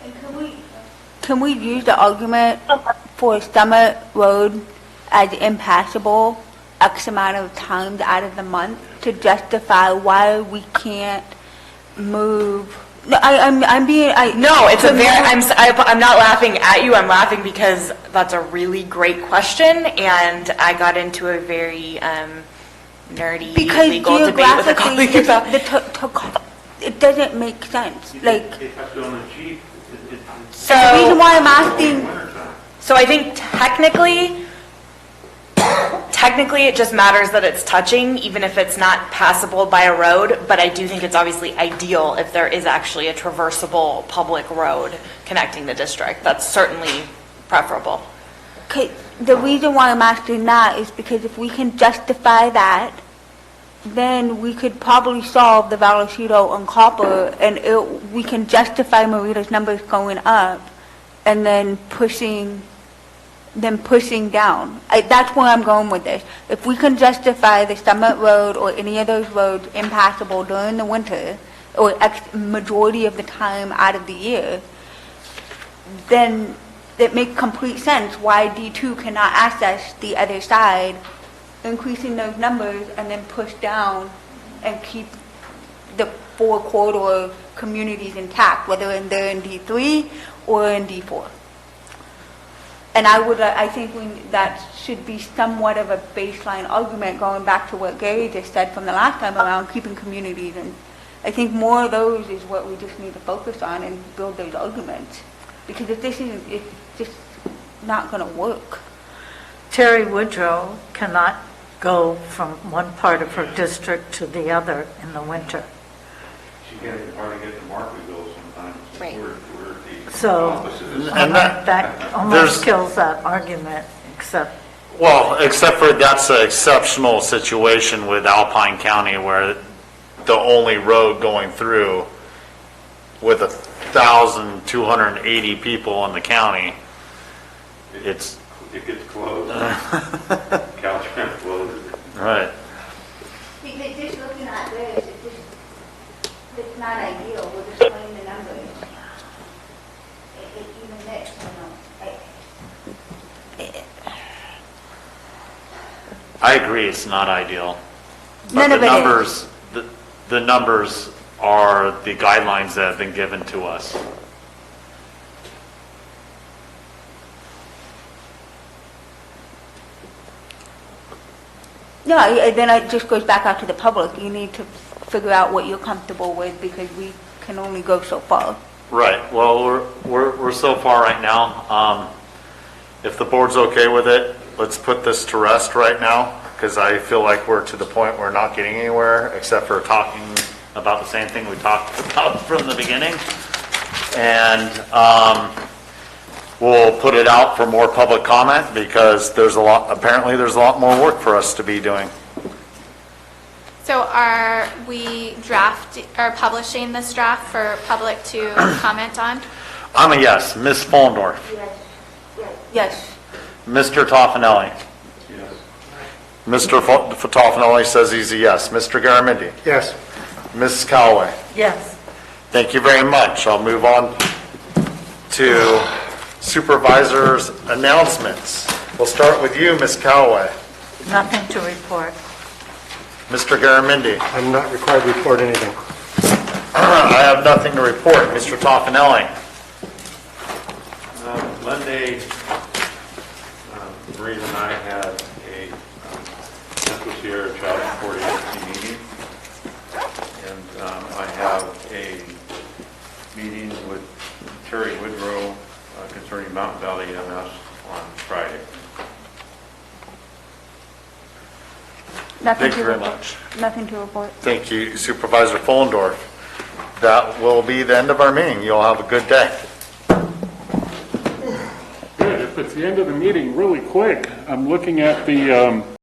And can we use the argument for Summit Road as impassable X amount of times out of the month to justify why we can't move? No, I'm being. No, it's a very. I'm not laughing at you. I'm laughing because that's a really great question, and I got into a very nerdy legal debate with a colleague about it. Doesn't make sense. Like. So the reason why I'm asking. So I think technically it just matters that it's touching, even if it's not passable by a road, but I do think it's obviously ideal if there is actually a traversable public road connecting the district. That's certainly preferable. Okay, the reason why I'm asking that is because if we can justify that, then we could probably solve the Vallecito and Copper, and we can justify Marita's numbers going up and then pushing down. That's where I'm going with this. If we can justify the Summit Road or any of those roads impassable during the winter or majority of the time out of the year, then it makes complete sense why D2 cannot access the other side, increasing those numbers and then push down and keep the 4 corridor communities intact, whether they're in D3 or in D4. And I think that should be somewhat of a baseline argument, going back to what Gary just said from the last time around, keeping communities. And I think more of those is what we just need to focus on and build those arguments. Because if this isn't, it's just not going to work. Terry Woodrow cannot go from one part of her district to the other in the winter. She can't hardly get to Markville sometimes. Right. So that almost kills that argument, except for that's an exceptional situation with Alpine County where the only road going through with 1,280 people in the county, it gets closed. Caltrans closes it. Right. Because just looking at this, it's not ideal. We're just playing the numbers. Even this, I agree, it's not ideal. But None of the it numbers, the numbers are the guidelines that have been given to us. No, then it just goes back out to the public. You need to figure out what you're comfortable with, because we can only go so far. Right. Well, we're so far right now. If the board's okay with it, let's put this to rest right now, because I feel like we're to the point where we're not getting anywhere except for talking about the same thing we talked about from the beginning. And we'll put it out for more public comment, because apparently there's a lot more work for us to be doing. So are we publishing this draft for public to comment on? I'm a yes. Ms. Follendorf. Yes. Mr. Toffenelli? Yes. Mr. Toffenelli says he's a yes. Mr. Garamendi? Yes. Mrs. Callaway? Yes. Thank you very much. I'll move on to supervisors' announcements. We'll start with you, Ms. Callaway. Nothing to report. Mr. Garamendi? I'm not required to report anything. I have nothing to report. Mr. Toffenelli? Monday, Maureen and I had a Central Sierra Child Support Agency meeting, and I have a meeting with Terry Woodrow concerning Mountain Valley EMS on Friday. Thank you very much. Nothing to report. Thank you, Supervisor Fullendorf. That will be the end of our meeting. You'll have a good day. Good. If it's the end of the meeting, really quick, I'm looking at the